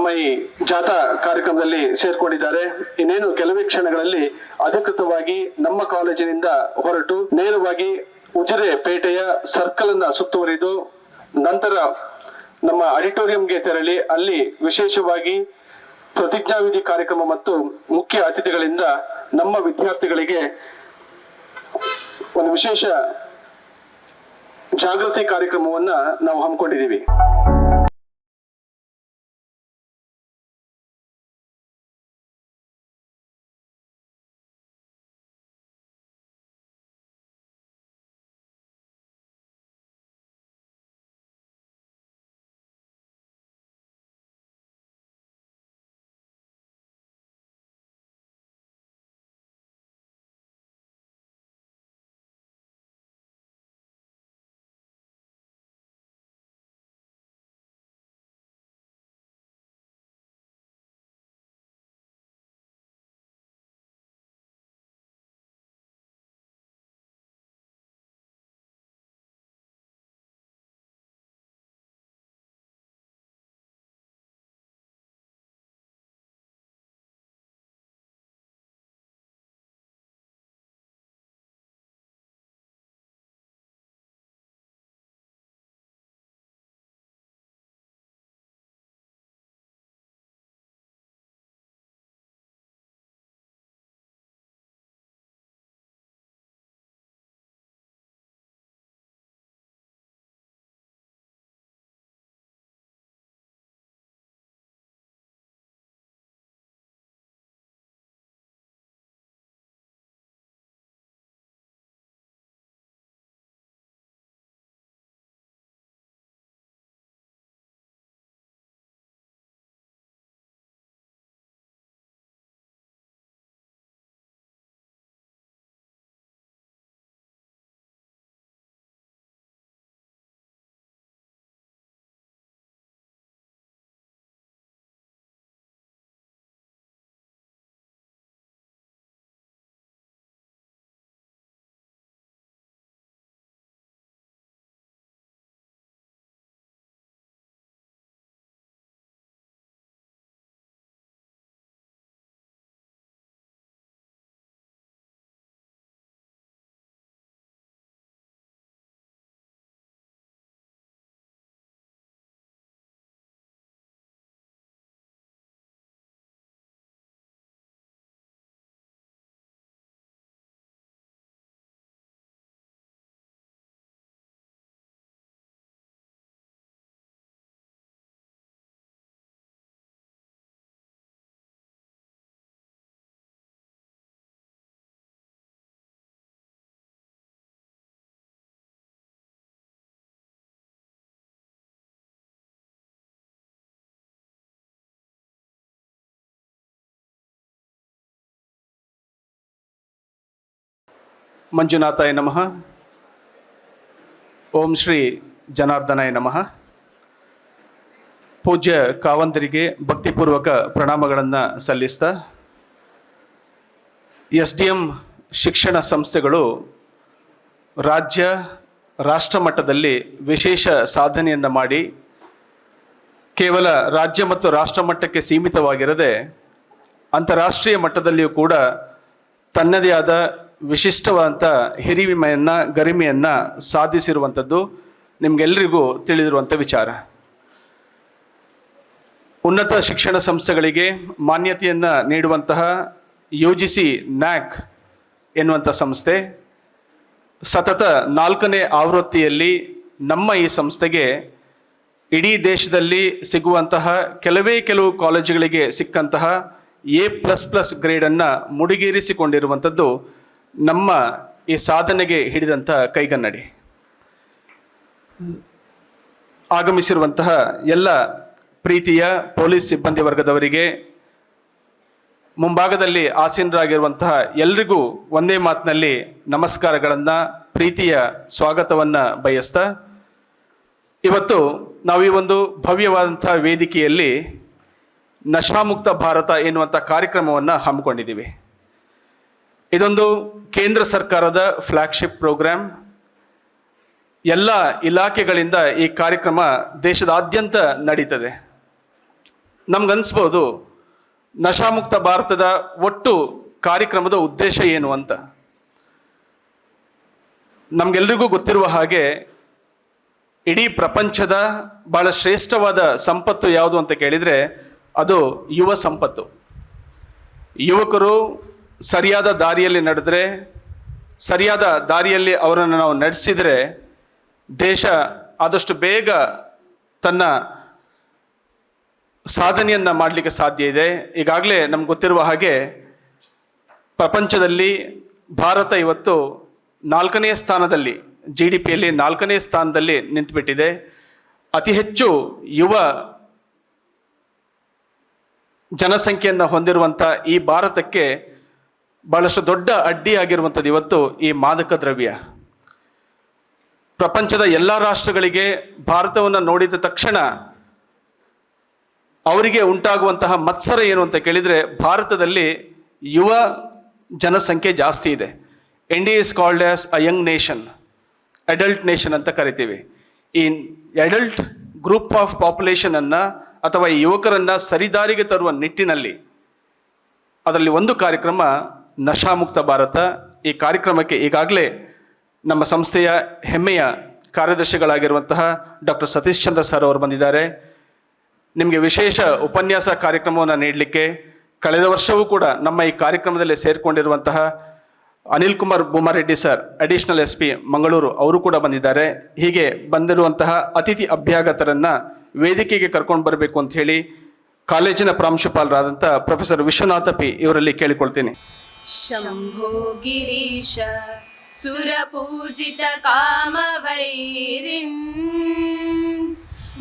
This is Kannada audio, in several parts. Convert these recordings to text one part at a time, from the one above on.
ನಮ್ಮ ಈ ಜಾಥಾ ಕಾರ್ಯಕ್ರಮದಲ್ಲಿ ಸೇರ್ಕೊಂಡಿದ್ದಾರೆ. ಇನ್ನೇನು ಕೆಲವೇ ಕ್ಷಣಗಳಲ್ಲಿ ಅಧಿಕೃತವಾಗಿ ನಮ್ಮ ಕಾಲೇಜಿನಿಂದ ಹೊರಟು ನೇರವಾಗಿ ಉಜಿರೆ ಪೇಟೆಯ ಸರ್ಕಲ್ ಅನ್ನ ಸುತ್ತುವರಿದು ನಂತರ ನಮ್ಮ ಆಡಿಟೋರಿಯಂಗೆ ತೆರಳಿ ಅಲ್ಲಿ ವಿಶೇಷವಾಗಿ ಪ್ರತಿಜ್ಞಾವಿಧಿ ಕಾರ್ಯಕ್ರಮ ಮತ್ತು ಮುಖ್ಯ ಅತಿಥಿಗಳಿಂದ ನಮ್ಮ ವಿದ್ಯಾರ್ಥಿಗಳಿಗೆ ಒಂದು ವಿಶೇಷ ಜಾಗೃತಿ ಕಾರ್ಯಕ್ರಮವನ್ನ ನಾವು ಹಮ್ಮಿಕೊಂಡಿದ್ದೀವಿ. ಮಂಜುನಾಥಾಯ ನಮಃ. ಓಂ ಶ್ರೀ ಜನಾರ್ದನಾಯ ನಮಃ. ಪೂಜ್ಯ ಕಾವಂತರಿಗೆ ಭಕ್ತಿಪೂರ್ವಕ ಪ್ರಣಾಮಗಳನ್ನು ಸಲ್ಲಿಸ್ತಾ, SDM ಶಿಕ್ಷಣ ಸಂಸ್ಥೆಗಳು ರಾಜ್ಯ ರಾಷ್ಟ್ರ ಮಟ್ಟದಲ್ಲಿ ವಿಶೇಷ ಸಾಧನೆಯನ್ನು ಮಾಡಿ ಕೇವಲ ರಾಜ್ಯ ಮತ್ತು ರಾಷ್ಟ್ರ ಮಟ್ಟಕ್ಕೆ ಸೀಮಿತವಾಗಿರದೆ ಅಂತಾರಾಷ್ಟ್ರೀಯ ಮಟ್ಟದಲ್ಲಿಯೂ ಕೂಡ ತನ್ನದೇ ಆದ ವಿಶಿಷ್ಟವಾದಂಥ ಹಿರಿಮೆಯನ್ನು ಗರಿಮೆಯನ್ನು ಸಾಧಿಸಿರುವಂಥದ್ದು ನಿಮಗೆಲ್ಲರಿಗೂ ತಿಳಿದಿರುವಂಥ ವಿಚಾರ. ಉನ್ನತ ಶಿಕ್ಷಣ ಸಂಸ್ಥೆಗಳಿಗೆ ಮಾನ್ಯತೆಯನ್ನು ನೀಡುವಂತಹ UGC NAC ಎನ್ನುವಂಥ ಸಂಸ್ಥೆ ಸತತ 4ನೇ ಆವೃತ್ತಿಯಲ್ಲಿ ನಮ್ಮ ಈ ಸಂಸ್ಥೆಗೆ ಇಡೀ ದೇಶದಲ್ಲಿ ಸಿಗುವಂತಹ ಕೆಲವು ಕಾಲೇಜುಗಳಿಗೆ ಸಿಕ್ಕಂತಹ A++ ಗ್ರೇಡನ್ನು ಮುಡಿಗೇರಿಸಿಕೊಂಡಿರುವಂಥದ್ದು ನಮ್ಮ ಈ ಸಾಧನೆಗೆ ಹಿಡಿದಂಥ ಕೈಗನ್ನಡಿ. ಆಗಮಿಸಿರುವಂತಹ ಎಲ್ಲ ಪ್ರೀತಿಯ ಪೊಲೀಸ್ ಸಿಬ್ಬಂದಿ ವರ್ಗದವರಿಗೆ, ಮುಂಭಾಗದಲ್ಲಿ ಆಸೀನರಾಗಿರುವಂತಹ ಎಲ್ರಿಗೂ ಒಂದೇ ಮಾತಿನಲ್ಲಿ ನಮಸ್ಕಾರಗಳನ್ನು, ಪ್ರೀತಿಯ ಸ್ವಾಗತವನ್ನು ಬಯಸ್ತಾ, ಇವತ್ತು ನಾವು ಈ ಒಂದು ಭವ್ಯವಾದಂಥ ವೇದಿಕೆಯಲ್ಲಿ ನಶಾಮುಕ್ತ ಭಾರತ ಎನ್ನುವಂಥ ಕಾರ್ಯಕ್ರಮವನ್ನು ಹಮ್ಮಿಕೊಂಡಿದ್ದೀವಿ. ಇದೊಂದು ಕೇಂದ್ರ ಸರ್ಕಾರದ ಫ್ಲ್ಯಾಗ್ಶಿಪ್ ಪ್ರೋಗ್ರಾಮ್. ಎಲ್ಲ ಇಲಾಖೆಗಳಿಂದ ಈ ಕಾರ್ಯಕ್ರಮ ದೇಶದಾದ್ಯಂತ ನಡೀತದೆ. ನಮ್ಗನ್ಸ್ಬೋದು ನಶಾಮುಕ್ತ ಭಾರತದ ಒಟ್ಟು ಕಾರ್ಯಕ್ರಮದ ಉದ್ದೇಶ ಏನು ಅಂತ. ನಮಗೆಲ್ರಿಗೂ ಗೊತ್ತಿರುವ ಹಾಗೆ ಇಡೀ ಪ್ರಪಂಚದ ಬಹಳ ಶ್ರೇಷ್ಠವಾದ ಸಂಪತ್ತು ಯಾವುದು ಅಂತ ಕೇಳಿದರೆ ಅದು ಯುವ ಸಂಪತ್ತು. ಯುವಕರು ಸರಿಯಾದ ದಾರಿಯಲ್ಲಿ ನಡೆದರೆ, ಸರಿಯಾದ ದಾರಿಯಲ್ಲಿ ಅವರನ್ನು ನಾವು ನಡೆಸಿದರೆ ದೇಶ ಆದಷ್ಟು ಬೇಗ ತನ್ನ ಸಾಧನೆಯನ್ನು ಮಾಡಲಿಕ್ಕೆ ಸಾಧ್ಯ ಇದೆ. ಈಗಾಗಲೇ ನಮ್ಗೆ ಗೊತ್ತಿರುವ ಹಾಗೆ ಪ್ರಪಂಚದಲ್ಲಿ ಭಾರತ ಇವತ್ತು 4ನೇ ಸ್ಥಾನದಲ್ಲಿ, GDPಯಲ್ಲಿ 4ನೇ ಸ್ಥಾನದಲ್ಲಿ ನಿಂತುಬಿಟ್ಟಿದೆ. ಅತಿ ಹೆಚ್ಚು ಯುವ ಜನಸಂಖ್ಯೆಯನ್ನು ಹೊಂದಿರುವಂಥ ಈ ಭಾರತಕ್ಕೆ ಬಹಳಷ್ಟು ದೊಡ್ಡ ಅಡ್ಡಿಯಾಗಿರುವಂಥದ್ದು ಇವತ್ತು ಈ ಮಾದಕ ದ್ರವ್ಯ. ಪ್ರಪಂಚದ ಎಲ್ಲ ರಾಷ್ಟ್ರಗಳಿಗೆ ಭಾರತವನ್ನು ನೋಡಿದ ತಕ್ಷಣ ಅವರಿಗೆ ಉಂಟಾಗುವಂತಹ ಮತ್ಸರ ಏನು ಅಂತ ಕೇಳಿದರೆ, ಭಾರತದಲ್ಲಿ ಯುವ ಜನಸಂಖ್ಯೆ ಜಾಸ್ತಿ ಇದೆ. India is called as a young nation, adult nation ಅಂತ ಕರಿತೀವಿ. ಈ ಅಡಲ್ಟ್ ಗ್ರೂಪ್ ಆಫ್ ಪಾಪ್ಯುಲೇಷನನ್ನು ಅಥವಾ ಈ ಯುವಕರನ್ನು ಸರಿದಾರಿಗೆ ತರುವ ನಿಟ್ಟಿನಲ್ಲಿ ಅದರಲ್ಲಿ ಒಂದು ಕಾರ್ಯಕ್ರಮ ನಶಾಮುಕ್ತ ಭಾರತ. ಈ ಕಾರ್ಯಕ್ರಮಕ್ಕೆ ಈಗಾಗಲೇ ನಮ್ಮ ಸಂಸ್ಥೆಯ ಹೆಮ್ಮೆಯ ಕಾರ್ಯದರ್ಶಿಗಳಾಗಿರುವಂತಹ ಡಾಕ್ಟರ್ ಸತೀಶ್ ಚಂದ್ರ ಸರ್ ಅವರು ಬಂದಿದ್ದಾರೆ. ನಿಮಗೆ ವಿಶೇಷ ಉಪನ್ಯಾಸ ಕಾರ್ಯಕ್ರಮವನ್ನು ನೀಡಲಿಕ್ಕೆ ಕಳೆದ ವರ್ಷವೂ ಕೂಡ ನಮ್ಮ ಈ ಕಾರ್ಯಕ್ರಮದಲ್ಲಿ ಸೇರಿಕೊಂಡಿರುವಂತಹ Anil Kumar Bommareddy sir, additional SP Mangaluru, ಅವರು ಕೂಡ ಬಂದಿದ್ದಾರೆ. ಹೀಗೆ ಬಂದಿರುವಂತಹ ಅತಿಥಿ ಅಭ್ಯಾಗತರನ್ನು ವೇದಿಕೆಗೆ ಕರ್ಕೊಂಡು ಬರಬೇಕು ಅಂತ ಹೇಳಿ ಕಾಲೇಜಿನ ಪ್ರಾಂಶುಪಾಲರಾದಂಥ ಪ್ರೊಫೆಸರ್ ವಿಶ್ವನಾಥ ಪಿ ಇವರಲ್ಲಿ ಕೇಳಿಕೊಳ್ತೀನಿ. ಶಂಭೋ ಗಿರೀಶ ಸುರಪೂಜಿತ ಕಾಮವೈರಿಂ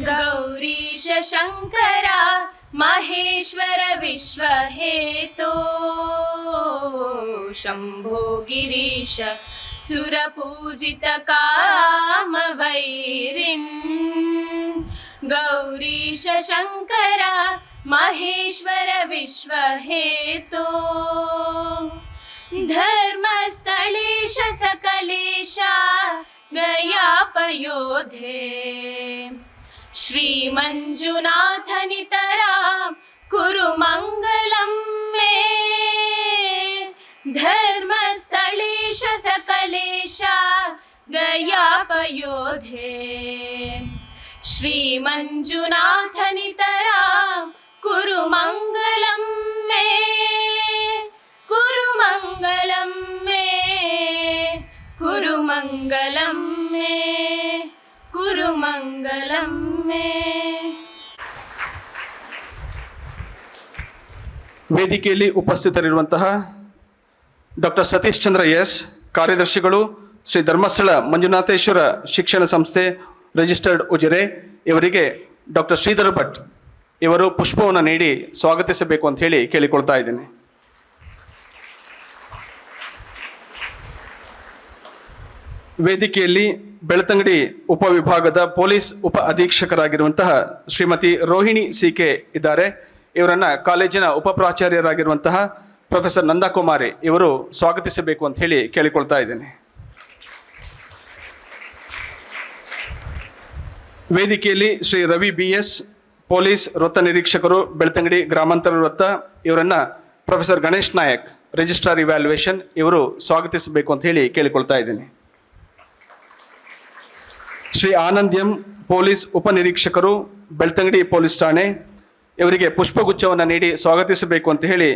ಗೌರೀಶ ಶಂಕರ ಮಹೇಶ್ವರ ವಿಶ್ವಹೇತೋ ಶಂಭೋ ಗಿರೀಶ ಸುರಪೂಜಿತ ಕಾಮವೈರಿಂ ಗೌರೀಶ ಶಂಕರ ಮಹೇಶ್ವರ ವಿಶ್ವಹೇತೋ ಧರ್ಮಸ್ಥಳೇಶ ಸಕಲೇಶ ಗಯಾಪಯೋಧೆ ಶ್ರೀಮಂಜುನಾಥನಿತರಾಂ ಕುರು ಮಂಗಲಂ ಮೇ ಧರ್ಮಸ್ಥಳೇಶ ಸಕಲೇಶ ಗಯಾಪಯೋಧೆ ಶ್ರೀಮಂಜುನಾಥನಿತರಾಂ ಕುರು ಮಂಗಲಂ ಮೇ ಕುರು ಮಂಗಲಂ ಮೇ ಕುರು ಮಂಗಲಂ ಮೇ ಕುರು ಮಂಗಲಂ ಮೇ. ವೇದಿಕೆಯಲ್ಲಿ ಉಪಸ್ಥಿತರಿರುವಂತಹ ಡಾಕ್ಟರ್ ಸತೀಶ್ ಚಂದ್ರ ಎಸ್, ಕಾರ್ಯದರ್ಶಿಗಳು, ಶ್ರೀ ಧರ್ಮಸ್ಥಳ ಮಂಜುನಾಥೇಶ್ವರ ಶಿಕ್ಷಣ ಸಂಸ್ಥೆ ರಿಜಿಸ್ಟರ್ಡ್ ಉಜಿರೆ, ಇವರಿಗೆ ಡಾಕ್ಟರ್ ಶ್ರೀಧರ್ ಭಟ್ ಇವರು ಪುಷ್ಪವನ್ನು ನೀಡಿ ಸ್ವಾಗತಿಸಬೇಕು ಅಂತ ಹೇಳಿ ಕೇಳಿಕೊಳ್ತಾ ಇದ್ದೇನೆ. ವೇದಿಕೆಯಲ್ಲಿ ಬೆಳ್ತಂಗಡಿ ಉಪವಿಭಾಗದ ಪೊಲೀಸ್ ಉಪ ಅಧೀಕ್ಷಕರಾಗಿರುವಂತಹ ಶ್ರೀಮತಿ ರೋಹಿಣಿ CK ಇದ್ದಾರೆ. ಇವರನ್ನು ಕಾಲೇಜಿನ ಉಪ ಪ್ರಾಚಾರ್ಯರಾಗಿರುವಂತಹ ಪ್ರೊಫೆಸರ್ ನಂದಕುಮಾರಿ ಇವರು ಸ್ವಾಗತಿಸಬೇಕು ಅಂತ ಹೇಳಿ ಕೇಳಿಕೊಳ್ತಾ ಇದ್ದೇನೆ. ವೇದಿಕೆಯಲ್ಲಿ ಶ್ರೀ ರವಿ BS, ಪೊಲೀಸ್ ವೃತ್ತ ನಿರೀಕ್ಷಕರು, ಬೆಳ್ತಂಗಡಿ ಗ್ರಾಮಾಂತರ ವೃತ್ತ, ಇವರನ್ನು professor Ganesh Nayak, registrar evaluation, ಇವರು ಸ್ವಾಗತಿಸಬೇಕು ಅಂತ ಹೇಳಿ ಕೇಳಿಕೊಳ್ತಾ ಇದ್ದೇನೆ. ಶ್ರೀ ಆನಂದ್ M, ಪೊಲೀಸ್ ಉಪನಿರೀಕ್ಷಕರು, ಬೆಳ್ತಂಗಡಿ ಪೊಲೀಸ್ ಠಾಣೆ, ಇವರಿಗೆ ಪುಷ್ಪಗುಚ್ಛವನ್ನು ನೀಡಿ ಸ್ವಾಗತಿಸಬೇಕು ಅಂತ ಹೇಳಿ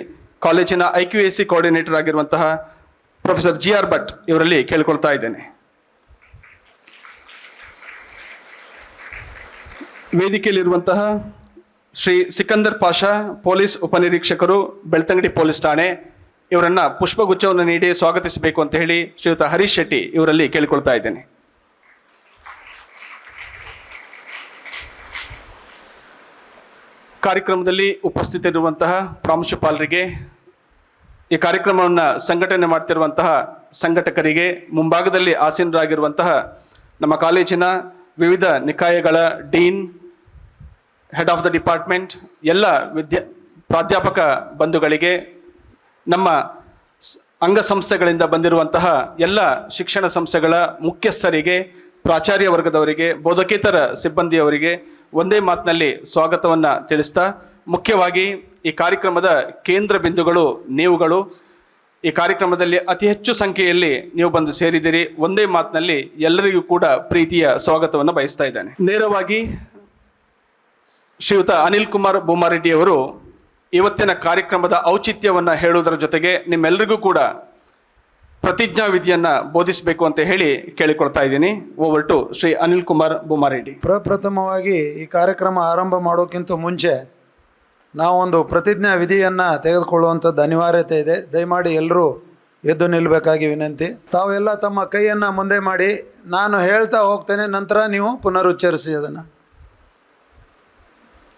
ಕಾಲೇಜಿನ IQAC ಕೋಆರ್ಡಿನೇಟರ್ ಆಗಿರುವಂತಹ ಪ್ರೊಫೆಸರ್ GR ಭಟ್ ಇವರಲ್ಲಿ ಕೇಳಿಕೊಳ್ತಾ ಇದ್ದೇನೆ. ವೇದಿಕೆಯಲ್ಲಿರುವಂತಹ ಶ್ರೀ ಸಿಕಂದರ್ ಪಾಷಾ, ಪೊಲೀಸ್ ಉಪನಿರೀಕ್ಷಕರು, ಬೆಳ್ತಂಗಡಿ ಪೊಲೀಸ್ ಠಾಣೆ, ಇವರನ್ನು ಪುಷ್ಪಗುಚ್ಛವನ್ನು ನೀಡಿ ಸ್ವಾಗತಿಸಬೇಕು ಅಂತ ಹೇಳಿ ಶ್ರೀಯುತ ಹರೀಶ್ ಶೆಟ್ಟಿ ಇವರಲ್ಲಿ ಕೇಳಿಕೊಳ್ತಾ ಇದ್ದೇನೆ. ಕಾರ್ಯಕ್ರಮದಲ್ಲಿ ಉಪಸ್ಥಿತರಿರುವಂತಹ ಪ್ರಾಂಶುಪಾಲರಿಗೆ, ಈ ಕಾರ್ಯಕ್ರಮವನ್ನು ಸಂಘಟನೆ ಮಾಡ್ತಿರುವಂತಹ ಸಂಘಟಕರಿಗೆ, ಮುಂಭಾಗದಲ್ಲಿ ಆಸೀನರಾಗಿರುವಂತಹ ನಮ್ಮ ಕಾಲೇಜಿನ ವಿವಿಧ ನಿಕಾಯಗಳ dean, head of the department, ಎಲ್ಲ ಪ್ರಾಧ್ಯಾಪಕ ಬಂಧುಗಳಿಗೆ, ನಮ್ಮ ಅಂಗಸಂಸ್ಥೆಗಳಿಂದ ಬಂದಿರುವಂತಹ ಎಲ್ಲ ಶಿಕ್ಷಣ ಸಂಸ್ಥೆಗಳ ಮುಖ್ಯಸ್ಥರಿಗೆ, ಪ್ರಾಚಾರ್ಯ ವರ್ಗದವರಿಗೆ, ಬೋಧಕೇತರ ಸಿಬ್ಬಂದಿಯವರಿಗೆ ಒಂದೇ ಮಾತಿನಲ್ಲಿ ಸ್ವಾಗತವನ್ನು ತಿಳಿಸ್ತಾ ಮುಖ್ಯವಾಗಿ ಈ ಕಾರ್ಯಕ್ರಮದ ಕೇಂದ್ರ ಬಿಂದುಗಳು ನೀವುಗಳು. ಈ ಕಾರ್ಯಕ್ರಮದಲ್ಲಿ ಅತಿ ಹೆಚ್ಚು ಸಂಖ್ಯೆಯಲ್ಲಿ ನೀವು ಬಂದು ಸೇರಿದಿರಿ. ಒಂದೇ ಮಾತಿನಲ್ಲಿ ಎಲ್ಲರಿಗೂ ಕೂಡ ಪ್ರೀತಿಯ ಸ್ವಾಗತವನ್ನು ಬಯಸ್ತಾ ಇದ್ದೇನೆ. ನೇರವಾಗಿ ಶ್ರೀಯುತ ಅನಿಲ್ ಕುಮಾರ್ ಬೂಮಾರೆಡ್ಡಿ ಅವರು ಇವತ್ತಿನ ಕಾರ್ಯಕ್ರಮದ ಔಚಿತ್ಯವನ್ನು ಹೇಳುವುದರ ಜೊತೆಗೆ ನಿಮ್ಮೆಲ್ಲರಿಗೂ ಕೂಡ ಪ್ರತಿಜ್ಞಾ ವಿಧಿಯನ್ನು ಬೋಧಿಸಬೇಕು ಅಂತ ಹೇಳಿ ಕೇಳಿಕೊಳ್ತಾ ಇದ್ದೀನಿ. Over to Shri Anil Kumar Bommareddy. ಪ್ರಪ್ರಥಮವಾಗಿ ಈ ಕಾರ್ಯಕ್ರಮ ಆರಂಭ ಮಾಡೋಕ್ಕಿಂತ ಮುಂಚೆ ನಾವೊಂದು ಪ್ರತಿಜ್ಞಾ ವಿಧಿಯನ್ನು ತೆಗೆದುಕೊಳ್ಳುವಂಥದ್ದು ಅನಿವಾರ್ಯತೆ ಇದೆ. ದಯಮಾಡಿ ಎಲ್ಲರೂ ಎದ್ದು ನಿಲ್ಲಬೇಕಾಗಿ ವಿನಂತಿ. ತಾವೆಲ್ಲ ತಮ್ಮ ಕೈಯನ್ನು ಮುಂದೆ ಮಾಡಿ ನಾನು ಹೇಳ್ತಾ ಹೋಗ್ತೇನೆ, ನಂತರ ನೀವು ಪುನರುಚ್ಚರಿಸಿ ಅದನ್ನು.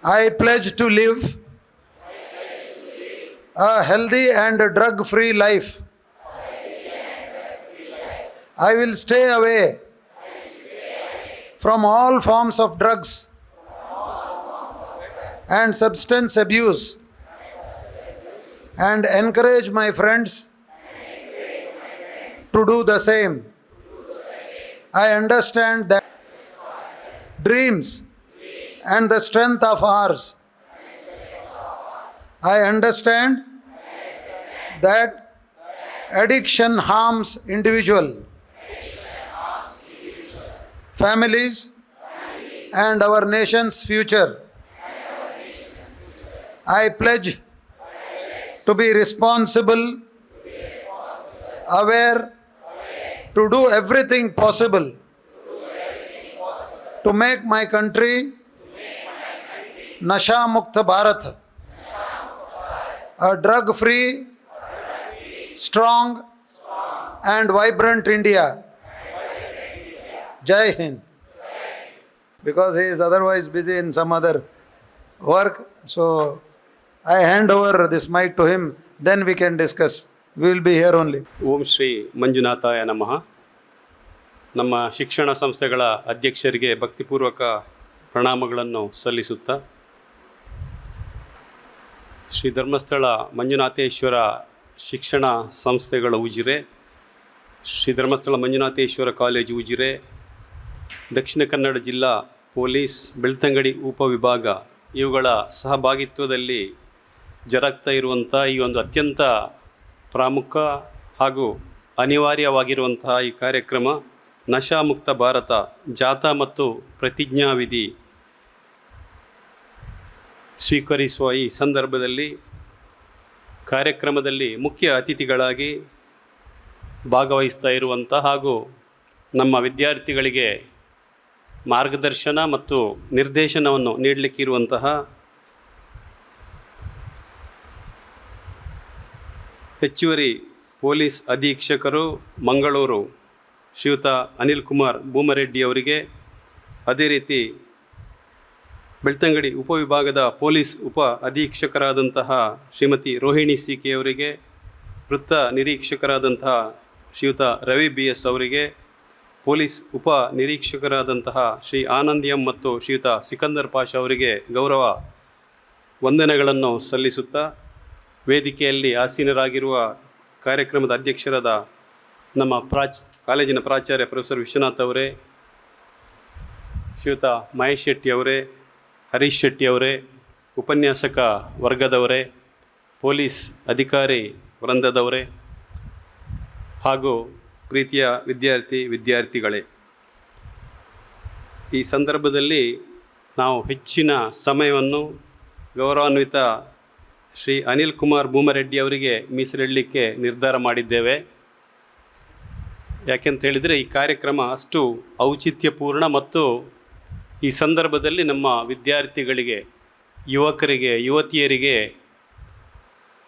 I pledge to live a healthy and drug-free life. I will stay away from all forms of drugs and substance abuse and encourage my friends to do the same. I understand that dreams and the strength of ours. I understand that addiction harms individual, families, and our nation's future. I pledge to be responsible, aware, to do everything possible to make my country Nasha Mukta Bharat, a drug-free, strong and vibrant India. Jai Hind. Because he is otherwise busy in some other work, so I hand over this mic to him, then we can discuss. We will be here only. ಓಂ ಶ್ರೀ ಮಂಜುನಾಥಾಯ ನಮಃ. ನಮ್ಮ ಶಿಕ್ಷಣ ಸಂಸ್ಥೆಗಳ ಅಧ್ಯಕ್ಷರಿಗೆ ಭಕ್ತಿಪೂರ್ವಕ ಪ್ರಣಾಮಗಳನ್ನು ಸಲ್ಲಿಸುತ್ತಾ, ಶ್ರೀ ಧರ್ಮಸ್ಥಳ ಮಂಜುನಾಥೇಶ್ವರ ಶಿಕ್ಷಣ ಸಂಸ್ಥೆಗಳ ಉಜಿರೆ, ಶ್ರೀ ಧರ್ಮಸ್ಥಳ ಮಂಜುನಾಥೇಶ್ವರ ಕಾಲೇಜು ಉಜಿರೆ, ದಕ್ಷಿಣ ಕನ್ನಡ ಜಿಲ್ಲಾ ಪೊಲೀಸ್ ಬೆಳ್ತಂಗಡಿ ಉಪವಿಭಾಗ ಇವುಗಳ ಸಹಭಾಗಿತ್ವದಲ್ಲಿ ಜರುಗ್ತಾ ಇರುವಂಥ ಈ ಒಂದು ಅತ್ಯಂತ ಪ್ರಾಮುಖ ಹಾಗೂ ಅನಿವಾರ್ಯವಾಗಿರುವಂತಹ ಈ ಕಾರ್ಯಕ್ರಮ ನಶಾಮುಕ್ತ ಭಾರತ ಜಾಥಾ ಮತ್ತು ಪ್ರತಿಜ್ಞಾವಿಧಿ ಸ್ವೀಕರಿಸುವ ಈ ಸಂದರ್ಭದಲ್ಲಿ ಕಾರ್ಯಕ್ರಮದಲ್ಲಿ ಮುಖ್ಯ ಅತಿಥಿಗಳಾಗಿ ಭಾಗವಹಿಸ್ತಾ ಇರುವಂಥ ಹಾಗೂ ನಮ್ಮ ವಿದ್ಯಾರ್ಥಿಗಳಿಗೆ ಮಾರ್ಗದರ್ಶನ ಮತ್ತು ನಿರ್ದೇಶನವನ್ನು ನೀಡಲಿಕ್ಕಿರುವಂತಹ ಹೆಚ್ಚುವರಿ ಪೊಲೀಸ್ ಅಧೀಕ್ಷಕರು ಮಂಗಳೂರು ಶ್ರೀಯುತ ಅನಿಲ್ ಕುಮಾರ್ ಬೂಮರೆಡ್ಡಿ ಅವರಿಗೆ, ಅದೇ ರೀತಿ ಬೆಳ್ತಂಗಡಿ ಉಪವಿಭಾಗದ ಪೊಲೀಸ್ ಉಪ ಅಧೀಕ್ಷಕರಾದಂತಹ ಶ್ರೀಮತಿ ರೋಹಿಣಿ ಸಿ.ಕೆ ಅವರಿಗೆ, ವೃತ್ತ ನಿರೀಕ್ಷಕರಾದಂತಹ ಶ್ರೀಯುತ ರವಿ ಬಿ.ಎಸ್ ಅವರಿಗೆ, ಪೊಲೀಸ್ ಉಪ ನಿರೀಕ್ಷಕರಾದಂತಹ ಶ್ರೀ ಆನಂದ್ ಎಂ ಮತ್ತು ಶ್ರೀಯುತ ಸಿಕಂದರ್ ಪಾಷಾ ಅವರಿಗೆ ಗೌರವ ವಂದನೆಗಳನ್ನು ಸಲ್ಲಿಸುತ್ತಾ, ವೇದಿಕೆಯಲ್ಲಿ ಆಸೀನರಾಗಿರುವ ಕಾರ್ಯಕ್ರಮದ ಅಧ್ಯಕ್ಷರಾದ ನಮ್ಮ ಕಾಲೇಜಿನ ಪ್ರಾಚಾರ್ಯ ಪ್ರೊಫೆಸರ್ ವಿಶ್ವನಾಥ್ ಅವರೇ, ಶ್ರೀಯುತ ಮಹೇಶ್ ಶೆಟ್ಟಿ ಅವರೇ, ಹರೀಶ್ ಶೆಟ್ಟಿ ಅವರೇ, ಉಪನ್ಯಾಸಕ ವರ್ಗದವರೇ, ಪೊಲೀಸ್ ಅಧಿಕಾರಿ ವೃಂದದವರೇ ಹಾಗೂ ಪ್ರೀತಿಯ ವಿದ್ಯಾರ್ಥಿಗಳೇ, ಈ ಸಂದರ್ಭದಲ್ಲಿ ನಾವು ಹೆಚ್ಚಿನ ಸಮಯವನ್ನು ಗೌರವಾನ್ವಿತ ಶ್ರೀ ಅನಿಲ್ ಕುಮಾರ್ ಬೂಮರೆಡ್ಡಿ ಅವರಿಗೆ ಮೀಸಲಿಡಲಿಕ್ಕೆ ನಿರ್ಧಾರ ಮಾಡಿದ್ದೇವೆ. ಯಾಕೆಂತ ಹೇಳಿದರೆ ಈ ಕಾರ್ಯಕ್ರಮ ಅಷ್ಟು ಔಚಿತ್ಯಪೂರ್ಣ ಮತ್ತು ಈ ಸಂದರ್ಭದಲ್ಲಿ ನಮ್ಮ ವಿದ್ಯಾರ್ಥಿಗಳಿಗೆ, ಯುವಕರಿಗೆ, ಯುವತಿಯರಿಗೆ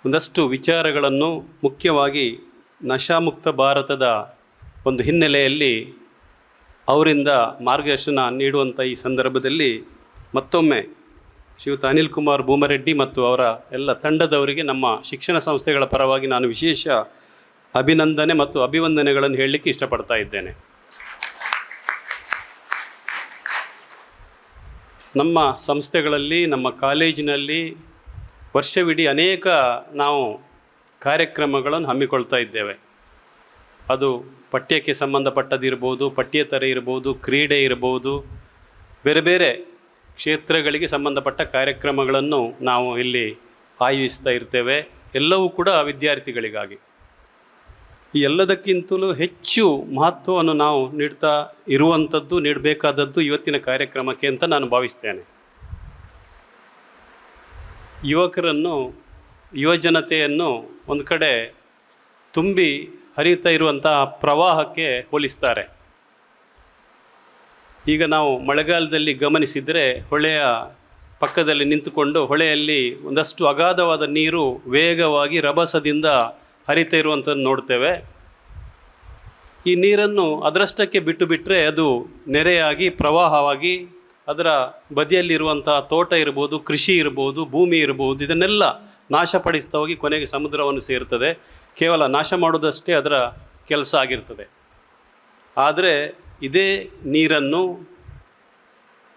ಒಂದಷ್ಟು ವಿಚಾರಗಳನ್ನು, ಮುಖ್ಯವಾಗಿ ನಶಾಮುಕ್ತ ಭಾರತದ ಒಂದು ಹಿನ್ನೆಲೆಯಲ್ಲಿ ಅವರಿಂದ ಮಾರ್ಗದರ್ಶನ ನೀಡುವಂಥ ಈ ಸಂದರ್ಭದಲ್ಲಿ ಮತ್ತೊಮ್ಮೆ ಶ್ರೀಯುತ ಅನಿಲ್ ಕುಮಾರ್ ಬೂಮರೆಡ್ಡಿ ಮತ್ತು ಅವರ ಎಲ್ಲ ತಂಡದವರಿಗೆ ನಮ್ಮ ಶಿಕ್ಷಣ ಸಂಸ್ಥೆಗಳ ಪರವಾಗಿ ನಾನು ವಿಶೇಷ ಅಭಿನಂದನೆ ಮತ್ತು ಅಭಿವಂದನೆಗಳನ್ನು ಹೇಳಲಿಕ್ಕೆ ಇಷ್ಟಪಡ್ತಾ ಇದ್ದೇನೆ. ನಮ್ಮ ಸಂಸ್ಥೆಗಳಲ್ಲಿ, ನಮ್ಮ ಕಾಲೇಜಿನಲ್ಲಿ ವರ್ಷವಿಡೀ ಅನೇಕ ನಾವು ಕಾರ್ಯಕ್ರಮಗಳನ್ನು ಹಮ್ಮಿಕೊಳ್ತಾ ಇದ್ದೇವೆ. ಅದು ಪಠ್ಯಕ್ಕೆ ಸಂಬಂಧಪಟ್ಟದಿರ್ಬೋದು, ಪಠ್ಯೇತರ ಇರ್ಬೋದು, ಕ್ರೀಡೆ ಇರ್ಬೋದು, ಬೇರೆ ಬೇರೆ ಕ್ಷೇತ್ರಗಳಿಗೆ ಸಂಬಂಧಪಟ್ಟ ಕಾರ್ಯಕ್ರಮಗಳನ್ನು ನಾವು ಇಲ್ಲಿ ಆಯೋಜಿಸ್ತಾ ಇರ್ತೇವೆ. ಎಲ್ಲವೂ ಕೂಡ ವಿದ್ಯಾರ್ಥಿಗಳಿಗಾಗಿ. ಈ ಎಲ್ಲದಕ್ಕಿಂತಲೂ ಹೆಚ್ಚು ಮಹತ್ವವನ್ನು ನಾವು ನೀಡಬೇಕಾದದ್ದು ಇವತ್ತಿನ ಕಾರ್ಯಕ್ರಮಕ್ಕೆ ಅಂತ ನಾನು ಭಾವಿಸ್ತೇನೆ. ಯುವಜನತೆಯನ್ನು ಒಂದು ಕಡೆ ತುಂಬಿ ಹರಿಯುತ್ತಾ ಇರುವಂಥ ಪ್ರವಾಹಕ್ಕೆ ಹೋಲಿಸ್ತಾರೆ. ಈಗ ನಾವು ಮಳೆಗಾಲದಲ್ಲಿ ಗಮನಿಸಿದರೆ ಹೊಳೆಯ ಪಕ್ಕದಲ್ಲಿ ನಿಂತುಕೊಂಡು ಹೊಳೆಯಲ್ಲಿ ಒಂದಷ್ಟು ಅಗಾಧವಾದ ನೀರು ವೇಗವಾಗಿ ರಭಸದಿಂದ ಹರಿತಾ ಇರುವಂಥದ್ದು ನೋಡ್ತೇವೆ. ಈ ನೀರನ್ನು ಅದರಷ್ಟಕ್ಕೆ ಬಿಟ್ಟರೆ ಅದು ನೆರೆಯಾಗಿ ಪ್ರವಾಹವಾಗಿ ಅದರ ಬದಿಯಲ್ಲಿರುವಂಥ ತೋಟ ಇರ್ಬೋದು, ಕೃಷಿ ಇರ್ಬೋದು, ಭೂಮಿ ಇರ್ಬೋದು, ಇದನ್ನೆಲ್ಲ ನಾಶಪಡಿಸ್ತಾ ಹೋಗಿ ಕೊನೆಗೆ ಸಮುದ್ರವನ್ನು ಸೇರ್ತದೆ. ಕೇವಲ ನಾಶ ಮಾಡೋದಷ್ಟೇ ಅದರ ಕೆಲಸ ಆಗಿರ್ತದೆ. ಆದರೆ ಇದೇ ನೀರನ್ನು,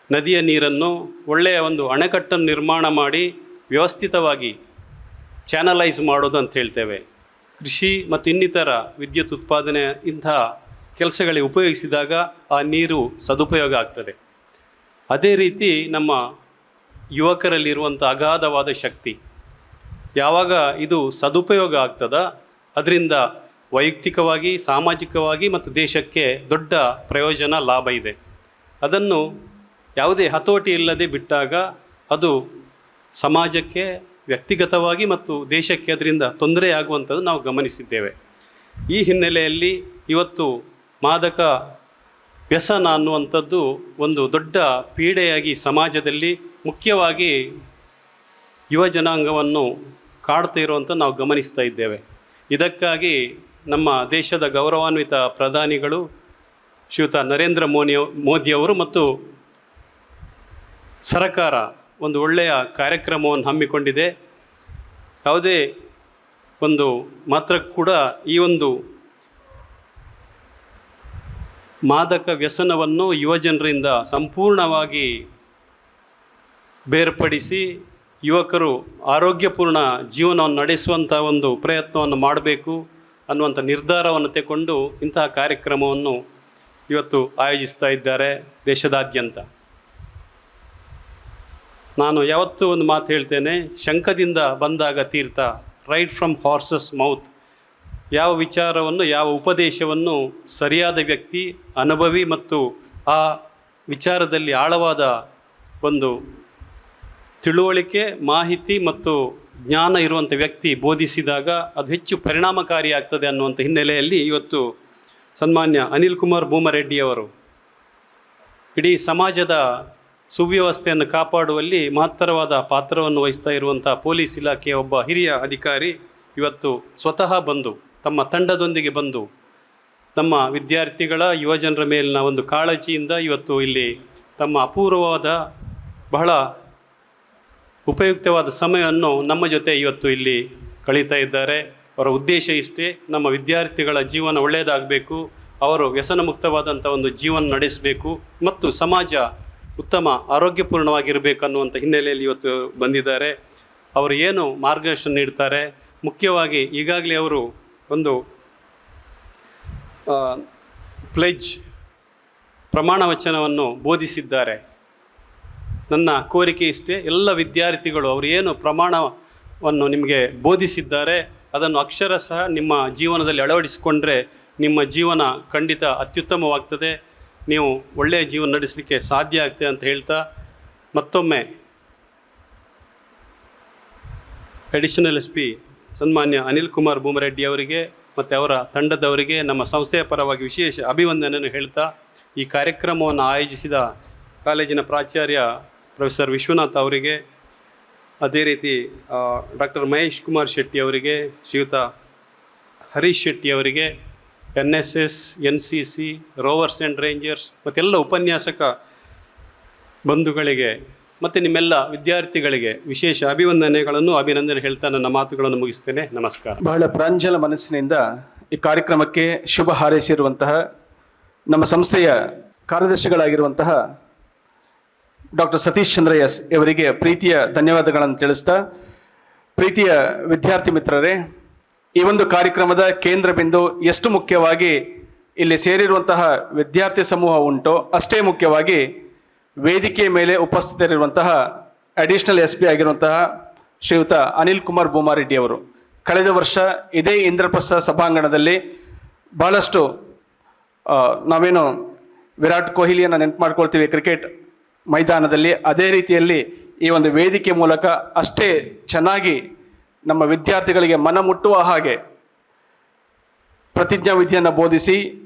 ನದಿಯ ನೀರನ್ನು ಒಳ್ಳೆಯ ಒಂದು ಅಣೆಕಟ್ಟನ್ನು ನಿರ್ಮಾಣ ಮಾಡಿ ವ್ಯವಸ್ಥಿತವಾಗಿ ಚಾನಲೈಸ್ ಮಾಡೋದು ಅಂತ ಹೇಳ್ತೇವೆ. ಕೃಷಿ ಮತ್ತು ಇನ್ನಿತರ ವಿದ್ಯುತ್ ಉತ್ಪಾದನೆ ಇಂಥ ಕೆಲಸಗಳಿಗೆ ಉಪಯೋಗಿಸಿದಾಗ ಆ ನೀರು ಸದುಪಯೋಗ ಆಗ್ತದೆ. ಅದೇ ರೀತಿ ನಮ್ಮ ಯುವಕರಲ್ಲಿರುವಂಥ ಅಗಾಧವಾದ ಶಕ್ತಿ ಯಾವಾಗ ಇದು ಸದುಪಯೋಗ ಆಗ್ತದ, ಅದರಿಂದ ವೈಯಕ್ತಿಕವಾಗಿ, ಸಾಮಾಜಿಕವಾಗಿ ಮತ್ತು ದೇಶಕ್ಕೆ ದೊಡ್ಡ ಪ್ರಯೋಜನ, ಲಾಭ ಇದೆ. ಅದನ್ನು ಯಾವುದೇ ಹತೋಟಿ ಇಲ್ಲದೆ ಬಿಟ್ಟಾಗ ಅದು ಸಮಾಜಕ್ಕೆ, ವ್ಯಕ್ತಿಗತವಾಗಿ ಮತ್ತು ದೇಶಕ್ಕೆ ಅದರಿಂದ ತೊಂದರೆ ಆಗುವಂಥದ್ದು ನಾವು ಗಮನಿಸಿದ್ದೇವೆ. ಈ ಹಿನ್ನೆಲೆಯಲ್ಲಿ ಇವತ್ತು ಮಾದಕ ವ್ಯಸನ ಅನ್ನುವಂಥದ್ದು ಒಂದು ದೊಡ್ಡ ಪೀಡೆಯಾಗಿ ಸಮಾಜದಲ್ಲಿ ಮುಖ್ಯವಾಗಿ ಯುವ ಜನಾಂಗವನ್ನು ಕಾಡ್ತಾ ಇರುವಂಥ ನಾವು ಗಮನಿಸ್ತಾ ಇದ್ದೇವೆ. ಇದಕ್ಕಾಗಿ ನಮ್ಮ ದೇಶದ ಗೌರವಾನ್ವಿತ ಪ್ರಧಾನಿಗಳು ಶ್ರೀಯುತ ನರೇಂದ್ರ ಮೋದಿಯವರು ಮತ್ತು ಸರಕಾರ ಒಂದು ಒಳ್ಳೆಯ ಕಾರ್ಯಕ್ರಮವನ್ನು ಹಮ್ಮಿಕೊಂಡಿದೆ. ಯಾವುದೇ ಒಂದು ಮಾತ್ರ ಕೂಡ ಈ ಒಂದು ಮಾದಕ ವ್ಯಸನವನ್ನು ಯುವಜನರಿಂದ ಸಂಪೂರ್ಣವಾಗಿ ಬೇರ್ಪಡಿಸಿ ಯುವಕರು ಆರೋಗ್ಯಪೂರ್ಣ ಜೀವನವನ್ನು ನಡೆಸುವಂಥ ಒಂದು ಪ್ರಯತ್ನವನ್ನು ಮಾಡಬೇಕು ಅನ್ನುವಂಥ ನಿರ್ಧಾರವನ್ನು ತೆಗೆದುಕೊಂಡು ಇಂತಹ ಕಾರ್ಯಕ್ರಮವನ್ನು ಇವತ್ತು ಆಯೋಜಿಸ್ತಾ ಇದ್ದಾರೆ ದೇಶದಾದ್ಯಂತ. ನಾನು ಯಾವತ್ತೂ ಒಂದು ಮಾತು ಹೇಳ್ತೇನೆ, ಶಂಖದಿಂದ ಬಂದಾಗ ತೀರ್ಥ, ರೈಟ್ ಫ್ರಮ್ ಹಾರ್ಸಸ್ ಮೌತ್. ಯಾವ ವಿಚಾರವನ್ನು, ಯಾವ ಉಪದೇಶವನ್ನು ಸರಿಯಾದ ವ್ಯಕ್ತಿ, ಅನುಭವಿ ಮತ್ತು ಆ ವಿಚಾರದಲ್ಲಿ ಆಳವಾದ ಒಂದು ತಿಳುವಳಿಕೆ, ಮಾಹಿತಿ ಮತ್ತು ಜ್ಞಾನ ಇರುವಂಥ ವ್ಯಕ್ತಿ ಬೋಧಿಸಿದಾಗ ಅದು ಹೆಚ್ಚು ಪರಿಣಾಮಕಾರಿಯಾಗ್ತದೆ ಅನ್ನುವಂಥ ಹಿನ್ನೆಲೆಯಲ್ಲಿ ಇವತ್ತು ಸನ್ಮಾನ್ಯ ಅನಿಲ್ ಕುಮಾರ್ ಭೂಮರೆಡ್ಡಿಯವರು ಇಡೀ ಸಮಾಜದ ಸುವ್ಯವಸ್ಥೆಯನ್ನು ಕಾಪಾಡುವಲ್ಲಿ ಮಹತ್ತರವಾದ ಪಾತ್ರವನ್ನು ವಹಿಸ್ತಾ ಇರುವಂಥ ಪೊಲೀಸ್ ಇಲಾಖೆಯ ಒಬ್ಬ ಹಿರಿಯ ಅಧಿಕಾರಿ ಇವತ್ತು ಸ್ವತಃ ಬಂದು ತಮ್ಮ ತಂಡದೊಂದಿಗೆ ಬಂದು ನಮ್ಮ ವಿದ್ಯಾರ್ಥಿಗಳ, ಯುವಜನರ ಮೇಲಿನ ಒಂದು ಕಾಳಜಿಯಿಂದ ಇವತ್ತು ಇಲ್ಲಿ ತಮ್ಮ ಅಪೂರ್ವವಾದ, ಬಹಳ ಉಪಯುಕ್ತವಾದ ಸಮಯವನ್ನು ನಮ್ಮ ಜೊತೆ ಇವತ್ತು ಇಲ್ಲಿ ಕಳೀತಾ ಇದ್ದಾರೆ. ಅವರ ಉದ್ದೇಶ ಇಷ್ಟೇ, ನಮ್ಮ ವಿದ್ಯಾರ್ಥಿಗಳ ಜೀವನ ಒಳ್ಳೆಯದಾಗಬೇಕು, ಅವರು ವ್ಯಸನ ಮುಕ್ತವಾದಂಥ ಒಂದು ಜೀವನ ನಡೆಸಬೇಕು ಮತ್ತು ಸಮಾಜ ಉತ್ತಮ ಆರೋಗ್ಯಪೂರ್ಣವಾಗಿರಬೇಕು ಅನ್ನುವಂಥ ಹಿನ್ನೆಲೆಯಲ್ಲಿ ಇವತ್ತು ಬಂದಿದ್ದಾರೆ. ಅವರು ಏನು ಮಾರ್ಗದರ್ಶನ ನೀಡ್ತಾರೆ, ಮುಖ್ಯವಾಗಿ ಈಗಾಗಲೇ ಅವರು ಒಂದು ಪ್ಲೆಜ್ ಪ್ರಮಾಣ ವಚನವನ್ನು ಬೋಧಿಸಿದ್ದಾರೆ. ನನ್ನ ಕೋರಿಕೆ ಇಷ್ಟೇ, ಎಲ್ಲ ವಿದ್ಯಾರ್ಥಿಗಳು ಅವರು ಏನು ಪ್ರಮಾಣವನ್ನು ನಿಮಗೆ ಬೋಧಿಸಿದ್ದಾರೆ ಅದನ್ನು ಅಕ್ಷರಶಃ ನಿಮ್ಮ ಜೀವನದಲ್ಲಿ ಅಳವಡಿಸಿಕೊಂಡ್ರೆ ನಿಮ್ಮ ಜೀವನ ಖಂಡಿತ ಅತ್ಯುತ್ತಮವಾಗ್ತದೆ, ನೀವು ಒಳ್ಳೆಯ ಜೀವನ ನಡೆಸಲಿಕ್ಕೆ ಸಾಧ್ಯ ಆಗ್ತದೆ ಅಂತ ಹೇಳ್ತಾ, ಮತ್ತೊಮ್ಮೆ ಅಡಿಷನಲ್ SP ಸನ್ಮಾನ್ಯ ಅನಿಲ್ ಕುಮಾರ್ ಭೂಮರೆಡ್ಡಿ ಅವರಿಗೆ ಮತ್ತು ಅವರ ತಂಡದವರಿಗೆ ನಮ್ಮ ಸಂಸ್ಥೆಯ ಪರವಾಗಿ ವಿಶೇಷ ಅಭಿವಂದನೆಯನ್ನು ಹೇಳ್ತಾ, ಈ ಕಾರ್ಯಕ್ರಮವನ್ನು ಆಯೋಜಿಸಿದ ಕಾಲೇಜಿನ ಪ್ರಾಚಾರ್ಯ ಪ್ರೊಫೆಸರ್ ವಿಶ್ವನಾಥ್ ಅವರಿಗೆ, ಅದೇ ರೀತಿ ಡಾಕ್ಟರ್ ಮಹೇಶ್ ಕುಮಾರ್ ಶೆಟ್ಟಿ ಅವರಿಗೆ, ಶ್ರೀಯುತ ಹರೀಶ್ ಶೆಟ್ಟಿ ಅವರಿಗೆ, NSS, NCC, rovers and rangers ಮತ್ತೆಲ್ಲ ಉಪನ್ಯಾಸಕ ಬಂಧುಗಳಿಗೆ ಮತ್ತು ನಿಮ್ಮೆಲ್ಲ ವಿದ್ಯಾರ್ಥಿಗಳಿಗೆ ವಿಶೇಷ ಅಭಿನಂದನೆ ಹೇಳ್ತಾ ನನ್ನ ಮಾತುಗಳನ್ನು ಮುಗಿಸ್ತೇನೆ. ನಮಸ್ಕಾರ. ಬಹಳ ಪ್ರಾಂಜಲ ಮನಸ್ಸಿನಿಂದ ಈ ಕಾರ್ಯಕ್ರಮಕ್ಕೆ ಶುಭ ಹಾರೈಸಿರುವಂತಹ ನಮ್ಮ ಸಂಸ್ಥೆಯ ಕಾರ್ಯದರ್ಶಿಗಳಾಗಿರುವಂತಹ ಡಾಕ್ಟರ್ ಸತೀಶ್ ಚಂದ್ರ ಎಸ್ ಇವರಿಗೆ ಪ್ರೀತಿಯ ಧನ್ಯವಾದಗಳನ್ನು ತಿಳಿಸ್ತಾ, ಪ್ರೀತಿಯ ವಿದ್ಯಾರ್ಥಿ ಮಿತ್ರರೇ, ಈ ಒಂದು ಕಾರ್ಯಕ್ರಮದ ಕೇಂದ್ರ ಬಿಂದು ಎಷ್ಟು ಮುಖ್ಯವಾಗಿ ಇಲ್ಲಿ ಸೇರಿರುವಂತಹ ವಿದ್ಯಾರ್ಥಿ ಸಮೂಹ ಉಂಟೋ ಅಷ್ಟೇ ಮುಖ್ಯವಾಗಿ ವೇದಿಕೆ ಮೇಲೆ ಉಪಸ್ಥಿತರಿರುವಂತಹ ಅಡಿಷನಲ್ SP ಆಗಿರುವಂತಹ ಶ್ರೀಯುತ ಅನಿಲ್ ಕುಮಾರ್ ಬೋಮಾರೆಡ್ಡಿ ಅವರು ಕಳೆದ ವರ್ಷ ಇದೇ ಇಂದ್ರಪ್ರಸ್ಥ ಸಭಾಂಗಣದಲ್ಲಿ ಭಾಳಷ್ಟು ನಾವೇನು ವಿರಾಟ್ ಕೊಹ್ಲಿಯನ್ನು ನೆನಪು ಮಾಡ್ಕೊಳ್ತೀವಿ ಕ್ರಿಕೆಟ್ ಮೈದಾನದಲ್ಲಿ, ಅದೇ ರೀತಿಯಲ್ಲಿ ಈ ಒಂದು ವೇದಿಕೆ ಮೂಲಕ ಅಷ್ಟೇ ಚೆನ್ನಾಗಿ ನಮ್ಮ ವಿದ್ಯಾರ್ಥಿಗಳಿಗೆ ಮನ ಮುಟ್ಟುವ ಹಾಗೆ ಪ್ರತಿಜ್ಞಾ ವಿಧಿಯನ್ನು ಬೋಧಿಸಿ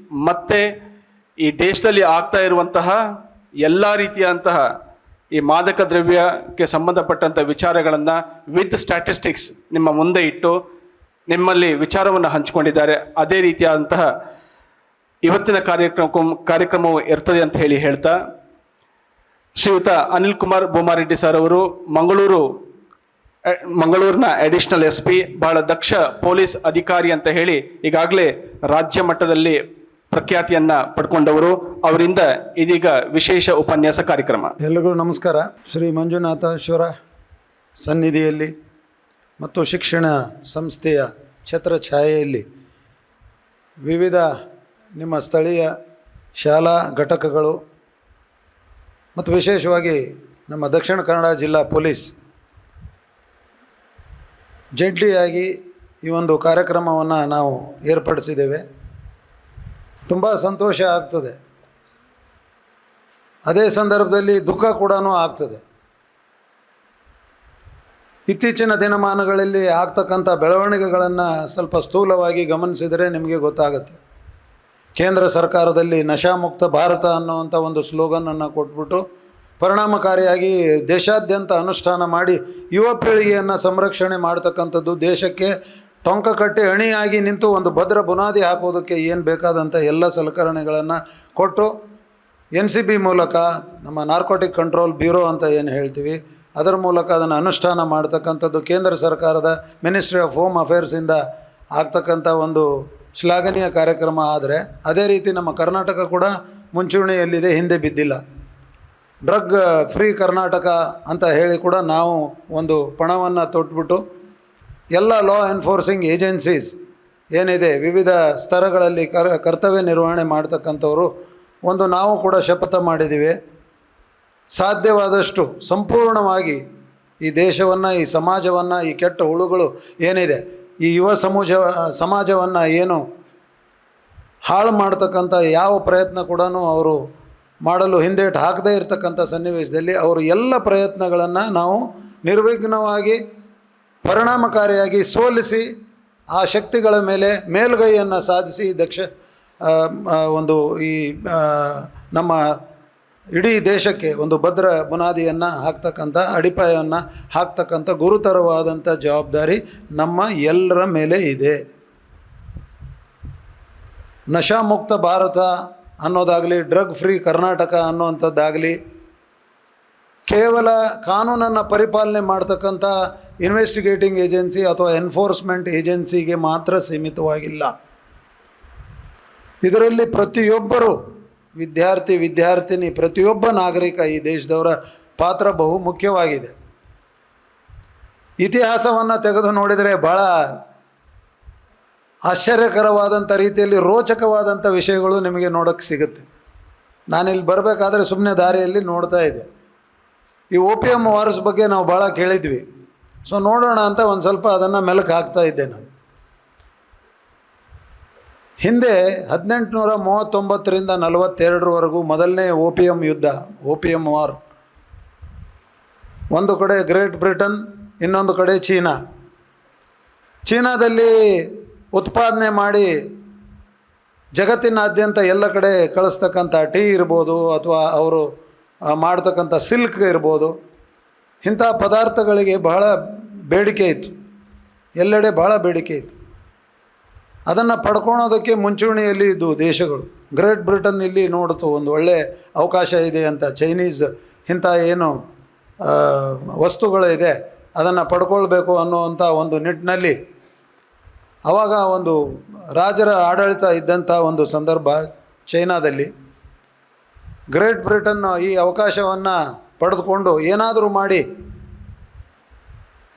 ಮತ್ತೆ ಈ ದೇಶದಲ್ಲಿ ಆಗ್ತಾ ಇರುವಂತಹ ಎಲ್ಲ ರೀತಿಯಾದಂತಹ ಈ ಮಾದಕ ದ್ರವ್ಯಕ್ಕೆ ಸಂಬಂಧಪಟ್ಟಂಥ ವಿಚಾರಗಳನ್ನು ವಿತ್ ಸ್ಟ್ಯಾಟಿಸ್ಟಿಕ್ಸ್ ನಿಮ್ಮ ಮುಂದೆ ಇಟ್ಟು ನಿಮ್ಮಲ್ಲಿ ವಿಚಾರವನ್ನು ಹಂಚಿಕೊಂಡಿದ್ದಾರೆ. ಅದೇ ರೀತಿಯಾದಂತಹ ಇವತ್ತಿನ ಕಾರ್ಯಕ್ರಮವು ಇರ್ತದೆ ಅಂತ ಹೇಳ್ತಾ ಶ್ರೀಯುತ ಅನಿಲ್ ಕುಮಾರ್ ಬೋಮಾರೆಡ್ಡಿ ಸರ್ ಅವರು ಮಂಗಳೂರಿನ ಅಡಿಷನಲ್ SP, ಬಹಳ ದಕ್ಷ ಪೊಲೀಸ್ ಅಧಿಕಾರಿ ಅಂತ ಹೇಳಿ ಈಗಾಗಲೇ ರಾಜ್ಯ ಮಟ್ಟದಲ್ಲಿ ಪ್ರಖ್ಯಾತಿಯನ್ನು ಪಡ್ಕೊಂಡವರು. ಅವರಿಂದ ಇದೀಗ ವಿಶೇಷ ಉಪನ್ಯಾಸ ಕಾರ್ಯಕ್ರಮ. ಎಲ್ರಿಗೂ ನಮಸ್ಕಾರ. ಶ್ರೀ ಮಂಜುನಾಥೇಶ್ವರ ಸನ್ನಿಧಿಯಲ್ಲಿ ಮತ್ತು ಶಿಕ್ಷಣ ಸಂಸ್ಥೆಯ ಛತ್ರಛಾಯೆಯಲ್ಲಿ ವಿವಿಧ ನಿಮ್ಮ ಸ್ಥಳೀಯ ಶಾಲಾ ಘಟಕಗಳು ಮತ್ತು ವಿಶೇಷವಾಗಿ ನಮ್ಮ ದಕ್ಷಿಣ ಕನ್ನಡ ಜಿಲ್ಲಾ ಪೊಲೀಸ್ ಜಂಟಿಯಾಗಿ ಈ ಒಂದು ಕಾರ್ಯಕ್ರಮವನ್ನು ನಾವು ಏರ್ಪಡಿಸಿದ್ದೇವೆ. ತುಂಬ ಸಂತೋಷ ಆಗ್ತದೆ. ಅದೇ ಸಂದರ್ಭದಲ್ಲಿ ದುಃಖ ಕೂಡ ಆಗ್ತದೆ. ಇತ್ತೀಚಿನ ದಿನಮಾನಗಳಲ್ಲಿ ಆಗ್ತಕ್ಕಂಥ ಬೆಳವಣಿಗೆಗಳನ್ನು ಸ್ವಲ್ಪ ಸ್ಥೂಲವಾಗಿ ಗಮನಿಸಿದರೆ ನಿಮಗೆ ಗೊತ್ತಾಗುತ್ತೆ. ಕೇಂದ್ರ ಸರ್ಕಾರದಲ್ಲಿ ನಶಾಮುಕ್ತ ಭಾರತ ಅನ್ನುವಂಥ ಒಂದು ಸ್ಲೋಗನನ್ನು ಕೊಟ್ಬಿಟ್ಟು ಪರಿಣಾಮಕಾರಿಯಾಗಿ ದೇಶಾದ್ಯಂತ ಅನುಷ್ಠಾನ ಮಾಡಿ ಯುವ ಪೀಳಿಗೆಯನ್ನು ಸಂರಕ್ಷಣೆ ಮಾಡ್ತಕ್ಕಂಥದ್ದು, ದೇಶಕ್ಕೆ ಟೊಂಕ ಕಟ್ಟಿ ಅಣಿಯಾಗಿ ನಿಂತು ಒಂದು ಭದ್ರ ಬುನಾದಿ ಹಾಕೋದಕ್ಕೆ ಏನು ಬೇಕಾದಂಥ ಎಲ್ಲ ಸಲಕರಣೆಗಳನ್ನು ಕೊಟ್ಟು NCB ಮೂಲಕ ನಮ್ಮ ನಾರ್ಕೋಟಿಕ್ ಕಂಟ್ರೋಲ್ ಬ್ಯೂರೋ ಅಂತ ಏನು ಹೇಳ್ತೀವಿ ಅದರ ಮೂಲಕ ಅದನ್ನು ಅನುಷ್ಠಾನ ಮಾಡ್ತಕ್ಕಂಥದ್ದು ಕೇಂದ್ರ ಸರ್ಕಾರದ ಮಿನಿಸ್ಟ್ರಿ ಆಫ್ ಹೋಮ್ ಅಫೇರ್ಸಿಂದ ಆಗ್ತಕ್ಕಂಥ ಒಂದು ಶ್ಲಾಘನೀಯ ಕಾರ್ಯಕ್ರಮ. ಆದರೆ ಅದೇ ರೀತಿ ನಮ್ಮ ಕರ್ನಾಟಕ ಕೂಡ ಮುಂಚೂಣಿಯಲ್ಲಿದೆ, ಹಿಂದೆ ಬಿದ್ದಿಲ್ಲ. ಡ್ರಗ್ ಫ್ರೀ ಕರ್ನಾಟಕ ಅಂತ ಹೇಳಿ ಕೂಡ ನಾವು ಒಂದು ಪಣವನ್ನು ತೊಟ್ಬಿಟ್ಟು ಎಲ್ಲ ಲಾ ಎನ್ಫೋರ್ಸಿಂಗ್ ಏಜೆನ್ಸೀಸ್ ಏನಿದೆ ವಿವಿಧ ಸ್ತರಗಳಲ್ಲಿ ಕರ್ತವ್ಯ ನಿರ್ವಹಣೆ ಮಾಡ್ತಕ್ಕಂಥವರು ನಾವು ಕೂಡ ಶಪಥ ಮಾಡಿದ್ದೀವಿ. ಸಾಧ್ಯವಾದಷ್ಟು ಸಂಪೂರ್ಣವಾಗಿ ಈ ದೇಶವನ್ನು, ಈ ಸಮಾಜವನ್ನು, ಈ ಕೆಟ್ಟ ಹುಳುಗಳು ಏನಿದೆ ಈ ಯುವ ಸಮಾಜವನ್ನು ಏನು ಹಾಳು ಮಾಡ್ತಕ್ಕಂಥ ಯಾವ ಪ್ರಯತ್ನ ಕೂಡ ಅವರು ಮಾಡಲು ಹಿಂದೇಟು ಹಾಕದೇ ಇರತಕ್ಕಂಥ ಸನ್ನಿವೇಶದಲ್ಲಿ ಅವರು ಎಲ್ಲ ಪ್ರಯತ್ನಗಳನ್ನು ನಾವು ನಿರ್ವಿಘ್ನವಾಗಿ ಪರಿಣಾಮಕಾರಿಯಾಗಿ ಸೋಲಿಸಿ ಆ ಶಕ್ತಿಗಳ ಮೇಲೆ ಮೇಲುಗೈಯನ್ನು ಸಾಧಿಸಿ ಒಂದು ಈ ನಮ್ಮ ಇಡೀ ದೇಶಕ್ಕೆ ಒಂದು ಭದ್ರ ಬುನಾದಿಯನ್ನು ಹಾಕ್ತಕ್ಕಂಥ ಅಡಿಪಾಯವನ್ನು ಹಾಕ್ತಕ್ಕಂಥ ಗುರುತರವಾದಂಥ ಜವಾಬ್ದಾರಿ ನಮ್ಮ ಎಲ್ಲರ ಮೇಲೆ ಇದೆ. ನಶಾಮುಕ್ತ ಭಾರತ ಅನ್ನೋದಾಗಲಿ, ಡ್ರಗ್ ಫ್ರೀ ಕರ್ನಾಟಕ ಅನ್ನುವಂಥದ್ದಾಗಲಿ ಕೇವಲ ಕಾನೂನನ್ನು ಪರಿಪಾಲನೆ ಮಾಡ್ತಕ್ಕಂಥ ಇನ್ವೆಸ್ಟಿಗೇಟಿಂಗ್ ಏಜೆನ್ಸಿ ಅಥವಾ ಎನ್ಫೋರ್ಸ್ಮೆಂಟ್ ಏಜೆನ್ಸಿಗೆ ಮಾತ್ರ ಸೀಮಿತವಾಗಿಲ್ಲ. ಇದರಲ್ಲಿ ಪ್ರತಿಯೊಬ್ಬರು ವಿದ್ಯಾರ್ಥಿನಿ ಪ್ರತಿಯೊಬ್ಬ ನಾಗರಿಕ ಈ ದೇಶದವರ ಪಾತ್ರ ಬಹು ಮುಖ್ಯವಾಗಿದೆ. ಇತಿಹಾಸವನ್ನು ತೆಗೆದು ನೋಡಿದರೆ ಭಾಳ ಆಶ್ಚರ್ಯಕರವಾದಂಥ ರೀತಿಯಲ್ಲಿ ರೋಚಕವಾದಂಥ ವಿಷಯಗಳು ನಿಮಗೆ ನೋಡೋಕ್ಕೆ ಸಿಗುತ್ತೆ. ನಾನಿಲ್ಲಿ ಬರಬೇಕಾದ್ರೆ ಸುಮ್ಮನೆ ದಾರಿಯಲ್ಲಿ ನೋಡ್ತಾ ಇದ್ದೆ. ಈ OPM ವಾರ್ಸ್ ಬಗ್ಗೆ ನಾವು ಭಾಳ ಕೇಳಿದ್ವಿ. ಸೊ ನೋಡೋಣ ಅಂತ ಒಂದು ಸ್ವಲ್ಪ ಅದನ್ನು ಮೆಲುಕು ಹಾಕ್ತಾ ಇದ್ದೆ ನಾನು. ಹಿಂದೆ 1839ರಿಂದ 42ರವರೆಗೂ ಮೊದಲನೇ OPM ಯುದ್ಧ, OPM ವಾರ್. ಒಂದು ಕಡೆ ಗ್ರೇಟ್ ಬ್ರಿಟನ್, ಇನ್ನೊಂದು ಕಡೆ ಚೀನಾದಲ್ಲಿ ಉತ್ಪಾದನೆ ಮಾಡಿ ಜಗತ್ತಿನಾದ್ಯಂತ ಎಲ್ಲ ಕಡೆ ಕಳಿಸ್ತಕ್ಕಂಥ ಟೀ ಇರ್ಬೋದು ಅಥವಾ ಅವರು ಮಾಡ್ತಕ್ಕಂಥ ಸಿಲ್ಕ್ ಇರ್ಬೋದು, ಇಂಥ ಪದಾರ್ಥಗಳಿಗೆ ಬಹಳ ಬೇಡಿಕೆ ಇತ್ತು, ಎಲ್ಲೆಡೆ ಬಹಳ ಬೇಡಿಕೆ ಇತ್ತು. ಅದನ್ನು ಪಡ್ಕೊಳೋದಕ್ಕೆ ಮುಂಚೂಣಿಯಲ್ಲಿ ಇದ್ದು ದೇಶಗಳು. ಗ್ರೇಟ್ ಬ್ರಿಟನ್ ಇಲ್ಲಿ ನೋಡ್ತು ಒಂದು ಒಳ್ಳೆ ಅವಕಾಶ ಇದೆ ಅಂತ, ಚೈನೀಸ್ ಇಂಥ ಏನು ವಸ್ತುಗಳಿದೆ ಅದನ್ನು ಪಡ್ಕೊಳ್ಬೇಕು ಅನ್ನುವಂಥ ಒಂದು ನಿಟ್ಟಿನಲ್ಲಿ ಆವಾಗ ಒಂದು ರಾಜರ ಆಡಳಿತ ಇದ್ದಂಥ ಒಂದು ಸಂದರ್ಭ ಚೈನಾದಲ್ಲಿ. ಗ್ರೇಟ್ ಬ್ರಿಟನ್ ಈ ಅವಕಾಶವನ್ನು ಪಡೆದುಕೊಂಡು ಏನಾದರೂ ಮಾಡಿ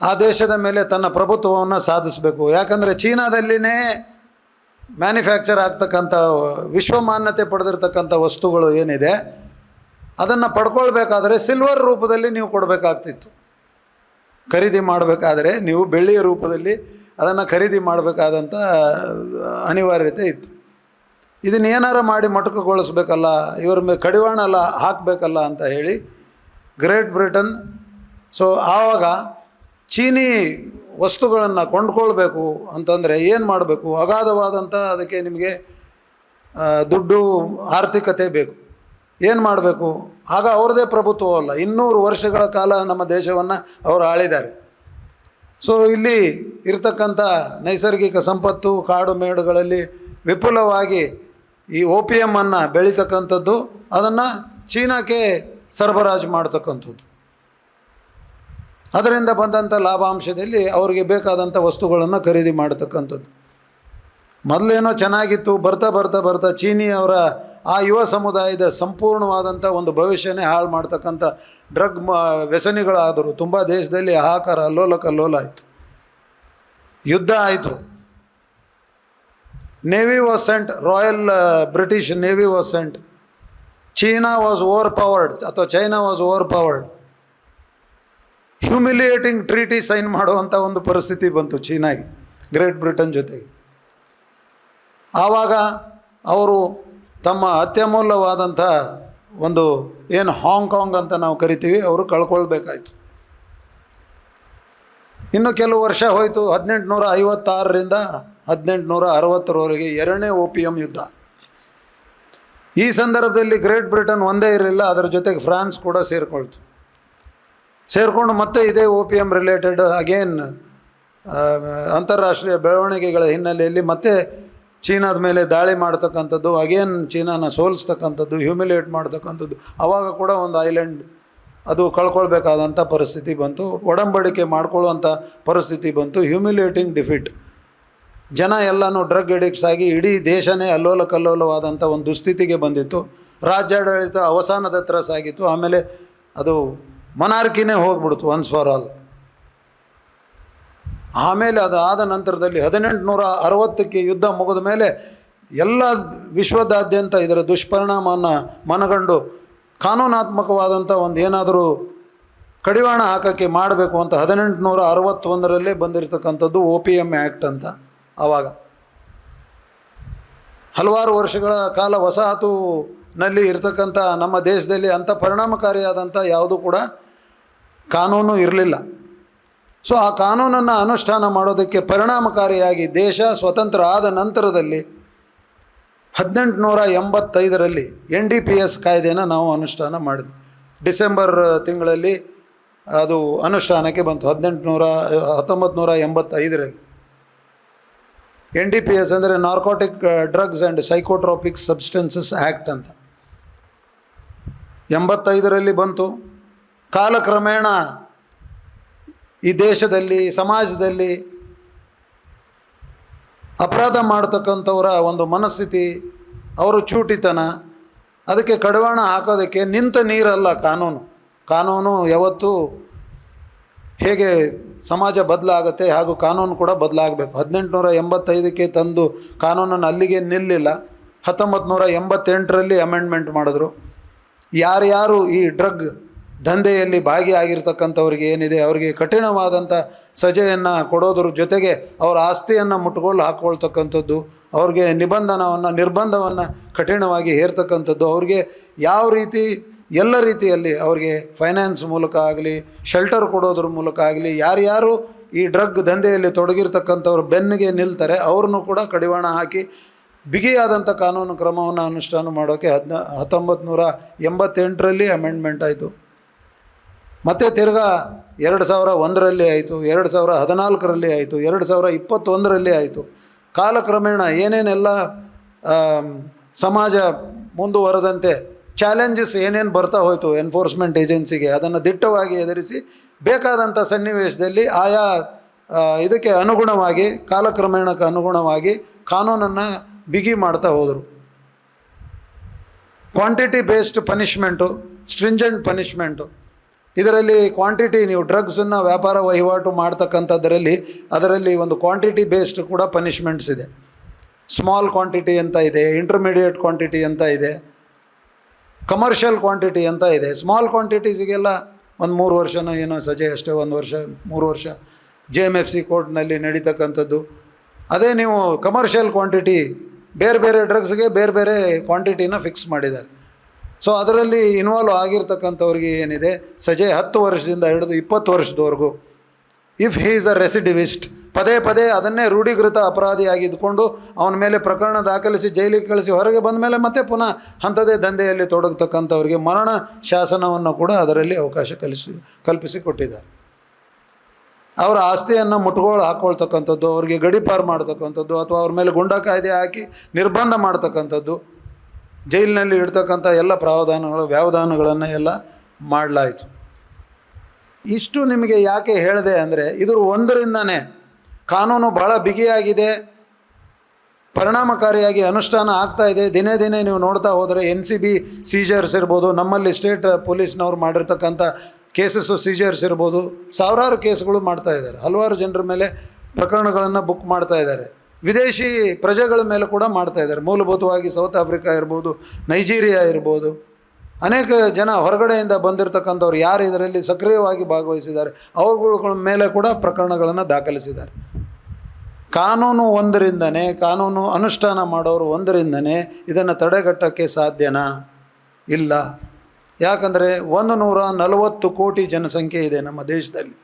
ಆ ದೇಶದ ಮೇಲೆ ತನ್ನ ಪ್ರಭುತ್ವವನ್ನು ಸಾಧಿಸಬೇಕು. ಯಾಕಂದರೆ ಚೀನಾದಲ್ಲಿನೇ ಮ್ಯಾನುಫ್ಯಾಕ್ಚರ್ ಆಗ್ತಕ್ಕಂಥ ವಿಶ್ವಮಾನ್ಯತೆ ಪಡೆದಿರ್ತಕ್ಕಂಥ ವಸ್ತುಗಳು ಏನಿದೆ ಅದನ್ನು ಪಡ್ಕೊಳ್ಬೇಕಾದ್ರೆ ಸಿಲ್ವರ್ ರೂಪದಲ್ಲಿ ನೀವು ಕೊಡಬೇಕಾಗ್ತಿತ್ತು. ಖರೀದಿ ಮಾಡಬೇಕಾದ್ರೆ ನೀವು ಬೆಳ್ಳಿಯ ರೂಪದಲ್ಲಿ ಅದನ್ನು ಖರೀದಿ ಮಾಡಬೇಕಾದಂಥ ಅನಿವಾರ್ಯತೆ ಇತ್ತು. ಇದನ್ನು ಏನಾರ ಮಾಡಿ ಮೊಟಕುಗೊಳಿಸ್ಬೇಕಲ್ಲ, ಇವ್ರ ಮೇಲೆ ಕಡಿವಾಣ ಹಾಕಬೇಕಲ್ಲ ಅಂತ ಹೇಳಿ ಗ್ರೇಟ್ ಬ್ರಿಟನ್ ಆವಾಗ ಚೀನಿ ವಸ್ತುಗಳನ್ನು ಕೊಂಡ್ಕೊಳ್ಬೇಕು ಅಂತಂದರೆ ಏನು ಮಾಡಬೇಕು? ಅಗಾಧವಾದಂಥ ಅದಕ್ಕೆ ನಿಮಗೆ ದುಡ್ಡು ಆರ್ಥಿಕತೆ ಬೇಕು. ಏನು ಮಾಡಬೇಕು? ಆಗ ಅವ್ರದ್ದೇ ಪ್ರಭುತ್ವವಲ್ಲ, 200 ವರ್ಷಗಳ ಕಾಲ ನಮ್ಮ ದೇಶವನ್ನು ಅವರು ಆಳಿದ್ದಾರೆ. ಇಲ್ಲಿ ಇರತಕ್ಕಂಥ ನೈಸರ್ಗಿಕ ಸಂಪತ್ತು, ಕಾಡು ಮೇಡುಗಳಲ್ಲಿ ವಿಪುಲವಾಗಿ ಈ ಓಪಿಯಮನ್ನು ಬೆಳೀತಕ್ಕಂಥದ್ದು, ಅದನ್ನು ಚೀನಾಕ್ಕೆ ಸರಬರಾಜು ಮಾಡ್ತಕ್ಕಂಥದ್ದು. ಅದರಿಂದ ಬಂದಂಥ ಲಾಭಾಂಶದಲ್ಲಿ ಅವರಿಗೆ ಬೇಕಾದಂಥ ವಸ್ತುಗಳನ್ನು ಖರೀದಿ ಮಾಡ್ತಕ್ಕಂಥದ್ದು. ಮೊದಲೇನೋ ಚೆನ್ನಾಗಿತ್ತು, ಬರ್ತಾ ಬರ್ತಾ ಬರ್ತಾ ಚೀನಿಯವರ ಆ ಯುವ ಸಮುದಾಯದ ಸಂಪೂರ್ಣವಾದಂಥ ಒಂದು ಭವಿಷ್ಯನೇ ಹಾಳು ಮಾಡ್ತಕ್ಕಂಥ ಡ್ರಗ್ ವ್ಯಸನಿಗಳಾದರು. ತುಂಬ ದೇಶದಲ್ಲಿ ಹಾಹಾಕಾರ, ಅಲ್ಲೋಲ ಕಲ್ಲೋಲ ಆಯಿತು, ಯುದ್ಧ ಆಯಿತು. Navy was sent, royal British navy was sent. China was overpowered ಅಥವಾ China was overpowered. Humiliating treaty sign ಮಾಡುವಂಥ ಒಂದು ಪರಿಸ್ಥಿತಿ ಬಂತು ಚೀನಾಗೆ ಗ್ರೇಟ್ ಬ್ರಿಟನ್ ಜೊತೆಗೆ. ಆವಾಗ ಅವರು ತಮ್ಮ ಅತ್ಯಮೂಲ್ಯವಾದಂಥ ಒಂದು ಏನು ಹಾಂಗ್ಕಾಂಗ್ ಅಂತ ನಾವು ಕರಿತೀವಿ, ಅವರು ಕಳ್ಕೊಳ್ಬೇಕಾಯ್ತು. ಇನ್ನು ಕೆಲವು ವರ್ಷ ಹೋಯಿತು. 1856ರಿಂದ 1860ರವರೆಗೆ ಎರಡನೇ ಓಪಿಯಂ ಯುದ್ಧ. ಈ ಸಂದರ್ಭದಲ್ಲಿ ಗ್ರೇಟ್ ಬ್ರಿಟನ್ ಒಂದೇ ಇರಲಿಲ್ಲ, ಅದರ ಜೊತೆಗೆ ಫ್ರಾನ್ಸ್ ಕೂಡ ಸೇರಿಕೊಂಡು ಮತ್ತೆ ಇದೇ ಓಪಿಯಂ ರಿಲೇಟೆಡ್ ಅಗೇನ್ ಅಂತಾರಾಷ್ಟ್ರೀಯ ಬೆಳವಣಿಗೆಗಳ ಹಿನ್ನೆಲೆಯಲ್ಲಿ ಮತ್ತೆ ಚೀನಾದ ಮೇಲೆ ದಾಳಿ ಮಾಡ್ತಕ್ಕಂಥದ್ದು, ಅಗೇನ್ ಚೀನಾನ ಸೋಲಿಸ್ತಕ್ಕಂಥದ್ದು, ಹ್ಯೂಮಿಲಿಯೇಟ್ ಮಾಡ್ತಕ್ಕಂಥದ್ದು. ಆವಾಗ ಕೂಡ ಒಂದು ಐಲ್ಯಾಂಡ್ ಅದು ಕಳ್ಕೊಳ್ಬೇಕಾದಂಥ ಪರಿಸ್ಥಿತಿ ಬಂತು, ಒಡಂಬಡಿಕೆ ಮಾಡ್ಕೊಳ್ಳುವಂಥ ಪರಿಸ್ಥಿತಿ ಬಂತು. ಹ್ಯೂಮಿಲಿಯೇಟಿಂಗ್ ಡಿಫೀಟ್. ಜನ ಎಲ್ಲನೂ ಡ್ರಗ್ ಎಡಿಕ್ಟ್ಸ್ ಆಗಿ ಇಡೀ ದೇಶನೇ ಅಲ್ಲೋಲ ಕಲ್ಲೋಲವಾದಂಥ ಒಂದು ದುಸ್ಥಿತಿಗೆ ಬಂದಿತ್ತು. ರಾಜ್ಯಾಡಳಿತ ಅವಸಾನದ ಹತ್ರ ಸಾಗಿತ್ತು. ಆಮೇಲೆ ಅದು ಮನಾರ್ಕಿನೇ ಹೋಗ್ಬಿಡ್ತು ಒನ್ಸ್ ಫಾರ್ ಆಲ್. ಆಮೇಲೆ ಅದಾದ ನಂತರದಲ್ಲಿ 1860ಕ್ಕೆ ಯುದ್ಧ ಮುಗಿದ ಮೇಲೆ ಎಲ್ಲ ವಿಶ್ವದಾದ್ಯಂತ ಇದರ ದುಷ್ಪರಿಣಾಮವನ್ನು ಮನಗಂಡು ಕಾನೂನಾತ್ಮಕವಾದಂಥ ಒಂದು ಏನಾದರೂ ಕಡಿವಾಣ ಹಾಕೋಕ್ಕೆ ಮಾಡಬೇಕು ಅಂತ 1861ರಲ್ಲೇ ಬಂದಿರತಕ್ಕಂಥದ್ದು OPM ಆ್ಯಕ್ಟ್ ಅಂತ. ಆವಾಗ ಹಲವಾರು ವರ್ಷಗಳ ಕಾಲ ವಸಾಹತುನಲ್ಲಿ ಇರತಕ್ಕಂಥ ನಮ್ಮ ದೇಶದಲ್ಲಿ ಅಂಥ ಪರಿಣಾಮಕಾರಿಯಾದಂಥ ಯಾವುದೂ ಕೂಡ ಕಾನೂನು ಇರಲಿಲ್ಲ. ಆ ಕಾನೂನನ್ನು ಅನುಷ್ಠಾನ ಮಾಡೋದಕ್ಕೆ ಪರಿಣಾಮಕಾರಿಯಾಗಿ ದೇಶ ಸ್ವತಂತ್ರ ಆದ ನಂತರದಲ್ಲಿ 1885ರಲ್ಲಿ NDPS ಕಾಯ್ದೆನ ನಾವು ಅನುಷ್ಠಾನ ಮಾಡಿದ್ವಿ. ಡಿಸೆಂಬರ್ ತಿಂಗಳಲ್ಲಿ ಅದು ಅನುಷ್ಠಾನಕ್ಕೆ ಬಂತು. 1985ರಲ್ಲಿ NDPS ಅಂದರೆ narcotic drugs and psychotropic substances act ಅಂತ 85ರಲ್ಲಿ ಬಂತು. ಕಾಲಕ್ರಮೇಣ ಈ ದೇಶದಲ್ಲಿ ಸಮಾಜದಲ್ಲಿ ಅಪರಾಧ ಮಾಡ್ತಕ್ಕಂಥವರ ಒಂದು ಮನಸ್ಥಿತಿ, ಅವರು ಚೂಟಿತನ, ಅದಕ್ಕೆ ಕಡಿವಾಣ ಹಾಕೋದಕ್ಕೆ ನಿಂತ ನೀರಲ್ಲ ಕಾನೂನು ಯಾವತ್ತೂ ಹೇಗೆ ಸಮಾಜ ಬದಲಾಗುತ್ತೆ ಹಾಗೂ ಕಾನೂನು ಕೂಡ ಬದಲಾಗಬೇಕು. 1885ಕ್ಕೆ ತಂದು ಕಾನೂನನ್ನು ಅಲ್ಲಿಗೆ ನಿಲ್ಲಿಲ್ಲ. 1988ರಲ್ಲಿ ಅಮೆಂಡ್ಮೆಂಟ್ ಮಾಡಿದ್ರು. ಯಾರ್ಯಾರು ಈ ಡ್ರಗ್ ದಂಧೆಯಲ್ಲಿ ಭಾಗಿಯಾಗಿರ್ತಕ್ಕಂಥವ್ರಿಗೆ ಏನಿದೆ ಅವರಿಗೆ ಕಠಿಣವಾದಂಥ ಸಜೆಯನ್ನು ಕೊಡೋದ್ರ ಜೊತೆಗೆ ಅವರ ಆಸ್ತಿಯನ್ನು ಮುಟ್ಗೋಲು ಹಾಕ್ಕೊಳ್ತಕ್ಕಂಥದ್ದು, ಅವ್ರಿಗೆ ನಿರ್ಬಂಧವನ್ನು ಕಠಿಣವಾಗಿ ಹೇರ್ತಕ್ಕಂಥದ್ದು, ಅವ್ರಿಗೆ ಯಾವ ರೀತಿ ಎಲ್ಲ ರೀತಿಯಲ್ಲಿ ಅವ್ರಿಗೆ ಫೈನಾನ್ಸ್ ಮೂಲಕ ಆಗಲಿ, ಶೆಲ್ಟರ್ ಕೊಡೋದ್ರ ಮೂಲಕ ಆಗಲಿ, ಯಾರ್ಯಾರು ಈ ಡ್ರಗ್ ದಂಧೆಯಲ್ಲಿ ತೊಡಗಿರ್ತಕ್ಕಂಥವ್ರು ಬೆನ್ನಿಗೆ ನಿಲ್ತಾರೆ ಅವ್ರನ್ನೂ ಕೂಡ ಕಡಿವಾಣ ಹಾಕಿ ಬಿಗಿಯಾದಂಥ ಕಾನೂನು ಕ್ರಮವನ್ನು ಅನುಷ್ಠಾನ ಮಾಡೋಕ್ಕೆ 1988ರಲ್ಲಿ ಅಮೆಂಡ್ಮೆಂಟ್ ಆಯಿತು. ಮತ್ತು ತಿರ್ಗಾ 2001ರಲ್ಲಿ ಆಯಿತು, 2014ರಲ್ಲಿ ಆಯಿತು, 2021ರಲ್ಲಿ ಆಯಿತು. ಕಾಲಕ್ರಮೇಣ ಏನೇನೆಲ್ಲ ಸಮಾಜ ಮುಂದುವರೆದಂತೆ ಚಾಲೆಂಜಸ್ ಏನೇನು ಬರ್ತಾ ಹೋಯಿತು ಎನ್ಫೋರ್ಸ್ಮೆಂಟ್ ಏಜೆನ್ಸಿಗೆ, ಅದನ್ನು ದಿಟ್ಟವಾಗಿ ಎದುರಿಸಿ ಬೇಕಾದಂಥ ಸನ್ನಿವೇಶದಲ್ಲಿ ಆಯಾ ಇದಕ್ಕೆ ಅನುಗುಣವಾಗಿ ಕಾಲಕ್ರಮೇಣಕ್ಕೆ ಅನುಗುಣವಾಗಿ ಕಾನೂನನ್ನು ಬಿಗಿ ಮಾಡ್ತಾ ಹೋದರು. Quantity based punishment, stringent punishment. ಇದರಲ್ಲಿ ಕ್ವಾಂಟಿಟಿ, ನೀವು ಡ್ರಗ್ಸನ್ನು ವ್ಯಾಪಾರ ವಹಿವಾಟು ಅದರಲ್ಲಿ ಒಂದು ಕ್ವಾಂಟಿಟಿ ಬೇಸ್ಡ್ ಕೂಡ ಪನಿಷ್ಮೆಂಟ್ಸ್ ಇದೆ. ಸ್ಮಾಲ್ ಕ್ವಾಂಟಿಟಿ ಅಂತ ಇದೆ, ಇಂಟರ್ಮೀಡಿಯೇಟ್ ಕ್ವಾಂಟಿಟಿ ಅಂತ ಇದೆ, ಕಮರ್ಷಿಯಲ್ ಕ್ವಾಂಟಿಟಿ ಅಂತ ಇದೆ. ಸ್ಮಾಲ್ ಕ್ವಾಂಟಿಟೀಸಿಗೆಲ್ಲ ಒಂದು 3 ವರ್ಷನೋ ಏನೋ ಸಜೆ ಅಷ್ಟೇ, 1 ವರ್ಷ 3 ವರ್ಷ JMFC ಕೋರ್ಟ್ನಲ್ಲಿ ನಡೀತಕ್ಕಂಥದ್ದು. ಅದೇ ನೀವು ಕಮರ್ಷಿಯಲ್ ಕ್ವಾಂಟಿಟಿ ಬೇರೆ ಬೇರೆ ಡ್ರಗ್ಸ್ಗೆ ಬೇರೆ ಬೇರೆ ಕ್ವಾಂಟಿಟಿನ ಫಿಕ್ಸ್ ಮಾಡಿದ್ದಾರೆ. ಸೊ ಅದರಲ್ಲಿ ಇನ್ವಾಲ್ವ್ ಆಗಿರ್ತಕ್ಕಂಥವ್ರಿಗೆ ಏನಿದೆ ಸಜೆ 10 ವರ್ಷದಿಂದ ಹಿಡಿದು 20 ವರ್ಷದವರೆಗೂ. ಇಫ್ ಹೀ ಈಸ್ ಅ ರೆಸಿಡಿವಿಸ್ಟ್, ಪದೇ ಪದೇ ಅದನ್ನೇ ರೂಢೀಕೃತ ಅಪರಾಧಿಯಾಗಿ ಇದ್ಕೊಂಡು ಅವನ ಮೇಲೆ ಪ್ರಕರಣ ದಾಖಲಿಸಿ ಜೈಲಿಗೆ ಕಳಿಸಿ ಹೊರಗೆ ಬಂದ ಮೇಲೆ ಮತ್ತೆ ಪುನಃ ಅಂಥದ್ದೇ ದಂಧೆಯಲ್ಲಿ ತೊಡಗತಕ್ಕಂಥವ್ರಿಗೆ ಮರಣ ಶಾಸನವನ್ನು ಕೂಡ ಅದರಲ್ಲಿ ಅವಕಾಶ ಕಲ್ಪಿಸಿ ಕೊಟ್ಟಿದ್ದಾರೆ. ಅವರ ಆಸ್ತಿಯನ್ನು ಮುಟ್ಗೋಳು ಹಾಕ್ಕೊಳ್ತಕ್ಕಂಥದ್ದು, ಅವರಿಗೆ ಗಡೀಪಾರು ಮಾಡ್ತಕ್ಕಂಥದ್ದು, ಅಥವಾ ಅವ್ರ ಮೇಲೆ ಗುಂಡಾ ಕಾಯ್ದೆ ಹಾಕಿ ನಿರ್ಬಂಧ ಮಾಡ್ತಕ್ಕಂಥದ್ದು, ಜೈಲಿನಲ್ಲಿ ಇಡ್ತಕ್ಕಂಥ ಎಲ್ಲ ವ್ಯಾವಧಾನಗಳನ್ನು ಎಲ್ಲ ಮಾಡಲಾಯಿತು. ಇಷ್ಟು ನಿಮಗೆ ಯಾಕೆ ಹೇಳಿದೆ ಅಂದರೆ ಇದ್ರ ಒಂದರಿಂದನೇ ಕಾನೂನು ಬಹಳ ಬಿಗಿಯಾಗಿದೆ, ಪರಿಣಾಮಕಾರಿಯಾಗಿ ಅನುಷ್ಠಾನ ಆಗ್ತಾ ಇದೆ. ದಿನೇ ದಿನೇ ನೀವು ನೋಡ್ತಾ ಹೋದರೆ NCB ಸೀಜರ್ಸ್ ಇರ್ಬೋದು, ನಮ್ಮಲ್ಲಿ ಸ್ಟೇಟ್ ಪೊಲೀಸ್ನವ್ರು ಮಾಡಿರ್ತಕ್ಕಂಥ ಕೇಸಸ್ಸು ಸೀಜರ್ಸ್ ಇರ್ಬೋದು, ಸಾವಿರಾರು ಕೇಸ್ಗಳು ಮಾಡ್ತಾ ಇದ್ದಾರೆ. ಹಲವಾರು ಜನರ ಮೇಲೆ ಪ್ರಕರಣಗಳನ್ನು ಬುಕ್ ಮಾಡ್ತಾ ಇದ್ದಾರೆ. ವಿದೇಶಿ ಪ್ರಜೆಗಳ ಮೇಲೆ ಕೂಡ ಮಾಡ್ತಾ ಇದ್ದಾರೆ. ಮೂಲಭೂತವಾಗಿ ಸೌತ್ ಆಫ್ರಿಕಾ ಇರ್ಬೋದು, ನೈಜೀರಿಯಾ ಇರ್ಬೋದು, ಅನೇಕ ಜನ ಹೊರಗಡೆಯಿಂದ ಬಂದಿರತಕ್ಕಂಥವ್ರು ಯಾರು ಇದರಲ್ಲಿ ಸಕ್ರಿಯವಾಗಿ ಭಾಗವಹಿಸಿದ್ದಾರೆ ಅವ್ರಗಳ ಮೇಲೆ ಕೂಡ ಪ್ರಕರಣಗಳನ್ನು ದಾಖಲಿಸಿದ್ದಾರೆ. ಕಾನೂನು ಒಂದರಿಂದನೇ, ಕಾನೂನು ಅನುಷ್ಠಾನ ಮಾಡೋರು ಒಂದರಿಂದನೇ ಇದನ್ನು ತಡೆಗಟ್ಟೋಕ್ಕೆ ಸಾಧ್ಯನಾ? ಇಲ್ಲ. ಯಾಕಂದರೆ 140 ಕೋಟಿ ಜನಸಂಖ್ಯೆ ಇದೆ ನಮ್ಮ ದೇಶದಲ್ಲಿ.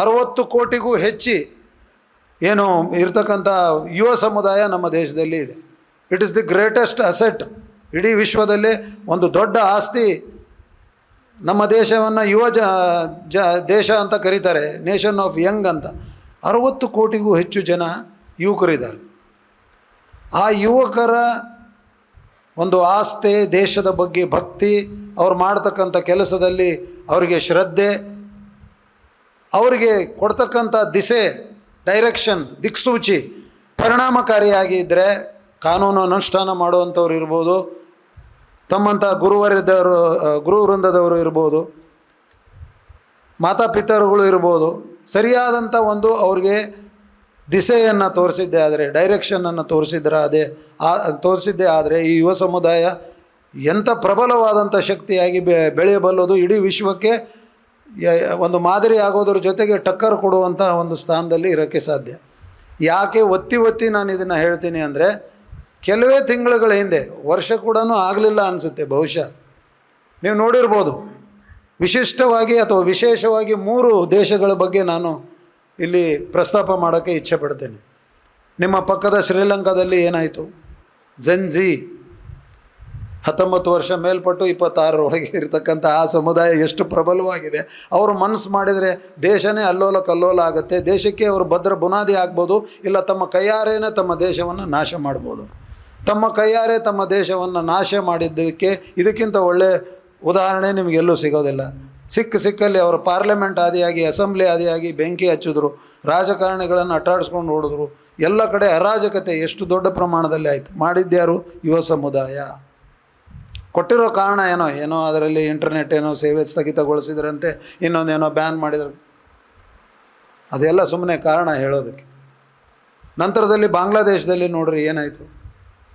60 ಕೋಟಿಗೂ ಹೆಚ್ಚಿ ಏನು ಇರ್ತಕ್ಕಂಥ ಯುವ ಸಮುದಾಯ ನಮ್ಮ ದೇಶದಲ್ಲಿ ಇದೆ. It is the greatest asset. ಇಡೀ ವಿಶ್ವದಲ್ಲೇ ಒಂದು ದೊಡ್ಡ ಆಸ್ತಿ ನಮ್ಮ ದೇಶವನ್ನು ಯುವ ದೇಶ ಅಂತ ಕರೀತಾರೆ, ನೇಷನ್ ಆಫ್ ಯಂಗ್ ಅಂತ. 60 ಕೋಟಿಗೂ ಹೆಚ್ಚು ಜನ ಯುವಕರಿದ್ದಾರೆ. ಆ ಯುವಕರ ಒಂದು ಆಸ್ತಿ, ದೇಶದ ಬಗ್ಗೆ ಭಕ್ತಿ, ಅವ್ರು ಮಾಡ್ತಕ್ಕಂಥ ಕೆಲಸದಲ್ಲಿ ಅವರಿಗೆ ಶ್ರದ್ಧೆ, ಅವರಿಗೆ ಕೊಡ್ತಕ್ಕಂಥ ದಿಸೆ, ಡೈರೆಕ್ಷನ್, ದಿಕ್ಸೂಚಿ ಪರಿಣಾಮಕಾರಿಯಾಗಿ ಇದ್ದರೆ ಕಾನೂನು ಅನುಷ್ಠಾನ ಮಾಡುವಂಥವ್ರು ಇರ್ಬೋದು, ತಮ್ಮಂಥ ಗುರು ವೃಂದದವರು ಇರ್ಬೋದು, ಮಾತಾಪಿತರುಗಳು ಇರ್ಬೋದು, ಸರಿಯಾದಂಥ ಒಂದು ಅವ್ರಿಗೆ ದಿಸೆಯನ್ನು ತೋರಿಸಿದ್ದೇ ಆದರೆ, ಡೈರೆಕ್ಷನನ್ನು ತೋರಿಸಿದ್ದೇ ಆದರೆ ಈ ಯುವ ಸಮುದಾಯ ಎಂಥ ಪ್ರಬಲವಾದಂಥ ಶಕ್ತಿಯಾಗಿ ಬೆಳೆಯಬಲ್ಲದು, ಇಡೀ ವಿಶ್ವಕ್ಕೆ ಒಂದು ಮಾದರಿ ಆಗೋದ್ರ ಜೊತೆಗೆ ಟಕ್ಕರ್ ಕೊಡುವಂಥ ಒಂದು ಸ್ಥಾನದಲ್ಲಿ ಇರೋಕ್ಕೆ ಸಾಧ್ಯ. ಯಾಕೆ ಒತ್ತಿ ನಾನು ಇದನ್ನು ಹೇಳ್ತೀನಿ ಅಂದರೆ, ಕೆಲವೇ ತಿಂಗಳುಗಳ ಹಿಂದೆ, ವರ್ಷ ಕೂಡ ಆಗಲಿಲ್ಲ ಅನಿಸುತ್ತೆ ಬಹುಶಃ, ನೀವು ನೋಡಿರ್ಬೋದು, ವಿಶಿಷ್ಟವಾಗಿ ಅಥವಾ ವಿಶೇಷವಾಗಿ 3 ದೇಶಗಳ ಬಗ್ಗೆ ನಾನು ಇಲ್ಲಿ ಪ್ರಸ್ತಾಪ ಮಾಡೋಕ್ಕೆ ಇಚ್ಛೆ ಪಡ್ತೇನೆ. ನಿಮ್ಮ ಪಕ್ಕದ ಶ್ರೀಲಂಕಾದಲ್ಲಿ ಏನಾಯಿತು? ಜೆನ್ಜಿ 19 ವರ್ಷ ಮೇಲ್ಪಟ್ಟು 26 ಇರತಕ್ಕಂಥ ಆ ಸಮುದಾಯ ಎಷ್ಟು ಪ್ರಬಲವಾಗಿದೆ. ಅವರು ಮನಸ್ಸು ಮಾಡಿದರೆ ದೇಶನೇ ಅಲ್ಲೋಲ ಕಲ್ಲೋಲ ಆಗುತ್ತೆ. ದೇಶಕ್ಕೆ ಅವರು ಭದ್ರ ಬುನಾದಿ ಆಗ್ಬೋದು, ಇಲ್ಲ ತಮ್ಮ ಕೈಯಾರೇನೆ ತಮ್ಮ ದೇಶವನ್ನು ನಾಶ ಮಾಡ್ಬೋದು. ತಮ್ಮ ಕೈಯಾರೆ ತಮ್ಮ ದೇಶವನ್ನು ನಾಶ ಮಾಡಿದ್ದಕ್ಕೆ ಇದಕ್ಕಿಂತ ಒಳ್ಳೆಯ ಉದಾಹರಣೆ ನಿಮಗೆಲ್ಲೂ ಸಿಗೋದಿಲ್ಲ. ಸಿಕ್ಕಲ್ಲಿ ಅವರು ಪಾರ್ಲಿಮೆಂಟ್ ಆದಿಯಾಗಿ, ಅಸೆಂಬ್ಲಿ ಆದಿಯಾಗಿ ಬೆಂಕಿ ಹಚ್ಚಿದ್ರು, ರಾಜಕಾರಣಿಗಳನ್ನು ಅಟ್ಟಾಡಿಸ್ಕೊಂಡು ಓಡಿದ್ರು. ಎಲ್ಲ ಕಡೆ ಅರಾಜಕತೆ ಎಷ್ಟು ದೊಡ್ಡ ಪ್ರಮಾಣದಲ್ಲಿ ಆಯಿತು. ಮಾಡಿದ್ಯಾರು? ಯುವ ಸಮುದಾಯ. ಕೊಟ್ಟಿರೋ ಕಾರಣ ಏನೋ ಅದರಲ್ಲಿ ಇಂಟರ್ನೆಟ್ ಏನೋ ಸೇವೆ ಸ್ಥಗಿತಗೊಳಿಸಿದ್ರಂತೆ, ಇನ್ನೊಂದೇನೋ ಬ್ಯಾನ್ ಮಾಡಿದ್ರು. ಅದೆಲ್ಲ ಸುಮ್ಮನೆ ಕಾರಣ ಹೇಳೋದಕ್ಕೆ. ನಂತರದಲ್ಲಿ ಬಾಂಗ್ಲಾದೇಶದಲ್ಲಿ ನೋಡ್ರಿ ಏನಾಯಿತು.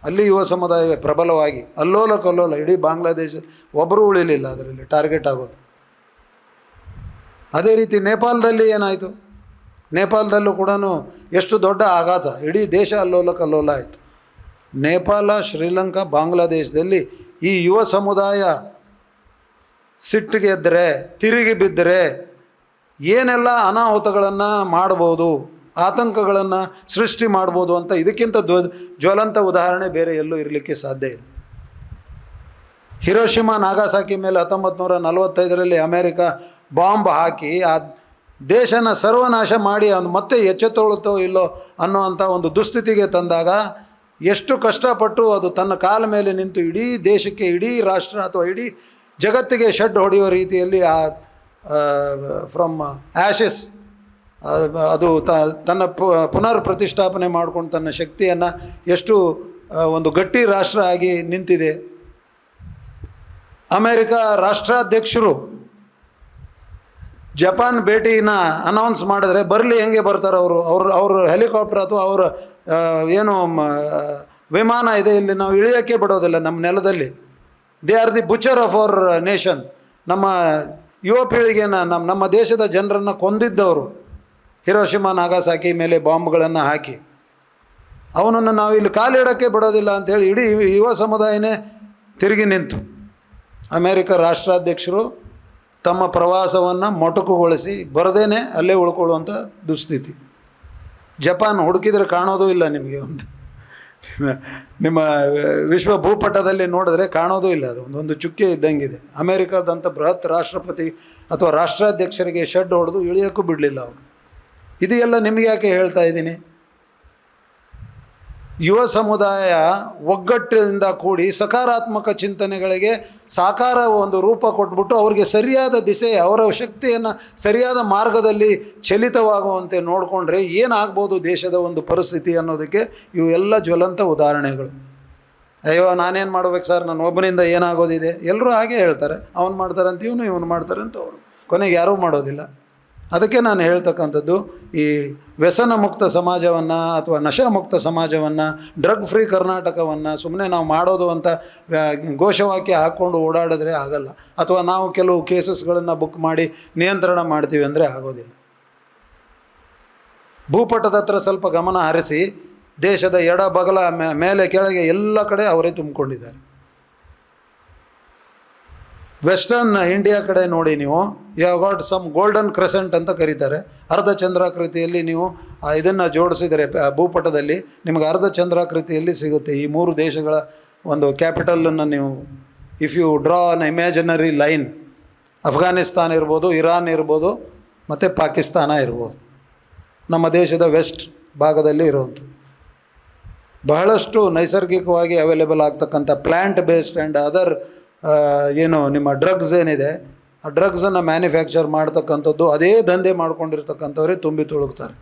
ಅಲ್ಲಿ ಯುವ ಸಮುದಾಯವೇ ಪ್ರಬಲವಾಗಿ ಅಲ್ಲೋಲ ಕಲ್ಲೋಲ, ಇಡೀ ಬಾಂಗ್ಲಾದೇಶ ಒಬ್ಬರು ಉಳಿಲಿಲ್ಲ ಅದರಲ್ಲಿ ಟಾರ್ಗೆಟ್ ಆಗೋದು. ಅದೇ ರೀತಿ ನೇಪಾಳದಲ್ಲಿ ಏನಾಯಿತು? ನೇಪಾಳದಲ್ಲೂ ಕೂಡ ಎಷ್ಟು ದೊಡ್ಡ ಆಘಾತ, ಇಡೀ ದೇಶ ಅಲ್ಲೋಲ ಕಲ್ಲೋಲ ಆಯಿತು. ನೇಪಾಳ, ಶ್ರೀಲಂಕಾ, ಬಾಂಗ್ಲಾದೇಶದಲ್ಲಿ ಈ ಯುವ ಸಮುದಾಯ ಸಿಟ್ಟಿಗೆ ಎದ್ದರೆ, ತಿರುಗಿ ಬಿದ್ದರೆ ಏನೆಲ್ಲ ಅನಾಹುತಗಳನ್ನು ಮಾಡ್ಬೋದು, ಆತಂಕಗಳನ್ನು ಸೃಷ್ಟಿ ಮಾಡ್ಬೋದು ಅಂತ ಇದಕ್ಕಿಂತ ಜ್ವಲಂತ ಉದಾಹರಣೆ ಬೇರೆ ಎಲ್ಲೂ ಇರಲಿಕ್ಕೆ ಸಾಧ್ಯ ಇಲ್ಲ. ಹಿರೋಶಿಮಾ ನಾಗಾಸಾಕಿ ಮೇಲೆ 1945ರಲ್ಲಿ ಅಮೇರಿಕ ಬಾಂಬ್ ಹಾಕಿ ಆ ದೇಶನ ಸರ್ವನಾಶ ಮಾಡಿ ಅವನು ಮತ್ತೆ ಎಚ್ಚೆತ್ತೊಳುತ್ತೋ ಇಲ್ಲೋ ಅನ್ನೋವಂಥ ಒಂದು ದುಸ್ಥಿತಿಗೆ ತಂದಾಗ ಎಷ್ಟು ಕಷ್ಟಪಟ್ಟು ಅದು ತನ್ನ ಕಾಲ ಮೇಲೆ ನಿಂತು ಇಡೀ ದೇಶಕ್ಕೆ, ಇಡೀ ರಾಷ್ಟ್ರ ಅಥವಾ ಇಡೀ ಜಗತ್ತಿಗೆ ಶೆಡ್ ಹೊಡೆಯೋ ರೀತಿಯಲ್ಲಿ ಆ ಫ್ರಮ್ ಆ್ಯಶಸ್ ಅದು ತನ್ನ ಪುನರ್ ಪ್ರತಿಷ್ಠಾಪನೆ ಮಾಡ್ಕೊಂಡು ತನ್ನ ಶಕ್ತಿಯನ್ನು ಎಷ್ಟು ಒಂದು ಗಟ್ಟಿ ರಾಷ್ಟ್ರ ಆಗಿ ನಿಂತಿದೆ. ಅಮೇರಿಕ ರಾಷ್ಟ್ರಾಧ್ಯಕ್ಷರು ಜಪಾನ್ ಭೇಟಿನ ಅನೌನ್ಸ್ ಮಾಡಿದ್ರೆ ಬರಲಿ, ಹೆಂಗೆ ಬರ್ತಾರೆ ಅವರು ಹೆಲಿಕಾಪ್ಟರ್ ಅಥವಾ ಅವರು ಏನು ವಿಮಾನ ಇದೆ, ಇಲ್ಲಿ ನಾವು ಇಳಿಯೋಕ್ಕೆ ಬಿಡೋದಿಲ್ಲ ನಮ್ಮ ನೆಲದಲ್ಲಿ. They are the butcher of our nation. ನಮ್ಮ ಯುವ ಪೀಳಿಗೆನ ನಮ್ಮ ದೇಶದ ಜನರನ್ನು ಕೊಂದಿದ್ದವರು, ಹಿರೋಶಿಮಾ ನಾಗಾಸಾಕಿ ಮೇಲೆ ಬಾಂಬ್ಗಳನ್ನು ಹಾಕಿ. ಅವನನ್ನು ನಾವು ಇಲ್ಲಿ ಕಾಲಿಡೋಕ್ಕೆ ಬಿಡೋದಿಲ್ಲ ಅಂಥೇಳಿ ಇಡೀ ಯುವ ಸಮುದಾಯನೇ ತಿರುಗಿ ನಿಂತು ಅಮೇರಿಕ ರಾಷ್ಟ್ರಾಧ್ಯಕ್ಷರು ತಮ್ಮ ಪ್ರವಾಸವನ್ನು ಮೊಟಕುಗೊಳಿಸಿ ಬರದೇನೆ ಅಲ್ಲೇ ಉಳ್ಕೊಳ್ಳುವಂಥ ದುಸ್ಥಿತಿ. ಜಪಾನ್ ಹುಡುಕಿದರೆ ಕಾಣೋದೂ ಇಲ್ಲ ನಿಮಗೆ, ಒಂದು ನಿಮ್ಮ ವಿಶ್ವ ಭೂಪಟದಲ್ಲಿ ನೋಡಿದ್ರೆ ಕಾಣೋದೂ ಇಲ್ಲ. ಅದು ಒಂದು ಚುಕ್ಕೆ ಇದ್ದಂಗಿದೆ. ಅಮೇರಿಕಾದಂಥ ಬೃಹತ್ ರಾಷ್ಟ್ರಪತಿ ಅಥವಾ ರಾಷ್ಟ್ರಾಧ್ಯಕ್ಷರಿಗೆ ಶೆಡ್ ಹೊಡೆದು ಇಳಿಯೋಕ್ಕೂ ಬಿಡಲಿಲ್ಲ ಅವರು. ಇದು ಎಲ್ಲ ನಿಮಗೆ ಯಾಕೆ ಹೇಳ್ತಾ ಇದ್ದೀನಿ? ಯುವ ಸಮುದಾಯ ಒಗ್ಗಟ್ಟಿನಿಂದ ಕೂಡಿ ಸಕಾರಾತ್ಮಕ ಚಿಂತನೆಗಳಿಗೆ ಸಾಕಾರ ಒಂದು ರೂಪ ಕೊಟ್ಬಿಟ್ಟು ಅವ್ರಿಗೆ ಸರಿಯಾದ ದಿಸೆ, ಅವರ ಶಕ್ತಿಯನ್ನು ಸರಿಯಾದ ಮಾರ್ಗದಲ್ಲಿ ಚಲಿತವಾಗುವಂತೆ ನೋಡಿಕೊಂಡ್ರೆ ಏನಾಗ್ಬೋದು ದೇಶದ ಒಂದು ಪರಿಸ್ಥಿತಿ ಅನ್ನೋದಕ್ಕೆ ಇವು ಎಲ್ಲ ಜ್ವಲಂತ ಉದಾಹರಣೆಗಳು. ಅಯ್ಯೋ ನಾನೇನು ಮಾಡ್ಬೇಕು ಸರ್, ನಾನು ಒಬ್ಬನಿಂದ ಏನಾಗೋದಿದೆ, ಎಲ್ಲರೂ ಹಾಗೆ ಹೇಳ್ತಾರೆ. ಅವನು ಮಾಡ್ತಾರಂತ ಇವನು ಮಾಡ್ತಾರಂತ ಅವರು, ಕೊನೆಗೆ ಯಾರೂ ಮಾಡೋದಿಲ್ಲ. ಅದಕ್ಕೆ ನಾನು ಹೇಳ್ತಕ್ಕಂಥದ್ದು, ಈ ವ್ಯಸನ ಮುಕ್ತ ಸಮಾಜವನ್ನು ಅಥವಾ ನಶಾಮುಕ್ತ ಸಮಾಜವನ್ನು, ಡ್ರಗ್ ಫ್ರೀ ಕರ್ನಾಟಕವನ್ನು ಸುಮ್ಮನೆ ನಾವು ಮಾಡೋದು ಅಂತ ಘೋಷವಾಕ್ಯ ಹಾಕ್ಕೊಂಡು ಓಡಾಡಿದ್ರೆ ಆಗಲ್ಲ. ಅಥವಾ ನಾವು ಕೆಲವು ಕೇಸಸ್ಗಳನ್ನು ಬುಕ್ ಮಾಡಿ ನಿಯಂತ್ರಣ ಮಾಡ್ತೀವಿ ಅಂದರೆ ಆಗೋದಿಲ್ಲ. ಭೂಪಟದ ಹತ್ರ ಸ್ವಲ್ಪ ಗಮನ ಹರಿಸಿ, ದೇಶದ ಎಡ ಬಗಲ ಮೇಲೆ ಕೆಳಗೆ ಎಲ್ಲ ಕಡೆ ಅವರೇ ತುಂಬಿಕೊಂಡಿದ್ದಾರೆ. ವೆಸ್ಟರ್ನ್ ಇಂಡಿಯಾ ಕಡೆ ನೋಡಿ ನೀವು, you have got some golden crescent ಅಂತ ಕರೀತಾರೆ. ಅರ್ಧ ಚಂದ್ರಾಕೃತಿಯಲ್ಲಿ ನೀವು ಇದನ್ನು ಜೋಡಿಸಿದರೆ ಭೂಪಟದಲ್ಲಿ ನಿಮಗೆ ಅರ್ಧ ಚಂದ್ರಾಕೃತಿಯಲ್ಲಿ ಸಿಗುತ್ತೆ. ಈ ಮೂರು ದೇಶಗಳ ಒಂದು ಕ್ಯಾಪಿಟಲನ್ನು ನೀವು if you draw an imaginary line, Afghanistan ಇರ್ಬೋದು, ಇರಾನ್ ಇರ್ಬೋದು, ಮತ್ತು ಪಾಕಿಸ್ತಾನ ಇರ್ಬೋದು, ನಮ್ಮ ದೇಶದ ವೆಸ್ಟ್ ಭಾಗದಲ್ಲಿ ಇರುವಂಥದ್ದು. ಬಹಳಷ್ಟು ನೈಸರ್ಗಿಕವಾಗಿ ಅವೈಲೇಬಲ್ ಆಗ್ತಕ್ಕಂಥ ಪ್ಲ್ಯಾಂಟ್ ಬೇಸ್ಡ್ ಆ್ಯಂಡ್ ಅದರ್ ಏನು ನಿಮ್ಮ ಡ್ರಗ್ಸ್ ಏನಿದೆ, ಆ ಡ್ರಗ್ಸನ್ನು ಮ್ಯಾನುಫ್ಯಾಕ್ಚರ್ ಮಾಡ್ತಕ್ಕಂಥದ್ದು ಅದೇ ದಂಧೆ ಮಾಡ್ಕೊಂಡಿರ್ತಕ್ಕಂಥವ್ರೇ ತುಂಬಿ ತುಳುಕ್ತಾರೆ.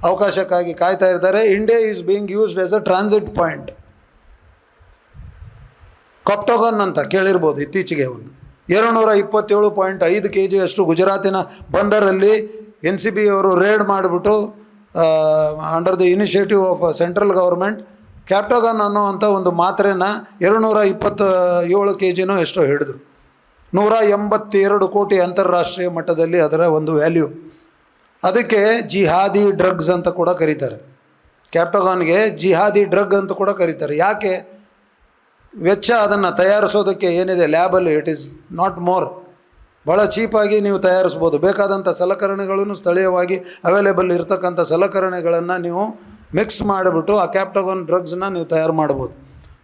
ಅವಕಾಶಕ್ಕಾಗಿ ಕಾಯ್ತಾ ಇರ್ತಾರೆ. India is being used as a transit point. Captagon ಅಂತ ಕೇಳಿರ್ಬೋದು, ಇತ್ತೀಚೆಗೆ ಒಂದು 227.5 kg ಅಷ್ಟು ಗುಜರಾತಿನ ಬಂದರಲ್ಲಿ NCB ಅವರು ರೇಡ್ ಮಾಡಿಬಿಟ್ಟು under the initiative of central government Captagon ಅನ್ನೋವಂಥ ಒಂದು ಮಾತ್ರೆನ 227 kg ಎಷ್ಟೋ ಹಿಡಿದ್ರು. 182 ಕೋಟಿ ಅಂತಾರಾಷ್ಟ್ರೀಯ ಮಟ್ಟದಲ್ಲಿ ಅದರ ಒಂದು ವ್ಯಾಲ್ಯೂ. ಅದಕ್ಕೆ ಜಿಹಾದಿ ಡ್ರಗ್ಸ್ ಅಂತ ಕೂಡ ಕರೀತಾರೆ. ಕ್ಯಾಪ್ಟೋಗಾನ್ಗೆ ಜಿಹಾದಿ ಡ್ರಗ್ ಅಂತ ಕೂಡ ಕರೀತಾರೆ. ಯಾಕೆ? ವೆಚ್ಚ ಅದನ್ನು ತಯಾರಿಸೋದಕ್ಕೆ ಏನಿದೆ ಲ್ಯಾಬಲ್ಲಿ, ಇಟ್ ಈಸ್ ನಾಟ್ ಮೋರ್. ಭಾಳ ಚೀಪಾಗಿ ನೀವು ತಯಾರಿಸ್ಬೋದು. ಬೇಕಾದಂಥ ಸಲಕರಣೆಗಳನ್ನು ಸ್ಥಳೀಯವಾಗಿ ಅವೈಲೇಬಲ್ ಇರತಕ್ಕಂಥ ಸಲಕರಣೆಗಳನ್ನು ನೀವು ಮಿಕ್ಸ್ ಮಾಡಿಬಿಟ್ಟು ಆ ಕ್ಯಾಪ್ಟೋಗಾನ್ ಡ್ರಗ್ಸನ್ನ ನೀವು ತಯಾರು ಮಾಡ್ಬೋದು.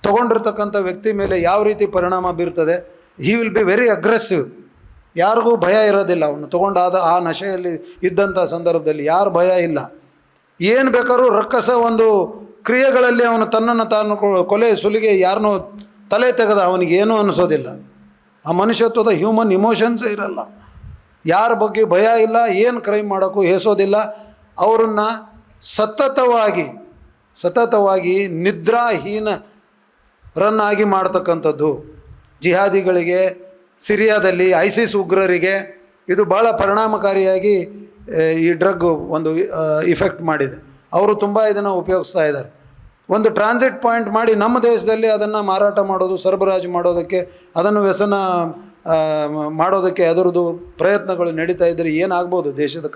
ತೊಗೊಂಡಿರ್ತಕ್ಕಂಥ ವ್ಯಕ್ತಿ ಮೇಲೆ ಯಾವ ರೀತಿ ಪರಿಣಾಮ ಬೀರ್ತದೆ, he will be very aggressive. ಯಾರಿಗೂ ಭಯ ಇರೋದಿಲ್ಲ. ಅವನು ತೊಗೊಂಡಾದ ಆ ನಶೆಯಲ್ಲಿ ಇದ್ದಂಥ ಸಂದರ್ಭದಲ್ಲಿ ಯಾರು ಭಯ ಇಲ್ಲ. ಏನು ಬೇಕಾದ್ರೂ ರಕ್ಕಸ ಒಂದು ಕ್ರಿಯೆಗಳಲ್ಲಿ ಅವನು ತನ್ನನ್ನು ತಾನು ಕೊಲೆ ಸುಲಿಗೆ ಯಾರನ್ನೋ ತಲೆ ತೆಗೆದ ಅವನಿಗೇನೂ ಅನಿಸೋದಿಲ್ಲ. ಆ ಮನುಷ್ಯತ್ವದ ಹ್ಯೂಮನ್ ಇಮೋಷನ್ಸೇ ಇರಲ್ಲ. ಯಾರ ಬಗ್ಗೆ ಭಯ ಇಲ್ಲ, ಏನು ಕ್ರೈಮ್ ಮಾಡೋಕ್ಕೂ ಹೇಸೋದಿಲ್ಲ. ಅವರನ್ನು ಸತತವಾಗಿ ನಿದ್ರಾಹೀನರನ್ನಾಗಿ ಮಾಡ್ತಕ್ಕಂಥದ್ದು. ಜಿಹಾದಿಗಳಿಗೆ, ಸಿರಿಯಾದಲ್ಲಿ ಐಸಿಸ್ ಉಗ್ರರಿಗೆ ಇದು ಭಾಳ ಪರಿಣಾಮಕಾರಿಯಾಗಿ ಈ ಡ್ರಗ್ ಒಂದು ಇಫೆಕ್ಟ್ ಮಾಡಿದೆ. ಅವರು ತುಂಬ ಇದನ್ನು ಉಪಯೋಗಿಸ್ತಾ ಇದ್ದಾರೆ. ಒಂದು ಟ್ರಾನ್ಸಿಟ್ ಪಾಯಿಂಟ್ ಮಾಡಿ ನಮ್ಮ ದೇಶದಲ್ಲಿ ಅದನ್ನು ಮಾರಾಟ ಮಾಡೋದು, ಸರಬರಾಜು ಮಾಡೋದಕ್ಕೆ, ಅದನ್ನು ವ್ಯಸನ ಮಾಡೋದಕ್ಕೆ ಅದರದ್ದು ಪ್ರಯತ್ನಗಳು ನಡೀತಾ ಇದ್ದರೆ ಏನಾಗ್ಬೋದು ದೇಶದ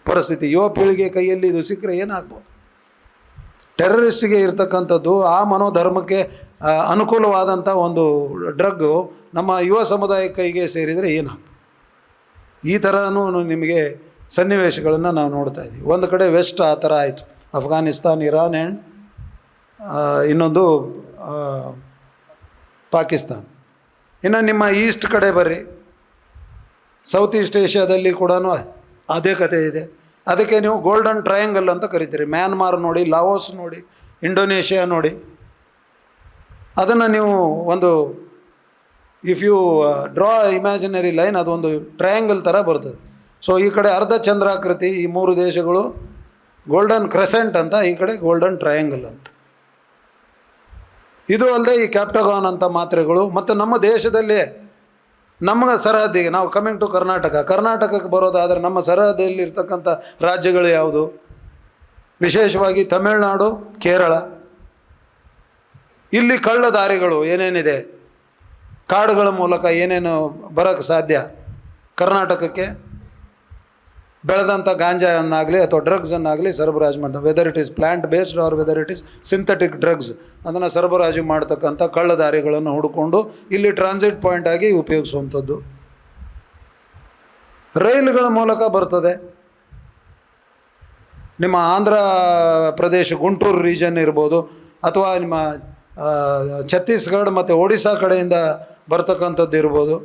ಪರಿಸ್ಥಿತಿ? ಯುವ ಪೀಳಿಗೆ ಕೈಯಲ್ಲಿ ಇದು ಸಿಕ್ಕರೆ ಏನಾಗ್ಬೋದು? ಟೆರರಿಸ್ಟಿಗೆ ಇರ್ತಕ್ಕಂಥದ್ದು ಆ ಮನೋಧರ್ಮಕ್ಕೆ ಅನುಕೂಲವಾದಂಥ ಒಂದು ಡ್ರಗ್ಗು ನಮ್ಮ ಯುವ ಸಮುದಾಯ ಕೈಗೆ ಸೇರಿದರೆ ಏನಾಗ್ಬೋದು? ಈ ಥರನೂ ನಿಮಗೆ ಸನ್ನಿವೇಶಗಳನ್ನು ನಾವು ನೋಡ್ತಾ ಇದ್ದೀವಿ. ಒಂದು ಕಡೆ ವೆಸ್ಟ್ ಆ ಥರ ಆಯಿತು, ಅಫ್ಘಾನಿಸ್ತಾನ್, ಇರಾನ್ ಆ್ಯಂಡ್ ಇನ್ನೊಂದು ಪಾಕಿಸ್ತಾನ್. ಇನ್ನು ನಿಮ್ಮ ಈಸ್ಟ್ ಕಡೆ ಬರ್ರಿ, ಸೌತ್ ಈಸ್ಟ್ ಏಷ್ಯಾದಲ್ಲಿ ಕೂಡ ಅದೇ ಕಥೆ ಇದೆ. ಅದಕ್ಕೆ ನೀವು ಗೋಲ್ಡನ್ ಟ್ರಯಾಂಗಲ್ ಅಂತ ಕರಿತೀರಿ. ಮ್ಯಾನ್ಮಾರ್ ನೋಡಿ, ಲಾವೋಸ್ ನೋಡಿ, ಇಂಡೋನೇಷ್ಯಾ ನೋಡಿ. ಅದನ್ನು ನೀವು ಒಂದು if you draw imaginary line, ಅದೊಂದು ಟ್ರಯಾಂಗಲ್ ಥರ ಬರ್ತದೆ. ಸೊ ಈ ಕಡೆ ಅರ್ಧ ಚಂದ್ರಾಕೃತಿ, ಈ ಮೂರು ದೇಶಗಳು ಗೋಲ್ಡನ್ ಕ್ರೆಸೆಂಟ್ ಅಂತ, ಈ ಕಡೆ ಗೋಲ್ಡನ್ ಟ್ರಯಾಂಗಲ್ ಅಂತ. ಇದು ಅಲ್ಲದೆ ಈ ಕ್ಯಾಪ್ಟೋಗಾನ್ ಅಂತ ಮಾತ್ರೆಗಳು. ಮತ್ತು ನಮ್ಮ ದೇಶದಲ್ಲೇ ನಮ್ಮ ಸರಹದ್ದಿಗೆ ನಾವು ಕಮಿಂಗ್ ಟು ಕರ್ನಾಟಕಕ್ಕೆ ಬರೋದಾದರೆ ನಮ್ಮ ಸರಹದ್ದಿಯಲ್ಲಿ ಇರ್ತಕ್ಕಂಥ ರಾಜ್ಯಗಳು ಯಾವುದು? ವಿಶೇಷವಾಗಿ ತಮಿಳುನಾಡು, ಕೇರಳ. ಇಲ್ಲಿ ಕಳ್ಳ ದಾರಿಗಳು ಏನೇನಿದೆ, ಕಾಡುಗಳ ಮೂಲಕ ಏನೇನು ಬರೋಕ್ಕೆ ಸಾಧ್ಯ, ಕರ್ನಾಟಕಕ್ಕೆ ಬೆಳೆದಂಥ ಗಾಂಜಾವನ್ನಾಗಲಿ ಅಥವಾ ಡ್ರಗ್ಸನ್ನಾಗಲಿ ಸರಬರಾಜು ಮಾಡ್ತಾರೆ. Whether it is plant based or whether it is synthetic drugs, ಅದನ್ನು ಸರಬರಾಜು ಮಾಡ್ತಕ್ಕಂಥ ಕಳ್ಳ ದಾರಿಗಳನ್ನು ಹುಡುಕೊಂಡು ಇಲ್ಲಿ ಟ್ರಾನ್ಸಿಟ್ ಪಾಯಿಂಟ್ ಆಗಿ ಉಪಯೋಗಿಸುವಂಥದ್ದು. ರೈಲುಗಳ ಮೂಲಕ ಬರ್ತದೆ. ನಿಮ್ಮ ಆಂಧ್ರ ಪ್ರದೇಶ ಗುಂಟೂರು ರೀಜನ್ ಇರ್ಬೋದು, ಅಥವಾ ನಿಮ್ಮ ಛತ್ತೀಸ್ಗಢ ಮತ್ತು ಒಡಿಶಾ ಕಡೆಯಿಂದ ಬರ್ತಕ್ಕಂಥದ್ದು ಇರ್ಬೋದು.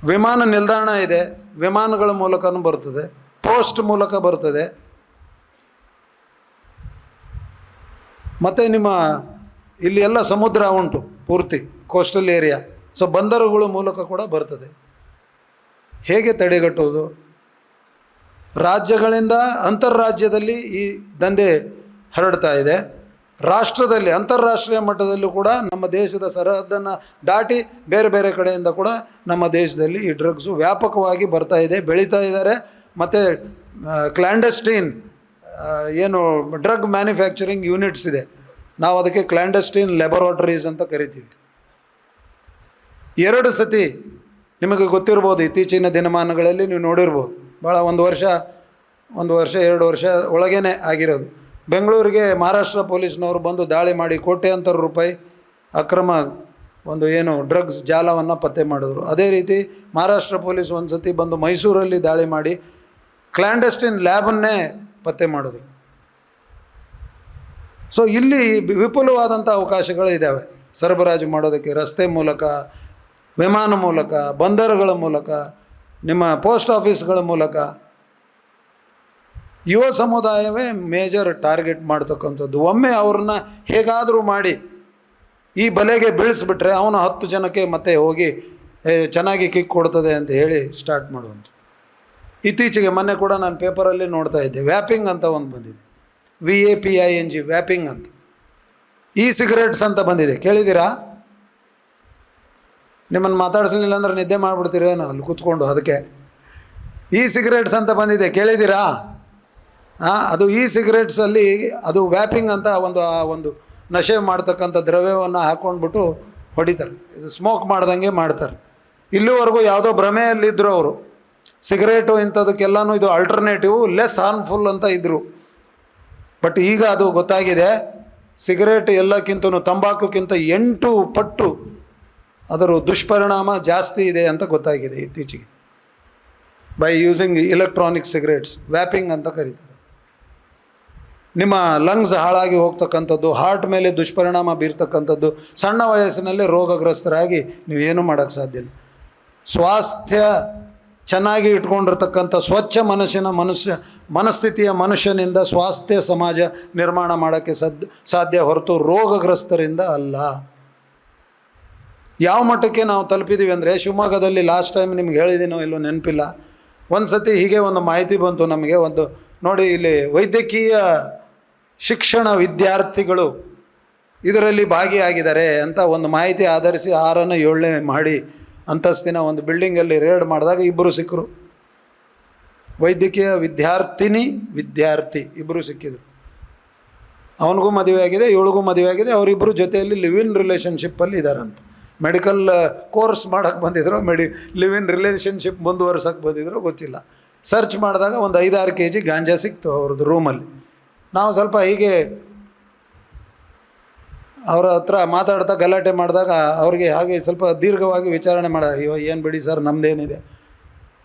ವಿಮಾನ ನಿಲ್ದಾಣ ಇದೆ, ವಿಮಾನಗಳ ಮೂಲಕನೂ ಬರ್ತದೆ, ಪೋಸ್ಟ್ ಮೂಲಕ ಬರ್ತದೆ. ಮತ್ತು ನಿಮ್ಮ ಇಲ್ಲಿ ಎಲ್ಲ ಸಮುದ್ರ ಉಂಟು, ಪೂರ್ತಿ ಕೋಸ್ಟಲ್ ಏರಿಯಾ. ಸೊ ಬಂದರುಗಳ ಮೂಲಕ ಕೂಡ ಬರ್ತದೆ. ಹೇಗೆ ತಡೆಗಟ್ಟುವುದು? ರಾಜ್ಯಗಳಿಂದ ಅಂತಾರಾಜ್ಯದಲ್ಲಿ ಈ ದಂಧೆ ಹರಡ್ತಾ ಇದೆ. ರಾಷ್ಟ್ರದಲ್ಲಿ ಅಂತಾರಾಷ್ಟ್ರೀಯ ಮಟ್ಟದಲ್ಲೂ ಕೂಡ ನಮ್ಮ ದೇಶದ ಸರಹದ್ದನ್ನು ದಾಟಿ ಬೇರೆ ಬೇರೆ ಕಡೆಯಿಂದ ಕೂಡ ನಮ್ಮ ದೇಶದಲ್ಲಿ ಈ ಡ್ರಗ್ಸು ವ್ಯಾಪಕವಾಗಿ ಬರ್ತಾ ಇದೆ, ಬೆಳೀತಾ ಇದ್ದಾರೆ. ಮತ್ತು ಕ್ಲ್ಯಾಂಡಸ್ಟೀನ್ ಏನು ಡ್ರಗ್ ಮ್ಯಾನುಫ್ಯಾಕ್ಚರಿಂಗ್ ಯೂನಿಟ್ಸ್ ಇದೆ, ನಾವು ಅದಕ್ಕೆ ಕ್ಲ್ಯಾಂಡಸ್ಟೀನ್ ಲ್ಯಾಬೊರೇಟರೀಸ್ ಅಂತ ಕರಿತೀವಿ. 2 ಸತಿ ನಿಮಗೆ ಗೊತ್ತಿರ್ಬೋದು, ಇತ್ತೀಚಿನ ದಿನಮಾನಗಳಲ್ಲಿ ನೀವು ನೋಡಿರ್ಬೋದು. ಭಾಳ ಒಂದು ವರ್ಷ 2 ವರ್ಷ ಒಳಗೇ ಆಗಿರೋದು. ಬೆಂಗಳೂರಿಗೆ ಮಹಾರಾಷ್ಟ್ರ ಪೊಲೀಸ್ನವರು ಬಂದು ದಾಳಿ ಮಾಡಿ ಕೋಟ್ಯಾಂತರ ರೂಪಾಯಿ ಅಕ್ರಮ ಒಂದು ಏನು ಡ್ರಗ್ಸ್ ಜಾಲವನ್ನು ಪತ್ತೆ ಮಾಡಿದ್ರು. ಅದೇ ರೀತಿ ಮಹಾರಾಷ್ಟ್ರ ಪೊಲೀಸ್ ಒಂದು ಸತಿ ಬಂದು ಮೈಸೂರಲ್ಲಿ ದಾಳಿ ಮಾಡಿ ಕ್ಲ್ಯಾಂಡಸ್ಟಿನ್ ಲ್ಯಾಬನ್ನೇ ಪತ್ತೆ ಮಾಡಿದ್ರು. ಸೊ ಇಲ್ಲಿ ವಿಪುಲವಾದಂಥ ಅವಕಾಶಗಳಿದ್ದಾವೆ ಸರಬರಾಜು ಮಾಡೋದಕ್ಕೆ. ರಸ್ತೆ ಮೂಲಕ, ವಿಮಾನ ಮೂಲಕ, ಬಂದರುಗಳ ಮೂಲಕ, ನಿಮ್ಮ ಪೋಸ್ಟ್ ಆಫೀಸ್ಗಳ ಮೂಲಕ. ಯುವ ಸಮುದಾಯವೇ ಮೇಜರ್ ಟಾರ್ಗೆಟ್ ಮಾಡ್ತಕ್ಕಂಥದ್ದು. ಒಮ್ಮೆ ಅವ್ರನ್ನ ಹೇಗಾದರೂ ಮಾಡಿ ಈ ಬಲೆಗೆ ಬೀಳಿಸ್ಬಿಟ್ರೆ ಅವನು 10 ಜನಕ್ಕೆ ಮತ್ತೆ ಹೋಗಿ ಚೆನ್ನಾಗಿ ಕಿಕ್ ಕೊಡ್ತದೆ ಅಂತ ಹೇಳಿ ಸ್ಟಾರ್ಟ್ ಮಾಡುವಂಥ. ಇತ್ತೀಚೆಗೆ ಮೊನ್ನೆ ಕೂಡ ನಾನು ಪೇಪರಲ್ಲಿ ನೋಡ್ತಾ ಇದ್ದೆ, ವ್ಯಾಪಿಂಗ್ ಅಂತ ಒಂದು ಬಂದಿದೆ, VAPING, ವ್ಯಾಪಿಂಗ್ ಅಂತ. ಸಿಗರೇಟ್ಸ್ ಅಂತ ಬಂದಿದೆ, ಕೇಳಿದ್ದೀರಾ? ನಿಮ್ಮನ್ನು ಮಾತಾಡಿಸ್ಲಿಲ್ಲ ಅಂದ್ರೆ ನಿದ್ದೆ ಮಾಡಿಬಿಡ್ತೀರೇನೋ ಅಲ್ಲಿ ಕೂತ್ಕೊಂಡು. ಅದಕ್ಕೆ ಸಿಗರೇಟ್ಸ್ ಅಂತ ಬಂದಿದೆ, ಕೇಳಿದ್ದೀರಾ? ಅದು ಸಿಗರೇಟ್ಸಲ್ಲಿ ಅದು ವ್ಯಾಪಿಂಗ್ ಅಂತ ಒಂದು ನಶೆ ಮಾಡ್ತಕ್ಕಂಥ ದ್ರವ್ಯವನ್ನು ಹಾಕ್ಕೊಂಡ್ಬಿಟ್ಟು ಹೊಡಿತಾರೆ. ಇದು ಸ್ಮೋಕ್ ಮಾಡ್ದಂಗೆ ಮಾಡ್ತಾರೆ. ಇಲ್ಲಿವರೆಗೂ ಯಾವುದೋ ಭ್ರಮೆಯಲ್ಲಿದ್ದರು ಅವರು. ಸಿಗರೇಟು ಇಂಥದಕ್ಕೆಲ್ಲನೂ ಇದು ಆಲ್ಟರ್ನೇಟಿವ್, ಲೆಸ್ ಹಾರ್ಮ್ಫುಲ್ ಅಂತ ಇದ್ದರು. ಬಟ್ ಈಗ ಅದು ಗೊತ್ತಾಗಿದೆ, ಸಿಗರೇಟ್ ಎಲ್ಲಕ್ಕಿಂತನೂ ತಂಬಾಕುಕ್ಕಿಂತ 8 ಪಟ್ಟು ಅದರ ದುಷ್ಪರಿಣಾಮ ಜಾಸ್ತಿ ಇದೆ ಅಂತ ಗೊತ್ತಾಗಿದೆ ಇತ್ತೀಚೆಗೆ. ಬೈ ಯೂಸಿಂಗ್ ಇಲೆಕ್ಟ್ರಾನಿಕ್ ಸಿಗರೇಟ್ಸ್, ವ್ಯಾಪಿಂಗ್ ಅಂತ ಕರೀತಾರೆ. ನಿಮ್ಮ ಲಂಗ್ಸ್ ಹಾಳಾಗಿ ಹೋಗ್ತಕ್ಕಂಥದ್ದು, ಹಾರ್ಟ್ ಮೇಲೆ ದುಷ್ಪರಿಣಾಮ ಬೀರ್ತಕ್ಕಂಥದ್ದು, ಸಣ್ಣ ವಯಸ್ಸಿನಲ್ಲೇ ರೋಗಗ್ರಸ್ತರಾಗಿ ನೀವೇನು ಮಾಡೋಕ್ಕೆ ಸಾಧ್ಯ ಇಲ್ಲ. ಸ್ವಾಸ್ಥ್ಯ ಚೆನ್ನಾಗಿ ಇಟ್ಕೊಂಡಿರ್ತಕ್ಕಂಥ ಸ್ವಚ್ಛ ಮನಸ್ಥಿತಿಯ ಮನುಷ್ಯನಿಂದ ಸ್ವಾಸ್ಥ್ಯ ಸಮಾಜ ನಿರ್ಮಾಣ ಮಾಡೋಕ್ಕೆ ಸಾಧ್ಯ ಹೊರತು ರೋಗಗ್ರಸ್ತರಿಂದ ಅಲ್ಲ. ಯಾವ ಮಟ್ಟಕ್ಕೆ ನಾವು ತಲುಪಿದ್ದೀವಿ ಅಂದರೆ, ಶಿವಮೊಗ್ಗದಲ್ಲಿ ಲಾಸ್ಟ್ ಟೈಮ್ ನಿಮ್ಗೆ ಹೇಳಿದ್ದೀನೋ ಇಲ್ಲೋ ನೆನಪಿಲ್ಲ, ಒಂದು ಸತಿ ಹೀಗೆ ಒಂದು ಮಾಹಿತಿ ಬಂತು ನಮಗೆ. ನೋಡಿ, ಇಲ್ಲಿ ವೈದ್ಯಕೀಯ ಶಿಕ್ಷಣ ವಿದ್ಯಾರ್ಥಿಗಳು ಇದರಲ್ಲಿ ಭಾಗಿಯಾಗಿದ್ದಾರೆ ಅಂತ ಒಂದು ಮಾಹಿತಿ ಆಧರಿಸಿ 6ನೇ 7ನೇ ಮಾಡಿ ಅಂತಸ್ತಿನ ಒಂದು ಬಿಲ್ಡಿಂಗಲ್ಲಿ ರೇಡ್ ಮಾಡಿದಾಗ 2 ಸಿಕ್ಕರು. ವೈದ್ಯಕೀಯ ವಿದ್ಯಾರ್ಥಿ 2 ಸಿಕ್ಕಿದ್ರು. ಅವನಿಗೂ ಮದುವೆ ಆಗಿದೆ, ಇವಳಿಗೂ ಮದುವೆ ಆಗಿದೆ. ಅವರಿಬ್ಬರು ಜೊತೆಯಲ್ಲಿ ಲಿವ್ ಇನ್ ರಿಲೇಷನ್ಶಿಪ್ಪಲ್ಲಿ ಇದ್ದಾರಂತ. ಮೆಡಿಕಲ್ ಕೋರ್ಸ್ ಮಾಡೋಕ್ಕೆ ಬಂದಿದ್ರು, ಲಿವ್ ಇನ್ ರಿಲೇಷನ್ಶಿಪ್ ಮುಂದುವರ್ಸೋಕ್ಕೆ ಬಂದಿದ್ರು, ಗೊತ್ತಿಲ್ಲ. ಸರ್ಚ್ ಮಾಡಿದಾಗ ಒಂದು 5-6 kg ಗಾಂಜಾ ಸಿಕ್ತು ಅವ್ರದ್ದು ರೂಮಲ್ಲಿ. ನಾವು ಸ್ವಲ್ಪ ಹೀಗೆ ಅವರ ಹತ್ರ ಮಾತಾಡ್ತಾ ಗಲಾಟೆ ಮಾಡಿದಾಗ ಅವ್ರಿಗೆ ಹಾಗೆ ಸ್ವಲ್ಪ ದೀರ್ಘವಾಗಿ ವಿಚಾರಣೆ ಏನು ಬಿಡಿ ಸರ್, ನಮ್ಮದೇನಿದೆ,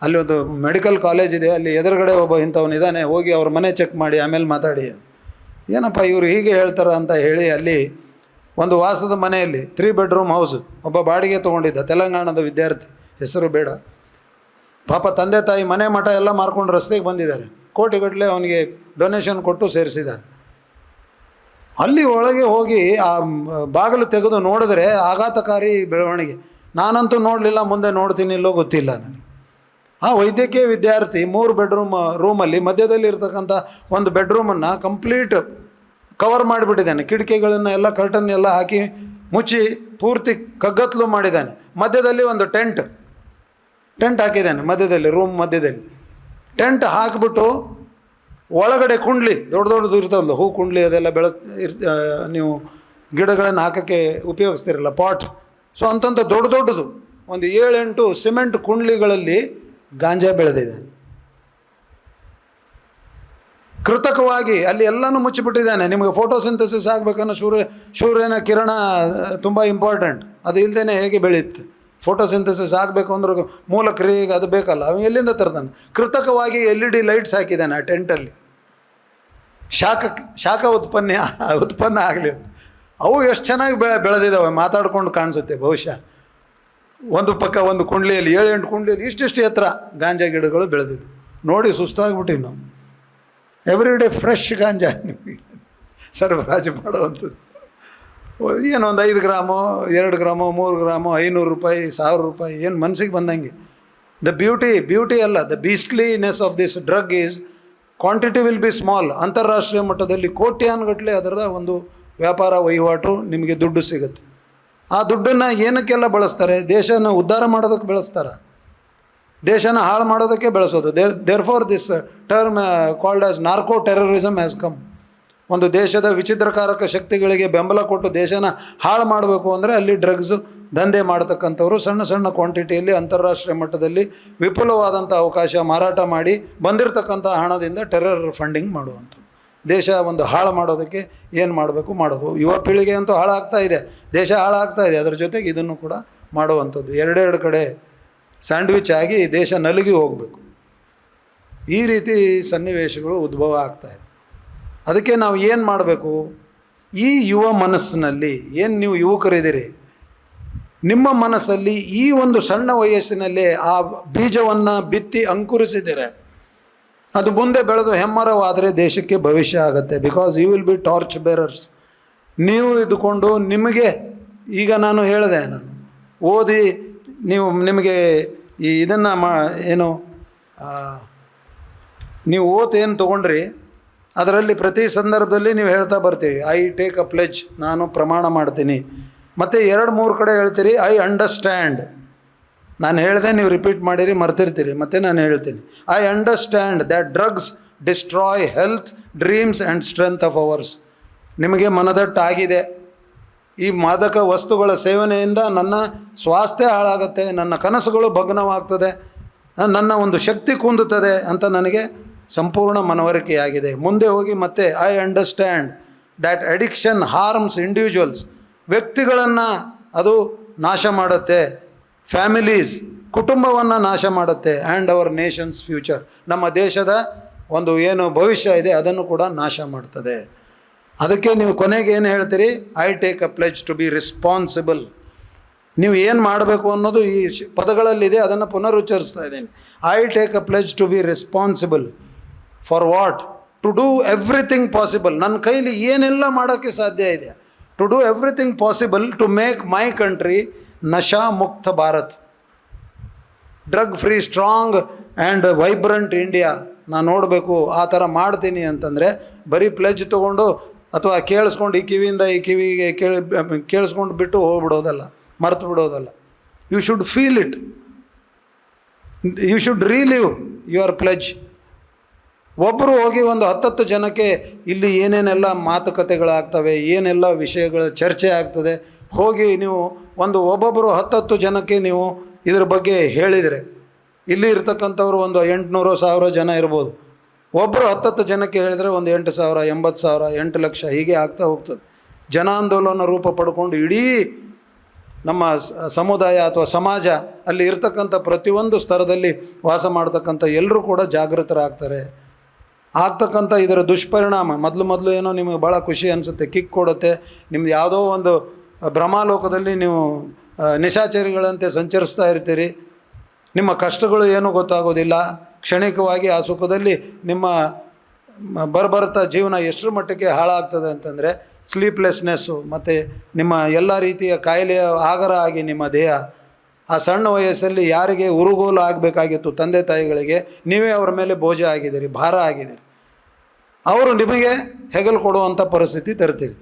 ಅಲ್ಲಿ ಒಂದು ಮೆಡಿಕಲ್ ಕಾಲೇಜ್ ಇದೆ, ಅಲ್ಲಿ ಎದುರುಗಡೆ ಒಬ್ಬ ಇಂಥವನಿದ್ದಾನೆ, ಹೋಗಿ ಅವ್ರ ಮನೆ ಚೆಕ್ ಮಾಡಿ ಆಮೇಲೆ ಮಾತಾಡಿ. ಏನಪ್ಪ ಇವರು ಹೀಗೆ ಹೇಳ್ತಾರೆ ಅಂತ ಹೇಳಿ ಅಲ್ಲಿ ಒಂದು ವಾಸದ ಮನೆಯಲ್ಲಿ 3 ಬೆಡ್ರೂಮ್ ಹೌಸ್ ಒಬ್ಬ ಬಾಡಿಗೆ ತೊಗೊಂಡಿದ್ದ, ತೆಲಂಗಾಣದ ವಿದ್ಯಾರ್ಥಿ, ಹೆಸರು ಬೇಡ. ಪಾಪ ತಂದೆ ತಾಯಿ ಮನೆ ಮಠ ಎಲ್ಲ ಮಾರ್ಕೊಂಡು ರಸ್ತೆಗೆ ಬಂದಿದ್ದಾರೆ. ಕೋಟಿಗಟ್ಟಲೆ ಅವನಿಗೆ ಡೊನೇಷನ್ ಕೊಟ್ಟು ಸೇರಿಸಿದ್ದಾರೆ. ಅಲ್ಲಿ ಒಳಗೆ ಹೋಗಿ ಆ ಬಾಗಿಲು ತೆಗೆದು ನೋಡಿದ್ರೆ ಆಘಾತಕಾರಿ ಬೆಳವಣಿಗೆ. ನಾನಂತೂ ನೋಡಲಿಲ್ಲ, ಮುಂದೆ ನೋಡ್ತೀನಿ ಇಲ್ಲೋ ಗೊತ್ತಿಲ್ಲ ನನಗೆ. ಆ ವೈದ್ಯಕೀಯ ವಿದ್ಯಾರ್ಥಿ 3 ಬೆಡ್ರೂಮ್ ರೂಮಲ್ಲಿ ಮಧ್ಯದಲ್ಲಿ ಇರ್ತಕ್ಕಂಥ ಒಂದು ಬೆಡ್ರೂಮನ್ನು ಕಂಪ್ಲೀಟ್ ಕವರ್ ಮಾಡಿಬಿಟ್ಟಿದ್ದಾನೆ. ಕಿಟಕಿಗಳನ್ನು ಎಲ್ಲ ಕರ್ಟನ್ ಎಲ್ಲ ಹಾಕಿ ಮುಚ್ಚಿ ಪೂರ್ತಿ ಕಗ್ಗತ್ತಲು ಮಾಡಿದ್ದಾನೆ. ಮಧ್ಯದಲ್ಲಿ ಒಂದು ಟೆಂಟ್ ಹಾಕಿದ್ದಾನೆ, ಮಧ್ಯದಲ್ಲಿ ರೂಮ್ ಮಧ್ಯದಲ್ಲಿ ಟೆಂಟ್ ಹಾಕಿಬಿಟ್ಟು ಒಳಗಡೆ ಕುಂಡ್ಲಿ ದೊಡ್ಡದು ಇರ್ತದಲ್ಲ, ಹೂ ಕುಂಡ್ಲಿ ಅದೆಲ್ಲ ನೀವು ಗಿಡಗಳನ್ನು ಹಾಕೋಕ್ಕೆ ಉಪಯೋಗಿಸ್ತಿರಲ್ಲ ಪಾಟ್. ಸೊ ಅಂತಂಥ ದೊಡ್ಡದು ಒಂದು 7-8 ಸಿಮೆಂಟ್ ಕುಂಡ್ಲಿಗಳಲ್ಲಿ ಗಾಂಜಾ ಬೆಳೆದಿದೆ. ಕೃತಕವಾಗಿ ಅಲ್ಲಿ ಎಲ್ಲನೂ ಮುಚ್ಚಿಬಿಟ್ಟಿದ್ದಾನೆ. ನಿಮಗೆ ಫೋಟೋಸಿಂಥಸಿಸ್ ಆಗಬೇಕನ್ನೋ ಸೂರ್ಯನ ಕಿರಣ ತುಂಬ ಇಂಪಾರ್ಟೆಂಟ್. ಅದು ಇಲ್ಲದೇ ಹೇಗೆ ಬೆಳೆಯುತ್ತೆ? ಫೋಟೋಸಿಂಥಸಿಸ್ ಆಗಬೇಕು ಅಂದ್ರೆ ಮೂಲ ಕ್ರಿಯೆಗೆ ಅದು ಬೇಕಲ್ಲ. ಅವನು ಎಲ್ಲಿಂದ ತರ್ತಾನೆ? ಕೃತಕವಾಗಿ LED ಲೈಟ್ಸ್ ಹಾಕಿದ್ದಾನೆ ಆ ಟೆಂಟಲ್ಲಿ. ಶಾಖ ಉತ್ಪನ್ನ ಆಗಲಿ ಅಂತ. ಅವು ಎಷ್ಟು ಚೆನ್ನಾಗಿ ಬೆಳೆದಿದ್ದಾವೆ, ಮಾತಾಡ್ಕೊಂಡು ಕಾಣಿಸುತ್ತೆ. ಬಹುಶಃ ಒಂದು ಪಕ್ಕ ಒಂದು ಕುಂಡ್ಲಿಯಲ್ಲಿ 7-8 ಕುಂಡ್ಲಿಯಲ್ಲಿ ಇಷ್ಟಿಷ್ಟು ಎತ್ತರ ಗಾಂಜಾ ಗಿಡಗಳು ಬೆಳೆದಿದ್ದು ನೋಡಿ ಸುಸ್ತಾಗ್ಬಿಟ್ಟಿವಿ ನಾವು. ಎವ್ರಿ ಡೇ ಫ್ರೆಶ್ ಗಾಂಜಾ ನಿಮಗೆ ಸರಬರಾಜು ಮಾಡುವಂಥದ್ದು. ಏನು ಒಂದು 5 ಗ್ರಾಮೋ 2 ಗ್ರಾಮೋ 3 ಗ್ರಾಮೋ 500 ರೂಪಾಯಿ 1000 ರೂಪಾಯಿ, ಏನು ಮನಸ್ಸಿಗೆ ಬಂದಂಗೆ. ದ ಬ್ಯೂಟಿ ಅಲ್ಲ, the beastliness of this drug is quantity will be small. ಅಂತಾರಾಷ್ಟ್ರೀಯ ಮಟ್ಟದಲ್ಲಿ ಕೋಟ್ಯಾನುಗಟ್ಟಲೆ ಅದರ ಒಂದು ವ್ಯಾಪಾರ ವಹಿವಾಟು, ನಿಮಗೆ ದುಡ್ಡು ಸಿಗುತ್ತೆ. ಆ ದುಡ್ಡನ್ನು ಏನಕ್ಕೆಲ್ಲ ಬಳಸ್ತಾರೆ? ದೇಶನ ಉದ್ಧಾರ ಮಾಡೋದಕ್ಕೆ ಬಳಸ್ತಾರೆ, ದೇಶನ ಹಾಳು ಮಾಡೋದಕ್ಕೆ ಬೆಳೆಸೋದು. Therefore this term called as narco terrorism has come. ಒಂದು ದೇಶದ ವಿಚಿತ್ರಕಾರಕ ಶಕ್ತಿಗಳಿಗೆ ಬೆಂಬಲ ಕೊಟ್ಟು ದೇಶನ ಹಾಳು ಮಾಡಬೇಕು ಅಂದರೆ ಅಲ್ಲಿ ಡ್ರಗ್ಸು ದಂಧೆ ಮಾಡ್ತಕ್ಕಂಥವ್ರು ಸಣ್ಣ ಕ್ವಾಂಟಿಟಿಯಲ್ಲಿ ಅಂತಾರಾಷ್ಟ್ರೀಯ ಮಟ್ಟದಲ್ಲಿ ವಿಪುಲವಾದಂಥ ಅವಕಾಶ ಮಾರಾಟ ಮಾಡಿ ಬಂದಿರತಕ್ಕಂಥ ಹಣದಿಂದ ಟೆರರ್ ಫಂಡಿಂಗ್ ಮಾಡುವಂಥದ್ದು. ದೇಶ ಒಂದು ಹಾಳು ಮಾಡೋದಕ್ಕೆ ಏನು ಮಾಡಬೇಕು ಮಾಡೋದು. ಯುವ ಪೀಳಿಗೆ ಅಂತೂ ಹಾಳಾಗ್ತಾ ಇದೆ, ದೇಶ ಹಾಳಾಗ್ತಾ ಇದೆ. ಅದರ ಜೊತೆಗೆ ಇದನ್ನು ಕೂಡ ಮಾಡುವಂಥದ್ದು. 2 ಕಡೆ ಸ್ಯಾಂಡ್ವಿಚ್ ಆಗಿ ದೇಶ ನಲುಗಿ ಹೋಗಬೇಕು. ಈ ರೀತಿ ಸನ್ನಿವೇಶಗಳು ಉದ್ಭವ ಆಗ್ತಾಯಿದೆ. ಅದಕ್ಕೆ ನಾವು ಏನು ಮಾಡಬೇಕು? ಈ ಯುವ ಮನಸ್ಸಿನಲ್ಲಿ, ಏನು ನೀವು ಯುವಕರಿದ್ದೀರಿ, ನಿಮ್ಮ ಮನಸ್ಸಲ್ಲಿ ಈ ಒಂದು ಸಣ್ಣ ವಯಸ್ಸಿನಲ್ಲಿ ಆ ಬೀಜವನ್ನು ಬಿತ್ತಿ ಅಂಕುರಿಸಿದರೆ ಅದು ಮುಂದೆ ಬೆಳೆದು ಹೆಮ್ಮರವಾದರೆ ದೇಶಕ್ಕೆ ಭವಿಷ್ಯ ಆಗುತ್ತೆ. Because you will be torch bearers. ನೀವು ಇದ್ದುಕೊಂಡು ನಿಮಗೆ, ಈಗ ನಾನು ಹೇಳಿದೆ, ನಾನು ಓದಿ ನಿಮಗೆ ಇದನ್ನು ನೀವು ಏನು ತೊಗೊಂಡ್ರಿ ಅದರಲ್ಲಿ ಪ್ರತಿ ಸಂದರ್ಭದಲ್ಲಿ ನೀವು ಹೇಳ್ತಾ ಬರ್ತೀವಿ, ಐ ಟೇಕ್ ಅ ಪ್ಲೆಜ್, ನಾನು ಪ್ರಮಾಣ ಮಾಡ್ತೀನಿ. ಮತ್ತು 2-3 ಕಡೆ ಹೇಳ್ತೀರಿ ಐ ಅಂಡರ್ಸ್ಟ್ಯಾಂಡ್. ನಾನು ಹೇಳಿದೆ, ನೀವು ರಿಪೀಟ್ ಮಾಡಿರಿ, ಮರ್ತಿರ್ತೀರಿ, ಮತ್ತು ನಾನು ಹೇಳ್ತೀನಿ I understand that drugs destroy health, dreams and strength of hours. ನಿಮಗೆ ಮನದಟ್ಟಾಗಿದೆ, ಈ ಮಾದಕ ವಸ್ತುಗಳ ಸೇವನೆಯಿಂದ ನನ್ನ ಸ್ವಾಸ್ಥ್ಯ ಹಾಳಾಗುತ್ತೆ, ನನ್ನ ಕನಸುಗಳು ಭಗ್ನವಾಗ್ತದೆ, ನನ್ನ ಒಂದು ಶಕ್ತಿ ಕುಂದುತ್ತದೆ ಅಂತ ನನಗೆ ಸಂಪೂರ್ಣ ಮನವರಿಕೆಯಾಗಿದೆ. ಮುಂದೆ ಹೋಗಿ ಮತ್ತೆ I understand that addiction harms individuals. ವ್ಯಕ್ತಿಗಳನ್ನು ಅದು ನಾಶ ಮಾಡುತ್ತೆ, ಫ್ಯಾಮಿಲೀಸ್, ಕುಟುಂಬವನ್ನು ನಾಶ ಮಾಡುತ್ತೆ, ಆ್ಯಂಡ್ ಅವರ್ ನೇಷನ್ಸ್ ಫ್ಯೂಚರ್, ನಮ್ಮ ದೇಶದ ಒಂದು ಏನು ಭವಿಷ್ಯ ಇದೆ ಅದನ್ನು ಕೂಡ ನಾಶ ಮಾಡ್ತದೆ. ಅದಕ್ಕೆ ನೀವು ಕೊನೆಗೆ ಏನು ಹೇಳ್ತೀರಿ? I take a pledge to be responsible. ನೀವು ಏನು ಮಾಡಬೇಕು ಅನ್ನೋದು ಈ ಪದಗಳಲ್ಲಿದೆ, ಅದನ್ನು ಪುನರುಚ್ಚರಿಸ್ತಾ ಇದ್ದೀನಿ. I take a pledge to be responsible for what? To do everything possible. ನನ್ನ ಕೈಲಿ ಏನೆಲ್ಲ ಮಾಡೋಕ್ಕೆ ಸಾಧ್ಯ ಇದೆ, to do everything possible to make my country Nasha Mukt Bharat, drug free, strong and vibrant India. ನಾನು ನೋಡಬೇಕು, ಆ ಥರ ಮಾಡ್ತೀನಿ ಅಂತಂದರೆ ಬರೀ ಪ್ಲೆಜ್ ತೊಗೊಂಡು ಅಥವಾ ಕೇಳಿಸ್ಕೊಂಡು ಈ ಕಿವಿಯಿಂದ ಈ ಕಿವಿಗೆ ಕೇಳಿಸ್ಕೊಂಡು ಬಿಟ್ಟು ಹೋಗ್ಬಿಡೋದಲ್ಲ, ಮರೆತು ಬಿಡೋದಲ್ಲ. You should feel it, you should relive your pledge. ಒಬ್ಬರು ಹೋಗಿ ಒಂದು 10 ಜನಕ್ಕೆ ಇಲ್ಲಿ ಏನೇನೆಲ್ಲ ಮಾತುಕತೆಗಳಾಗ್ತವೆ, ಏನೆಲ್ಲ ವಿಷಯಗಳ ಚರ್ಚೆ ಆಗ್ತದೆ, ಹೋಗಿ ನೀವು ಒಬ್ಬೊಬ್ಬರು 10 ಜನಕ್ಕೆ ನೀವು ಇದ್ರ ಬಗ್ಗೆ ಹೇಳಿದರೆ, ಇಲ್ಲಿ ಇರ್ತಕ್ಕಂಥವ್ರು ಒಂದು 800-1000 ಜನ ಇರ್ಬೋದು. ಒಬ್ಬರು 10 ಜನಕ್ಕೆ ಹೇಳಿದರೆ ಒಂದು 8,000, 80,000, 8 ಲಕ್ಷ ಹೀಗೆ ಆಗ್ತಾ ಹೋಗ್ತದೆ. ಜನಾಂದೋಲನ ರೂಪ ಪಡ್ಕೊಂಡು ಇಡೀ ನಮ್ಮ ಸಮುದಾಯ ಅಥವಾ ಸಮಾಜ, ಅಲ್ಲಿ ಇರ್ತಕ್ಕಂಥ ಪ್ರತಿಯೊಂದು ಸ್ತರದಲ್ಲಿ ವಾಸ ಮಾಡ್ತಕ್ಕಂಥ ಎಲ್ಲರೂ ಕೂಡ ಜಾಗೃತರಾಗ್ತಾರೆ. ಆಗ್ತಕ್ಕಂಥ ಇದರ ದುಷ್ಪರಿಣಾಮ, ಮೊದಲು ಏನೋ ನಿಮಗೆ ಭಾಳ ಖುಷಿ ಅನಿಸುತ್ತೆ, ಕಿಕ್ ಕೊಡುತ್ತೆ, ನಿಮ್ದು ಯಾವುದೋ ಒಂದು ಭ್ರಮಾಲೋಕದಲ್ಲಿ ನೀವು ನಿಶಾಚರಿಗಳಂತೆ ಸಂಚರಿಸ್ತಾ ಇರ್ತೀರಿ. ನಿಮ್ಮ ಕಷ್ಟಗಳು ಏನೂ ಗೊತ್ತಾಗೋದಿಲ್ಲ. ಕ್ಷಣಿಕವಾಗಿ ಆ ಸುಖದಲ್ಲಿ ನಿಮ್ಮ ಬರ್ಬರ್ತಾ ಜೀವನ ಎಷ್ಟರ ಮಟ್ಟಕ್ಕೆ ಹಾಳಾಗ್ತದೆ ಅಂತಂದರೆ ಸ್ಲೀಪ್ಲೆಸ್ನೆಸ್ಸು, ಮತ್ತು ನಿಮ್ಮ ಎಲ್ಲ ರೀತಿಯ ಕಾಯಿಲೆಯ ಆಗರ ಆಗಿ ನಿಮ್ಮ ದೇಹ ಆ ಸಣ್ಣ ವಯಸ್ಸಲ್ಲಿ ಯಾರಿಗೆ ಉರುಗೋಲು ಆಗಬೇಕಾಗಿತ್ತು ತಂದೆ ತಾಯಿಗಳಿಗೆ, ನೀವೇ ಅವರ ಮೇಲೆ ಬೋಜ ಆಗಿದ್ದೀರಿ, ಭಾರ ಆಗಿದ್ದೀರಿ. ಅವರು ನಿಮಗೆ ಹೆಗಲು ಕೊಡುವಂಥ ಪರಿಸ್ಥಿತಿ ತರ್ತೀರಿ.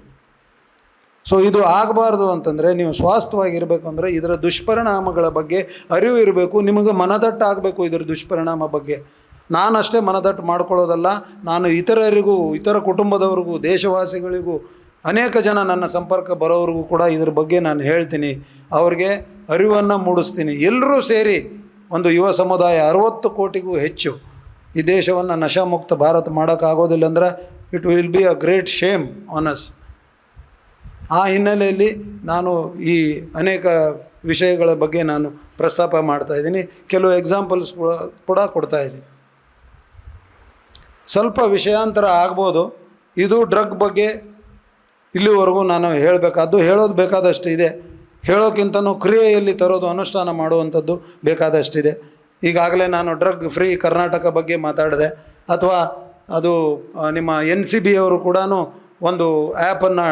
ಸೊ ಇದು ಆಗಬಾರ್ದು ಅಂತಂದರೆ, ನೀವು ಸ್ವಾಸ್ಥ್ಯವಾಗಿರಬೇಕು ಅಂದರೆ ಇದರ ದುಷ್ಪರಿಣಾಮಗಳ ಬಗ್ಗೆ ಅರಿವು ಇರಬೇಕು, ನಿಮಗೆ ಮನದಟ್ಟಾಗಬೇಕು ಇದರ ದುಷ್ಪರಿಣಾಮ ಬಗ್ಗೆ. ನಾನಷ್ಟೇ ಮನದಟ್ಟು ಮಾಡ್ಕೊಳ್ಳೋದಲ್ಲ, ನಾನು ಇತರರಿಗೂ, ಇತರ ಕುಟುಂಬದವ್ರಿಗೂ, ದೇಶವಾಸಿಗಳಿಗೂ ಅನೇಕ ಜನ ನನ್ನ ಸಂಪರ್ಕ ಬರೋವ್ರಿಗೂ ಕೂಡ ಇದ್ರ ಬಗ್ಗೆ ನಾನು ಹೇಳ್ತೀನಿ, ಅವ್ರಿಗೆ ಅರಿವನ್ನು ಮೂಡಿಸ್ತೀನಿ. ಎಲ್ಲರೂ ಸೇರಿ ಒಂದು ಯುವ ಸಮುದಾಯ 60 ಕೋಟಿಗೂ ಹೆಚ್ಚು ಈ ದೇಶವನ್ನು ನಶಾಮುಕ್ತ ಭಾರತ ಮಾಡೋಕ್ಕಾಗೋದಿಲ್ಲ ಅಂದ್ರೆ it will be a great shame on us. ಆ ಹಿನ್ನೆಲೆಯಲ್ಲಿ ನಾನು ಈ ಅನೇಕ ವಿಷಯಗಳ ಬಗ್ಗೆ ನಾನು ಪ್ರಸ್ತಾಪ ಮಾಡ್ತಾಯಿದ್ದೀನಿ. ಕೆಲವು ಎಕ್ಸಾಂಪಲ್ಸ್ ಕೂಡ ಕೊಡ್ತಾಯಿದ್ದೀನಿ. ಸ್ವಲ್ಪ ವಿಷಯಾಂತರ ಆಗ್ಬೋದು. ಇದು ಡ್ರಗ್ ಬಗ್ಗೆ ಇಲ್ಲಿವರೆಗೂ ನಾನು ಹೇಳಬೇಕಾದ್ದು ಹೇಳೋದು ಬೇಕಾದಷ್ಟು ಇದೆ. ಹೇಳೋಕ್ಕಿಂತನೂ ಕ್ರಿಯೆಯಲ್ಲಿ ತರೋದು, ಅನುಷ್ಠಾನ ಮಾಡುವಂಥದ್ದು ಬೇಕಾದಷ್ಟಿದೆ. ಈಗಾಗಲೇ ನಾನು ಡ್ರಗ್ ಫ್ರೀ ಕರ್ನಾಟಕ ಬಗ್ಗೆ ಮಾತಾಡಿದೆ. ಅಥವಾ ಅದು ನಿಮ್ಮ NCB ಅವರು ಕೂಡ ಒಂದು ಆ್ಯಪನ್ನು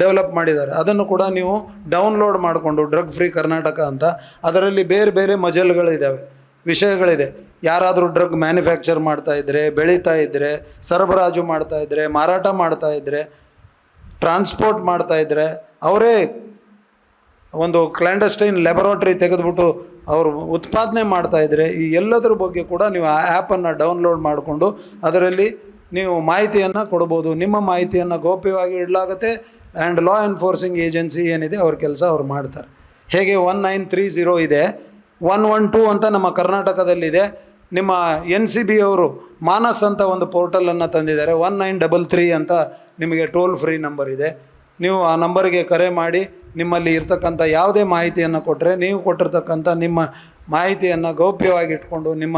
ಡೆವಲಪ್ ಮಾಡಿದ್ದಾರೆ. ಅದನ್ನು ಕೂಡ ನೀವು ಡೌನ್ಲೋಡ್ ಮಾಡಿಕೊಂಡು ಡ್ರಗ್ ಫ್ರೀ ಕರ್ನಾಟಕ ಅಂತ, ಅದರಲ್ಲಿ ಬೇರೆ ಬೇರೆ ಮಜಲ್ಗಳಿದ್ದಾವೆ, ವಿಷಯಗಳಿದೆ. ಯಾರಾದರೂ ಡ್ರಗ್ ಮ್ಯಾನುಫ್ಯಾಕ್ಚರ್ ಮಾಡ್ತಾಯಿದ್ರೆ, ಬೆಳೀತಾ ಇದ್ದರೆ, ಸರಬರಾಜು ಮಾಡ್ತಾಯಿದ್ರೆ, ಮಾರಾಟ ಮಾಡ್ತಾಯಿದ್ರೆ, ಟ್ರಾನ್ಸ್ಪೋರ್ಟ್ ಮಾಡ್ತಾಯಿದ್ರೆ, ಅವರೇ ಒಂದು ಕ್ಲ್ಯಾಂಡಸ್ಟೈನ್ ಲ್ಯಾಬೊರೇಟರಿ ತೆಗೆದುಬಿಟ್ಟು ಅವರು ಉತ್ಪಾದನೆ ಮಾಡ್ತಾಯಿದ್ರೆ, ಈ ಎಲ್ಲದರ ಬಗ್ಗೆ ಕೂಡ ನೀವು ಆ ಆ್ಯಪನ್ನು ಡೌನ್ಲೋಡ್ ಮಾಡಿಕೊಂಡು ಅದರಲ್ಲಿ ನೀವು ಮಾಹಿತಿಯನ್ನು ಕೊಡ್ಬೋದು. ನಿಮ್ಮ ಮಾಹಿತಿಯನ್ನು ಗೌಪ್ಯವಾಗಿ ಇಡಲಾಗುತ್ತೆ. ಆ್ಯಂಡ್ ಲಾ ಎನ್ಫೋರ್ಸಿಂಗ್ ಏಜೆನ್ಸಿ ಏನಿದೆ ಅವ್ರ ಕೆಲಸ ಅವ್ರು ಮಾಡ್ತಾರೆ. ಹೇಗೆ 1930 ಇದೆ, 112 ಅಂತ ನಮ್ಮ ಕರ್ನಾಟಕದಲ್ಲಿದೆ. ನಿಮ್ಮ NCB ಅವರು ಮಾನಸ್ ಅಂತ ಒಂದು ಪೋರ್ಟಲನ್ನು ತಂದಿದ್ದಾರೆ. 1933 ಅಂತ ನಿಮಗೆ ಟೋಲ್ ಫ್ರೀ ನಂಬರ್ ಇದೆ. ನೀವು ಆ ನಂಬರಿಗೆ ಕರೆ ಮಾಡಿ ನಿಮ್ಮಲ್ಲಿ ಇರ್ತಕ್ಕಂಥ ಯಾವುದೇ ಮಾಹಿತಿಯನ್ನು ಕೊಟ್ಟರೆ, ನೀವು ಕೊಟ್ಟಿರ್ತಕ್ಕಂಥ ನಿಮ್ಮ ಮಾಹಿತಿಯನ್ನು ಗೌಪ್ಯವಾಗಿ ಇಟ್ಕೊಂಡು ನಿಮ್ಮ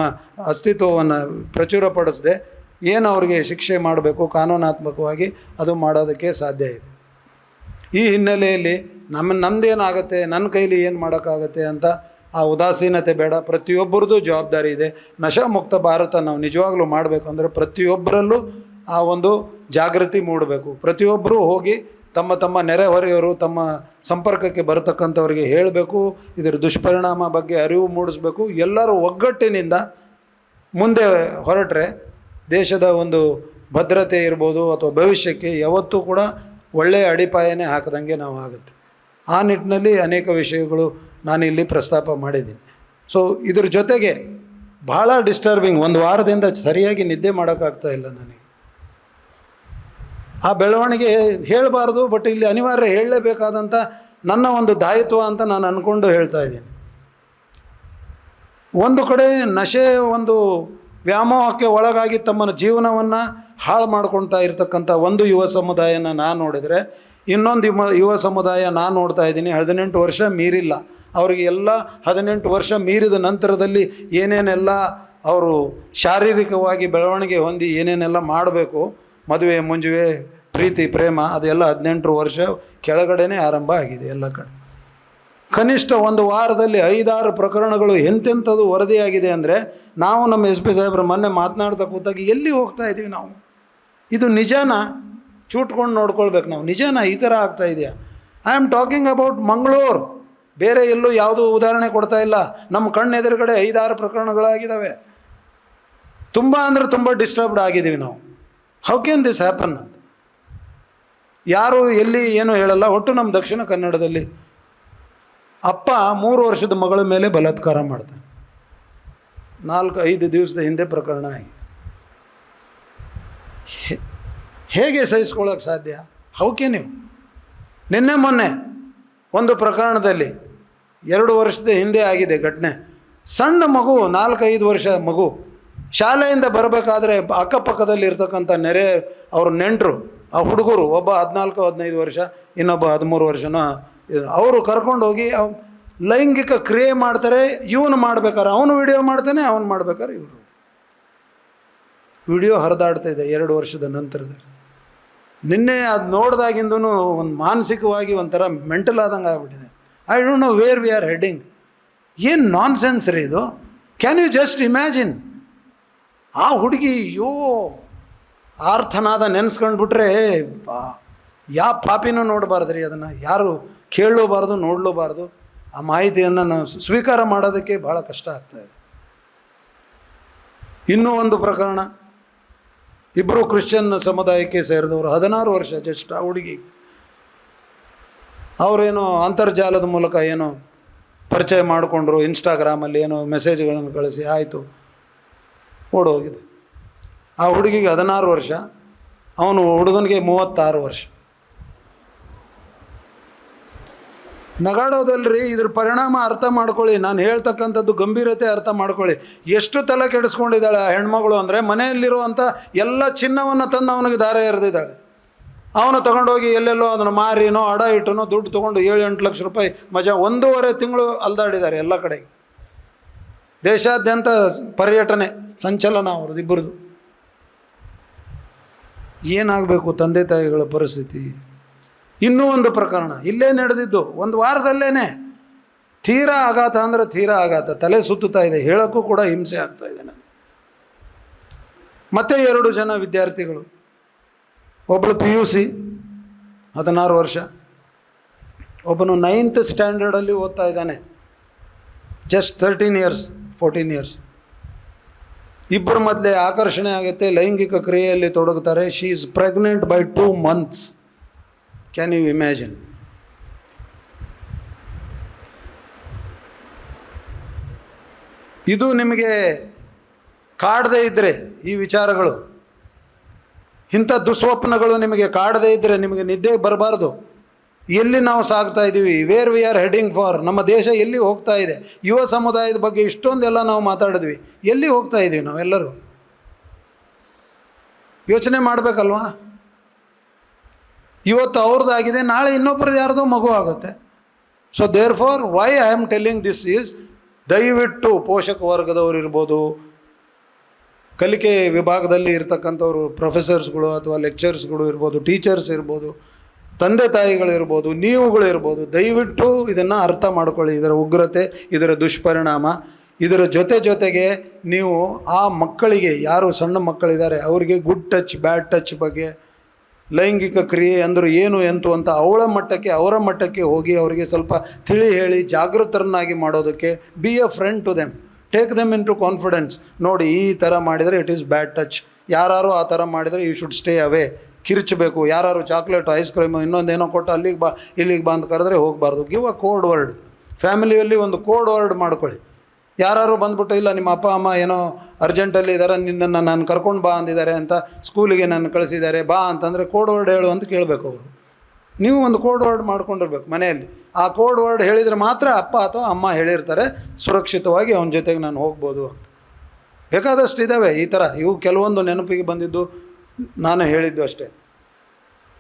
ಅಸ್ತಿತ್ವವನ್ನು ಪ್ರಚುರಪಡಿಸದೆ ಏನು ಅವರಿಗೆ ಶಿಕ್ಷೆ ಮಾಡಬೇಕು ಕಾನೂನಾತ್ಮಕವಾಗಿ ಅದು ಮಾಡೋದಕ್ಕೆ ಸಾಧ್ಯ ಇದೆ. ಈ ಹಿನ್ನೆಲೆಯಲ್ಲಿ ನಮ್ಮದೇನಾಗುತ್ತೆ, ನನ್ನ ಕೈಲಿ ಏನು ಮಾಡೋಕ್ಕಾಗತ್ತೆ ಅಂತ ಆ ಉದಾಸೀನತೆ ಬೇಡ. ಪ್ರತಿಯೊಬ್ಬರದ್ದು ಜವಾಬ್ದಾರಿ ಇದೆ. ನಶಾಮುಕ್ತ ಭಾರತ ನಾವು ನಿಜವಾಗ್ಲೂ ಮಾಡಬೇಕು ಅಂದರೆ ಪ್ರತಿಯೊಬ್ಬರಲ್ಲೂ ಆ ಒಂದು ಜಾಗೃತಿ ಮೂಡಬೇಕು. ಪ್ರತಿಯೊಬ್ಬರೂ ಹೋಗಿ ತಮ್ಮ ತಮ್ಮ ನೆರೆಹೊರೆಯವರು, ತಮ್ಮ ಸಂಪರ್ಕಕ್ಕೆ ಬರತಕ್ಕಂಥವ್ರಿಗೆ ಹೇಳಬೇಕು, ಇದರ ದುಷ್ಪರಿಣಾಮ ಬಗ್ಗೆ ಅರಿವು ಮೂಡಿಸ್ಬೇಕು. ಎಲ್ಲರೂ ಒಗ್ಗಟ್ಟಿನಿಂದ ಮುಂದೆ ಹೊರಟ್ರೆ ದೇಶದ ಒಂದು ಭದ್ರತೆ ಇರ್ಬೋದು ಅಥವಾ ಭವಿಷ್ಯಕ್ಕೆ ಯಾವತ್ತೂ ಕೂಡ ಒಳ್ಳೆಯ ಅಡಿಪಾಯನೇ ಹಾಕದಂಗೆ ನಾವು ಆಗುತ್ತೆ. ಆ ನಿಟ್ಟಿನಲ್ಲಿ ಅನೇಕ ವಿಷಯಗಳು ನಾನಿಲ್ಲಿ ಪ್ರಸ್ತಾಪ ಮಾಡಿದ್ದೀನಿ. ಸೊ ಇದ್ರ ಜೊತೆಗೆ ಭಾಳ ಡಿಸ್ಟರ್ಬಿಂಗ್, ಒಂದು ವಾರದಿಂದ ಸರಿಯಾಗಿ ನಿದ್ದೆ ಮಾಡೋಕ್ಕಾಗ್ತಾ ಇಲ್ಲ ನನಗೆ. ಆ ಬೆಳವಣಿಗೆ ಹೇಳಬಾರ್ದು, ಬಟ್ ಇಲ್ಲಿ ಅನಿವಾರ್ಯ ಹೇಳಲೇಬೇಕಾದಂಥ ನನ್ನ ಒಂದು ದಾಯಿತ್ವ ಅಂತ ನಾನು ಅಂದ್ಕೊಂಡು ಹೇಳ್ತಾ ಇದ್ದೀನಿ. ಒಂದು ಕಡೆ ನಶೆ ಒಂದು ವ್ಯಾಮೋಹಕ್ಕೆ ಒಳಗಾಗಿ ತಮ್ಮ ಜೀವನವನ್ನು ಹಾಳು ಮಾಡ್ಕೊಳ್ತಾ ಇರ್ತಕ್ಕಂಥ ಒಂದು ಯುವ ಸಮುದಾಯನ ನಾನು ನೋಡಿದರೆ, ಇನ್ನೊಂದು ಯುವ ಸಮುದಾಯ ನಾನು ನೋಡ್ತಾ ಇದ್ದೀನಿ 18 ವರ್ಷ ಮೀರಿಲ್ಲ. ಅವರಿಗೆ ಎಲ್ಲ 18 ವರ್ಷ ಮೀರಿದ ನಂತರದಲ್ಲಿ ಏನೇನೆಲ್ಲ ಅವರು ಶಾರೀರಿಕವಾಗಿ ಬೆಳವಣಿಗೆ ಹೊಂದಿ ಏನೇನೆಲ್ಲ ಮಾಡಬೇಕು, ಮದುವೆ ಮುಂಜುವೆ ಪ್ರೀತಿ ಪ್ರೇಮ, ಅದೆಲ್ಲ 18 ವರ್ಷ ಕೆಳಗಡೆನೇ ಆರಂಭ ಆಗಿದೆ ಎಲ್ಲ ಕಡೆ. ಕನಿಷ್ಠ ಒಂದು ವಾರದಲ್ಲಿ 5-6 ಪ್ರಕರಣಗಳು ಎಂತೆಂಥದ್ದು ವರದಿಯಾಗಿದೆ ಅಂದರೆ, ನಾವು ನಮ್ಮ SP ಸಾಹೇಬ್ರ ಮೊನ್ನೆ ಮಾತನಾಡ್ತಾ ಕೂತಾಗ ಎಲ್ಲಿ ಹೋಗ್ತಾ ಇದ್ದೀವಿ ನಾವು? ಇದು ನಿಜಾನ? ಚೂಟ್ಕೊಂಡು ನೋಡ್ಕೊಳ್ಬೇಕು ನಾವು. ನಿಜಾನ ಈ ಥರ ಆಗ್ತಾ ಇದೆಯಾ? I am talking about Mangaluru, ಬೇರೆ ಎಲ್ಲೂ ಯಾವುದೂ ಉದಾಹರಣೆ ಕೊಡ್ತಾ ಇಲ್ಲ. ನಮ್ಮ ಕಣ್ಣೆದುರುಗಡೆ 5-6 ಪ್ರಕರಣಗಳಾಗಿದ್ದಾವೆ. ತುಂಬ ಅಂದರೆ ತುಂಬ ಡಿಸ್ಟರ್ಬ್ಡ್ ಆಗಿದ್ದೀವಿ ನಾವು. ಹೌ ಕ್ಯಾನ್ ದಿಸ್ ಹ್ಯಾಪನ್ ಅಂತ ಯಾರು ಎಲ್ಲಿ ಏನೂ ಹೇಳಲ್ಲ. ಒಟ್ಟು ನಮ್ಮ ದಕ್ಷಿಣ ಕನ್ನಡದಲ್ಲಿ ಅಪ್ಪ 3 ವರ್ಷದ ಮಗಳ ಮೇಲೆ ಬಲಾತ್ಕಾರ ಮಾಡ್ತಾನೆ. 4-5 ದಿವಸದ ಹಿಂದೆ ಪ್ರಕರಣ ಆಗಿದೆ. ಹೇಗೆ ಸಹಿಸ್ಕೊಳ್ಳೋಕೆ ಸಾಧ್ಯ? ಹೌಕೆ ನೀವು ನಿನ್ನೆ ಮೊನ್ನೆ ಒಂದು ಪ್ರಕರಣದಲ್ಲಿ 2 ವರ್ಷದ ಹಿಂದೆ ಆಗಿದೆ ಘಟನೆ. ಸಣ್ಣ ಮಗು, 4-5 ವರ್ಷ ಮಗು ಶಾಲೆಯಿಂದ ಬರಬೇಕಾದ್ರೆ ಅಕ್ಕಪಕ್ಕದಲ್ಲಿ ಇರ್ತಕ್ಕಂಥ ನೆರೆ ಅವ್ರ ನೆಂಟರು, ಆ ಹುಡುಗರು, ಒಬ್ಬ 14-15 ವರ್ಷ, ಇನ್ನೊಬ್ಬ 13 ವರ್ಷನ, ಅವರು ಕರ್ಕೊಂಡೋಗಿ ಲೈಂಗಿಕ ಕ್ರಿಯೆ ಮಾಡ್ತಾರೆ. ಇವನು ಮಾಡ್ಬೇಕಾರೆ ಅವನು ವಿಡಿಯೋ ಮಾಡ್ತಾನೆ, ಅವನು ಮಾಡ್ಬೇಕಾದ್ರೆ ಇವನು ವಿಡಿಯೋ ಹರಿದಾಡ್ತಾ ಇದೆ 2 ವರ್ಷದ ನಂತರದಲ್ಲಿ. ನಿನ್ನೆ ಅದು ನೋಡಿದಾಗಿಂದೂ ಒಂದು ಮಾನಸಿಕವಾಗಿ ಒಂಥರ ಮೆಂಟಲ್ ಆದಂಗೆ ಆಗ್ಬಿಟ್ಟಿದೆ. I don't know where we are heading. ಏನು ನಾನ್ ಸೆನ್ಸ್ ರೀ ಇದು? Can you just imagine? ಆ ಹುಡುಗಿ ಆರ್ಥನಾದ ನೆನೆಸ್ಕೊಂಡ್ಬಿಟ್ರೆ ಯಾವ ಪಾಪಿನೂ ನೋಡಬಾರ್ದು ರೀ. ಅದನ್ನು ಯಾರು ಕೇಳಲೂಬಾರ್ದು, ನೋಡಲೂಬಾರ್ದು. ಆ ಮಾಹಿತಿಯನ್ನು ನಾವು ಸ್ವೀಕಾರ ಮಾಡೋದಕ್ಕೆ ಭಾಳ ಕಷ್ಟ ಆಗ್ತಾಯಿದೆ. ಇನ್ನೂ ಒಂದು ಪ್ರಕರಣ, ಇಬ್ಬರು ಕ್ರಿಶ್ಚಿಯನ್ ಸಮುದಾಯಕ್ಕೆ ಸೇರಿದವರು, 16 ವರ್ಷ ಜಸ್ಟ್ ಆ ಹುಡುಗಿ. ಅವರೇನೋ ಅಂತರ್ಜಾಲದ ಮೂಲಕ ಏನೋ ಪರಿಚಯ ಮಾಡಿಕೊಂಡ್ರು, ಇನ್ಸ್ಟಾಗ್ರಾಮಲ್ಲಿ ಏನೋ ಮೆಸೇಜ್ಗಳನ್ನು ಕಳಿಸಿ ಆಯಿತು, ಓಡೋಗಿದೆ. ಆ ಹುಡುಗಿಗೆ 16 ವರ್ಷ, ಅವನು ಹುಡುಗನಿಗೆ 36 ವರ್ಷ. ನಗಾಡೋದಲ್ರಿ, ಇದ್ರ ಪರಿಣಾಮ ಅರ್ಥ ಮಾಡ್ಕೊಳ್ಳಿ. ನಾನು ಹೇಳ್ತಕ್ಕಂಥದ್ದು ಗಂಭೀರತೆ ಅರ್ಥ ಮಾಡ್ಕೊಳ್ಳಿ. ಎಷ್ಟು ತಲೆ ಕೆಡಿಸ್ಕೊಂಡಿದ್ದಾಳೆ ಆ ಹೆಣ್ಮಗಳು ಅಂದರೆ, ಮನೆಯಲ್ಲಿರುವಂಥ ಎಲ್ಲ ಚಿನ್ನವನ್ನು ತಂದು ಅವನಿಗೆ ದಾರೆ ಎರೆದಿದ್ದಾಳೆ. ಅವನು ತಗೊಂಡೋಗಿ ಎಲ್ಲೆಲ್ಲೋ ಅದನ್ನು ಮಾರಿನೋ ಅಡ ಇಟ್ಟನೋ ದುಡ್ಡು ತೊಗೊಂಡು 7-8 ಲಕ್ಷ ರೂಪಾಯಿ ಮಜಾ 1.5 ತಿಂಗಳು ಅಲ್ದಾಡಿದ್ದಾರೆ ಎಲ್ಲ ಕಡೆಗೆ. ದೇಶಾದ್ಯಂತ ಪರ್ಯಟನೆ ಸಂಚಲನ ಅವ್ರದ್ದು ಇಬ್ಬರದು. ಏನಾಗಬೇಕು ತಂದೆ ತಾಯಿಗಳ ಪರಿಸ್ಥಿತಿ? ಇನ್ನೂ ಒಂದು ಪ್ರಕರಣ ಇಲ್ಲೇ ನಡೆದಿದ್ದು, ಒಂದು ವಾರದಲ್ಲೇ ತೀರಾ ಆಘಾತ ಅಂದರೆ ತೀರಾ ಆಘಾತ. ತಲೆ ಸುತ್ತುತ್ತಾ ಇದೆ, ಹೇಳೋಕ್ಕೂ ಕೂಡ ಹಿಂಸೆ ಆಗ್ತಾ ಇದೆ ನನಗೆ. ಮತ್ತೆ 2 ಜನ ವಿದ್ಯಾರ್ಥಿಗಳು, ಒಬ್ಬಳು PUC 16 ವರ್ಷ, ಒಬ್ಬನು 9th ಸ್ಟ್ಯಾಂಡರ್ಡಲ್ಲಿ ಓದ್ತಾ ಇದ್ದಾನೆ, ಜಸ್ಟ್ 13 ಇಯರ್ಸ್ 14 ಇಯರ್ಸ್. ಇಬ್ಬರ ಮೊದಲೇ ಆಕರ್ಷಣೆ ಆಗುತ್ತೆ, ಲೈಂಗಿಕ ಕ್ರಿಯೆಯಲ್ಲಿ ತೊಡಗುತ್ತಾರೆ. She is pregnant by 2 months. Can you imagine? ಇದು ನಿಮಗೆ ಕಾಡದೇ ಇದ್ದರೆ, ಈ ವಿಚಾರಗಳು, ಇಂಥ ದುಸ್ವಪ್ನಗಳು ನಿಮಗೆ ಕಾಡದೇ ಇದ್ದರೆ ನಿಮಗೆ ನಿದ್ದೆ ಬರಬಾರ್ದು. ಎಲ್ಲಿ ನಾವು ಸಾಗ್ತಾ ಇದ್ದೀವಿ, wear we R heading for, ನಮ್ಮ ದೇಶ ಎಲ್ಲಿ ಹೋಗ್ತಾ ಇದೆ, ಯುವ ಸಮುದಾಯದ ಬಗ್ಗೆ ಇಷ್ಟೊಂದೆಲ್ಲ ನಾವು ಮಾತಾಡಿದ್ವಿ, ಎಲ್ಲಿ ಹೋಗ್ತಾ ಇದ್ದೀವಿ ನಾವೆಲ್ಲರೂ? ಯೋಚನೆ ಮಾಡಬೇಕಲ್ವಾ? ಇವತ್ತು ಅವ್ರದ್ದಾಗಿದೆ, ನಾಳೆ ಇನ್ನೊಬ್ಬರದ್ದು ಯಾರ್ದೋ ಮಗು ಆಗುತ್ತೆ. So therefore why I am telling this is, ದಯವಿಟ್ಟು ಪೋಷಕ ವರ್ಗದವರು ಇರ್ಬೋದು, ಕಲಿಕೆ ವಿಭಾಗದಲ್ಲಿ ಇರ್ತಕ್ಕಂಥವ್ರು, ಪ್ರೊಫೆಸರ್ಸ್ಗಳು ಅಥವಾ ಲೆಕ್ಚರ್ಸ್ಗಳು ಇರ್ಬೋದು, ಟೀಚರ್ಸ್ ಇರ್ಬೋದು, ತಂದೆ ತಾಯಿಗಳಿರ್ಬೋದು, ನೀವುಗಳು ಇರ್ಬೋದು, ದಯವಿಟ್ಟು ಇದನ್ನು ಅರ್ಥ ಮಾಡ್ಕೊಳ್ಳಿ. ಇದರ ಉಗ್ರತೆ, ಇದರ ದುಷ್ಪರಿಣಾಮ, ಇದರ ಜೊತೆಗೆ ನೀವು ಆ ಮಕ್ಕಳಿಗೆ, ಯಾರು ಸಣ್ಣ ಮಕ್ಕಳಿದ್ದಾರೆ ಅವರಿಗೆ ಗುಡ್ ಟಚ್ ಬ್ಯಾಡ್ ಟಚ್ ಬಗ್ಗೆ, ಲೈಂಗಿಕ ಕ್ರಿಯೆ ಅಂದರು ಏನು ಎಂತು ಅಂತ ಅವರ ಮಟ್ಟಕ್ಕೆ ಹೋಗಿ ಅವರಿಗೆ ಸ್ವಲ್ಪ ತಿಳಿ ಹೇಳಿ ಜಾಗೃತರನ್ನಾಗಿ ಮಾಡೋದಕ್ಕೆ, be a friend to them, take them into confidence. ನೋಡಿ, ಈ ಥರ ಮಾಡಿದರೆ ಇಟ್ ಈಸ್ ಬ್ಯಾಡ್ ಟಚ್, ಯಾರು ಆ ಥರ ಮಾಡಿದರೆ ಯು ಶುಡ್ ಸ್ಟೇ ಅವೇ. ಕಿರ್ಚಬೇಕು, ಯಾರು ಚಾಕ್ಲೇಟು ಐಸ್ ಕ್ರೀಮು ಇನ್ನೊಂದೇನೋ ಕೊಟ್ಟು ಅಲ್ಲಿಗೆ ಬಾ ಇಲ್ಲಿಗೆ ಬಾ ಅಂತ ಕರೆದ್ರೆ ಹೋಗಬಾರ್ದು. Give a code word. ಫ್ಯಾಮಿಲಿಯಲ್ಲಿ ಒಂದು ಕೋಡ್ ವರ್ಡ್ ಮಾಡ್ಕೊಳ್ಳಿ. ಯಾರು ಬಂದ್ಬಿಟ್ಟು ಇಲ್ಲ ನಿಮ್ಮ ಅಪ್ಪ ಅಮ್ಮ ಏನೋ ಅರ್ಜೆಂಟಲ್ಲಿ ಇದ್ದಾರೆ, ನಿನ್ನನ್ನು ನಾನು ಕರ್ಕೊಂಡು ಬಾ ಅಂದಿದ್ದಾರೆ ಅಂತ, ಸ್ಕೂಲಿಗೆ ನನ್ನ ಕಳಿಸಿದ್ದಾರೆ ಬಾ ಅಂತಂದರೆ ಕೋಡ್ ವರ್ಡ್ ಹೇಳು ಅಂತ ಕೇಳಬೇಕು ಅವರು. ನೀವು ಒಂದು ಕೋಡ್ ವರ್ಡ್ ಮಾಡ್ಕೊಂಡಿರ್ಬೇಕು ಮನೆಯಲ್ಲಿ. ಆ ಕೋಡ್ ವರ್ಡ್ ಹೇಳಿದರೆ ಮಾತ್ರ ಅಪ್ಪ ಅಥವಾ ಅಮ್ಮ ಹೇಳಿರ್ತಾರೆ ಸುರಕ್ಷಿತವಾಗಿ ಅವನ ಜೊತೆಗೆ ನಾನು ಹೋಗ್ಬೋದು ಅಂತ. ಬೇಕಾದಷ್ಟು ಇದ್ದಾವೆ ಈ ಥರ. ಇವು ಕೆಲವೊಂದು ನೆನಪಿಗೆ ಬಂದಿದ್ದು ನಾನು ಹೇಳಿದ್ದು ಅಷ್ಟೇ.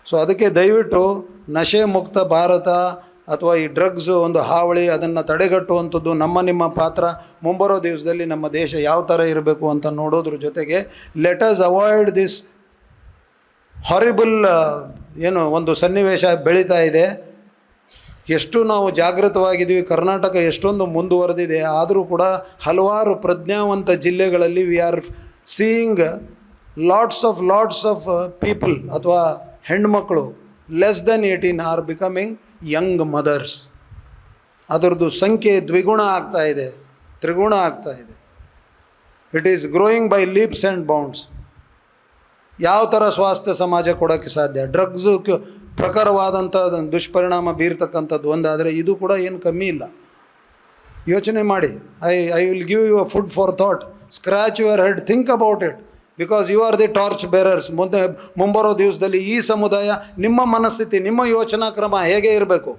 ಸೊ ಅದಕ್ಕೆ ದಯವಿಟ್ಟು ನಶೆ ಮುಕ್ತ ಭಾರತ ಅಥವಾ ಈ ಡ್ರಗ್ಸು ಒಂದು ಹಾವಳಿ, ಅದನ್ನು ತಡೆಗಟ್ಟುವಂಥದ್ದು ನಿಮ್ಮ ಪಾತ್ರ. ಮುಂಬರೋ ದಿವಸದಲ್ಲಿ ನಮ್ಮ ದೇಶ ಯಾವ ಥರ ಇರಬೇಕು ಅಂತ ನೋಡೋದ್ರ ಜೊತೆಗೆ let us avoid this horrible ಏನು ಒಂದು ಸನ್ನಿವೇಶ ಬೆಳೀತಾ ಇದೆ. ಎಷ್ಟು ನಾವು ಜಾಗೃತವಾಗಿದ್ದೀವಿ, ಕರ್ನಾಟಕ ಎಷ್ಟೊಂದು ಮುಂದುವರೆದಿದೆ, ಆದರೂ ಕೂಡ ಹಲವಾರು ಪ್ರಜ್ಞಾವಂತ ಜಿಲ್ಲೆಗಳಲ್ಲಿ we are seeing lots of people ಅಥವಾ ಹೆಣ್ಮಕ್ಕಳು less than 18 are becoming young mothers. ಅದರದ್ದು ಸಂಖ್ಯೆ ದ್ವಿಗುಣ ಆಗ್ತಾ ಇದೆ, ತ್ರಿಗುಣ ಆಗ್ತಾ ಇದೆ. It is growing by leaps and bounds. ಯಾವ ಥರ ಸ್ವಾಸ್ಥ್ಯ ಸಮಾಜ ಕೊಡೋಕ್ಕೆ ಸಾಧ್ಯ? ಡ್ರಗ್ಸು ಪ್ರಖರವಾದಂಥ ದುಷ್ಪರಿಣಾಮ ಬೀರ್ತಕ್ಕಂಥದ್ದು ಒಂದಾದರೆ ಇದು ಕೂಡ ಏನು ಕಮ್ಮಿ ಇಲ್ಲ. ಯೋಚನೆ ಮಾಡಿ. I will give you a food for thought. Scratch your head, think about it, because you are the torch bearers. ಮುಂಬರೋ ದಿವಸದಲ್ಲಿ ಈ ಸಮುದಾಯ, ನಿಮ್ಮ ಮನಸ್ಥಿತಿ, ನಿಮ್ಮ ಯೋಚನಾ ಕ್ರಮ ಹೇಗೆ ಇರಬೇಕು?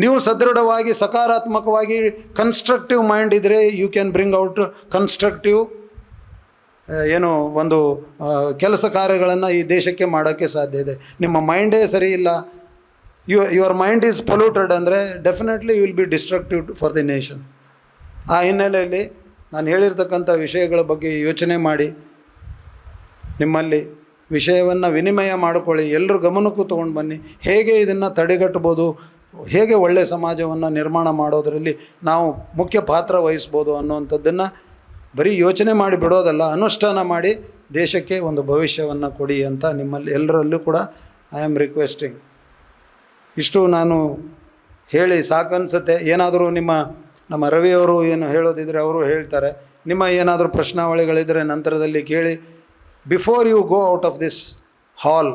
ನೀವು ಸದೃಢವಾಗಿ ಸಕಾರಾತ್ಮಕವಾಗಿ ಕನ್ಸ್ಟ್ರಕ್ಟಿವ್ ಮೈಂಡ್ ಇದ್ದರೆ you can bring out constructive ಏನು ಒಂದು ಕೆಲಸ ಕಾರ್ಯಗಳನ್ನು ಈ ದೇಶಕ್ಕೆ ಮಾಡೋಕ್ಕೆ ಸಾಧ್ಯ ಇದೆ. ನಿಮ್ಮ ಮೈಂಡೇ ಸರಿ ಇಲ್ಲ, ಯುವರ್ ಮೈಂಡ್ ಈಸ್ ಪೊಲ್ಯೂಟೆಡ್ ಅಂದರೆ definitely you will be destructive for the nation. ಆ ಹಿನ್ನೆಲೆಯಲ್ಲಿ ನಾನು ಹೇಳಿರ್ತಕ್ಕಂಥ ವಿಷಯಗಳ ಬಗ್ಗೆ ಯೋಚನೆ ಮಾಡಿ, ನಿಮ್ಮಲ್ಲಿ ವಿಷಯವನ್ನು ವಿನಿಮಯ ಮಾಡಿಕೊಳ್ಳಿ, ಎಲ್ಲರೂ ಗಮನಕ್ಕೂ ತೊಗೊಂಡು ಬನ್ನಿ. ಹೇಗೆ ಇದನ್ನು ತಡೆಗಟ್ಟಬೋದು, ಹೇಗೆ ಒಳ್ಳೆಯ ಸಮಾಜವನ್ನು ನಿರ್ಮಾಣ ಮಾಡೋದರಲ್ಲಿ ನಾವು ಮುಖ್ಯ ಪಾತ್ರ ವಹಿಸ್ಬೋದು ಅನ್ನುವಂಥದ್ದನ್ನು ಬರೀ ಯೋಚನೆ ಮಾಡಿ ಬಿಡೋದಲ್ಲ, ಅನುಷ್ಠಾನ ಮಾಡಿ ದೇಶಕ್ಕೆ ಒಂದು ಭವಿಷ್ಯವನ್ನು ಕೊಡಿ ಅಂತ ನಿಮ್ಮಲ್ಲಿ ಎಲ್ಲರಲ್ಲೂ ಕೂಡ ಐ ಆಮ್ ರಿಕ್ವೆಸ್ಟಿಂಗ್. ಇಷ್ಟು ನಾನು ಹೇಳಿ ಸಾಕನ್ಸುತ್ತೆ. ಏನಾದರೂ ನಮ್ಮ ರವಿಯವರು ಏನು ಹೇಳೋದಿದ್ರೆ ಅವರು ಹೇಳ್ತಾರೆ. ನಿಮ್ಮ ಏನಾದರೂ ಪ್ರಶ್ನಾವಳಿಗಳಿದ್ದರೆ ನಂತರದಲ್ಲಿ ಕೇಳಿ. Before you go out of this hall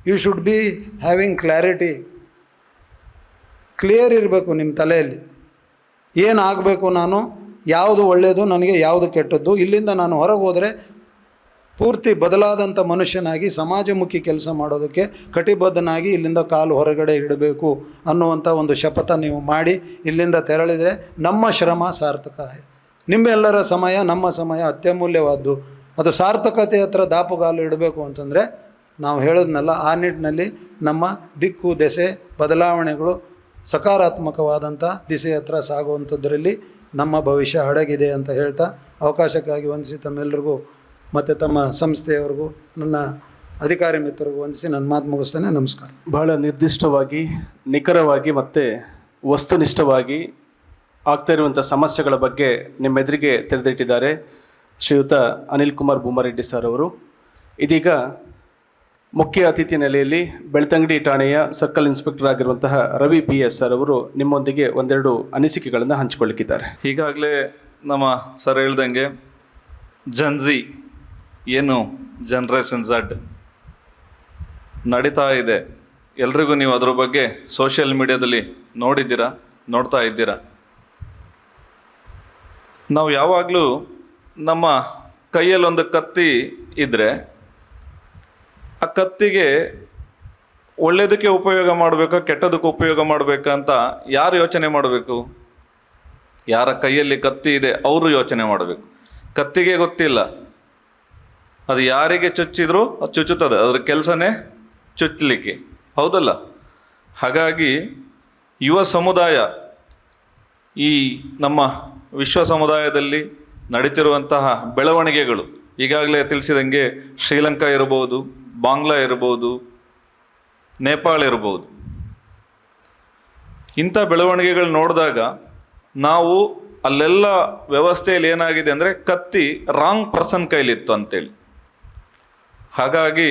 you should be having clarity. Clear ಇರಬೇಕು ನಿಮ್ಮ ತಲೆಯಲ್ಲಿ. ಏನಾಗಬೇಕು, ನಾನು ಯಾವುದು ಒಳ್ಳೆಯದು, ನನಗೆ ಯಾವುದು ಕೆಟ್ಟದ್ದು, ಇಲ್ಲಿಂದ ನಾನು ಹೊರಗೆ ಹೋದರೆ ಪೂರ್ತಿ ಬದಲಾದಂಥ ಮನುಷ್ಯನಾಗಿ ಸಮಾಜಮುಖಿ ಕೆಲಸ ಮಾಡೋದಕ್ಕೆ ಕಟಿಬದ್ಧನಾಗಿ ಇಲ್ಲಿಂದ ಕಾಲು ಹೊರಗಡೆ ಇಡಬೇಕು ಅನ್ನುವಂಥ ಒಂದು ಶಪಥ ನೀವು ಮಾಡಿ ಇಲ್ಲಿಂದ ತೆರಳಿದರೆ ನಮ್ಮ ಶ್ರಮ ಸಾರ್ಥಕ. ನಿಮ್ಮೆಲ್ಲರ ಸಮಯ ನಮ್ಮ ಸಮಯ ಅತ್ಯಮೂಲ್ಯವಾದ್ದು. ಅದು ಸಾರ್ಥಕತೆ ಹತ್ರ ದಾಪುಗಾಲು ಇಡಬೇಕು ಅಂತಂದರೆ ನಾವು ಹೇಳಿದ್ನಲ್ಲ, ಆ ನಿಟ್ಟಿನಲ್ಲಿ ನಮ್ಮ ದಿಕ್ಕು ದೆಸೆ ಬದಲಾವಣೆಗಳು ಸಕಾರಾತ್ಮಕವಾದಂಥ ದಿಸೆ ಹತ್ರ ಸಾಗುವಂಥದ್ರಲ್ಲಿ ನಮ್ಮ ಭವಿಷ್ಯ ಅಡಗಿದೆ ಅಂತ ಹೇಳ್ತಾ ಅವಕಾಶಕ್ಕಾಗಿ ವಂದಿಸಿ ತಮ್ಮೆಲ್ಲರಿಗೂ ಮತ್ತು ತಮ್ಮ ಸಂಸ್ಥೆಯವರಿಗೂ ನನ್ನ ಅಧಿಕಾರಿ ಮಿತ್ರರಿಗೂ ವಂದಿಸಿ ನನ್ನ ಮಾತು ಮುಗಿಸ್ತೇನೆ. ನಮಸ್ಕಾರ. ಬಹಳ ನಿರ್ದಿಷ್ಟವಾಗಿ, ನಿಖರವಾಗಿ ಮತ್ತು ವಸ್ತುನಿಷ್ಠವಾಗಿ ಆಗ್ತಾ ಇರುವಂಥ ಸಮಸ್ಯೆಗಳ ಬಗ್ಗೆ ನಿಮ್ಮೆದುರಿಗೆ ತೆರೆದಿಟ್ಟಿದ್ದಾರೆ ಶ್ರೀಯುತ ಅನಿಲ್ ಕುಮಾರ್ ಭೂಮಾರೆಡ್ಡಿ ಸರ್ ಅವರು. ಇದೀಗ ಮುಖ್ಯ ಅತಿಥಿ ನೆಲೆಯಲ್ಲಿ ಬೆಳ್ತಂಗಡಿ ಠಾಣೆಯ ಸರ್ಕಲ್ ಇನ್ಸ್ಪೆಕ್ಟರ್ ಆಗಿರುವಂತಹ ರವಿ PS ಸರ್ ಅವರು ನಿಮ್ಮೊಂದಿಗೆ ಒಂದೆರಡು ಅನಿಸಿಕೆಗಳನ್ನು ಹಂಚಿಕೊಳ್ಳಿಕ್ಕಿದ್ದಾರೆ. ಈಗಾಗಲೇ ನಮ್ಮ ಸರ್ ಹೇಳ್ದಂಗೆ ಜನ್ಜಿ ಏನು ಜನ್ರೇಷನ್ Z ನಡೀತಾ ಇದೆ. ಎಲ್ರಿಗೂ ನೀವು ಅದ್ರ ಬಗ್ಗೆ ಸೋಷಿಯಲ್ ಮೀಡಿಯಾದಲ್ಲಿ ನೋಡ್ತಾ ಇದ್ದೀರಾ. ನಾವು ಯಾವಾಗಲೂ ನಮ್ಮ ಕೈಯಲ್ಲೊಂದು ಕತ್ತಿ ಇದ್ದರೆ ಆ ಕತ್ತಿಗೆ ಒಳ್ಳೆಯದಕ್ಕೆ ಉಪಯೋಗ ಮಾಡಬೇಕಾ ಕೆಟ್ಟದಕ್ಕೆ ಉಪಯೋಗ ಮಾಡಬೇಕಂತ ಯಾರು ಯೋಚನೆ ಮಾಡಬೇಕು? ಯಾರ ಕೈಯಲ್ಲಿ ಕತ್ತಿ ಇದೆ ಅವರು ಯೋಚನೆ ಮಾಡಬೇಕು. ಕತ್ತಿಗೆ ಗೊತ್ತಿಲ್ಲ, ಅದು ಯಾರಿಗೆ ಚುಚ್ಚಿದ್ರೂ ಅದು ಚುಚ್ಚುತ್ತದೆ, ಅದ್ರ ಕೆಲಸನೇ ಚುಚ್ಚಲಿಕ್ಕೆ, ಹೌದಲ್ಲ? ಹಾಗಾಗಿ ಯುವ ಸಮುದಾಯ, ಈ ನಮ್ಮ ವಿಶ್ವ ಸಮುದಾಯದಲ್ಲಿ ನಡೀತಿರುವಂತಹ ಬೆಳವಣಿಗೆಗಳು ಈಗಾಗಲೇ ತಿಳಿಸಿದಂಗೆ ಶ್ರೀಲಂಕಾ ಇರ್ಬೋದು, ಬಾಂಗ್ಲಾ ಇರ್ಬೋದು, ನೇಪಾಳ ಇರ್ಬೋದು, ಇಂಥ ಬೆಳವಣಿಗೆಗಳು ನೋಡಿದಾಗ ನಾವು ಅಲ್ಲೆಲ್ಲ ವ್ಯವಸ್ಥೆಯಲ್ಲಿ ಏನಾಗಿದೆ ಅಂದರೆ ಕತ್ತಿ ರಾಂಗ್ ಪರ್ಸನ್ ಕೈಲಿತ್ತು ಅಂತೇಳಿ. ಹಾಗಾಗಿ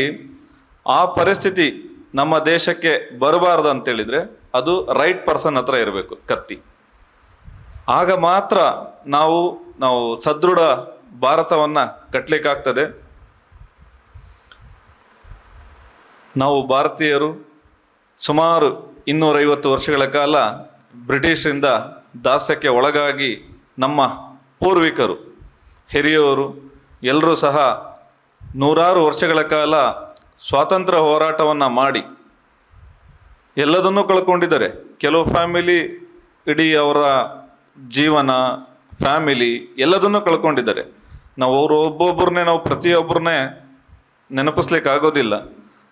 ಆ ಪರಿಸ್ಥಿತಿ ನಮ್ಮ ದೇಶಕ್ಕೆ ಬರಬಾರ್ದು ಅಂತೇಳಿದರೆ ಅದು ರೈಟ್ ಪರ್ಸನ್ ಹತ್ರ ಇರಬೇಕು ಕತ್ತಿ. ಆಗ ಮಾತ್ರ ನಾವು ಸದೃಢ ಭಾರತವನ್ನು ಕಟ್ಟಲಿಕ್ಕಾಗ್ತದೆ. ನಾವು ಭಾರತೀಯರು ಸುಮಾರು 250 ವರ್ಷಗಳ ಕಾಲ ಬ್ರಿಟಿಷರಿಂದ ದಾಸ್ಯಕ್ಕೆ ಒಳಗಾಗಿ ನಮ್ಮ ಪೂರ್ವಿಕರು, ಹಿರಿಯವರು ಎಲ್ಲರೂ ಸಹ ನೂರಾರು ವರ್ಷಗಳ ಕಾಲ ಸ್ವಾತಂತ್ರ್ಯ ಹೋರಾಟವನ್ನು ಮಾಡಿ ಎಲ್ಲದನ್ನೂ ಕಳ್ಕೊಂಡಿದ್ದಾರೆ. ಕೆಲವು ಫ್ಯಾಮಿಲಿ ಇಡೀ ಅವರ ಜೀವನ, ಫ್ಯಾಮಿಲಿ ಎಲ್ಲದನ್ನೂ ಕಳ್ಕೊಂಡಿದ್ದಾರೆ. ನಾವು ನಾವು ಪ್ರತಿಯೊಬ್ಬರನ್ನೇ ನೆನಪಿಸ್ಲಿಕ್ಕೆ ಆಗೋದಿಲ್ಲ.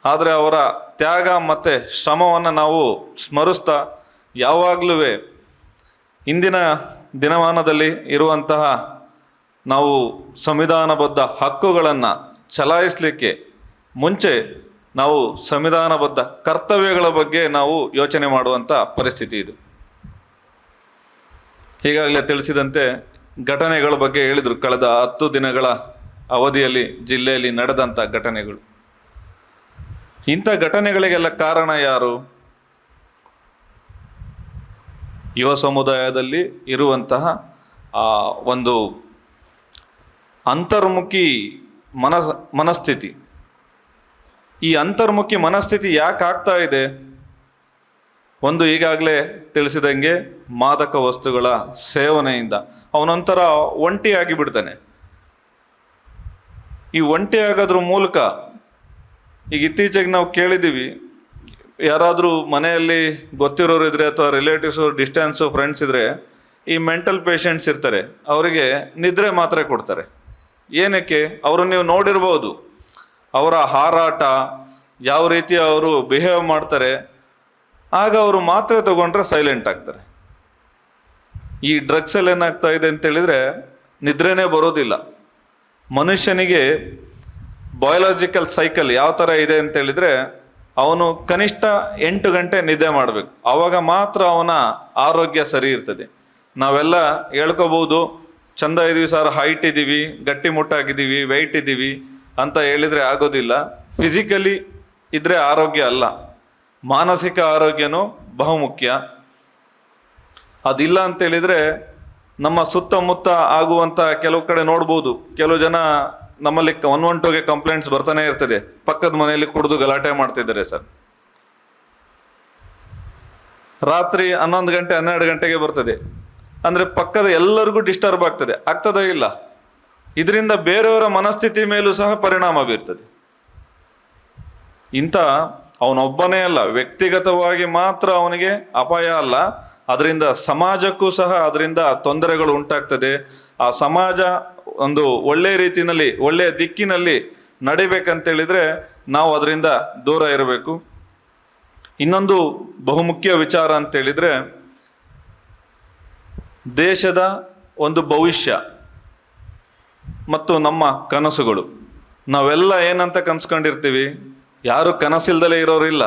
ಆದರೆ ಅವರ ತ್ಯಾಗ ಮತ್ತು ಶ್ರಮವನ್ನು ನಾವು ಸ್ಮರಿಸ್ತಾ ಯಾವಾಗಲೂ ಇಂದಿನ ದಿನಮಾನದಲ್ಲಿ ಇರುವಂತಹ ನಾವು ಸಂವಿಧಾನಬದ್ಧ ಹಕ್ಕುಗಳನ್ನು ಚಲಾಯಿಸಲಿಕ್ಕೆ ಮುಂಚೆ ನಾವು ಸಂವಿಧಾನಬದ್ಧ ಕರ್ತವ್ಯಗಳ ಬಗ್ಗೆ ನಾವು ಯೋಚನೆ ಮಾಡುವಂಥ ಪರಿಸ್ಥಿತಿ ಇದು. ಈಗಾಗಲೇ ತಿಳಿಸಿದಂತೆ ಘಟನೆಗಳ ಬಗ್ಗೆ ಹೇಳಿದರು. ಕಳೆದ 10 ದಿನಗಳ ಅವಧಿಯಲ್ಲಿ ಜಿಲ್ಲೆಯಲ್ಲಿ ನಡೆದಂಥ ಘಟನೆಗಳು. ಇಂಥ ಘಟನೆಗಳಿಗೆಲ್ಲ ಕಾರಣ ಯಾರು? ಯುವ ಸಮುದಾಯದಲ್ಲಿ ಇರುವಂತಹ ಒಂದು ಅಂತರ್ಮುಖಿ ಮನಸ್ಥಿತಿ. ಈ ಅಂತರ್ಮುಖಿ ಮನಸ್ಥಿತಿ ಯಾಕೆ ಆಗ್ತಾ ಇದೆ? ಒಂದು, ಈಗಾಗಲೇ ತಿಳಿಸಿದಂಗೆ ಮಾದಕ ವಸ್ತುಗಳ ಸೇವನೆಯಿಂದ ಅವನೊಂಥರ ಒಂಟಿಯಾಗಿ ಬಿಡ್ತಾನೆ. ಈ ಒಂಟಿ ಆಗೋದ್ರ ಮೂಲಕ ಈಗ ಇತ್ತೀಚೆಗೆ ನಾವು ಕೇಳಿದ್ದೀವಿ, ಯಾರಾದರೂ ಮನೆಯಲ್ಲಿ ಗೊತ್ತಿರೋರು ಇದ್ರೆ ಅಥವಾ ರಿಲೇಟಿವ್ಸು, ಡಿಸ್ಟೆನ್ಸು, ಫ್ರೆಂಡ್ಸ್ ಇದ್ದರೆ ಈ ಮೆಂಟಲ್ ಪೇಷಂಟ್ಸ್ ಇರ್ತಾರೆ, ಅವರಿಗೆ ನಿದ್ರೆ ಮಾತ್ರೆ ಕೊಡ್ತಾರೆ. ಏನಕ್ಕೆ? ಅವರು ನೀವು ನೋಡಿರ್ಬೋದು, ಅವರ ಹಾರಾಟ ಯಾವ ರೀತಿ ಅವರು ಬಿಹೇವ್ ಮಾಡ್ತಾರೆ. ಆಗ ಅವರು ಮಾತ್ರೆ ತಗೊಂಡ್ರೆ ಸೈಲೆಂಟ್ ಆಗ್ತಾರೆ. ಈ ಡ್ರಗ್ಸಲ್ಲಿ ಏನಾಗ್ತಾ ಇದೆ ಅಂತೇಳಿದರೆ ನಿದ್ರೆನೇ ಬರೋದಿಲ್ಲ. ಮನುಷ್ಯನಿಗೆ ಬಯೋಲಾಜಿಕಲ್ ಸೈಕಲ್ ಯಾವ ಥರ ಇದೆ ಅಂತೇಳಿದರೆ ಅವನು ಕನಿಷ್ಠ 8 ಗಂಟೆ ನಿದ್ದೆ ಮಾಡಬೇಕು. ಆವಾಗ ಮಾತ್ರ ಅವನ ಆರೋಗ್ಯ ಸರಿ ಇರ್ತದೆ. ನಾವೆಲ್ಲ ಹೇಳ್ಕೋಬೋದು, ಚಂದ ಇದೀವಿ ಸರ್, ಹೈಟ್ ಇದ್ದೀವಿ, ಗಟ್ಟಿ ಮುಟ್ಟಾಗಿದ್ದೀವಿ, ವೆಯ್ಟ್ ಇದ್ದೀವಿ ಅಂತ ಹೇಳಿದರೆ ಆಗೋದಿಲ್ಲ. ಫಿಸಿಕಲಿ ಇದ್ದರೆ ಆರೋಗ್ಯ ಅಲ್ಲ, ಮಾನಸಿಕ ಆರೋಗ್ಯನೂ ಬಹುಮುಖ್ಯ. ಅದಿಲ್ಲ ಅಂತೇಳಿದರೆ ನಮ್ಮ ಸುತ್ತಮುತ್ತ ಆಗುವಂಥ ಕೆಲವು ಕಡೆ ನೋಡ್ಬೋದು, ಕೆಲವು ಜನ ನಮ್ಮಲ್ಲಿ 112ಗೆ ಕಂಪ್ಲೇಂಟ್ಸ್ ಬರ್ತಾನೆ ಇರ್ತದೆ, ಪಕ್ಕದ ಮನೆಯಲ್ಲಿ ಕುಡಿದು ಗಲಾಟೆ ಮಾಡ್ತಿದ್ದಾರೆ ಸರ್. ರಾತ್ರಿ 11 ಗಂಟೆ 12 ಗಂಟೆಗೆ ಬರ್ತದೆ ಅಂದರೆ ಪಕ್ಕದ ಎಲ್ಲರಿಗೂ ಡಿಸ್ಟರ್ಬ್ ಆಗ್ತದೆ ಇಲ್ಲ? ಇದರಿಂದ ಬೇರೆಯವರ ಮನಸ್ಥಿತಿ ಮೇಲೂ ಸಹ ಪರಿಣಾಮ ಬೀರ್ತದೆ. ಇಂಥ ಅವನೊಬ್ಬನೇ ಅಲ್ಲ, ವ್ಯಕ್ತಿಗತವಾಗಿ ಮಾತ್ರ ಅವನಿಗೆ ಅಪಾಯ ಅಲ್ಲ, ಅದರಿಂದ ಸಮಾಜಕ್ಕೂ ಸಹ ಅದರಿಂದ ತೊಂದರೆಗಳು ಉಂಟಾಗ್ತದೆ. ಆ ಸಮಾಜ ಒಂದು ಒಳ್ಳೆಯ ರೀತಿಯಲ್ಲಿ, ಒಳ್ಳೆಯ ದಿಕ್ಕಿನಲ್ಲಿ ನಡಿಬೇಕಂತೇಳಿದರೆ ನಾವು ಅದರಿಂದ ದೂರ ಇರಬೇಕು. ಇನ್ನೊಂದು ಬಹುಮುಖ್ಯ ವಿಚಾರ ಅಂತೇಳಿದರೆ, ದೇಶದ ಒಂದು ಭವಿಷ್ಯ ಮತ್ತು ನಮ್ಮ ಕನಸುಗಳು. ನಾವೆಲ್ಲ ಏನಂತ ಕನ್ಸ್ಕೊಂಡಿರ್ತೀವಿ, ಯಾರು ಕನಸಿಲ್ದಲೇ ಇರೋರಿಲ್ಲ.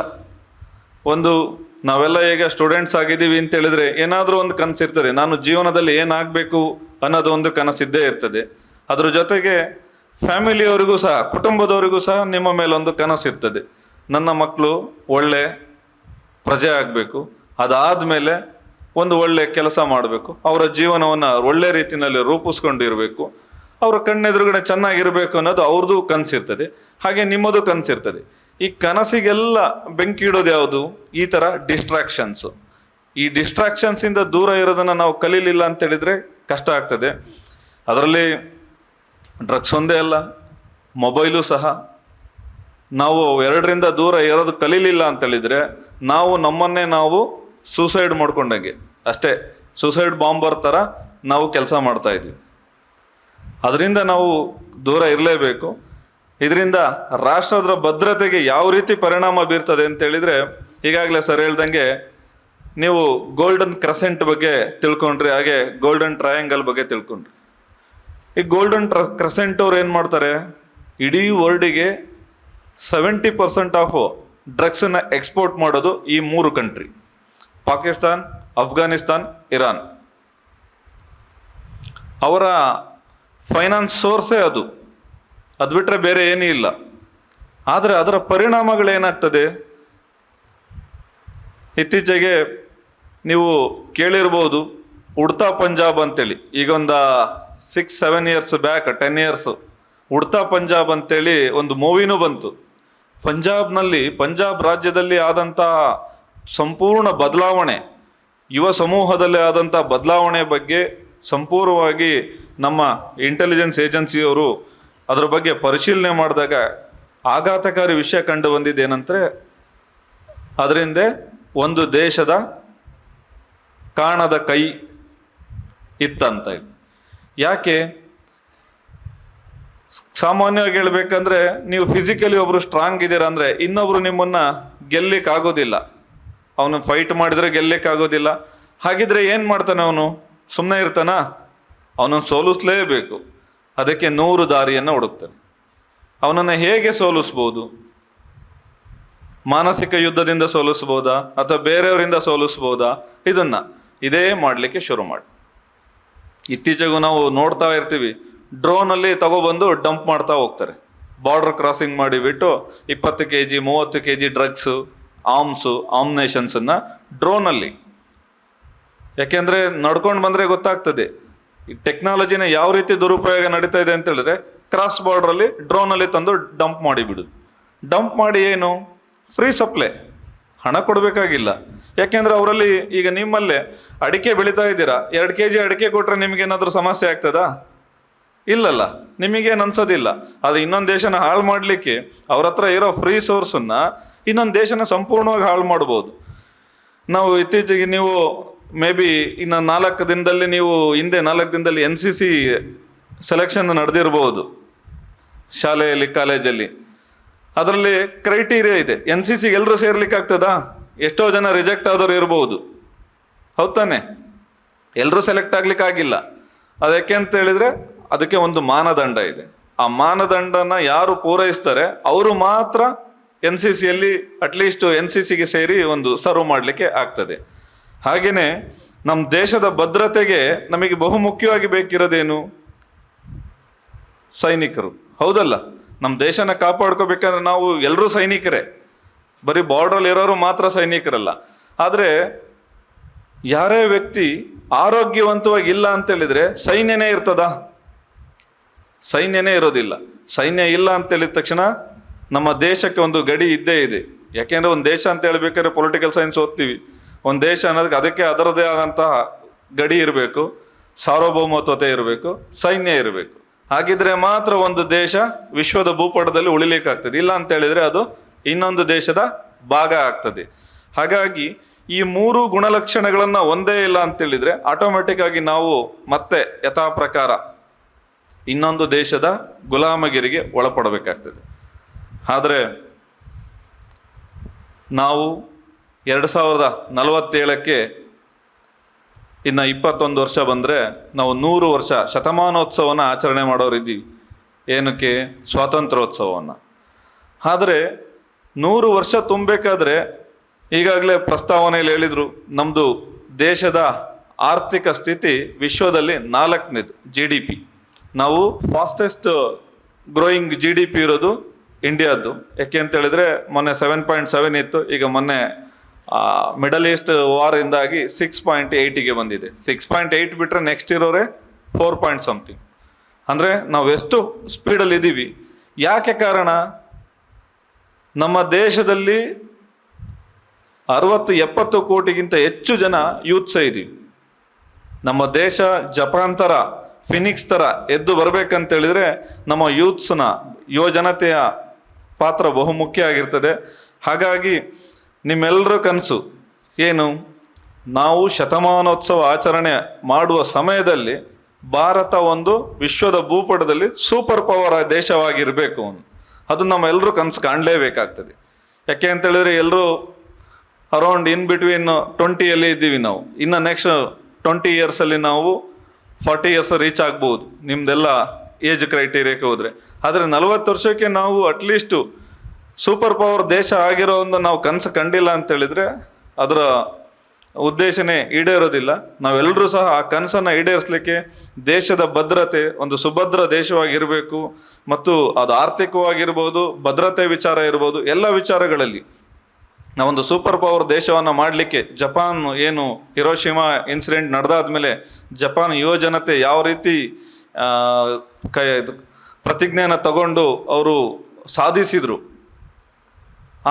ನಾವೆಲ್ಲ ಈಗ ಸ್ಟೂಡೆಂಟ್ಸ್ ಆಗಿದ್ದೀವಿ ಅಂತ ಹೇಳಿದ್ರೆ ಏನಾದರೂ ಒಂದು ಕನಸಿರ್ತದೆ, ನಾನು ಜೀವನದಲ್ಲಿ ಏನಾಗಬೇಕು ಅನ್ನೋದು ಒಂದು ಕನಸಿದ್ದೇ ಇರ್ತದೆ. ಅದ್ರ ಜೊತೆಗೆ ಫ್ಯಾಮಿಲಿಯವರಿಗೂ ಸಹ, ಕುಟುಂಬದವರಿಗೂ ಸಹ ನಿಮ್ಮ ಮೇಲೊಂದು ಕನಸಿರ್ತದೆ, ನನ್ನ ಮಕ್ಕಳು ಒಳ್ಳೆ ಪ್ರಜೆ ಆಗಬೇಕು, ಅದಾದಮೇಲೆ ಒಂದು ಒಳ್ಳೆ ಕೆಲಸ ಮಾಡಬೇಕು, ಅವರ ಜೀವನವನ್ನು ಒಳ್ಳೆ ರೀತಿಯಲ್ಲಿ ರೂಪಿಸ್ಕೊಂಡಿರಬೇಕು, ಅವರ ಕಣ್ಣೆದುರುಗಡೆ ಚೆನ್ನಾಗಿರಬೇಕು ಅನ್ನೋದು ಅವ್ರದ್ದು ಕನಸಿರ್ತದೆ. ಹಾಗೆ ನಿಮ್ಮದು ಕನಸಿರ್ತದೆ. ಈ ಕನಸಿಗೆಲ್ಲ ಬೆಂಕಿ ಇಡೋದು ಯಾವುದು? ಈ ಥರ ಡಿಸ್ಟ್ರಾಕ್ಷನ್ಸು. ಈ ಡಿಸ್ಟ್ರಾಕ್ಷನ್ಸಿಂದ ದೂರ ಇರೋದನ್ನು ನಾವು ಕಲೀಲಿಲ್ಲ ಅಂತ ಹೇಳಿದರೆ ಕಷ್ಟ ಆಗ್ತದೆ. ಅದರಲ್ಲಿ ಡ್ರಗ್ಸ್ ಒಂದೇ ಅಲ್ಲ, ಮೊಬೈಲು ಸಹ. ನಾವು ಎರಡರಿಂದ ದೂರ ಇರೋದು ಕಲೀಲಿಲ್ಲ ಅಂತೇಳಿದರೆ ನಾವು ನಮ್ಮನ್ನೇ ನಾವು ಸೂಸೈಡ್ ಮಾಡ್ಕೊಂಡಂಗೆ ಅಷ್ಟೇ. ಸೂಸೈಡ್ ಬಾಂಬರ್ ಥರ ನಾವು ಕೆಲಸ ಮಾಡ್ತಾ ಇದ್ವಿ. ಅದರಿಂದ ನಾವು ದೂರ ಇರಲೇಬೇಕು. ಇದರಿಂದ ರಾಷ್ಟ್ರದ ಭದ್ರತೆಗೆ ಯಾವ ರೀತಿ ಪರಿಣಾಮ ಬೀರ್ತದೆ ಅಂತೇಳಿದರೆ, ಈಗಾಗಲೇ ಸರ್ ಹೇಳ್ದಂಗೆ ನೀವು ಗೋಲ್ಡನ್ ಕ್ರೆಸೆಂಟ್ ಬಗ್ಗೆ ತಿಳ್ಕೊಂಡ್ರಿ, ಹಾಗೆ ಗೋಲ್ಡನ್ ಟ್ರಯಾಂಗಲ್ ಬಗ್ಗೆ ತಿಳ್ಕೊಂಡ್ರಿ. ಈ ಗೋಲ್ಡನ್ ಕ್ರೆಸೆಂಟ್ ಅವ್ರು ಏನು ಮಾಡ್ತಾರೆ, ಇಡೀ ವರ್ಲ್ಡಿಗೆ 70% ಆಫ್ ಡ್ರಗ್ಸನ್ನು ಎಕ್ಸ್ಪೋರ್ಟ್ ಮಾಡೋದು ಈ 3 ಕಂಟ್ರಿ: ಪಾಕಿಸ್ತಾನ್, ಅಫ್ಘಾನಿಸ್ತಾನ್, ಇರಾನ್. ಅವರ ಫೈನಾನ್ಸ್ ಸೋರ್ಸೇ ಅದು ಬಿಟ್ಟರೆ ಬೇರೆ ಏನೂ ಇಲ್ಲ. ಆದರೆ ಅದರ ಪರಿಣಾಮಗಳೇನಾಗ್ತದೆ? ಇತ್ತೀಚೆಗೆ ನೀವು ಕೇಳಿರ್ಬೋದು ಉಡ್ತಾ ಪಂಜಾಬ್ ಅಂತೇಳಿ. ಈಗೊಂದು 6-7 ಇಯರ್ಸ್ ಬ್ಯಾಕ್, 10 ಇಯರ್ಸ್ ಉಡ್ತಾ ಪಂಜಾಬ್ ಅಂತೇಳಿ ಒಂದು ಮೂವಿನೂ ಬಂತು. ಪಂಜಾಬ್ ರಾಜ್ಯದಲ್ಲಿ ಆದಂಥ ಸಂಪೂರ್ಣ ಬದಲಾವಣೆ, ಯುವ ಸಮೂಹದಲ್ಲಿ ಆದಂಥ ಬದಲಾವಣೆ ಬಗ್ಗೆ ಸಂಪೂರ್ಣವಾಗಿ ನಮ್ಮ ಇಂಟೆಲಿಜೆನ್ಸ್ ಏಜೆನ್ಸಿಯವರು ಅದರ ಬಗ್ಗೆ ಪರಿಶೀಲನೆ ಮಾಡಿದಾಗ ಆಘಾತಕಾರಿ ವಿಷಯ ಕಂಡು ಬಂದಿದ್ದೇನೆಂದರೆ, ಅದರಿಂದ ಒಂದು ದೇಶದ ಕಾಣದ ಕೈ ಇತ್ತಂತ. ಯಾಕೆ? ಸಾಮಾನ್ಯವಾಗಿ ಹೇಳ್ಬೇಕಂದ್ರೆ, ನೀವು ಫಿಸಿಕಲಿ ಒಬ್ರು ಸ್ಟ್ರಾಂಗ್ ಇದ್ದೀರಾ ಅಂದರೆ ಇನ್ನೊಬ್ರು ನಿಮ್ಮನ್ನ ಗೆಲ್ಲಿಕ್ಕಾಗೋದಿಲ್ಲ. ಅವನು ಫೈಟ್ ಮಾಡಿದ್ರೆ ಗೆಲ್ಲಿಕ್ಕಾಗೋದಿಲ್ಲ. ಹಾಗಿದ್ರೆ ಏನು ಮಾಡ್ತಾನೆ ಅವನು? ಸುಮ್ಮನೆ ಇರ್ತಾನ? ಅವನನ್ನು ಸೋಲಿಸ್ಲೇಬೇಕು. ಅದಕ್ಕೆ 100 ದಾರಿಯನ್ನು ಹುಡುಕ್ತಾನೆ. ಅವನನ್ನು ಹೇಗೆ ಸೋಲಿಸ್ಬೋದು? ಮಾನಸಿಕ ಯುದ್ಧದಿಂದ ಸೋಲಿಸ್ಬೋದಾ ಅಥವಾ ಬೇರೆಯವರಿಂದ ಸೋಲಿಸ್ಬೋದಾ? ಇದೇ ಮಾಡಲಿಕ್ಕೆ ಶುರು ಮಾಡಿ. ಇತ್ತೀಚೆಗೂ ನಾವು ನೋಡ್ತಾ ಇರ್ತೀವಿ, ಡ್ರೋನಲ್ಲಿ ತಗೊಬಂದು ಡಂಪ್ ಮಾಡ್ತಾ ಹೋಗ್ತಾರೆ. ಬಾರ್ಡರ್ ಕ್ರಾಸಿಂಗ್ ಮಾಡಿಬಿಟ್ಟು 20 kg 30 kg ಡ್ರಗ್ಸು, ಆಮ್ನೇಷನ್ಸನ್ನು ಡ್ರೋನಲ್ಲಿ. ಯಾಕೆಂದರೆ ನಡ್ಕೊಂಡು ಬಂದರೆ ಗೊತ್ತಾಗ್ತದೆ ಈ ಟೆಕ್ನಾಲಜಿನ ಯಾವ ರೀತಿ ದುರುಪಯೋಗ ನಡೀತಾ ಇದೆ ಅಂತ ಹೇಳಿದ್ರೆ, ಕ್ರಾಸ್ ಬಾರ್ಡ್ರಲ್ಲಿ ಡ್ರೋನಲ್ಲಿ ತಂದು ಡಂಪ್ ಮಾಡಿಬಿಡುದು. ಡಂಪ್ ಮಾಡಿ ಏನು? ಫ್ರೀ ಸಪ್ಲೈ, ಹಣ ಕೊಡಬೇಕಾಗಿಲ್ಲ. ಯಾಕೆಂದರೆ ಅವರಲ್ಲಿ ಈಗ ನಿಮ್ಮಲ್ಲೇ ಅಡಿಕೆ ಬೆಳೀತಾ ಇದ್ದೀರಾ, 2 kg ಅಡಿಕೆ ಕೊಟ್ಟರೆ ನಿಮಗೇನಾದರೂ ಸಮಸ್ಯೆ ಆಗ್ತದಾ? ಇಲ್ಲಲ್ಲ, ನಿಮಗೇನು ಅನ್ಸೋದಿಲ್ಲ. ಆದರೆ ಇನ್ನೊಂದು ದೇಶನ ಹಾಳು ಮಾಡಲಿಕ್ಕೆ ಅವ್ರ ಹತ್ರ ಇರೋ ಫ್ರೀ ಸೋರ್ಸನ್ನು ಇನ್ನೊಂದು ದೇಶನ ಸಂಪೂರ್ಣವಾಗಿ ಹಾಳು ಮಾಡ್ಬೋದು. ನಾವು ಇತ್ತೀಚೆಗೆ ನೀವು ಮೇ ಬಿ ಇನ್ನು 4 ದಿನದಲ್ಲಿ ಹಿಂದೆ 4 ದಿನದಲ್ಲಿ NCC ಸೆಲೆಕ್ಷನ್ ನಡೆದಿರ್ಬೋದು ಶಾಲೆಯಲ್ಲಿ, ಕಾಲೇಜಲ್ಲಿ. ಅದರಲ್ಲಿ ಕ್ರೈಟೀರಿಯಾ ಇದೆ. NCCಗೆ ಎಲ್ಲರೂ ಸೇರ್ಲಿಕ್ಕೆ ಆಗ್ತದಾ? ಎಷ್ಟೋ ಜನ ರಿಜೆಕ್ಟ್ ಆದವರು ಇರ್ಬೋದು, ಹೌದು ತಾನೆ? ಎಲ್ಲರೂ ಸೆಲೆಕ್ಟ್ ಆಗ್ಲಿಕ್ಕೆ ಆಗಿಲ್ಲ. ಅದಕ್ಕೆ ಅಂತ ಹೇಳಿದ್ರೆ ಅದಕ್ಕೆ ಒಂದು ಮಾನದಂಡ ಇದೆ. ಆ ಮಾನದಂಡನ ಯಾರು ಪೂರೈಸ್ತಾರೆ ಅವರು ಮಾತ್ರ NCCಯಲ್ಲಿ ಅಟ್ಲೀಸ್ಟ್ NCCಗೆ ಸೇರಿ ಒಂದು ಸರ್ವ್ ಮಾಡಲಿಕ್ಕೆ ಆಗ್ತದೆ. ಹಾಗೆಯೇ ನಮ್ಮ ದೇಶದ ಭದ್ರತೆಗೆ ನಮಗೆ ಬಹುಮುಖ್ಯವಾಗಿ ಬೇಕಿರೋದೇನು? ಸೈನಿಕರು, ಹೌದಲ್ಲ? ನಮ್ಮ ದೇಶನ ಕಾಪಾಡ್ಕೋಬೇಕಂದ್ರೆ ನಾವು ಎಲ್ಲರೂ ಸೈನಿಕರೇ, ಬರೀ ಬಾರ್ಡ್ರಲ್ಲಿ ಇರೋರು ಮಾತ್ರ ಸೈನಿಕರಲ್ಲ. ಆದರೆ ಯಾರೇ ವ್ಯಕ್ತಿ ಆರೋಗ್ಯವಂತವಾಗಿ ಇಲ್ಲ ಅಂತೇಳಿದರೆ ಸೈನ್ಯನೇ ಇರ್ತದಾ? ಸೈನ್ಯನೇ ಇರೋದಿಲ್ಲ. ಸೈನ್ಯ ಇಲ್ಲ ಅಂತೇಳಿದ ತಕ್ಷಣ ನಮ್ಮ ದೇಶಕ್ಕೆ ಒಂದು ಗಡಿ ಇದ್ದೇ ಇದೆ. ಯಾಕೆಂದರೆ ಒಂದು ದೇಶ ಅಂತ ಹೇಳ್ಬೇಕಾದ್ರೆ ಪೊಲಿಟಿಕಲ್ ಸೈನ್ಸ್ ಓದ್ತೀವಿ. ಒಂದು ದೇಶ ಅನ್ನೋದಕ್ಕೆ ಅದಕ್ಕೆ ಅದರದೇ ಆದಂತಹ ಗಡಿ ಇರಬೇಕು, ಸಾರ್ವಭೌಮತ್ವತೆ ಇರಬೇಕು, ಸೈನ್ಯ ಇರಬೇಕು. ಹಾಗಿದ್ರೆ ಮಾತ್ರ ಒಂದು ದೇಶ ವಿಶ್ವದ ಭೂಪಟದಲ್ಲಿ ಉಳಿಲಿಕ್ಕಾಗ್ತದೆ. ಇಲ್ಲ ಅಂತ ಹೇಳಿದ್ರೆ ಅದು ಇನ್ನೊಂದು ದೇಶದ ಭಾಗ ಆಗ್ತದೆ. ಹಾಗಾಗಿ ಈ 3 ಗುಣಲಕ್ಷಣಗಳನ್ನು ಒಂದೇ ಇಲ್ಲ ಅಂತೇಳಿದ್ರೆ ಆಟೋಮೆಟಿಕ್ ಆಗಿ ನಾವು ಮತ್ತೆ ಯಥಾ ಪ್ರಕಾರ ಇನ್ನೊಂದು ದೇಶದ ಗುಲಾಮಗಿರಿಗೆ ಒಳಪಡಬೇಕಾಗ್ತದೆ. ಆದರೆ ನಾವು 2047ಕ್ಕೆ ಇನ್ನು 21 ವರ್ಷ ಬಂದರೆ ನಾವು 100 ವರ್ಷ ಶತಮಾನೋತ್ಸವನ ಆಚರಣೆ ಮಾಡೋರಿದ್ದೀವಿ. ಏನಕ್ಕೆ? ಸ್ವಾತಂತ್ರ್ಯೋತ್ಸವವನ್ನು. ಆದರೆ 100 ವರ್ಷ ತುಂಬಬೇಕಾದ್ರೆ ಈಗಾಗಲೇ ಪ್ರಸ್ತಾವನೆಯಲ್ಲಿ ಹೇಳಿದರು, ನಮ್ಮದು ದೇಶದ ಆರ್ಥಿಕ ಸ್ಥಿತಿ ವಿಶ್ವದಲ್ಲಿ 4ನೇದು GDP. ನಾವು ಫಾಸ್ಟೆಸ್ಟ್ ಗ್ರೋಯಿಂಗ್ GDP ಇರೋದು ಇಂಡಿಯಾದ್ದು. ಯಾಕೆ ಅಂತ ಹೇಳಿದ್ರೆ ಮೊನ್ನೆ 7.7 ಇತ್ತು, ಈಗ ಮೊನ್ನೆ ಮಿಡಲ್ ಈಸ್ಟ್ ವಾರಿಂದಾಗಿ 6.8ಗೆ ಬಂದಿದೆ. 6.8 ಬಿಟ್ಟರೆ ನೆಕ್ಸ್ಟ್ ಇರೋರೆ 4 something. ಅಂದರೆ ನಾವು ಎಷ್ಟು ಸ್ಪೀಡಲ್ಲಿ ಇದ್ದೀವಿ. ಯಾಕೆ ಕಾರಣ? ನಮ್ಮ ದೇಶದಲ್ಲಿ 60-70 ಕೋಟಿಗಿಂತ ಹೆಚ್ಚು ಜನ ಯೂತ್ಸ ಇದ್ದೀವಿ. ನಮ್ಮ ದೇಶ ಜಪಾನ್ ಥರ, ಫಿನಿಕ್ಸ್ ಥರ ಎದ್ದು ಬರಬೇಕಂತೇಳಿದರೆ ನಮ್ಮ ಯೂತ್ಸ್ನ, ಯುವ ಜನತೆಯ ಪಾತ್ರ ಬಹುಮುಖ್ಯ ಆಗಿರ್ತದೆ. ಹಾಗಾಗಿ ನಿಮ್ಮೆಲ್ಲರ ಕನಸು ಏನು? ನಾವು ಶತಮಾನೋತ್ಸವ ಆಚರಣೆ ಮಾಡುವ ಸಮಯದಲ್ಲಿ ಭಾರತ ಒಂದು ವಿಶ್ವದ ಭೂಪಟದಲ್ಲಿ ಸೂಪರ್ ಪವರ್ ದೇಶವಾಗಿರಬೇಕು. ಅದು ನಮ್ಮ ಎಲ್ಲರೂ ಕನಸು ಕಾಣಲೇಬೇಕಾಗ್ತದೆ. ಯಾಕೆ ಅಂತೇಳಿದ್ರೆ ಎಲ್ಲರೂ ಅರೌಂಡ್ ಇನ್ ಬಿಟ್ವೀನ್ 20 ಇದ್ದೀವಿ ನಾವು. ಇನ್ನು ನೆಕ್ಸ್ಟ್ 20 ಇಯರ್ಸಲ್ಲಿ ನಾವು 40 ಇಯರ್ಸ್ ರೀಚ್ ಆಗ್ಬೋದು ನಿಮ್ದೆಲ್ಲ ಏಜ್ ಕ್ರೈಟೀರಿಯಾಕ್ಕೆ ಹೋದರೆ. ಆದರೆ 40 ವರ್ಷಕ್ಕೆ ನಾವು ಅಟ್ಲೀಸ್ಟು ಸೂಪರ್ ಪವರ್ ದೇಶ ಆಗಿರೋ ಒಂದು ನಾವು ಕನಸು ಕಂಡಿಲ್ಲ ಅಂತೇಳಿದರೆ ಅದರ ಉದ್ದೇಶನೇ ಈಡೇರೋದಿಲ್ಲ. ನಾವೆಲ್ಲರೂ ಸಹ ಆ ಕನಸನ್ನು ಈಡೇರಿಸಲಿಕ್ಕೆ ದೇಶದ ಭದ್ರತೆ, ಒಂದು ಸುಭದ್ರ ದೇಶವಾಗಿರಬೇಕು, ಮತ್ತು ಅದು ಆರ್ಥಿಕವಾಗಿರ್ಬೋದು, ಭದ್ರತೆ ವಿಚಾರ ಇರ್ಬೋದು, ಎಲ್ಲ ವಿಚಾರಗಳಲ್ಲಿ ನಾವೊಂದು ಸೂಪರ್ ಪವರ್ ದೇಶವನ್ನು ಮಾಡಲಿಕ್ಕೆ ಜಪಾನ್ ಏನು ಹಿರೋಶಿಮಾ ಇನ್ಸಿಡೆಂಟ್ ನಡೆದಾದ್ಮೇಲೆ ಜಪಾನ್ ಯುವ ಜನತೆ ಯಾವ ರೀತಿ ಪ್ರತಿಜ್ಞೆಯನ್ನು ತಗೊಂಡು ಅವರು ಸಾಧಿಸಿದರು,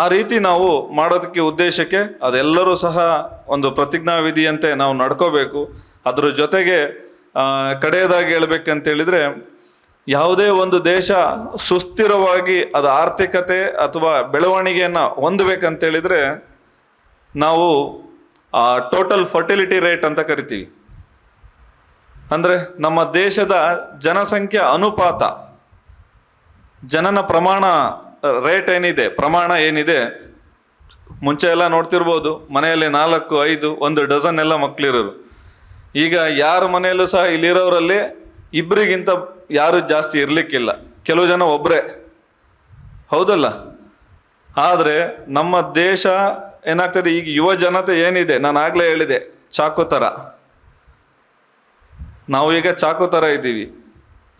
ಆ ರೀತಿ ನಾವು ಮಾಡೋದಕ್ಕೆ ಉದ್ದೇಶಕ್ಕೆ ಅದೆಲ್ಲರೂ ಸಹ ಒಂದು ಪ್ರತಿಜ್ಞಾ ವಿಧಿಯಂತೆ ನಾವು ನಡ್ಕೋಬೇಕು. ಅದ್ರ ಜೊತೆಗೆ ಕಡೆಯದಾಗಿ ಹೇಳ್ಬೇಕಂತೇಳಿದರೆ, ಯಾವುದೇ ಒಂದು ದೇಶ ಸುಸ್ಥಿರವಾಗಿ ಅದು ಆರ್ಥಿಕತೆ ಅಥವಾ ಬೆಳವಣಿಗೆಯನ್ನು ಹೊಂದಬೇಕಂತೇಳಿದರೆ ನಾವು ಟೋಟಲ್ ಫರ್ಟಿಲಿಟಿ ರೇಟ್ ಅಂತ ಕರಿತೀವಿ. ಅಂದರೆ ನಮ್ಮ ದೇಶದ ಜನಸಂಖ್ಯೆ ಅನುಪಾತ, ಜನನ ಪ್ರಮಾಣ ರೇಟ್ ಏನಿದೆ, ಪ್ರಮಾಣ ಏನಿದೆ, ಮುಂಚೆ ಎಲ್ಲ ನೋಡ್ತಿರ್ಬೋದು ಮನೆಯಲ್ಲಿ 4, 5, 1 ಡಜನ್ ಎಲ್ಲ ಮಕ್ಕಳಿರೋರು. ಈಗ ಯಾರ ಮನೆಯಲ್ಲೂ ಸಹ ಇಲ್ಲಿರೋರಲ್ಲಿ ಇಬ್ಬರಿಗಿಂತ ಯಾರು ಜಾಸ್ತಿ ಇರಲಿಕ್ಕಿಲ್ಲ, ಕೆಲವು ಜನ ಒಬ್ಬರೇ, ಹೌದಲ್ಲ? ಆದರೆ ನಮ್ಮ ದೇಶ ಏನಾಗ್ತದೆ, ಈಗ ಯುವ ಜನತೆ ಏನಿದೆ, ನಾನು ಆಗಲೇ ಹೇಳಿದೆ ಚಾಕು ಥರ, ನಾವು ಈಗ ಚಾಕು ಥರ ಇದ್ದೀವಿ.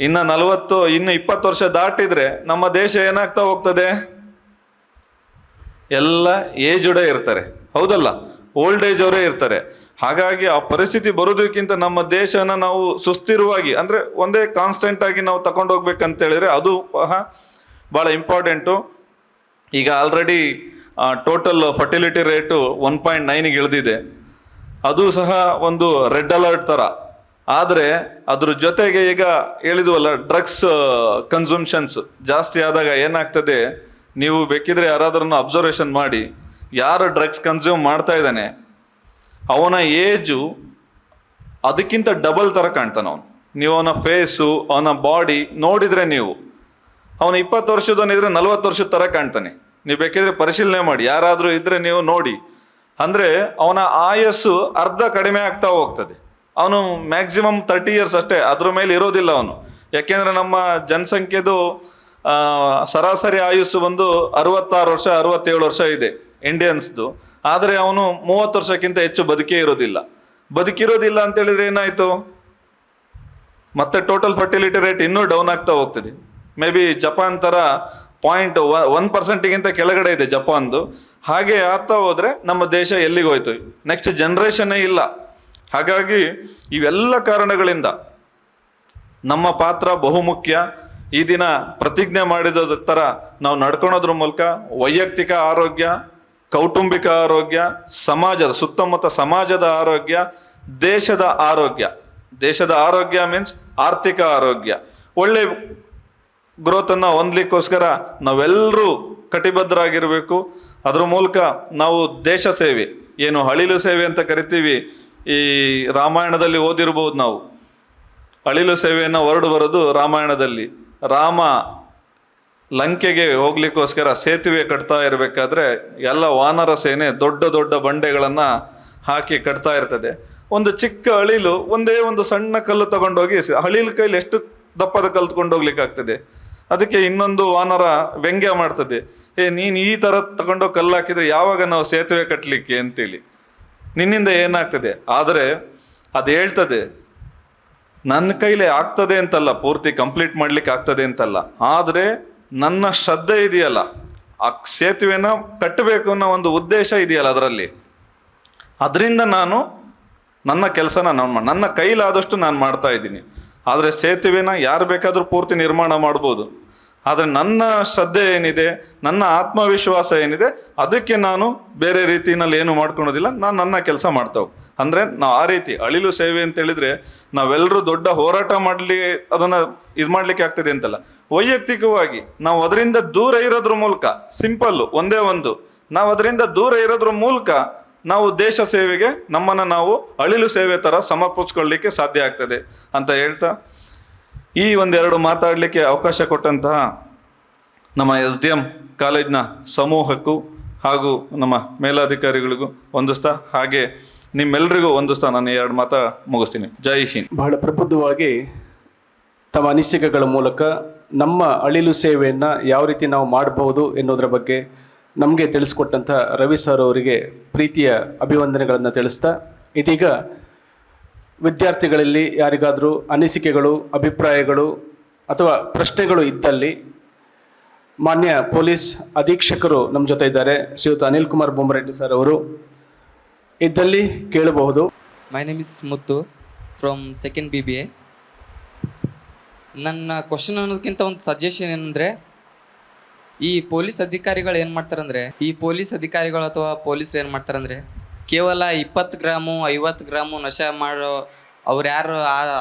ಇನ್ನು 20 ವರ್ಷ ದಾಟಿದ್ರೆ ನಮ್ಮ ದೇಶ ಏನಾಗ್ತಾ ಹೋಗ್ತದೆ? ಎಲ್ಲ ಏಜ್ಡೇ ಇರ್ತಾರೆ, ಹೌದಲ್ಲ? ಓಲ್ಡ್ ಏಜ್ ಅವರೇ ಇರ್ತಾರೆ. ಹಾಗಾಗಿ ಆ ಪರಿಸ್ಥಿತಿ ಬರೋದಕ್ಕಿಂತ ನಮ್ಮ ದೇಶನ ನಾವು ಸುಸ್ಥಿರವಾಗಿ, ಅಂದರೆ ಒಂದೇ ಕಾನ್ಸ್ಟೆಂಟ್ ಆಗಿ ನಾವು ತಗೊಂಡೋಗ್ಬೇಕಂತ ಹೇಳಿದ್ರೆ ಅದು ಭಾಳ ಇಂಪಾರ್ಟೆಂಟು. ಈಗ ಆಲ್ರೆಡಿ ಟೋಟಲ್ ಫರ್ಟಿಲಿಟಿ ರೇಟು 1.9ಗೆ ಇಳಿದಿದೆ. ಅದು ಸಹ ಒಂದು ರೆಡ್ ಅಲರ್ಟ್ ಥರ. ಆದರೆ ಅದ್ರ ಜೊತೆಗೆ ಈಗ ಹೇಳಿದ್ವಲ್ಲ, ಡ್ರಗ್ಸ್ ಕನ್ಸೂಮ್ಷನ್ಸ್ ಜಾಸ್ತಿ ಆದಾಗ ಏನಾಗ್ತದೆ, ನೀವು ಬೇಕಿದ್ರೆ ಯಾರಾದ್ರೂ ಅಬ್ಸರ್ವೇಷನ್ ಮಾಡಿ, ಯಾರು ಡ್ರಗ್ಸ್ ಕನ್ಸ್ಯೂಮ್ ಮಾಡ್ತಾ ಇದ್ದಾನೆ ಅವನ ಏಜು ಅದಕ್ಕಿಂತ ಡಬಲ್ ಥರ ಕಾಣ್ತಾನೆ ಅವನು. ನೀವು ಅವನ ಫೇಸು, ಅವನ ಬಾಡಿ ನೋಡಿದರೆ ನೀವು ಅವನು 20 ವರ್ಷದವನಿದ್ರೆ 40 ವರ್ಷದ ಥರ ಕಾಣ್ತಾನೆ. ನೀವು ಬೇಕಿದ್ರೆ ಪರಿಶೀಲನೆ ಮಾಡಿ, ಯಾರಾದರೂ ಇದ್ದರೆ ನೀವು ನೋಡಿ. ಅಂದರೆ ಅವನ ಆಯಸ್ಸು ಅರ್ಧ ಕಡಿಮೆ ಆಗ್ತಾ ಹೋಗ್ತದೆ. ಅವನು ಮ್ಯಾಕ್ಸಿಮಮ್ 30 ಇಯರ್ಸ್ ಅಷ್ಟೇ, ಅದ್ರ ಮೇಲೆ ಇರೋದಿಲ್ಲ ಅವನು. ಯಾಕೆಂದರೆ ನಮ್ಮ ಜನಸಂಖ್ಯೆದು ಸರಾಸರಿ ಆಯುಸ್ಸು ಬಂದು 66 ವರ್ಷ 67 ವರ್ಷ ಇದೆ ಇಂಡಿಯನ್ಸ್ದು. ಆದರೆ ಅವನು 30 ವರ್ಷಕ್ಕಿಂತ ಹೆಚ್ಚು ಬದುಕಿರೋದಿಲ್ಲ ಅಂತೇಳಿದ್ರೆ ಏನಾಯಿತು? ಮತ್ತೆ ಟೋಟಲ್ ಫರ್ಟಿಲಿಟಿ ರೇಟ್ ಇನ್ನೂ ಡೌನ್ ಆಗ್ತಾ ಹೋಗ್ತದೆ. ಮೇ ಬಿ ಜಪಾನ್ ಥರ 0.1%ಗಿಂತ ಕೆಳಗಡೆ ಇದೆ ಜಪಾನ್ದು. ಹಾಗೆ ಆಗ್ತಾ ಹೋದರೆ ನಮ್ಮ ದೇಶ ಎಲ್ಲಿಗೆ ಹೋಯ್ತು? ನೆಕ್ಸ್ಟ್ ಜನ್ರೇಷನ್ನೇ ಇಲ್ಲ. ಹಾಗಾಗಿ ಇವೆಲ್ಲ ಕಾರಣಗಳಿಂದ ನಮ್ಮ ಪಾತ್ರ ಬಹುಮುಖ್ಯ. ಈ ದಿನ ಪ್ರತಿಜ್ಞೆ ಮಾಡಿದ ಥರ ನಾವು ನಡ್ಕೊಳೋದ್ರ ಮೂಲಕ ವೈಯಕ್ತಿಕ ಆರೋಗ್ಯ, ಕೌಟುಂಬಿಕ ಆರೋಗ್ಯ, ಸುತ್ತಮುತ್ತ ಸಮಾಜದ ಆರೋಗ್ಯ, ದೇಶದ ಆರೋಗ್ಯ ಮೀನ್ಸ್ ಆರ್ಥಿಕ ಆರೋಗ್ಯ, ಒಳ್ಳೆ ಗ್ರೋತನ್ನು ಹೊಂದಲಿಕ್ಕೋಸ್ಕರ ನಾವೆಲ್ಲರೂ ಕಟಿಬದ್ಧರಾಗಿರಬೇಕು. ಅದ್ರ ಮೂಲಕ ನಾವು ದೇಶ ಸೇವೆ, ಏನು ಅಳಿಲು ಸೇವೆ ಅಂತ ಕರಿತೀವಿ, ಈ ರಾಮಾಯಣದಲ್ಲಿ ಓದಿರ್ಬೋದು ನಾವು. ಅಳಿಲು ಸೇವೆಯನ್ನು ಹೊರಡು ಬರೋದು ರಾಮಾಯಣದಲ್ಲಿ. ರಾಮ ಲಂಕೆಗೆ ಹೋಗ್ಲಿಕ್ಕೋಸ್ಕರ ಸೇತುವೆ ಕಟ್ತಾ ಇರಬೇಕಾದ್ರೆ ಎಲ್ಲ ವಾನರ ಸೇನೆ ದೊಡ್ಡ ದೊಡ್ಡ ಬಂಡೆಗಳನ್ನು ಹಾಕಿ ಕಟ್ತಾ ಇರ್ತದೆ. ಒಂದು ಚಿಕ್ಕ ಅಳಿಲು ಒಂದೇ ಒಂದು ಸಣ್ಣ ಕಲ್ಲು ತಗೊಂಡೋಗಿ ಅಳಿಲು ಕೈಲಿ ಎಷ್ಟು ದಪ್ಪದ ಕಲ್ಲು ತಗೊಂಡೋಗ್ಲಿಕ್ಕಾಗ್ತದೆ. ಅದಕ್ಕೆ ಇನ್ನೊಂದು ವಾನರ ವ್ಯಂಗ್ಯ ಮಾಡ್ತದೆ, ನೀನು ಈ ಥರ ತಗೊಂಡೋಗಿ ಕಲ್ಲು ಹಾಕಿದರೆ ಯಾವಾಗ ನಾವು ಸೇತುವೆ ಕಟ್ಟಲಿಕ್ಕೆ ಅಂತೇಳಿ, ನಿನ್ನಿಂದ ಏನಾಗ್ತದೆ. ಆದರೆ ಅದು ಹೇಳ್ತದೆ, ನನ್ನ ಕೈಲಿ ಆಗ್ತದೆ ಅಂತಲ್ಲ, ಪೂರ್ತಿ ಕಂಪ್ಲೀಟ್ ಮಾಡ್ಲಿಕ್ಕೆ ಆಗ್ತದೆ ಅಂತಲ್ಲ, ಆದರೆ ನನ್ನ ಶ್ರದ್ಧೆ ಇದೆಯಲ್ಲ, ಆ ಸೇತುವೆನ ಕಟ್ಟಬೇಕು ಅನ್ನೋ ಒಂದು ಉದ್ದೇಶ ಇದೆಯಲ್ಲ ಅದರಲ್ಲಿ, ಅದರಿಂದ ನಾನು ನನ್ನ ಕೆಲಸನ ನನ್ನ ಕೈಲಾದಷ್ಟು ನಾನು ಮಾಡ್ತಾ ಇದ್ದೀನಿ. ಆದರೆ ಸೇತುವೆನ ಯಾರು ಬೇಕಾದರೂ ಪೂರ್ತಿ ನಿರ್ಮಾಣ ಮಾಡ್ಬೋದು, ಆದರೆ ನನ್ನ ಶ್ರದ್ಧೆ ಏನಿದೆ, ನನ್ನ ಆತ್ಮವಿಶ್ವಾಸ ಏನಿದೆ, ಅದಕ್ಕೆ ನಾನು ಬೇರೆ ರೀತಿಯಲ್ಲಿ ಏನು ಮಾಡ್ಕೊಳೋದಿಲ್ಲ, ನಾನು ನನ್ನ ಕೆಲಸ ಮಾಡ್ತಾವೆ. ಅಂದರೆ ನಾವು ಆ ರೀತಿ ಅಳಿಲು ಸೇವೆ ಅಂತ ಹೇಳಿದರೆ ನಾವೆಲ್ಲರೂ ದೊಡ್ಡ ಹೋರಾಟ ಮಾಡಲಿ ಅದನ್ನು ಇದು ಮಾಡಲಿಕ್ಕೆ ಆಗ್ತದೆ ಅಂತಲ್ಲ, ವೈಯಕ್ತಿಕವಾಗಿ ನಾವು ಅದರಿಂದ ದೂರ ಇರೋದ್ರ ಮೂಲಕ, ಸಿಂಪಲ್ಲು ಒಂದೇ ಒಂದು, ನಾವು ಅದರಿಂದ ದೂರ ಇರೋದ್ರ ಮೂಲಕ ನಾವು ದೇಶ ಸೇವೆಗೆ ನಮ್ಮನ್ನು ನಾವು ಅಳಿಲು ಸೇವೆ ಥರ ಸಮರ್ಪಿಸ್ಕೊಳ್ಳಿಕ್ಕೆ ಸಾಧ್ಯ ಆಗ್ತದೆ ಅಂತ ಹೇಳ್ತಾ, ಈ ಒಂದೆರಡು ಮಾತಾಡಲಿಕ್ಕೆ ಅವಕಾಶ ಕೊಟ್ಟಂತಹ ನಮ್ಮ SDM ಕಾಲೇಜಿನ ಸಮೂಹಕ್ಕೂ ಹಾಗೂ ನಮ್ಮ ಮೇಲಾಧಿಕಾರಿಗಳಿಗೂ ವಂದಿಸ್ತಾ, ಹಾಗೆ ನಿಮ್ಮೆಲ್ಲರಿಗೂ ವಂದಿಸ್ತಾ ನಾನು ಎರಡು ಮಾತಾ ಮುಗಿಸ್ತೀನಿ. ಜೈ ಹಿಂದ್. ಬಹಳ ಪ್ರಬುದ್ಧವಾಗಿ ತಮ್ಮ ಅನಿಸಿಕೆಗಳ ಮೂಲಕ ನಮ್ಮ ಅಳಿಲು ಸೇವೆಯನ್ನು ಯಾವ ರೀತಿ ನಾವು ಮಾಡಬಹುದು ಎನ್ನುವುದರ ಬಗ್ಗೆ ನಮಗೆ ತಿಳಿಸ್ಕೊಟ್ಟಂಥ ರವಿ ಸರ್ ಅವರಿಗೆ ಪ್ರೀತಿಯ ಅಭಿವಂದನೆಗಳನ್ನು ತಿಳಿಸ್ತಾ, ಇದೀಗ ವಿದ್ಯಾರ್ಥಿಗಳಲ್ಲಿ ಯಾರಿಗಾದರೂ ಅನಿಸಿಕೆಗಳು, ಅಭಿಪ್ರಾಯಗಳು ಅಥವಾ ಪ್ರಶ್ನೆಗಳು ಇದ್ದಲ್ಲಿ ಮಾನ್ಯ ಪೊಲೀಸ್ ಅಧೀಕ್ಷಕರು ನಮ್ಮ ಜೊತೆ ಇದ್ದಾರೆ, ಶ್ರೀಯುತ ಅನಿಲ್ ಕುಮಾರ್ ಬೊಮ್ಮರೆಡ್ಡಿ ಸರ್ ಅವರು, ಇದ್ದಲ್ಲಿ ಕೇಳಬಹುದು. My name is Muthu from second BBA. ನನ್ನ ಕ್ವಶನ್ ಅನ್ನೋದಕ್ಕಿಂತ ಒಂದು ಸಜೆಷನ್ ಏನಂದರೆ, ಈ ಪೊಲೀಸ್ ಅಧಿಕಾರಿಗಳು ಏನು ಮಾಡ್ತಾರಂದರೆ, ಈ ಪೊಲೀಸ್ ಅಧಿಕಾರಿಗಳು ಅಥವಾ ಪೊಲೀಸರು ಏನು ಮಾಡ್ತಾರಂದರೆ, ಕೇವಲ 20 ಗ್ರಾಮು 50 ಗ್ರಾಮು ನಶೆ ಮಾಡೋ ಅವ್ರು ಯಾರು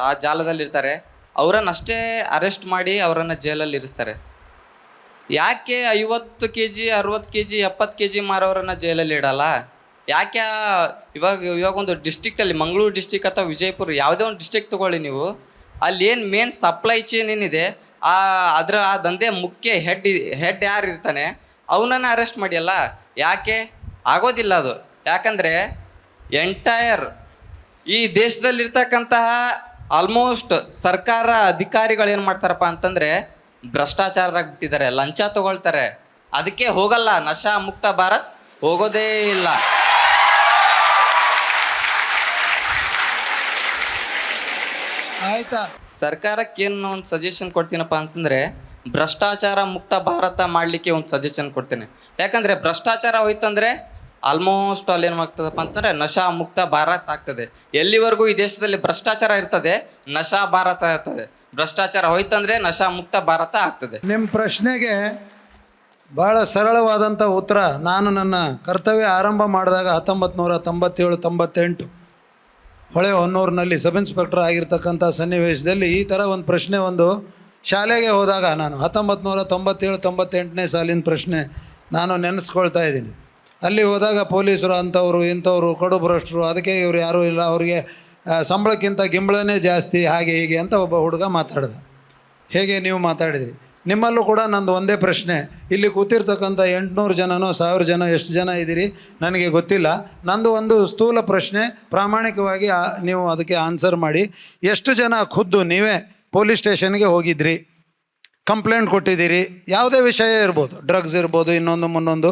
ಆ ಜಾಲದಲ್ಲಿರ್ತಾರೆ ಅವರನ್ನಷ್ಟೇ ಅರೆಸ್ಟ್ ಮಾಡಿ ಅವರನ್ನು ಜೈಲಲ್ಲಿ ಇರಿಸ್ತಾರೆ. ಯಾಕೆ 50 kg 60 kg 70 kg ಮಾರೋರನ್ನು ಜೈಲಲ್ಲಿ ಇಡಲ್ಲ? ಯಾಕೆ ಇವಾಗ ಒಂದು ಡಿಸ್ಟ್ರಿಕ್ಟಲ್ಲಿ, ಮಂಗಳೂರು ಡಿಸ್ಟಿಕ್ ಅಥವಾ ವಿಜಯಪುರ ಯಾವುದೇ ಒಂದು ಡಿಸ್ಟ್ರಿಕ್ಟ್ ತೊಗೊಳ್ಳಿ ನೀವು, ಅಲ್ಲಿ ಏನು ಮೇನ್ ಸಪ್ಲೈ ಚೈನ್ ಏನಿದೆ ಆ ದಂಧೆ ಮುಖ್ಯ ಹೆಡ್ ಯಾರು ಇರ್ತಾನೆ ಅವನನ್ನು ಅರೆಸ್ಟ್ ಮಾಡಿಯಲ್ಲ. ಯಾಕೆ ಆಗೋದಿಲ್ಲ ಅದು? ಯಾಕಂದರೆ ಎಂಟೈರ್ ಈ ದೇಶದಲ್ಲಿರ್ತಕ್ಕಂತಹ ಆಲ್ಮೋಸ್ಟ್ ಸರ್ಕಾರ ಅಧಿಕಾರಿಗಳು ಏನು ಮಾಡ್ತಾರಪ್ಪ ಅಂತಂದರೆ ಭ್ರಷ್ಟಾಚಾರದಾಗ ಬಿಟ್ಟಿದ್ದಾರೆ, ಲಂಚ ತಗೊಳ್ತಾರೆ. ಅದಕ್ಕೆ ಹೋಗಲ್ಲ, ನಶಾ ಮುಕ್ತ ಭಾರತ್ ಹೋಗೋದೇ ಇಲ್ಲ. ಆಯ್ತಾ? ಸರ್ಕಾರಕ್ಕೆ ಏನು ಒಂದು ಸಜೆಷನ್ ಕೊಡ್ತೀನಪ್ಪ ಅಂತಂದರೆ, ಭ್ರಷ್ಟಾಚಾರ ಮುಕ್ತ ಭಾರತ ಮಾಡಲಿಕ್ಕೆ ಒಂದು ಸಜೆಷನ್ ಕೊಡ್ತೀನಿ. ಯಾಕಂದರೆ ಭ್ರಷ್ಟಾಚಾರ ಹೋಯ್ತಂದರೆ ಆಲ್ಮೋಸ್ಟ್ ಅಲ್ಲಿ ಏನಾಗ್ತದಪ್ಪ ಅಂತಂದರೆ ನಶಾ ಮುಕ್ತ ಭಾರತ ಆಗ್ತದೆ. ಎಲ್ಲಿವರೆಗೂ ಈ ದೇಶದಲ್ಲಿ ಭ್ರಷ್ಟಾಚಾರ ಇರ್ತದೆ, ನಶಾ ಭಾರತ ಇರ್ತದೆ. ಭ್ರಷ್ಟಾಚಾರ ಹೋಯ್ತಂದರೆ ನಶಾ ಮುಕ್ತ ಭಾರತ ಆಗ್ತದೆ. ನಿಮ್ಮ ಪ್ರಶ್ನೆಗೆ ಭಾಳ ಸರಳವಾದಂಥ ಉತ್ತರ. ನಾನು ನನ್ನ ಕರ್ತವ್ಯ ಆರಂಭ ಮಾಡಿದಾಗ 1997-98 ಹೊಳೆ ಹೊನ್ನೂರಿನಲ್ಲಿ ಸಬ್ ಇನ್ಸ್ಪೆಕ್ಟರ್ ಆಗಿರ್ತಕ್ಕಂಥ ಸನ್ನಿವೇಶದಲ್ಲಿ ಈ ಥರ ಒಂದು ಪ್ರಶ್ನೆ, ಒಂದು ಶಾಲೆಗೆ ಹೋದಾಗ, ನಾನು 1997-98ನೇ ಸಾಲಿನ ಪ್ರಶ್ನೆ ನಾನು ನೆನೆಸ್ಕೊಳ್ತಾ ಇದ್ದೀನಿ. ಅಲ್ಲಿ ಹೋದಾಗ ಪೊಲೀಸರು ಅಂಥವ್ರು ಇಂಥವ್ರು ಕಡು ಭ್ರಷ್ಟರು, ಅದಕ್ಕೆ ಇವರು ಯಾರೂ ಇಲ್ಲ, ಅವರಿಗೆ ಸಂಬಳಕ್ಕಿಂತ ಗಿಂಬಳನೇ ಜಾಸ್ತಿ, ಹಾಗೆ ಹೀಗೆ ಅಂತ ಒಬ್ಬ ಹುಡುಗ ಮಾತಾಡ್ದ. ಹೇಗೆ ನೀವು ಮಾತಾಡಿದ್ರಿ? ನಿಮ್ಮಲ್ಲೂ ಕೂಡ ನಂದು ಒಂದೇ ಪ್ರಶ್ನೆ. ಇಲ್ಲಿ ಕೂತಿರ್ತಕ್ಕಂಥ 800 ಜನನೋ 1000 ಜನ ಎಷ್ಟು ಜನ ಇದ್ದೀರಿ ನನಗೆ ಗೊತ್ತಿಲ್ಲ. ನಂದು ಒಂದು ಸ್ಥೂಲ ಪ್ರಶ್ನೆ, ಪ್ರಾಮಾಣಿಕವಾಗಿ ನೀವು ಅದಕ್ಕೆ ಆನ್ಸರ್ ಮಾಡಿ. ಎಷ್ಟು ಜನ ಖುದ್ದು ನೀವೇ ಪೊಲೀಸ್ ಸ್ಟೇಷನ್ಗೆ ಹೋಗಿದ್ರಿ, ಕಂಪ್ಲೇಂಟ್ ಕೊಟ್ಟಿದ್ದೀರಿ, ಯಾವುದೇ ವಿಷಯ ಇರ್ಬೋದು, ಡ್ರಗ್ಸ್ ಇರ್ಬೋದು, ಇನ್ನೊಂದು ಮುನ್ನೊಂದು,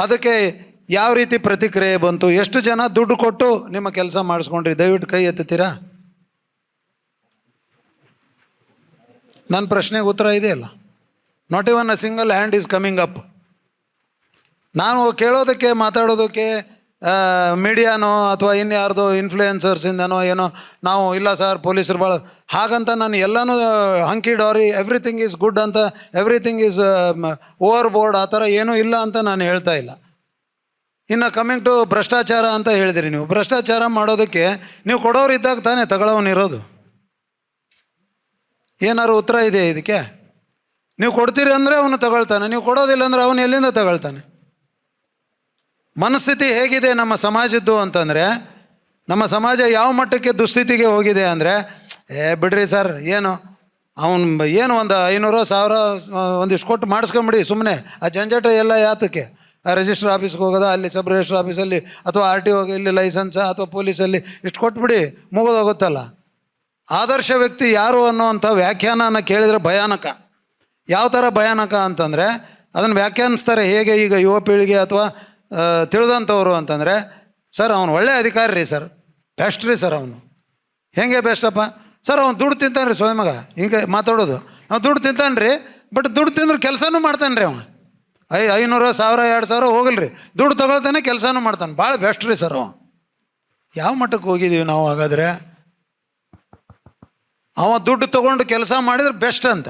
ಅದಕ್ಕೆ ಯಾವ ರೀತಿ ಪ್ರತಿಕ್ರಿಯೆ ಬಂತು? ಎಷ್ಟು ಜನ ದುಡ್ಡು ಕೊಟ್ಟು ನಿಮ್ಮ ಕೆಲಸ ಮಾಡಿಸ್ಕೊಂಡ್ರಿ? ದಯವಿಟ್ಟು ಕೈ ಎತ್ತುತ್ತೀರಾ? ನನ್ನ ಪ್ರಶ್ನೆಗೆ ಉತ್ತರ ಇದೆಯಲ್ಲ. Not even a single hand is coming up. ನಾನು ಕೇಳೋದಕ್ಕೆ ಮಾತಾಡೋದಕ್ಕೆ ಮೀಡಿಯಾನೋ ಅಥವಾ ಇನ್ಯಾರ್ದೋ ಇನ್ಫ್ಲೂಯೆನ್ಸರ್ಸಿಂದನೋ ಏನೋ ನಾವು ಇಲ್ಲ ಸರ್ ಪೊಲೀಸರು ಭಾಳ ಹಾಗಂತ ನಾನು ಎಲ್ಲನೂ ಹಂಕಿ ಡಾರಿ ಎವ್ರಿಥಿಂಗ್ ಈಸ್ ಗುಡ್ ಅಂತ, ಎವ್ರಿಥಿಂಗ್ ಈಸ್ ಓವರ್ ಬೋರ್ಡ್ ಆ ಥರ ಏನೂ ಇಲ್ಲ ಅಂತ ನಾನು ಹೇಳ್ತಾ ಇಲ್ಲ. ಇನ್ನು ಕಮಿಂಗ್ ಟು ಭ್ರಷ್ಟಾಚಾರ ಅಂತ ಹೇಳಿದಿರಿ. ನೀವು ಭ್ರಷ್ಟಾಚಾರ ಮಾಡೋದಕ್ಕೆ ನೀವು ಕೊಡೋರು ಇದ್ದಾಗ ತಾನೇ ತಗೊಳ್ಳೋನಿರೋದು. ಏನಾದ್ರು ಉತ್ತರ ಇದೆ ಇದಕ್ಕೆ? ನೀವು ಕೊಡ್ತೀರಿ ಅಂದರೆ ಅವನು ತಗೊಳ್ತಾನೆ, ನೀವು ಕೊಡೋದಿಲ್ಲ ಅಂದರೆ ಅವನು ಎಲ್ಲಿಂದ ತಗೊಳ್ತಾನೆ? ಮನಸ್ಥಿತಿ ಹೇಗಿದೆ ನಮ್ಮ ಸಮಾಜದ್ದು ಅಂತಂದರೆ, ನಮ್ಮ ಸಮಾಜ ಯಾವ ಮಟ್ಟಕ್ಕೆ ದುಸ್ಥಿತಿಗೆ ಹೋಗಿದೆ ಅಂದರೆ, ಬಿಡ್ರಿ ಸರ್, ಏನು ಅವನು ಏನು ಒಂದು 500-1000 ಒಂದಿಷ್ಟು ಕೊಟ್ಟು ಮಾಡಿಸ್ಕೊಂಬಿಡಿ ಸುಮ್ಮನೆ, ಆ ಜಂಜಾಟ ಎಲ್ಲ ಯಾತಕ್ಕೆ? ಆ ರಿಜಿಸ್ಟ್ರ್ ಆಫೀಸ್ಗೆ ಹೋಗೋದ, ಅಲ್ಲಿ ಸಬ್ ರಿಜಿಸ್ಟ್ರ್ ಆಫೀಸಲ್ಲಿ ಅಥವಾ RTO ಇಲ್ಲಿ ಲೈಸೆನ್ಸ್ ಅಥವಾ ಪೊಲೀಸಲ್ಲಿ ಇಷ್ಟು ಕೊಟ್ಬಿಡಿ, ಮುಗಿದೋಗುತ್ತಲ್ಲ. ಆದರ್ಶ ವ್ಯಕ್ತಿ ಯಾರು ಅನ್ನೋವಂಥ ವ್ಯಾಖ್ಯಾನನ ಕೇಳಿದರೆ ಭಯಾನಕ. ಯಾವ ಥರ ಭಯಾನಕ ಅಂತಂದರೆ, ಅದನ್ನು ವ್ಯಾಖ್ಯಾನಿಸ್ತಾರೆ ಹೇಗೆ ಈಗ ಯುವ ಪೀಳಿಗೆ ಅಥವಾ ತಿಳಿದಂಥವ್ರು ಅಂತಂದರೆ, ಸರ್ ಅವನು ಒಳ್ಳೆ ಅಧಿಕಾರಿ ರೀ ಸರ್, ಬೆಸ್ಟ್ ರೀ ಸರ್, ಅವನು ಹೇಗೆ ಬೆಸ್ಟಪ್ಪ ಸರ್, ಅವ್ನು ದುಡ್ಡು ತಿಂತಾನೆ ರೀ ಸೊಳ್ಳೆ ಮಗ, ಹಿಂಗೆ ಮಾತಾಡೋದು. ಅವ್ನು ದುಡ್ಡು ತಿಂತಾನೆ ರೀ, ಬಟ್ ದುಡ್ಡು ತಿಂದ್ರೆ ಕೆಲಸನೂ ಮಾಡ್ತಾನೆ ರೀ ಅವ. 500, 1000, 2000 ಹೋಗಲ್ರಿ, ದುಡ್ಡು ತಗೊಳ್ತಾನೆ, ಕೆಲಸನೂ ಮಾಡ್ತಾನೆ, ಭಾಳ ಬೆಸ್ಟ್ ರೀ ಸರ್ ಅವ. ಯಾವ ಮಟ್ಟಕ್ಕೆ ಹೋಗಿದ್ದೀವಿ ನಾವು ಹಾಗಾದರೆ? ಅವ ದುಡ್ಡು ತೊಗೊಂಡು ಕೆಲಸ ಮಾಡಿದ್ರೆ ಬೆಸ್ಟ್ ಅಂತ,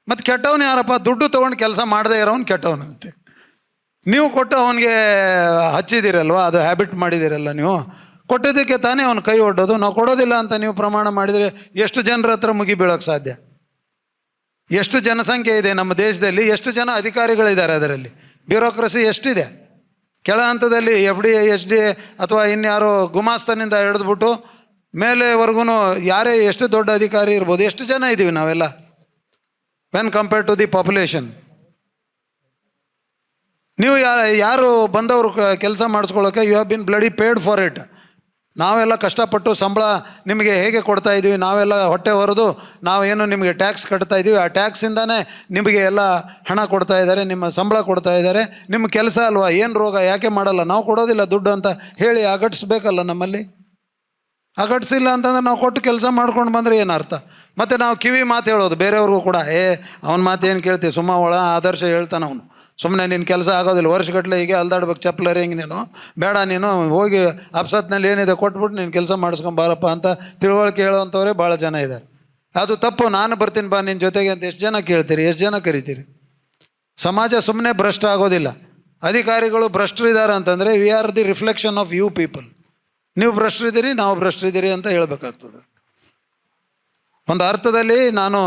ಮತ್ತು ಕೆಟ್ಟವನು ಯಾರಪ್ಪ? ದುಡ್ಡು ತೊಗೊಂಡು ಕೆಲಸ ಮಾಡದೇ ಇರೋನು ಕೆಟ್ಟವನಂತೆ. ನೀವು ಕೊಟ್ಟು ಅವನಿಗೆ ಹಚ್ಚಿದ್ದೀರಲ್ವ, ಅದು ಹ್ಯಾಬಿಟ್ ಮಾಡಿದ್ದೀರಲ್ಲ ನೀವು, ಕೊಟ್ಟಿದ್ದಕ್ಕೆ ತಾನೇ ಅವನು ಕೈ ಒಡ್ಡೋದು. ನಾವು ಕೊಡೋದಿಲ್ಲ ಅಂತ ನೀವು ಪ್ರಮಾಣ ಮಾಡಿದರೆ ಎಷ್ಟು ಜನರ ಹತ್ರ ಮುಗಿ ಬೀಳೋಕ್ಕೆ ಸಾಧ್ಯ? ಎಷ್ಟು ಜನಸಂಖ್ಯೆ ಇದೆ ನಮ್ಮ ದೇಶದಲ್ಲಿ, ಎಷ್ಟು ಜನ ಅಧಿಕಾರಿಗಳಿದ್ದಾರೆ, ಅದರಲ್ಲಿ ಬ್ಯೂರೋಕ್ರಸಿ ಎಷ್ಟಿದೆ? ಕೆಳ ಹಂತದಲ್ಲಿ FD SD ಅಥವಾ ಇನ್ಯಾರೋ ಗುಮಾಸ್ತನಿಂದ ಹಿಡಿದ್ಬಿಟ್ಟು ಮೇಲೆವರೆಗೂ ಯಾರೇ ಎಷ್ಟು ದೊಡ್ಡ ಅಧಿಕಾರಿ ಇರ್ಬೋದು, ಎಷ್ಟು ಜನ ಇದ್ದೀವಿ ನಾವೆಲ್ಲ when compared to the population. ನೀವು ಯಾರು ಬಂದವರು ಕೆಲಸ ಮಾಡಿಸ್ಕೊಳ್ಳೋಕೆ, you have been bloody paid for it. ನಾವೆಲ್ಲ ಕಷ್ಟಪಟ್ಟು ಸಂಬಳ ನಿಮಗೆ ಹೇಗೆ ಕೊಡ್ತಾ ಇದ್ದೀವಿ, ನಾವೆಲ್ಲ ಹೊಟ್ಟೆ ಹೊರದು ನಾವೇನು ನಿಮಗೆ ಟ್ಯಾಕ್ಸ್ ಕಟ್ತಾ ಇದ್ದೀವಿ, ಆ ಟ್ಯಾಕ್ಸಿಂದಾನೇ ನಿಮಗೆ ಎಲ್ಲ ಹಣ ಕೊಡ್ತಾ ಇದ್ದಾರೆ, ನಿಮ್ಮ ಸಂಬಳ ಕೊಡ್ತಾ ಇದ್ದಾರೆ. ನಿಮ್ಮ ಕೆಲಸ ಅಲ್ವಾ, ಏನು ರೋಗ, ಯಾಕೆ ಮಾಡಲ್ಲ? ನಾವು ಕೊಡೋದಿಲ್ಲ ದುಡ್ಡು ಅಂತ ಹೇಳಿ ಅಗಟ್ಸ್ಬೇಕಲ್ಲ ನಮ್ಮಲ್ಲಿ. ಅಗಟ್ಸಿಲ್ಲ ಅಂತಂದ್ರೆ ನಾವು ಕೊಟ್ಟು ಕೆಲಸ ಮಾಡ್ಕೊಂಡು ಬಂದರೆ ಏನು ಅರ್ಥ? ಮತ್ತು ನಾವು ಕಿವಿ ಮಾತು ಹೇಳೋದು ಬೇರೆಯವ್ರಿಗೂ ಕೂಡ, ಅವನ ಮಾತು ಏನು ಕೇಳ್ತೀವಿ, ಸುಮ್ಮ ಆದರ್ಶ ಹೇಳ್ತಾನೆ ಅವನು, ಸುಮ್ಮನೆ ನಿನ್ನ ಕೆಲಸ ಆಗೋದಿಲ್ಲ, ವರ್ಷಗಟ್ಟಲೆ ಹೀಗೆ ಅಲ್ದಾಡ್ಬೇಕು, ಚಪ್ಪಲರಿ ಹಿಂಗೆ ನೀನು ಬೇಡ, ನೀನು ಹೋಗಿ ಅಪ್ಸತ್ನಲ್ಲಿ ಏನಿದೆ ಕೊಟ್ಬಿಟ್ಟು ನೀನು ಕೆಲಸ ಮಾಡಿಸ್ಕೊಂಬಾರಪ್ಪ ಅಂತ ತಿಳುವಳಿಕೆ ಹೇಳೋವಂಥವ್ರೆ ಭಾಳ ಜನ ಇದ್ದಾರೆ. ಅದು ತಪ್ಪು. ನಾನು ಬರ್ತೀನಿ ಬಾ ನಿನ್ನ ಜೊತೆಗೆ ಅಂತ ಎಷ್ಟು ಜನ ಕೇಳ್ತೀರಿ, ಎಷ್ಟು ಜನ ಕರಿತೀರಿ? ಸಮಾಜ ಸುಮ್ಮನೆ ಭ್ರಷ್ಟ ಆಗೋದಿಲ್ಲ. ಅಧಿಕಾರಿಗಳು ಭ್ರಷ್ಟರಿದ್ದಾರೆ ಅಂತಂದರೆ we are the reflection of you people. ನೀವು ಭ್ರಷ್ಟರಿದ್ದೀರಿ, ನಾವು ಭ್ರಷ್ಟರಿದ್ದೀರಿ ಅಂತ ಹೇಳಬೇಕಾಗ್ತದೆ. ಒಂದು ಅರ್ಥದಲ್ಲಿ ನಾನು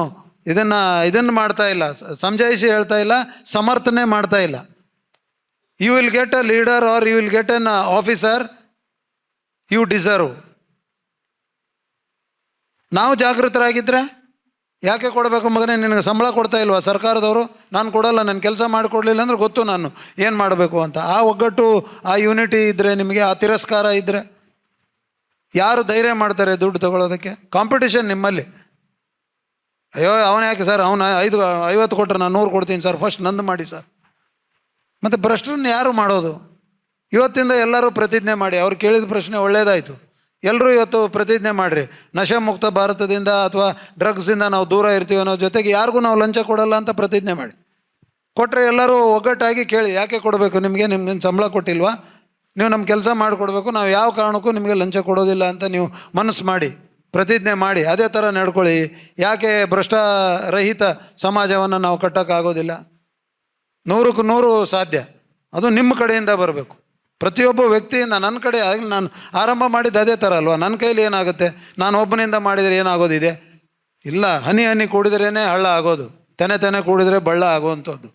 ಇದನ್ನು ಮಾಡ್ತಾ ಇಲ್ಲ, ಸಮಜಾಯಿಸಿ ಹೇಳ್ತಾ ಇಲ್ಲ, ಸಮರ್ಥನೆ ಮಾಡ್ತಾ ಇಲ್ಲ. You will get a leader or you will get an officer you deserve. ನಾವು ಜಾಗೃತರಾಗಿದ್ದರೆ ಯಾಕೆ ಕೊಡಬೇಕು ಮಗನೇ? ನಿನಗೆ ಸಂಬಳ ಕೊಡ್ತಾ ಇಲ್ವಾ ಸರ್ಕಾರದವರು? ನಾನು ಕೊಡಲ್ಲ, ನನ್ನ ಕೆಲಸ ಮಾಡಿಕೊಡ್ಲಿಲ್ಲ ಅಂದ್ರೆ ಗೊತ್ತು ನಾನು ಏನು ಮಾಡಬೇಕು ಅಂತ. ಆ ಒಗ್ಗಟ್ಟು, ಆ ಯೂನಿಟಿ ಇದ್ದರೆ, ನಿಮಗೆ ಆ ತಿರಸ್ಕಾರ ಇದ್ದರೆ ಯಾರು ಧೈರ್ಯ ಮಾಡ್ತಾರೆ ದುಡ್ಡು ತಗೊಳ್ಳೋದಕ್ಕೆ? ಕಾಂಪಿಟೇಷನ್ ನಿಮ್ಮಲ್ಲಿ. ಅಯ್ಯೋ ಅವನು ಯಾಕೆ ಸರ್, ಅವನು 50 ಕೊಟ್ಟರೆ ನಾನು 100 ಕೊಡ್ತೀನಿ ಸರ್, ಫಸ್ಟ್ ನಂದು ಮಾಡಿ ಸರ್. ಮತ್ತು ಭ್ರಷ್ಟರನ್ನ ಯಾರು ಮಾಡೋದು? ಇವತ್ತಿಂದ ಎಲ್ಲರೂ ಪ್ರತಿಜ್ಞೆ ಮಾಡಿ. ಅವ್ರು ಕೇಳಿದ ಪ್ರಶ್ನೆ ಒಳ್ಳೆಯದಾಯಿತು. ಎಲ್ಲರೂ ಇವತ್ತು ಪ್ರತಿಜ್ಞೆ ಮಾಡಿರಿ, ನಶೆ ಮುಕ್ತ ಭಾರತದಿಂದ ಅಥವಾ ಡ್ರಗ್ಸಿಂದ ನಾವು ದೂರ ಇರ್ತೀವಿ ಅನ್ನೋ ಜೊತೆಗೆ ಯಾರಿಗೂ ನಾವು ಲಂಚ ಕೊಡಲ್ಲ ಅಂತ ಪ್ರತಿಜ್ಞೆ ಮಾಡಿ. ಕೊಟ್ಟರೆ ಎಲ್ಲರೂ ಒಗ್ಗಟ್ಟಾಗಿ ಕೇಳಿ, ಯಾಕೆ ಕೊಡಬೇಕು ನಿಮಗೆ? ನಿಮ್ಗೇನು ಸಂಬಳ ಕೊಟ್ಟಿಲ್ವಾ? ನೀವು ನಮ್ಮ ಕೆಲಸ ಮಾಡಿಕೊಡ್ಬೇಕು, ನಾವು ಯಾವ ಕಾರಣಕ್ಕೂ ನಿಮಗೆ ಲಂಚ ಕೊಡೋದಿಲ್ಲ ಅಂತ ನೀವು ಮನಸ್ಸು ಮಾಡಿ ಪ್ರತಿಜ್ಞೆ ಮಾಡಿ ಅದೇ ಥರ ನಡ್ಕೊಳ್ಳಿ. ಯಾಕೆ ಭ್ರಷ್ಟರಹಿತ ಸಮಾಜವನ್ನು ನಾವು ಕಟ್ಟೋಕ್ಕಾಗೋದಿಲ್ಲ? 100ಕ್ಕೆ 100 ಸಾಧ್ಯ. ಅದು ನಿಮ್ಮ ಕಡೆಯಿಂದ ಬರಬೇಕು, ಪ್ರತಿಯೊಬ್ಬ ವ್ಯಕ್ತಿಯಿಂದ. ನನ್ನ ಕಡೆ ನಾನು ಆರಂಭ ಮಾಡಿದ್ದು ಅದೇ ಥರ ಅಲ್ವಾ? ನನ್ನ ಕೈಲಿ ಏನಾಗುತ್ತೆ? ನಾನು ಒಬ್ಬನಿಂದ ಮಾಡಿದರೆ ಏನಾಗೋದಿದೆ? ಇಲ್ಲ, ಹನಿ ಹನಿ ಕೂಡಿದ್ರೇ ಹಳ್ಳ ಆಗೋದು, ತೆನೆ ತೆನೆ ಕೂಡಿದರೆ ಬಳ್ಳ ಆಗುವಂಥದ್ದು.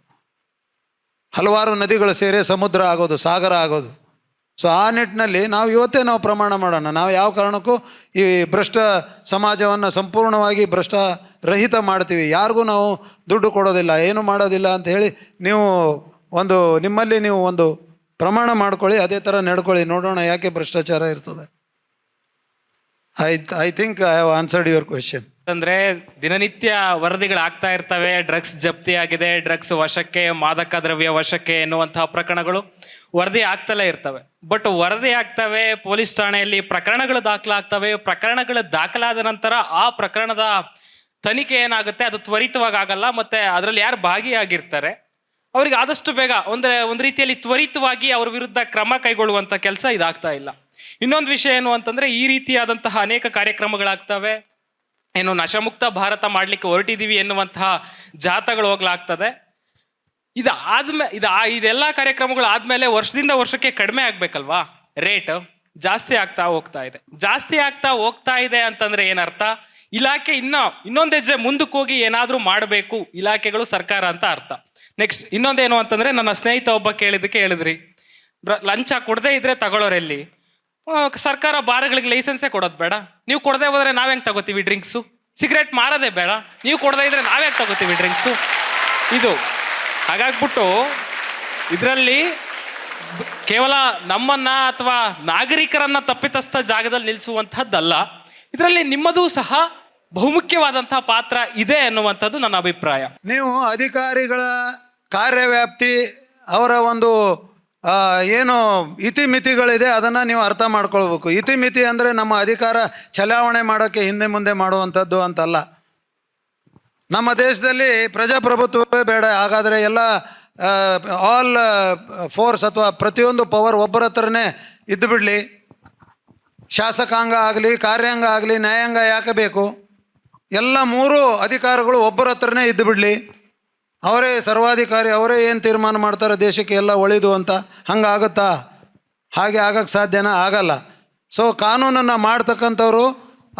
ಹಲವಾರು ನದಿಗಳು ಸೇರಿ ಸಮುದ್ರ ಆಗೋದು, ಸಾಗರ ಆಗೋದು. ಸೊ ಆ ನಿಟ್ಟಿನಲ್ಲಿ ನಾವು ಇವತ್ತೇ ನಾವು ಪ್ರಮಾಣ ಮಾಡೋಣ, ನಾವು ಯಾವ ಕಾರಣಕ್ಕೂ ಈ ಭ್ರಷ್ಟ ಸಮಾಜವನ್ನು ಸಂಪೂರ್ಣವಾಗಿ ಭ್ರಷ್ಟ ರಹಿತ ಮಾಡ್ತೀವಿ, ಯಾರಿಗೂ ನಾವು ದುಡ್ಡು ಕೊಡೋದಿಲ್ಲ, ಏನು ಮಾಡೋದಿಲ್ಲ ಅಂತ ಹೇಳಿ ನೀವು ನಿಮ್ಮಲ್ಲಿ ನೀವು ಒಂದು ಪ್ರಮಾಣ ಮಾಡ್ಕೊಳ್ಳಿ, ಅದೇ ಥರ ನಡ್ಕೊಳ್ಳಿ. ನೋಡೋಣ ಯಾಕೆ ಭ್ರಷ್ಟಾಚಾರ ಇರ್ತದೆ. I think I have answered your question. ಅಂದ್ರೆ ದಿನನಿತ್ಯ ವರದಿಗಳಾಗ್ತಾ ಇರ್ತವೆ, ಡ್ರಗ್ಸ್ ಜಪ್ತಿ ಆಗಿದೆ, ಡ್ರಗ್ಸ್ ವಶಕ್ಕೆ, ಮಾದಕ ದ್ರವ್ಯ ವಶಕ್ಕೆ ಎನ್ನುವಂತಹ ಪ್ರಕರಣಗಳು ವರದಿ ಆಗ್ತಲೇ ಇರ್ತವೆ. ಬಟ್ ವರದಿ ಆಗ್ತವೆ, ಪೊಲೀಸ್ ಠಾಣೆಯಲ್ಲಿ ಪ್ರಕರಣಗಳು ದಾಖಲಾಗ್ತವೆ. ಪ್ರಕರಣಗಳು ದಾಖಲಾದ ನಂತರ ಆ ಪ್ರಕರಣದ ತನಿಖೆ ಏನಾಗುತ್ತೆ, ಅದು ತ್ವರಿತವಾಗಿ ಆಗಲ್ಲ. ಮತ್ತೆ ಅದರಲ್ಲಿ ಯಾರು ಭಾಗಿಯಾಗಿರ್ತಾರೆ ಅವರಿಗೆ ಆದಷ್ಟು ಬೇಗ ಒಂದು ರೀತಿಯಲ್ಲಿ ತ್ವರಿತವಾಗಿ ಅವ್ರ ವಿರುದ್ಧ ಕ್ರಮ ಕೈಗೊಳ್ಳುವಂಥ ಕೆಲಸ ಇದಾಗ್ತಾ ಇಲ್ಲ. ಇನ್ನೊಂದು ವಿಷಯ ಏನು ಅಂತಂದ್ರೆ, ಈ ರೀತಿಯಾದಂತಹ ಅನೇಕ ಕಾರ್ಯಕ್ರಮಗಳಾಗ್ತವೆ. ಏನು ನಶಮುಕ್ತ ಭಾರತ ಮಾಡ್ಲಿಕ್ಕೆ ಹೊರಟಿದೀವಿ ಎನ್ನುವಂತಹ ಜಾಥಾಗಳು ಹೋಗ್ಲಾಗ್ತದೆ. ಇದೆಲ್ಲ ಕಾರ್ಯಕ್ರಮಗಳು ಆದ್ಮೇಲೆ ವರ್ಷದಿಂದ ವರ್ಷಕ್ಕೆ ಕಡಿಮೆ ಆಗ್ಬೇಕಲ್ವಾ? ರೇಟ್ ಜಾಸ್ತಿ ಆಗ್ತಾ ಹೋಗ್ತಾ ಇದೆ. ಜಾಸ್ತಿ ಆಗ್ತಾ ಹೋಗ್ತಾ ಇದೆ ಅಂತಂದ್ರೆ ಏನರ್ಥ? ಇಲಾಖೆ ಇನ್ನೊಂದು ಹೆಜ್ಜೆ ಮುಂದಕ್ಕೆ ಹೋಗಿ ಏನಾದರೂ ಮಾಡಬೇಕು ಇಲಾಖೆಗಳು ಸರ್ಕಾರ ಅಂತ ಅರ್ಥ. ನೆಕ್ಸ್ಟ್ ಇನ್ನೊಂದೇನು ಅಂತಂದ್ರೆ, ನನ್ನ ಸ್ನೇಹಿತ ಒಬ್ಬ ಹೇಳಿದ್ರಿ ಲಂಚ ಕೊಡದೇ ಇದ್ರೆ ತಗೊಳ್ಳೋರೆಲ್ಲಿ, ಸರ್ಕಾರ ಬಾರ್ಗಳಿಗೆ ಲೈಸೆನ್ಸೇ ಕೊಡೋದು ಬೇಡ, ನೀವು ಕೊಡದೆ ಹೋದ್ರೆ ನಾವ್ ಹೆಂಗ್ ತಗೋತೀವಿ ಡ್ರಿಂಕ್ಸು, ಸಿಗರೇಟ್ ಮಾರೋದೇ ಬೇಡ, ನೀವು ಕೊಡದೇ ಇದ್ರೆ ನಾವ್ ಹೆಂಗ್ ತಗೋತೀವಿ ಡ್ರಿಂಕ್ಸು. ಇದು ಹಾಗಾಗ್ಬಿಟ್ಟು ಇದರಲ್ಲಿ ಕೇವಲ ನಮ್ಮನ್ನ ಅಥವಾ ನಾಗರಿಕರನ್ನ ತಪ್ಪಿತಸ್ಥ ಜಾಗದಲ್ಲಿ ನಿಲ್ಲಿಸುವಂತಹದ್ದಲ್ಲ, ಇದರಲ್ಲಿ ನಿಮ್ಮದು ಸಹ ಬಹುಮುಖ್ಯವಾದಂತಹ ಪಾತ್ರ ಇದೆ ಅನ್ನುವಂಥದ್ದು ನನ್ನ ಅಭಿಪ್ರಾಯ. ನೀವು ಅಧಿಕಾರಿಗಳ ಕಾರ್ಯವ್ಯಾಪ್ತಿ, ಅವರ ಒಂದು ಏನು ಇತಿಮಿತಿಗಳಿದೆ ಅದನ್ನು ನೀವು ಅರ್ಥ ಮಾಡ್ಕೊಳ್ಬೇಕು. ಇತಿಮಿತಿ ಅಂದರೆ ನಮ್ಮ ಅಧಿಕಾರ ಚಲಾವಣೆ ಮಾಡೋಕ್ಕೆ ಹಿಂದೆ ಮುಂದೆ ಮಾಡುವಂಥದ್ದು ಅಂತಲ್ಲ. ನಮ್ಮ ದೇಶದಲ್ಲಿ ಪ್ರಜಾಪ್ರಭುತ್ವವೇ ಬೇಡ, ಹಾಗಾದರೆ ಎಲ್ಲ ಆಲ್ ಫೋರ್ಸ್ ಅಥವಾ ಪ್ರತಿಯೊಂದು ಪವರ್ ಒಬ್ಬರ ಹತ್ರನೇ ಇದ್ದು ಬಿಡಲಿ. ಶಾಸಕಾಂಗ ಆಗಲಿ, ಕಾರ್ಯಾಂಗ ಆಗಲಿ, ನ್ಯಾಯಾಂಗ ಯಾಕೆ ಬೇಕು? ಎಲ್ಲ ಮೂರು ಅಧಿಕಾರಗಳು ಒಬ್ಬರ ಹತ್ರನೇ ಇದ್ದು ಬಿಡಲಿ. ಅವರೇ ಸರ್ವಾಧಿಕಾರಿ, ಅವರೇ ಏನು ತೀರ್ಮಾನ ಮಾಡ್ತಾರೆ ದೇಶಕ್ಕೆ ಎಲ್ಲ ಒಳಿದು ಅಂತ. ಹಂಗಾಗುತ್ತಾ? ಹಾಗೆ ಆಗಕ್ಕೆ ಸಾಧ್ಯನಾ? ಆಗಲ್ಲ. ಸೊ ಕಾನೂನನ್ನು ಮಾಡ್ತಕ್ಕಂಥವ್ರು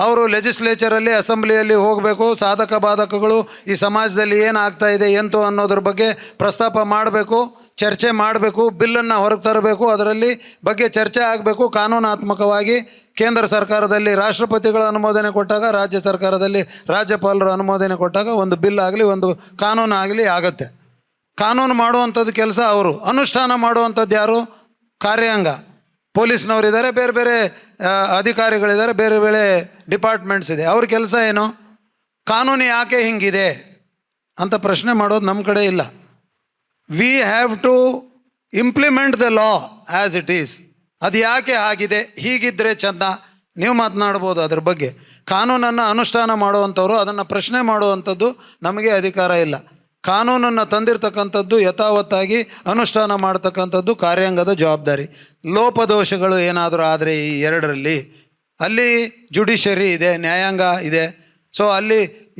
ಅವರು ಲೆಜಿಸ್ಲೇಚರಲ್ಲಿ, ಅಸೆಂಬ್ಲಿಯಲ್ಲಿ ಹೋಗಬೇಕು. ಸಾಧಕ ಬಾಧಕಗಳು ಈ ಸಮಾಜದಲ್ಲಿ ಏನಾಗ್ತಾ ಇದೆ ಎಂತು ಅನ್ನೋದ್ರ ಬಗ್ಗೆ ಪ್ರಸ್ತಾಪ ಮಾಡಬೇಕು, ಚರ್ಚೆ ಮಾಡಬೇಕು, ಬಿಲ್ಲನ್ನು ಹೊರಗೆ ತರಬೇಕು, ಅದರಲ್ಲಿ ಬಗ್ಗೆ ಚರ್ಚೆ ಆಗಬೇಕು. ಕಾನೂನಾತ್ಮಕವಾಗಿ ಕೇಂದ್ರ ಸರ್ಕಾರದಲ್ಲಿ ರಾಷ್ಟ್ರಪತಿಗಳ ಅನುಮೋದನೆ ಕೊಟ್ಟಾಗ, ರಾಜ್ಯ ಸರ್ಕಾರದಲ್ಲಿ ರಾಜ್ಯಪಾಲರು ಅನುಮೋದನೆ ಕೊಟ್ಟಾಗ ಒಂದು ಬಿಲ್ ಆಗಲಿ, ಒಂದು ಕಾನೂನು ಆಗಲಿ ಆಗುತ್ತೆ. ಕಾನೂನು ಮಾಡುವಂಥದ್ದು ಕೆಲಸ ಅವರು. ಅನುಷ್ಠಾನ ಮಾಡುವಂಥದ್ದು ಯಾರು? ಕಾರ್ಯಾಂಗ. ಪೊಲೀಸ್ನವರಿದ್ದಾರೆ, ಬೇರೆ ಬೇರೆ ಅಧಿಕಾರಿಗಳಿದ್ದಾರೆ, ಬೇರೆ ಬೇರೆ ಡಿಪಾರ್ಟ್ಮೆಂಟ್ಸ್ ಇದೆ. ಅವ್ರ ಕೆಲಸ ಏನು? ಕಾನೂನು ಯಾಕೆ ಹಿಂಗಿದೆ ಅಂತ ಪ್ರಶ್ನೆ ಮಾಡೋದು ನಮ್ಮ ಕಡೆ ಇಲ್ಲ. We have to implement the law as it is. ಅದು ಯಾಕೆ ಆಗಿದೆ, ಹೀಗಿದ್ದರೆ ಚೆಂದ, ನೀವು ಮಾತನಾಡ್ಬೋದು ಅದ್ರ ಬಗ್ಗೆ. ಕಾನೂನನ್ನು ಅನುಷ್ಠಾನ ಮಾಡುವಂಥವ್ರು, ಅದನ್ನು ಪ್ರಶ್ನೆ ಮಾಡುವಂಥದ್ದು ನಮಗೆ ಅಧಿಕಾರ ಇಲ್ಲ. ಕಾನೂನನ್ನು ತಂದಿರತಕ್ಕಂಥದ್ದು ಯಥಾವತ್ತಾಗಿ ಅನುಷ್ಠಾನ ಮಾಡ್ತಕ್ಕಂಥದ್ದು ಕಾರ್ಯಾಂಗದ ಜವಾಬ್ದಾರಿ. ಲೋಪದೋಷಗಳು ಏನಾದರೂ ಆದರೆ ಈ ಎರಡರಲ್ಲಿ, ಅಲ್ಲಿ ಜುಡಿಷರಿ ಇದೆ, ನ್ಯಾಯಾಂಗ ಇದೆ. ಸೊ ಅಲ್ಲಿ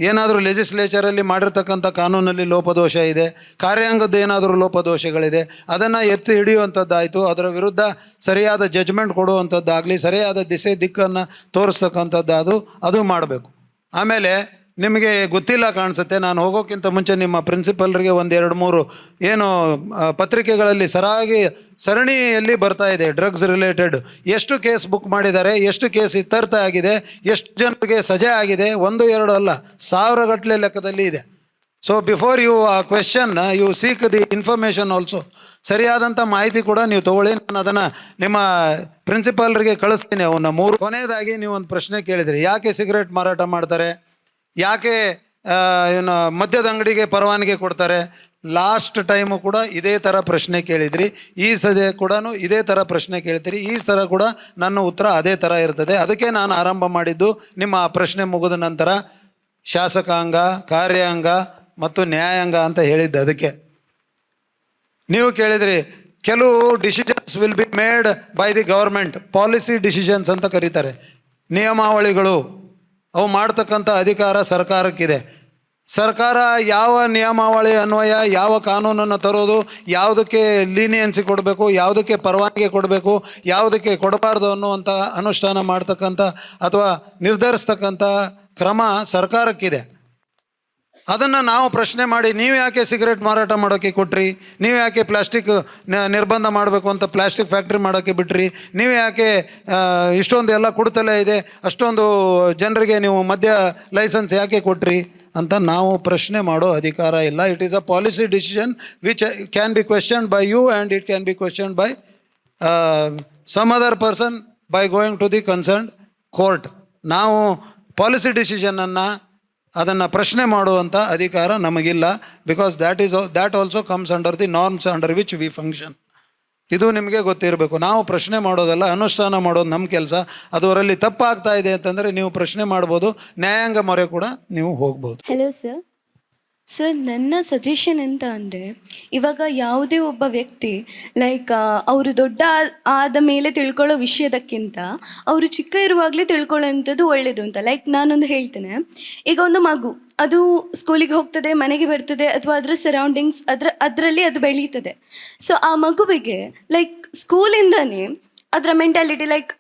ಏನಾದರೂ ಲೆಜಿಸ್ಲೇಚರಲ್ಲಿ ಮಾಡಿರ್ತಕ್ಕಂಥ ಕಾನೂನಲ್ಲಿ ಲೋಪದೋಷ ಇದೆ, ಕಾರ್ಯಾಂಗದ್ದು ಏನಾದರೂ ಲೋಪದೋಷಗಳಿದೆ, ಅದನ್ನು ಎತ್ತಿ ಹಿಡಿಯುವಂಥದ್ದಾಯಿತು. ಅದರ ವಿರುದ್ಧ ಸರಿಯಾದ ಜಡ್ಜ್ಮೆಂಟ್ ಕೊಡುವಂಥದ್ದಾಗಲಿ, ಸರಿಯಾದ ದಿಕ್ಕನ್ನು ತೋರಿಸ್ತಕ್ಕಂಥದ್ದು ಅದು ಮಾಡಬೇಕು. ಆಮೇಲೆ ನಿಮಗೆ ಗೊತ್ತಿಲ್ಲ ಕಾಣಿಸುತ್ತೆ, ನಾನು ಹೋಗೋಕ್ಕಿಂತ ಮುಂಚೆ ನಿಮ್ಮ ಪ್ರಿನ್ಸಿಪಲ್ರಿಗೆ 1-2-3 ಏನು ಪತ್ರಿಕೆಗಳಲ್ಲಿ ಸರಣಿಯಲ್ಲಿ ಬರ್ತಾ ಇದೆ ಡ್ರಗ್ಸ್ ರಿಲೇಟೆಡ್. ಎಷ್ಟು ಕೇಸ್ ಬುಕ್ ಮಾಡಿದ್ದಾರೆ, ಎಷ್ಟು ಕೇಸ್ ಇತ್ಯರ್ಥ ಆಗಿದೆ, ಎಷ್ಟು ಜನರಿಗೆ ಸಜೆ ಆಗಿದೆ, 1-2 ಅಲ್ಲ, 1000 ಗಟ್ಟಲೆ ಲೆಕ್ಕದಲ್ಲಿ ಇದೆ. So before you question, you seek the information also. ಸರಿಯಾದಂಥ ಮಾಹಿತಿ ಕೂಡ ನೀವು ತೊಗೊಳ್ಳಿ. ನಾನು ಅದನ್ನು ನಿಮ್ಮ ಪ್ರಿನ್ಸಿಪಾಲ್ರಿಗೆ ಕಳಿಸ್ತೀನಿ ಅವನ್ನ 3. ಕೊನೆಯದಾಗಿ ನೀವು ಒಂದು ಪ್ರಶ್ನೆ ಕೇಳಿದ್ರಿ, ಯಾಕೆ ಸಿಗರೇಟ್ ಮಾರಾಟ ಮಾಡ್ತಾರೆ, ಯಾಕೆ ಏನು ಮದ್ಯದ ಅಂಗಡಿಗೆ ಪರವಾನಗಿ ಕೊಡ್ತಾರೆ. ಲಾಸ್ಟ್ ಟೈಮು ಕೂಡ ಇದೇ ಥರ ಪ್ರಶ್ನೆ ಕೇಳಿದ್ರಿ, ಈ ಸದ್ಯ ಕೂಡ ಇದೇ ಥರ ಪ್ರಶ್ನೆ ಕೇಳ್ತೀರಿ. ಈ ಥರ ಕೂಡ ನನ್ನ ಉತ್ತರ ಅದೇ ಥರ ಇರ್ತದೆ. ಅದಕ್ಕೆ ನಾನು ಆರಂಭ ಮಾಡಿದ್ದು ನಿಮ್ಮ ಆ ಪ್ರಶ್ನೆ ಮುಗಿದ ನಂತರ ಶಾಸಕಾಂಗ, ಕಾರ್ಯಾಂಗ ಮತ್ತು ನ್ಯಾಯಾಂಗ ಅಂತ ಹೇಳಿದ್ದೆ. ಅದಕ್ಕೆ ನೀವು ಕೇಳಿದ್ರಿ, ಕೆಲವು decisions will be made by the government, policy decisions ಅಂತ ಕರೀತಾರೆ. ನಿಯಮಾವಳಿಗಳು ಅವು ಮಾಡ್ತಕ್ಕಂಥ ಅಧಿಕಾರ ಸರ್ಕಾರಕ್ಕಿದೆ. ಸರ್ಕಾರ ಯಾವ ನಿಯಮಾವಳಿ ಅನ್ವಯ ಯಾವ ಕಾನೂನನ್ನು ತರೋದು, ಯಾವುದಕ್ಕೆ ಲೀನಿಯನ್ಸಿ ಕೊಡಬೇಕು, ಯಾವುದಕ್ಕೆ ಪರವಾನಗಿ ಕೊಡಬೇಕು, ಯಾವುದಕ್ಕೆ ಕೊಡಬಾರ್ದು ಅನ್ನುವಂಥ ಅನುಷ್ಠಾನ ಮಾಡ್ತಕ್ಕಂಥ ಅಥವಾ ನಿರ್ಧರಿಸ್ತಕ್ಕಂಥ ಕ್ರಮ ಸರ್ಕಾರಕ್ಕಿದೆ. ಅದನ್ನು ನಾವು ಪ್ರಶ್ನೆ ಮಾಡಿ, ನೀವು ಯಾಕೆ ಸಿಗರೇಟ್ ಮಾರಾಟ ಮಾಡೋಕ್ಕೆ ಕೊಟ್ರಿ, ನೀವು ಯಾಕೆ ಪ್ಲಾಸ್ಟಿಕ್ ನಿರ್ಬಂಧ ಮಾಡಬೇಕು ಅಂತ ಪ್ಲಾಸ್ಟಿಕ್ ಫ್ಯಾಕ್ಟ್ರಿ ಮಾಡೋಕ್ಕೆ ಬಿಟ್ರಿ, ನೀವು ಯಾಕೆ ಇಷ್ಟೊಂದು ಎಲ್ಲ ಕೊಡ್ತಲೇ ಇದೆ, ಅಷ್ಟೊಂದು ಜನರಿಗೆ ನೀವು ಮದ್ಯ ಲೈಸೆನ್ಸ್ ಯಾಕೆ ಕೊಟ್ರಿ ಅಂತ ನಾವು ಪ್ರಶ್ನೆ ಮಾಡೋ ಅಧಿಕಾರ ಇಲ್ಲ. It is a policy decision which can be questioned by you and it can be questioned by some other person by going to the concerned court. ನಾವು ಪಾಲಿಸಿ ಡಿಸಿಷನನ್ನು ಅದನ್ನು ಪ್ರಶ್ನೆ ಮಾಡುವಂಥ ಅಧಿಕಾರ ನಮಗಿಲ್ಲ. Because that also comes under the norms under which we function. ಇದು ನಿಮಗೆ ಗೊತ್ತಿರಬೇಕು. ನಾವು ಪ್ರಶ್ನೆ ಮಾಡೋದಲ್ಲ, ಅನುಷ್ಠಾನ ಮಾಡೋದು ನಮ್ಮ ಕೆಲಸ. ಅದರಲ್ಲಿ ತಪ್ಪಾಗ್ತಾ ಇದೆ ಅಂತಂದರೆ ನೀವು ಪ್ರಶ್ನೆ ಮಾಡ್ಬೋದು, ನ್ಯಾಯಾಂಗ ಮೊರೆ ಕೂಡ ನೀವು ಹೋಗ್ಬೋದು. Hello sir. ನನ್ನ ಸಜೆಷನ್ ಎಂತ ಅಂದರೆ, ಇವಾಗ ಯಾವುದೇ ಒಬ್ಬ ವ್ಯಕ್ತಿ ಲೈಕ್ ಅವರು ದೊಡ್ಡ ಆದ ಮೇಲೆ ತಿಳ್ಕೊಳ್ಳೋ ವಿಷಯದಕ್ಕಿಂತ ಅವರು ಚಿಕ್ಕ ಇರುವಾಗಲೇ ತಿಳ್ಕೊಳ್ಳೋಂಥದ್ದು ಒಳ್ಳೆಯದು ಅಂತ. ಲೈಕ್ ನಾನೊಂದು ಹೇಳ್ತೇನೆ, ಈಗ ಒಂದು ಮಗು ಅದು ಸ್ಕೂಲಿಗೆ ಹೋಗ್ತದೆ, ಮನೆಗೆ ಬರ್ತದೆ, ಅಥವಾ ಅದರ ಸರೌಂಡಿಂಗ್ಸ್ ಅದರಲ್ಲಿ ಅದು ಬೆಳೀತದೆ. ಸೊ ಆ ಮಗುವಿಗೆ ಲೈಕ್ ಸ್ಕೂಲಿಂದನೇ ಅದರ ಮೆಂಟಾಲಿಟಿ ಲೈಕ್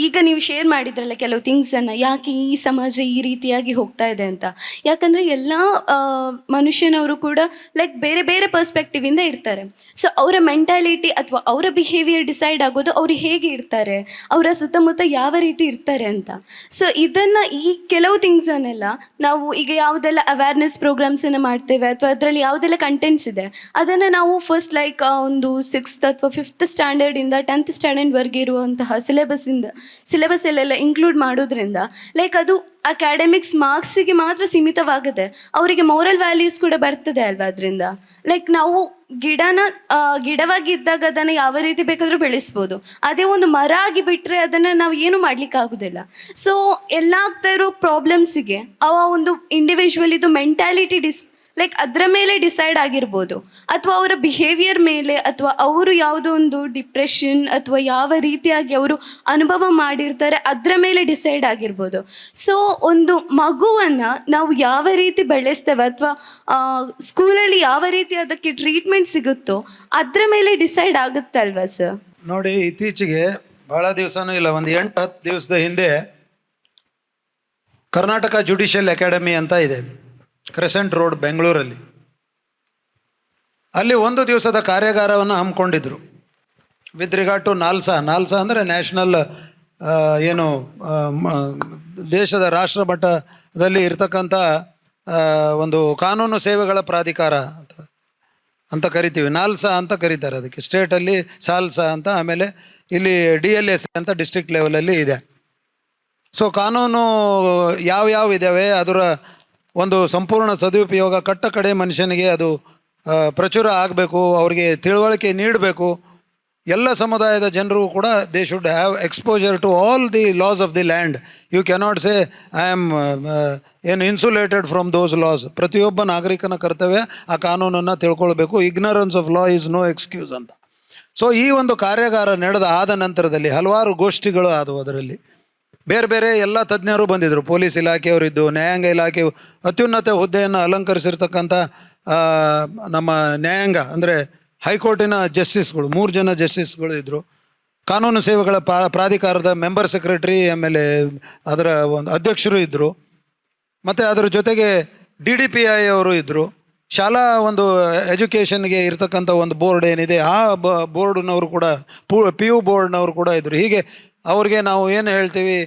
ಈಗ ನೀವು ಶೇರ್ ಮಾಡಿದ್ರಲ್ಲ ಕೆಲವು ಥಿಂಗ್ಸನ್ನು, ಯಾಕೆ ಈ ಸಮಾಜ ಈ ರೀತಿಯಾಗಿ ಹೋಗ್ತಾ ಇದೆ ಅಂತ. ಯಾಕಂದರೆ ಎಲ್ಲ ಮನುಷ್ಯನವರು ಕೂಡ ಲೈಕ್ ಬೇರೆ ಬೇರೆ ಪರ್ಸ್ಪೆಕ್ಟಿವಿಂದ ಇರ್ತಾರೆ. ಸೊ ಅವರ ಮೆಂಟಾಲಿಟಿ ಅಥವಾ ಅವರ ಬಿಹೇವಿಯರ್ ಡಿಸೈಡ್ ಆಗೋದು ಅವ್ರು ಹೇಗೆ ಇರ್ತಾರೆ, ಅವರ ಸುತ್ತಮುತ್ತ ಯಾವ ರೀತಿ ಇರ್ತಾರೆ ಅಂತ. ಸೊ ಇದನ್ನು ಈ ಕೆಲವು ಥಿಂಗ್ಸನ್ನೆಲ್ಲ ನಾವು ಈಗ ಯಾವುದೆಲ್ಲ ಅವೇರ್ನೆಸ್ ಪ್ರೋಗ್ರಾಮ್ಸನ್ನು ಮಾಡ್ತೇವೆ ಅಥವಾ ಅದರಲ್ಲಿ ಯಾವುದೆಲ್ಲ ಕಂಟೆಂಟ್ಸ್ ಇದೆ ಅದನ್ನು ನಾವು ಫಸ್ಟ್ ಲೈಕ್ ಒಂದು 6th ಅಥವಾ 5th ಸ್ಟ್ಯಾಂಡರ್ಡಿಂದ 10th ಸ್ಟ್ಯಾಂಡರ್ಡ್ವರೆಗೆ ಇರುವಂತಹ ಸಿಲೆಬಸ್ಸಲ್ಲೆಲ್ಲ ಇನ್ಕ್ಲೂಡ್ ಮಾಡೋದ್ರಿಂದ ಲೈಕ್ ಅದು ಅಕಾಡೆಮಿಕ್ಸ್ ಮಾರ್ಕ್ಸಿಗೆ ಮಾತ್ರ ಸೀಮಿತವಾಗುತ್ತೆ, ಅವರಿಗೆ ಮೋರಲ್ ವ್ಯಾಲ್ಯೂಸ್ ಕೂಡ ಬರ್ತದೆ ಅಲ್ವಾ ಅದರಿಂದ. ಲೈಕ್ ನಾವು ಗಿಡವಾಗಿದ್ದಾಗ ಅದನ್ನು ಯಾವ ರೀತಿ ಬೇಕಾದರೂ ಬೆಳೆಸ್ಬೋದು, ಅದೇ ಒಂದು ಮರ ಆಗಿ ಬಿಟ್ಟರೆ ಅದನ್ನು ನಾವು ಏನು ಮಾಡಲಿಕ್ಕಾಗೋದಿಲ್ಲ. ಸೊ ಎಲ್ಲ ಆಗ್ತಾ ಇರೋ ಪ್ರಾಬ್ಲಮ್ಸಿಗೆ ಅವ ಒಂದು ಇಂಡಿವಿಜುವಲ್ ಇದು ಮೆಂಟ್ಯಾಲಿಟಿ ಲೈಕ್ ಅದರ ಮೇಲೆ ಡಿಸೈಡ್ ಆಗಿರ್ಬೋದು, ಅಥವಾ ಅವರ ಬಿಹೇವಿಯರ್ ಮೇಲೆ, ಅಥವಾ ಅವರು ಯಾವುದೋ ಒಂದು ಡಿಪ್ರೆಷನ್ ಅಥವಾ ಯಾವ ರೀತಿಯಾಗಿ ಅವರು ಅನುಭವ ಮಾಡಿರ್ತಾರೆ ಅದರ ಮೇಲೆ ಡಿಸೈಡ್ ಆಗಿರ್ಬೋದು. ಸೊ ಒಂದು ಮಗುವನ್ನು ನಾವು ಯಾವ ರೀತಿ ಬೆಳೆಸ್ತೇವೆ ಅಥವಾ ಸ್ಕೂಲಲ್ಲಿ ಯಾವ ರೀತಿ ಅದಕ್ಕೆ ಟ್ರೀಟ್ಮೆಂಟ್ ಸಿಗುತ್ತೋ ಅದರ ಮೇಲೆ ಡಿಸೈಡ್ ಆಗುತ್ತಲ್ವಾ ಸರ್? ನೋಡಿ, ಇತ್ತೀಚೆಗೆ ಭಾಳ ದಿವಸನೂ ಇಲ್ಲ, ಒಂದು 8-10 ದಿವಸದ ಹಿಂದೆ ಕರ್ನಾಟಕ ಜುಡಿಷಿಯಲ್ ಅಕಾಡೆಮಿ ಅಂತ ಇದೆ, ಕ್ರೆಸೆಂಟ್ ರೋಡ್, ಬೆಂಗಳೂರಲ್ಲಿ. ಅಲ್ಲಿ ಒಂದು ದಿವಸದ ಕಾರ್ಯಾಗಾರವನ್ನು ಹಮ್ಮಿಕೊಂಡಿದ್ರು ವಿತ್ ರಿಗಾರ್ಡ್ ಟು ನಾಲ್ಸಾ ಅಂದರೆ ನ್ಯಾಷನಲ್ ದೇಶದ ರಾಷ್ಟ್ರ ಮಟ್ಟದಲ್ಲಿ ಇರ್ತಕ್ಕಂಥ ಒಂದು ಕಾನೂನು ಸೇವೆಗಳ ಪ್ರಾಧಿಕಾರ ಅಂತ ಕರಿತೀವಿ. ನಾಲ್ಸಾ ಅಂತ ಕರೀತಾರೆ ಅದಕ್ಕೆ, ಸ್ಟೇಟಲ್ಲಿ ಸಾಲ್ಸಾ ಅಂತ, ಆಮೇಲೆ ಇಲ್ಲಿ DLS ಅಂತ ಡಿಸ್ಟ್ರಿಕ್ಟ್ ಲೆವೆಲಲ್ಲಿ ಇದೆ. ಸೊ ಕಾನೂನು ಯಾವ್ಯಾವ ಇದ್ದಾವೆ ಅದರ ಒಂದು ಸಂಪೂರ್ಣ ಸದುಪಯೋಗ ಕಟ್ಟ ಕಡೆ ಮನುಷ್ಯನಿಗೆ ಅದು ಪ್ರಚುರ ಆಗಬೇಕು, ಅವ್ರಿಗೆ ತಿಳುವಳಿಕೆ ನೀಡಬೇಕು. ಎಲ್ಲ ಸಮುದಾಯದ ಜನರು ಕೂಡ they should have exposure to all the laws of the land. You cannot say I am insulated from those laws. ಪ್ರತಿಯೊಬ್ಬ ನಾಗರಿಕನ ಕರ್ತವ್ಯ ಆ ಕಾನೂನನ್ನು ತಿಳ್ಕೊಳ್ಬೇಕು. Ignorance of law is no excuse ಅಂತ. ಸೊ ಈ ಒಂದು ಕಾರ್ಯಾಗಾರ ಆದ ನಂತರದಲ್ಲಿ ಹಲವಾರು ಗೋಷ್ಠಿಗಳು ಆದವು. ಅದರಲ್ಲಿ ಬೇರೆ ಬೇರೆ ಎಲ್ಲ ತಜ್ಞರು ಬಂದಿದ್ದರು. ಪೊಲೀಸ್ ಇಲಾಖೆಯವರಿದ್ದು, ನ್ಯಾಯಾಂಗ ಇಲಾಖೆ ಅತ್ಯುನ್ನತ ಹುದ್ದೆಯನ್ನು ಅಲಂಕರಿಸಿರ್ತಕ್ಕಂಥ ನಮ್ಮ ನ್ಯಾಯಾಂಗ ಅಂದರೆ ಹೈಕೋರ್ಟಿನ ಜಸ್ಟಿಸ್ಗಳು 3 ಜನ ಜಸ್ಟಿಸ್ಗಳು ಇದ್ದರು. ಕಾನೂನು ಸೇವೆಗಳ ಪ್ರಾಧಿಕಾರದ ಮೆಂಬರ್ ಸೆಕ್ರೆಟರಿ, ಆಮೇಲೆ ಅದರ ಒಂದು ಅಧ್ಯಕ್ಷರು ಇದ್ದರು. ಮತ್ತು ಅದರ ಜೊತೆಗೆ DDPI ಅವರು ಇದ್ದರು. ಶಾಲಾ ಒಂದು ಎಜುಕೇಷನ್ಗೆ ಇರ್ತಕ್ಕಂಥ ಒಂದು ಬೋರ್ಡ್ ಏನಿದೆ ಆ ಬೋರ್ಡ್ನವರು ಕೂಡ PU ಬೋರ್ಡ್ನವರು ಕೂಡ ಇದ್ದರು. ಹೀಗೆ ಅವ್ರಿಗೆ ನಾವು ಏನು ಹೇಳ್ತೀವಿ,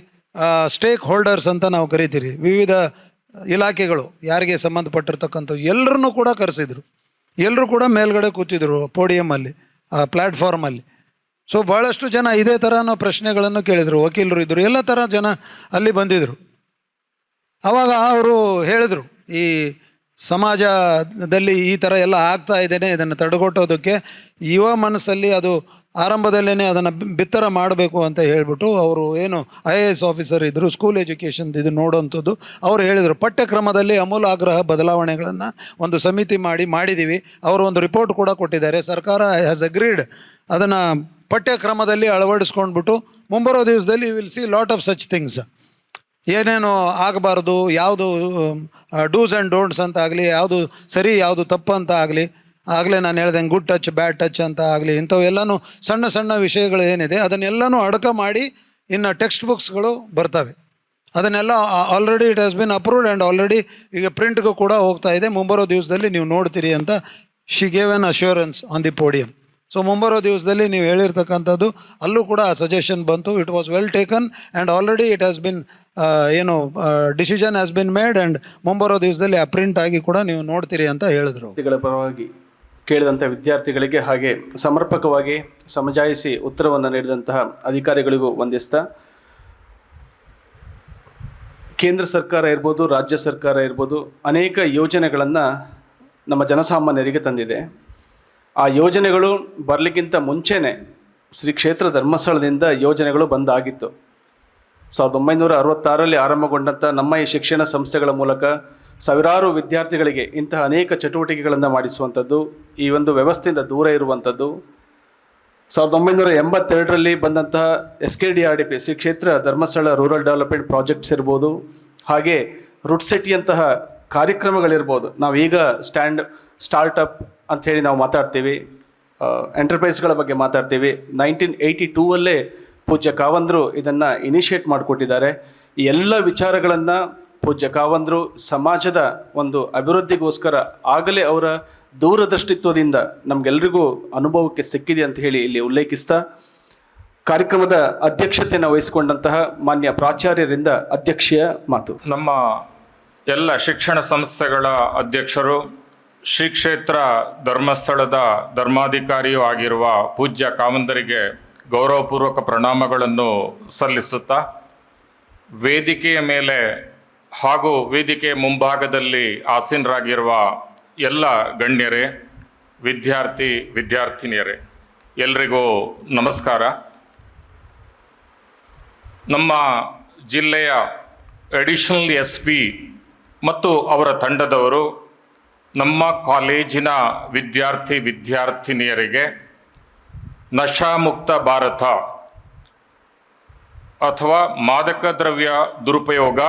ಸ್ಟೇಕ್ ಹೋಲ್ಡರ್ಸ್ ಅಂತ ನಾವು ಕರಿತೀರಿ. ವಿವಿಧ ಇಲಾಖೆಗಳು ಯಾರಿಗೆ ಸಂಬಂಧಪಟ್ಟಿರ್ತಕ್ಕಂಥವು ಎಲ್ಲರನ್ನೂ ಕೂಡ ಕರೆಸಿದರು. ಎಲ್ಲರೂ ಕೂಡ ಮೇಲ್ಗಡೆ ಕೂತಿದ್ರು ಪೋಡಿಯಮಲ್ಲಿ, ಪ್ಲ್ಯಾಟ್ಫಾರ್ಮಲ್ಲಿ. ಸೊ ಭಾಳಷ್ಟು ಜನ ಇದೇ ಥರನೋ ಪ್ರಶ್ನೆಗಳನ್ನು ಕೇಳಿದರು. ವಕೀಲರು ಇದ್ದರು, ಎಲ್ಲ ಥರ ಜನ ಅಲ್ಲಿ ಬಂದಿದ್ದರು. ಆವಾಗ ಅವರು ಹೇಳಿದರು, ಈ ಸಮಾಜದಲ್ಲಿ ಈ ಥರ ಎಲ್ಲ ಆಗ್ತಾ ಇದ್ದೇನೆ, ಇದನ್ನು ತಡೆಗಟ್ಟೋದಕ್ಕೆ ಯುವ ಮನಸ್ಸಲ್ಲಿ ಅದು ಆರಂಭದಲ್ಲೇ ಅದನ್ನು ಬಿತ್ತರ ಮಾಡಬೇಕು ಅಂತ ಹೇಳಿಬಿಟ್ಟು ಅವರು ಏನು IAS ಆಫೀಸರ್ ಇದ್ದರು, ಸ್ಕೂಲ್ ಎಜುಕೇಷನ್ ಇದು ನೋಡೋವಂಥದ್ದು, ಅವರು ಹೇಳಿದರು ಪಠ್ಯಕ್ರಮದಲ್ಲಿ ಅಮೂಲಾಗ್ರಹ ಬದಲಾವಣೆಗಳನ್ನು ಒಂದು ಸಮಿತಿ ಮಾಡಿದ್ದೀವಿ. ಅವರು ಒಂದು ರಿಪೋರ್ಟ್ ಕೂಡ ಕೊಟ್ಟಿದ್ದಾರೆ. ಸರ್ಕಾರ ಹ್ಯಾಸ್ ಅಗ್ರೀಡ್ ಅದನ್ನು ಪಠ್ಯಕ್ರಮದಲ್ಲಿ ಅಳವಡಿಸ್ಕೊಂಡ್ಬಿಟ್ಟು ಮುಂಬರೋ ದಿವಸದಲ್ಲಿ you will see lot of such things. ಏನೇನು ಆಗಬಾರ್ದು, ಯಾವುದು ಡೂಸ್ ಆ್ಯಂಡ್ ಡೋಂಟ್ಸ್ ಅಂತ ಆಗಲಿ, ಯಾವುದು ಸರಿ ಯಾವುದು ತಪ್ಪು ಅಂತ ಆಗಲಿ, ಆಗಲೇ ನಾನು ಹೇಳ್ದಂಗೆ ಗುಡ್ ಟಚ್ ಬ್ಯಾಡ್ ಟಚ್ ಅಂತ ಆಗಲಿ, ಇಂಥವೆಲ್ಲನೂ ಸಣ್ಣ ಸಣ್ಣ ವಿಷಯಗಳು ಏನಿದೆ ಅದನ್ನೆಲ್ಲನೂ ಅಡಕ ಮಾಡಿ ಇನ್ನು ಟೆಕ್ಸ್ಟ್ ಬುಕ್ಸ್ಗಳು ಬರ್ತವೆ. ಅದನ್ನೆಲ್ಲ already it has bin approved and already ಈಗ ಪ್ರಿಂಟ್ಗೂ ಕೂಡ ಹೋಗ್ತಾ ಇದೆ. ಮುಂಬರೋ ದಿವಸದಲ್ಲಿ ನೀವು ನೋಡ್ತೀರಿ ಅಂತ she gave an assurance on the podium. So ಮುಂಬರೋ ದಿವಸದಲ್ಲಿ ನೀವು ಹೇಳಿರ್ತಕ್ಕಂಥದ್ದು ಅಲ್ಲೂ ಕೂಡ ಆ ಸಜೆಷನ್ ಬಂತು. It was well taken and already it has been decision has been made and ಮುಂಬರೋ ದಿವಸದಲ್ಲಿ ಆ ಪ್ರಿಂಟ್ ಆಗಿ ಕೂಡ ನೀವು ನೋಡ್ತೀರಿ ಅಂತ ಹೇಳಿದ್ರು. ಪರವಾಗಿ ಕೇಳಿದಂಥ ವಿದ್ಯಾರ್ಥಿಗಳಿಗೆ ಹಾಗೆ ಸಮರ್ಪಕವಾಗಿ ಸಮಜಾಯಿಸಿ ಉತ್ತರವನ್ನು ನೀಡಿದಂತಹ ಅಧಿಕಾರಿಗಳಿಗೂ ವಂದಿಸ್ತಾ, ಕೇಂದ್ರ ಸರ್ಕಾರ ಇರ್ಬೋದು, ರಾಜ್ಯ ಸರ್ಕಾರ ಇರ್ಬೋದು, ಅನೇಕ ಯೋಜನೆಗಳನ್ನು ನಮ್ಮ ಜನಸಾಮಾನ್ಯರಿಗೆ ತಂದಿದೆ. ಆ ಯೋಜನೆಗಳು ಬರಲಿಕ್ಕಿಂತ ಮುಂಚೆನೇ ಶ್ರೀ ಕ್ಷೇತ್ರ ಧರ್ಮಸ್ಥಳದಿಂದ ಯೋಜನೆಗಳು ಬಂದಾಗಿತ್ತು. 1966ರಲ್ಲಿ ಆರಂಭಗೊಂಡಂಥ ನಮ್ಮ ಈ ಶಿಕ್ಷಣ ಸಂಸ್ಥೆಗಳ ಮೂಲಕ ಸಾವಿರಾರು ವಿದ್ಯಾರ್ಥಿಗಳಿಗೆ ಇಂತಹ ಅನೇಕ ಚಟುವಟಿಕೆಗಳನ್ನು ಮಾಡಿಸುವಂಥದ್ದು, ಈ ಒಂದು ವ್ಯವಸ್ಥೆಯಿಂದ ದೂರ ಇರುವಂಥದ್ದು. 1982ರಲ್ಲಿ ಬಂದಂತಹ SKDRDP ಶ್ರೀ ಕ್ಷೇತ್ರ ಧರ್ಮಸ್ಥಳ ರೂರಲ್ ಡೆವಲಪ್ಮೆಂಟ್ ಪ್ರಾಜೆಕ್ಟ್ಸ್ ಇರ್ಬೋದು, ಹಾಗೆ ರುಡ್ಸೆಟ್ಟಿಯಂತಹ ಕಾರ್ಯಕ್ರಮಗಳಿರ್ಬೋದು. ನಾವೀಗ ಸ್ಟಾರ್ಟಪ್ ಅಂಥೇಳಿ ನಾವು ಮಾತಾಡ್ತೀವಿ, ಎಂಟರ್ಪ್ರೈಸ್ಗಳ ಬಗ್ಗೆ ಮಾತಾಡ್ತೀವಿ. 1982ಅಲ್ಲೇ ಪೂಜ್ಯ ಕಾವಂದರು ಇದನ್ನು ಇನಿಷಿಯೇಟ್ ಮಾಡಿಕೊಟ್ಟಿದ್ದಾರೆ. ಈ ಎಲ್ಲ ವಿಚಾರಗಳನ್ನು ಪೂಜ್ಯ ಕಾವಂದರು ಸಮಾಜದ ಒಂದು ಅಭಿವೃದ್ಧಿಗೋಸ್ಕರ ಆಗಲೇ ಅವರ ದೂರದೃಷ್ಟಿತ್ವದಿಂದ ನಮಗೆಲ್ಲರಿಗೂ ಅನುಭವಕ್ಕೆ ಸಿಕ್ಕಿದೆ ಅಂತ ಹೇಳಿ ಇಲ್ಲಿ ಉಲ್ಲೇಖಿಸ್ತಾ, ಕಾರ್ಯಕ್ರಮದ ಅಧ್ಯಕ್ಷತೆಯನ್ನು ವಹಿಸಿಕೊಂಡಂತಹ ಮಾನ್ಯ ಪ್ರಾಚಾರ್ಯರಿಂದ ಅಧ್ಯಕ್ಷೀಯ ಮಾತು. ನಮ್ಮ ಎಲ್ಲ ಶಿಕ್ಷಣ ಸಂಸ್ಥೆಗಳ ಅಧ್ಯಕ್ಷರು, ಶ್ರೀ ಕ್ಷೇತ್ರ ಧರ್ಮಸ್ಥಳದ ಧರ್ಮಾಧಿಕಾರಿಯೂ ಆಗಿರುವ ಪೂಜ್ಯ ಕಾವಂದರಿಗೆ ಗೌರವಪೂರ್ವಕ ಪ್ರಣಾಮಗಳನ್ನು ಸಲ್ಲಿಸುತ್ತಾ, ವೇದಿಕೆಯ ಮೇಲೆ ಹಾಗೂ ವೇದಿಕೆಯ ಮುಂಭಾಗದಲ್ಲಿ ಆಸೀನರಾಗಿರುವ ಎಲ್ಲ ಗಣ್ಯರೇ, ವಿದ್ಯಾರ್ಥಿನಿಯರೇ, ಎಲ್ರಿಗೂ ನಮಸ್ಕಾರ. ನಮ್ಮ ಜಿಲ್ಲೆಯ ಅಡಿಷನಲ್ SP ಮತ್ತು ಅವರ ತಂಡದವರು ನಮ್ಮ ಕಾಲೇಜಿನ ವಿದ್ಯಾರ್ಥಿನಿಯರಿಗೆ ನಶಾಮುಕ್ತ ಭಾರತ ಅಥವಾ ಮಾದಕ ದ್ರವ್ಯ ದುರುಪಯೋಗ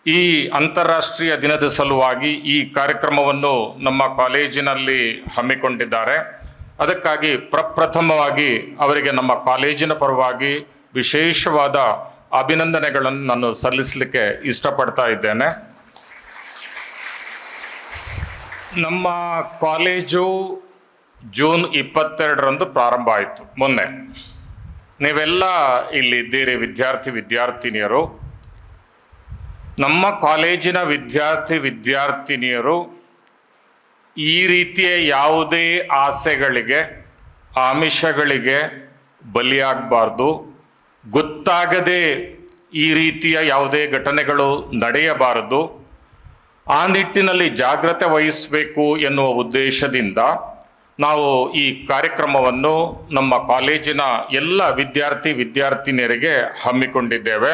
ಈ ಅಂತಾರಾಷ್ಟ್ರೀಯ ದಿನದ ಸಲುವಾಗಿ ಈ ಕಾರ್ಯಕ್ರಮವನ್ನು ನಮ್ಮ ಕಾಲೇಜಿನಲ್ಲಿ ಹಮ್ಮಿಕೊಂಡಿದ್ದಾರೆ. ಅದಕ್ಕಾಗಿ ಪ್ರಪ್ರಥಮವಾಗಿ ಅವರಿಗೆ ನಮ್ಮ ಕಾಲೇಜಿನ ಪರವಾಗಿ ವಿಶೇಷವಾದ ಅಭಿನಂದನೆಗಳನ್ನು ನಾನು ಸಲ್ಲಿಸಲಿಕ್ಕೆ ಇಷ್ಟಪಡ್ತಾ ಇದ್ದೇನೆ. ನಮ್ಮ ಕಾಲೇಜು ಜೂನ್ 22ರಂದು ಪ್ರಾರಂಭ ಆಯಿತು. ಮೊನ್ನೆ ನೀವೆಲ್ಲ ಇಲ್ಲಿದ್ದೀರಿ ವಿದ್ಯಾರ್ಥಿನಿಯರು. ನಮ್ಮ ಕಾಲೇಜಿನ ವಿದ್ಯಾರ್ಥಿನಿಯರು ಈ ರೀತಿಯ ಯಾವುದೇ ಆಸೆಗಳಿಗೆ, ಆಮಿಷಗಳಿಗೆ ಬಲಿಯಾಗಬಾರ್ದು. ಗೊತ್ತಾಗದೆ ಈ ರೀತಿಯ ಯಾವುದೇ ಘಟನೆಗಳು ನಡೆಯಬಾರದು. ಆ ನಿಟ್ಟಿನಲ್ಲಿ ಜಾಗ್ರತೆ ವಹಿಸಬೇಕು ಎನ್ನುವ ಉದ್ದೇಶದಿಂದ ನಾವು ಈ ಕಾರ್ಯಕ್ರಮವನ್ನು ನಮ್ಮ ಕಾಲೇಜಿನ ಎಲ್ಲ ವಿದ್ಯಾರ್ಥಿನಿಯರಿಗೆ ಹಮ್ಮಿಕೊಂಡಿದ್ದೇವೆ.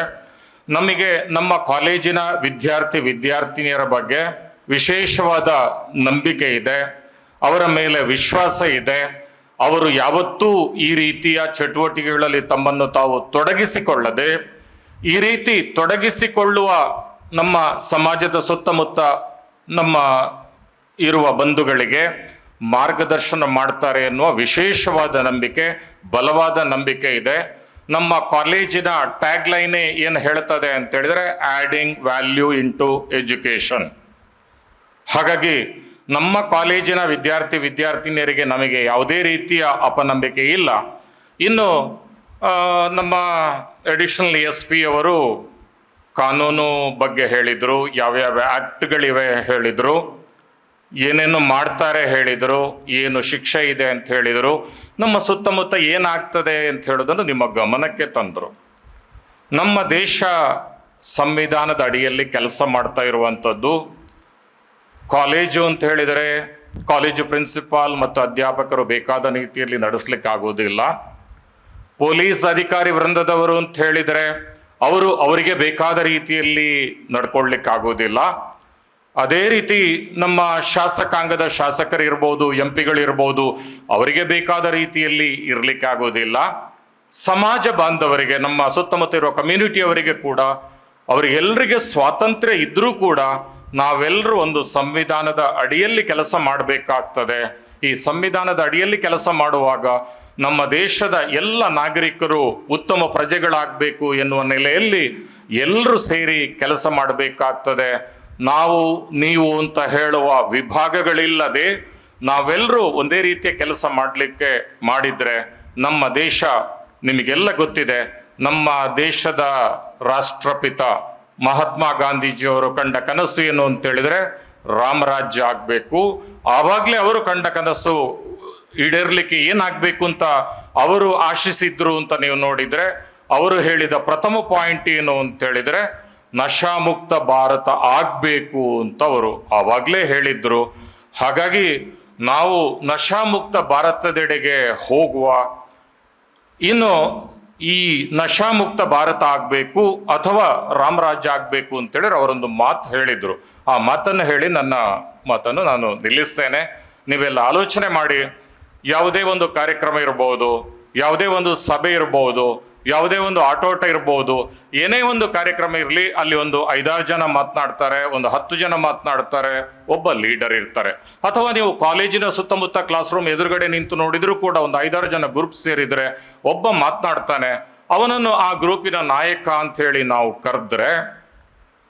ನಮಗೆ ನಮ್ಮ ಕಾಲೇಜಿನ ವಿದ್ಯಾರ್ಥಿನಿಯರ ಬಗ್ಗೆ ವಿಶೇಷವಾದ ನಂಬಿಕೆ ಇದೆ, ಅವರ ಮೇಲೆ ವಿಶ್ವಾಸ ಇದೆ. ಅವರು ಯಾವತ್ತೂ ಈ ರೀತಿಯ ಚಟುವಟಿಕೆಗಳಲ್ಲಿ ತಮ್ಮನ್ನು ತಾವು ತೊಡಗಿಸಿಕೊಳ್ಳದೆ, ಈ ರೀತಿ ತೊಡಗಿಸಿಕೊಳ್ಳುವ ನಮ್ಮ ಸಮಾಜದ ಸುತ್ತಮುತ್ತ ನಮ್ಮ ಇರುವ ಬಂಧುಗಳಿಗೆ ಮಾರ್ಗದರ್ಶನ ಮಾಡ್ತಾರೆ ಎನ್ನುವ ವಿಶೇಷವಾದ ನಂಬಿಕೆ, ಬಲವಾದ ನಂಬಿಕೆ ಇದೆ. ನಮ್ಮ ಕಾಲೇಜಿನ ಟ್ಯಾಗ್ಲೈನೇ ಏನು ಹೇಳ್ತದೆ ಅಂತ ಹೇಳಿದ್ರೆ, ಆ್ಯಡಿಂಗ್ ವ್ಯಾಲ್ಯೂ ಇಂಟು ಎಜುಕೇಷನ್. ಹಾಗಾಗಿ ನಮ್ಮ ಕಾಲೇಜಿನ ವಿದ್ಯಾರ್ಥಿನಿಯರಿಗೆ ನಮಗೆ ಯಾವುದೇ ರೀತಿಯ ಅಪನಂಬಿಕೆ ಇಲ್ಲ. ಇನ್ನು ನಮ್ಮ ಅಡಿಷನಲ್ SP ಅವರು ಕಾನೂನು ಬಗ್ಗೆ ಹೇಳಿದರು, ಯಾವ್ಯಾವ ಆ್ಯಕ್ಟ್ಗಳಿವೆ ಹೇಳಿದರು, ಏನೇನು ಮಾಡ್ತಾರೆ ಹೇಳಿದರು, ಏನು ಶಿಕ್ಷೆ ಇದೆ ಅಂತ ಹೇಳಿದರು, ನಮ್ಮ ಸುತ್ತಮುತ್ತ ಏನಾಗ್ತದೆ ಅಂತ ಹೇಳೋದನ್ನು ನಿಮ್ಮ ಗಮನಕ್ಕೆ ತಂದರು. ನಮ್ಮ ದೇಶ ಸಂವಿಧಾನದ ಅಡಿಯಲ್ಲಿ ಕೆಲಸ ಮಾಡ್ತಾ ಇರುವಂಥದ್ದು. ಕಾಲೇಜು ಅಂತ ಹೇಳಿದರೆ ಕಾಲೇಜು ಪ್ರಿನ್ಸಿಪಾಲ್ ಮತ್ತು ಅಧ್ಯಾಪಕರು ಬೇಕಾದ ರೀತಿಯಲ್ಲಿ ನಡೆಸಲಿಕ್ಕಾಗೋದಿಲ್ಲ. ಪೊಲೀಸ್ ಅಧಿಕಾರಿ ವೃಂದದವರು ಅಂತ ಹೇಳಿದರೆ ಅವರಿಗೆ ಬೇಕಾದ ರೀತಿಯಲ್ಲಿ ನಡ್ಕೊಳ್ಳಿಕ್ಕಾಗೋದಿಲ್ಲ. ಅದೇ ರೀತಿ ನಮ್ಮ ಶಾಸಕಾಂಗದ ಶಾಸಕರಿರ್ಬೋದು, MP ಗಳಿರ್ಬೋದು, ಅವರಿಗೆ ಬೇಕಾದ ರೀತಿಯಲ್ಲಿ ಇರಲಿಕ್ಕಾಗೋದಿಲ್ಲ. ಸಮಾಜ ಬಾಂಧವರಿಗೆ, ನಮ್ಮ ಸುತ್ತಮುತ್ತ ಇರುವ ಕಮ್ಯುನಿಟಿಯವರಿಗೆ ಕೂಡ, ಅವರಿಗೆಲ್ಲರಿಗೆ ಸ್ವಾತಂತ್ರ್ಯ ಇದ್ದರೂ ಕೂಡ ನಾವೆಲ್ಲರೂ ಒಂದು ಸಂವಿಧಾನದ ಅಡಿಯಲ್ಲಿ ಕೆಲಸ ಮಾಡಬೇಕಾಗ್ತದೆ. ಈ ಸಂವಿಧಾನದ ಅಡಿಯಲ್ಲಿ ಕೆಲಸ ಮಾಡುವಾಗ ನಮ್ಮ ದೇಶದ ಎಲ್ಲ ನಾಗರಿಕರು ಉತ್ತಮ ಪ್ರಜೆಗಳಾಗಬೇಕು ಎನ್ನುವ ನೆಲೆಯಲ್ಲಿ ಎಲ್ಲರೂ ಸೇರಿ ಕೆಲಸ ಮಾಡಬೇಕಾಗ್ತದೆ. ನಾವು ನೀವು ಅಂತ ಹೇಳುವ ವಿಭಾಗಗಳಿಲ್ಲದೆ ನಾವೆಲ್ಲರೂ ಒಂದೇ ರೀತಿಯ ಕೆಲಸ ಮಾಡಿದ್ರೆ ನಮ್ಮ ದೇಶ, ನಿಮಗೆಲ್ಲ ಗೊತ್ತಿದೆ, ನಮ್ಮ ದೇಶದ ರಾಷ್ಟ್ರಪಿತ ಮಹಾತ್ಮ ಗಾಂಧೀಜಿಯವರು ಕಂಡ ಕನಸು ಏನು ಅಂತ ಹೇಳಿದ್ರೆ ರಾಮರಾಜ್ಯ ಆಗಬೇಕು. ಆವಾಗಲೇ ಅವರು ಕಂಡ ಕನಸು ಈಡೇರ್ಲಿಕ್ಕೆ ಏನಾಗಬೇಕು ಅಂತ ಅವರು ಆಶಿಸಿದ್ರು ಅಂತ ನೀವು ನೋಡಿದ್ರೆ, ಅವರು ಹೇಳಿದ ಪ್ರಥಮ ಪಾಯಿಂಟ್ ಏನು ಅಂತ ಹೇಳಿದ್ರೆ ನಶಾಮುಕ್ತ ಭಾರತ ಆಗಬೇಕು ಅಂತ ಅವರು ಆವಾಗಲೇ ಹೇಳಿದ್ರು. ಹಾಗಾಗಿ ನಾವು ನಶಾಮುಕ್ತ ಭಾರತದೆಡೆಗೆ ಹೋಗುವ, ಇನ್ನು ಈ ನಶಾಮುಕ್ತ ಭಾರತ ಆಗಬೇಕು ಅಥವಾ ರಾಮರಾಜ್ಯ ಆಗಬೇಕು ಅಂತೇಳಿದ್ರೆ ಅವರೊಂದು ಮಾತು ಹೇಳಿದರು. ಆ ಮಾತನ್ನು ಹೇಳಿ ನನ್ನ ಮಾತನ್ನು ನಾನು ನಿಲ್ಲಿಸ್ತೇನೆ. ನೀವೆಲ್ಲ ಆಲೋಚನೆ ಮಾಡಿ, ಯಾವುದೇ ಒಂದು ಕಾರ್ಯಕ್ರಮ ಇರ್ಬೋದು, ಯಾವುದೇ ಒಂದು ಸಭೆ ಇರ್ಬೋದು, ಯಾವುದೇ ಒಂದು ಆಟೋಟ ಇರ್ಬೋದು, ಏನೇ ಒಂದು ಕಾರ್ಯಕ್ರಮ ಇರಲಿ, ಅಲ್ಲಿ ಒಂದು 5-6 ಜನ ಮಾತನಾಡ್ತಾರೆ, ಒಂದು 10 ಜನ ಮಾತನಾಡ್ತಾರೆ, ಒಬ್ಬ ಲೀಡರ್ ಇರ್ತಾರೆ. ಅಥವಾ ನೀವು ಕಾಲೇಜಿನ ಸುತ್ತಮುತ್ತ ಕ್ಲಾಸ್ ರೂಮ್ ಎದುರುಗಡೆ ನಿಂತು ನೋಡಿದ್ರು ಕೂಡ ಒಂದು 5-6 ಜನ ಗ್ರೂಪ್ ಸೇರಿದ್ರೆ ಒಬ್ಬ ಮಾತನಾಡ್ತಾನೆ, ಅವನನ್ನು ಆ ಗ್ರೂಪಿನ ನಾಯಕ ಅಂತ ಹೇಳಿ ನಾವು ಕರೆದ್ರೆ,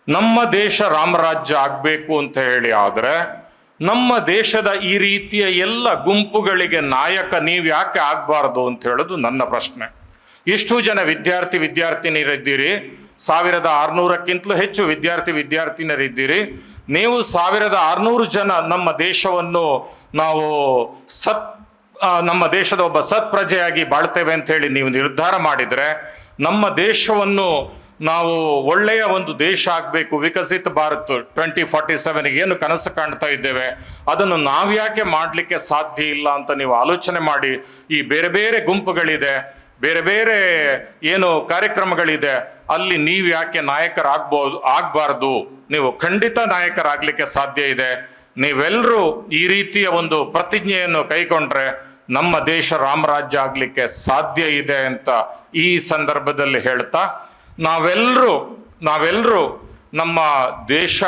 ನಮ್ಮ ದೇಶ ರಾಮರಾಜ್ಯ ಆಗಬೇಕು ಅಂತ ಹೇಳಿ ಆದರೆ ನಮ್ಮ ದೇಶದ ಈ ರೀತಿಯ ಎಲ್ಲ ಗುಂಪುಗಳಿಗೆ ನಾಯಕ ನೀವು ಯಾಕೆ ಆಗಬಾರ್ದು ಅಂತ ಹೇಳೋದು ನನ್ನ ಪ್ರಶ್ನೆ. ಇಷ್ಟು ಜನ ವಿದ್ಯಾರ್ಥಿನಿಯರಿದ್ದೀರಿ, 1600ಕ್ಕಿಂತಲೂ ಹೆಚ್ಚು ವಿದ್ಯಾರ್ಥಿನಿಯರಿದ್ದೀರಿ. ನೀವು 1600 ಜನ ನಮ್ಮ ದೇಶವನ್ನು ನಾವು ನಮ್ಮ ದೇಶದ ಒಬ್ಬ ಸತ್ಪ್ರಜೆಯಾಗಿ ಬಾಳ್ತೇವೆ ಅಂತ ಹೇಳಿ ನೀವು ನಿರ್ಧಾರ ಮಾಡಿದರೆ, ನಮ್ಮ ದೇಶವನ್ನು ನಾವು ಒಳ್ಳೆಯ ಒಂದು ದೇಶ ಆಗಬೇಕು, ವಿಕಸಿತ ಭಾರತ್ 2047 ಏನು ಕನಸು ಕಾಣ್ತಾ ಇದ್ದೇವೆ, ಅದನ್ನು ನಾವ್ಯಾಕೆ ಮಾಡಲಿಕ್ಕೆ ಸಾಧ್ಯ ಇಲ್ಲ ಅಂತ ನೀವು ಆಲೋಚನೆ ಮಾಡಿ, ಈ ಬೇರೆ ಬೇರೆ ಗುಂಪುಗಳಿದೆ, ಬೇರೆ ಬೇರೆ ಏನು ಕಾರ್ಯಕ್ರಮಗಳಿದೆ, ಅಲ್ಲಿ ನೀವು ಯಾಕೆ ಆಗಬಾರ್ದು? ನೀವು ಖಂಡಿತ ನಾಯಕರಾಗಲಿಕ್ಕೆ ಸಾಧ್ಯ ಇದೆ. ನೀವೆಲ್ಲರೂ ಈ ರೀತಿಯ ಒಂದು ಪ್ರತಿಜ್ಞೆಯನ್ನು ಕೈಗೊಂಡ್ರೆ ನಮ್ಮ ದೇಶ ರಾಮರಾಜ್ಯ ಆಗಲಿಕ್ಕೆ ಸಾಧ್ಯ ಇದೆ ಅಂತ ಈ ಸಂದರ್ಭದಲ್ಲಿ ಹೇಳ್ತಾ, ನಾವೆಲ್ಲರೂ ನಮ್ಮ ದೇಶ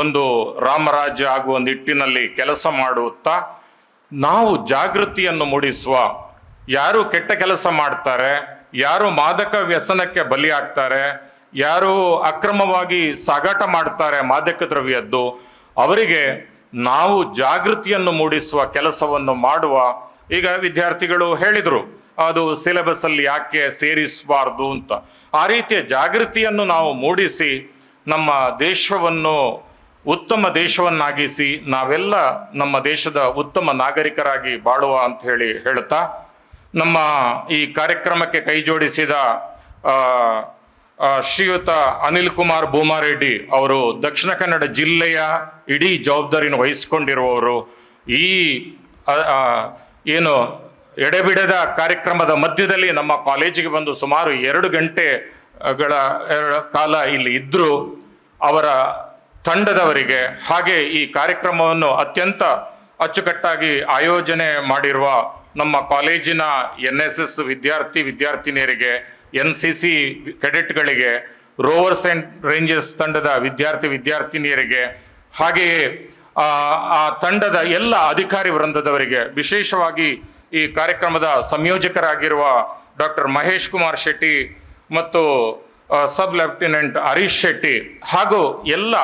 ಒಂದು ರಾಮರಾಜ್ಯ ಆಗುವ ನಿಟ್ಟಿನಲ್ಲಿ ಕೆಲಸ ಮಾಡುತ್ತಾ ನಾವು ಜಾಗೃತಿಯನ್ನು ಮೂಡಿಸುವ, ಯಾರು ಕೆಟ್ಟ ಕೆಲಸ ಮಾಡ್ತಾರೆ, ಯಾರು ಮಾದಕ ವ್ಯಸನಕ್ಕೆ ಬಲಿಯಾಗ್ತಾರೆ, ಯಾರು ಅಕ್ರಮವಾಗಿ ಸಾಗಾಟ ಮಾಡ್ತಾರೆ ಮಾದಕ ದ್ರವ್ಯದ್ದು, ಅವರಿಗೆ ನಾವು ಜಾಗೃತಿಯನ್ನು ಮೂಡಿಸುವ ಕೆಲಸವನ್ನು ಮಾಡುವ. ಈಗ ವಿದ್ಯಾರ್ಥಿಗಳು ಹೇಳಿದರು ಅದು ಸಿಲೆಬಸ್ ಅಲ್ಲಿ ಯಾಕೆ ಸೇರಿಸಬಾರ್ದು ಅಂತ. ಆ ರೀತಿಯ ಜಾಗೃತಿಯನ್ನು ನಾವು ಮೂಡಿಸಿ ನಮ್ಮ ದೇಶವನ್ನು ಉತ್ತಮ ದೇಶವನ್ನಾಗಿಸಿ ನಾವೆಲ್ಲ ನಮ್ಮ ದೇಶದ ಉತ್ತಮ ನಾಗರಿಕರಾಗಿ ಬಾಳುವ ಅಂತ ಹೇಳಿ ಹೇಳ್ತಾ, ನಮ್ಮ ಈ ಕಾರ್ಯಕ್ರಮಕ್ಕೆ ಕೈ ಜೋಡಿಸಿದ ಶ್ರೀಯುತ ಅನಿಲ್ ಕುಮಾರ್ ಭೂಮಾರೆಡ್ಡಿ ಅವರು ದಕ್ಷಿಣ ಕನ್ನಡ ಜಿಲ್ಲೆಯ ಇಡೀ ಜವಾಬ್ದಾರಿಯನ್ನು ವಹಿಸಿಕೊಂಡಿರುವವರು. ಈ ಏನು ಎಡೆಬಿಡದ ಕಾರ್ಯಕ್ರಮದ ಮಧ್ಯದಲ್ಲಿ ನಮ್ಮ ಕಾಲೇಜಿಗೆ ಬಂದು ಸುಮಾರು 2 ಗಂಟೆಗಳ ಕಾಲ ಇಲ್ಲಿ ಇದ್ದರು. ಅವರ ತಂಡದವರಿಗೆ, ಹಾಗೆ ಈ ಕಾರ್ಯಕ್ರಮವನ್ನು ಅತ್ಯಂತ ಅಚ್ಚುಕಟ್ಟಾಗಿ ಆಯೋಜನೆ ಮಾಡಿರುವ ನಮ್ಮ ಕಾಲೇಜಿನ NSS ವಿದ್ಯಾರ್ಥಿನಿಯರಿಗೆ, NCC ಕೆಡೆಟ್ಗಳಿಗೆ, ರೋವರ್ಸ್ ಅಂಡ್ ರೇಂಜರ್ಸ್ ತಂಡದ ವಿದ್ಯಾರ್ಥಿನಿಯರಿಗೆ, ಹಾಗೆಯೇ ಆ ತಂಡದ ಎಲ್ಲ ಅಧಿಕಾರಿ ವೃಂದದವರಿಗೆ, ವಿಶೇಷವಾಗಿ ಈ ಕಾರ್ಯಕ್ರಮದ ಸಂಯೋಜಕರಾಗಿರುವ ಡಾಕ್ಟರ್ ಮಹೇಶ್ ಕುಮಾರ್ ಶೆಟ್ಟಿ ಮತ್ತು ಸಬ್ ಲೆಫ್ಟಿನೆಂಟ್ ಹರೀಶ್ ಶೆಟ್ಟಿ, ಹಾಗೂ ಎಲ್ಲ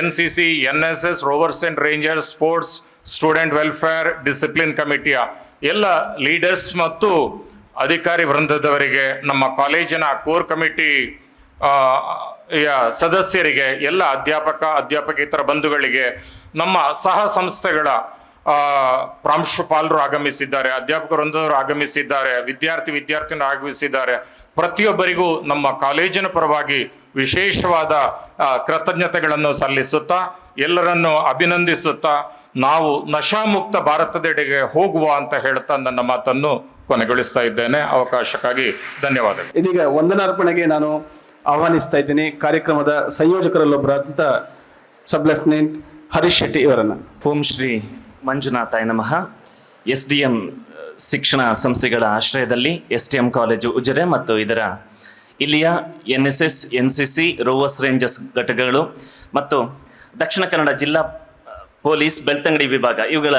NCC, NSS, rovers and rangers, sports, student welfare, discipline ಕಮಿಟಿಯ ಎಲ್ಲ ಲೀಡರ್ಸ್ ಮತ್ತು ಅಧಿಕಾರಿ ವೃಂದದವರಿಗೆ, ನಮ್ಮ ಕಾಲೇಜಿನ ಕೋರ್ ಕಮಿಟಿ ಸದಸ್ಯರಿಗೆ, ಎಲ್ಲ ಅಧ್ಯಾಪಕೇತರ ಬಂಧುಗಳಿಗೆ, ನಮ್ಮ ಸಹ ಸಂಸ್ಥೆಗಳ ಪ್ರಾಂಶುಪಾಲರು ಆಗಮಿಸಿದ್ದಾರೆ, ಅಧ್ಯಾಪಕ ವೃಂದವರು ಆಗಮಿಸಿದ್ದಾರೆ, ವಿದ್ಯಾರ್ಥಿನಿಯರು ಆಗಮಿಸಿದ್ದಾರೆ. ಪ್ರತಿಯೊಬ್ಬರಿಗೂ ನಮ್ಮ ಕಾಲೇಜಿನ ಪರವಾಗಿ ವಿಶೇಷವಾದ ಕೃತಜ್ಞತೆಗಳನ್ನು ಸಲ್ಲಿಸುತ್ತಾ, ಎಲ್ಲರನ್ನು ಅಭಿನಂದಿಸುತ್ತಾ, ನಾವು ನಶಾಮುಕ್ತ ಭಾರತದೆಡೆಗೆ ಹೋಗುವ ಅಂತ ಹೇಳ್ತಾ ನನ್ನ ಮಾತನ್ನು ಕೊನೆಗೊಳಿಸ್ತಾ ಇದ್ದೇನೆ. ಅವಕಾಶಕ್ಕಾಗಿ ಧನ್ಯವಾದಗಳು. ಇದೀಗ ವಂದನಾರ್ಪಣೆಗೆ ನಾನು ಆಹ್ವಾನಿಸ್ತಾ ಇದ್ದೀನಿ ಕಾರ್ಯಕ್ರಮದ ಸಂಯೋಜಕರಲ್ಲೊಬ್ಬರಾದಂಥ ಸಬ್ ಲೆಫ್ಟಿನೆಂಟ್ ಹರೀಶ್ ಶೆಟ್ಟಿ ಇವರನ್ನು. ಓಂ ಶ್ರೀ ಮಂಜುನಾಥಾಯ ನಮಃ. SDM ಶಿಕ್ಷಣ ಸಂಸ್ಥೆಗಳ ಆಶ್ರಯದಲ್ಲಿ STM ಕಾಲೇಜು ಉಜಿರೆ ಮತ್ತು ಇದರ ಇಲ್ಲಿಯ NSS, NCC, ರೋವರ್ಸ್ ರೇಂಜರ್ಸ್ ಘಟಕಗಳು ಮತ್ತು ದಕ್ಷಿಣ ಕನ್ನಡ ಜಿಲ್ಲಾ ಪೊಲೀಸ್ ಬೆಳ್ತಂಗಡಿ ವಿಭಾಗ ಇವುಗಳ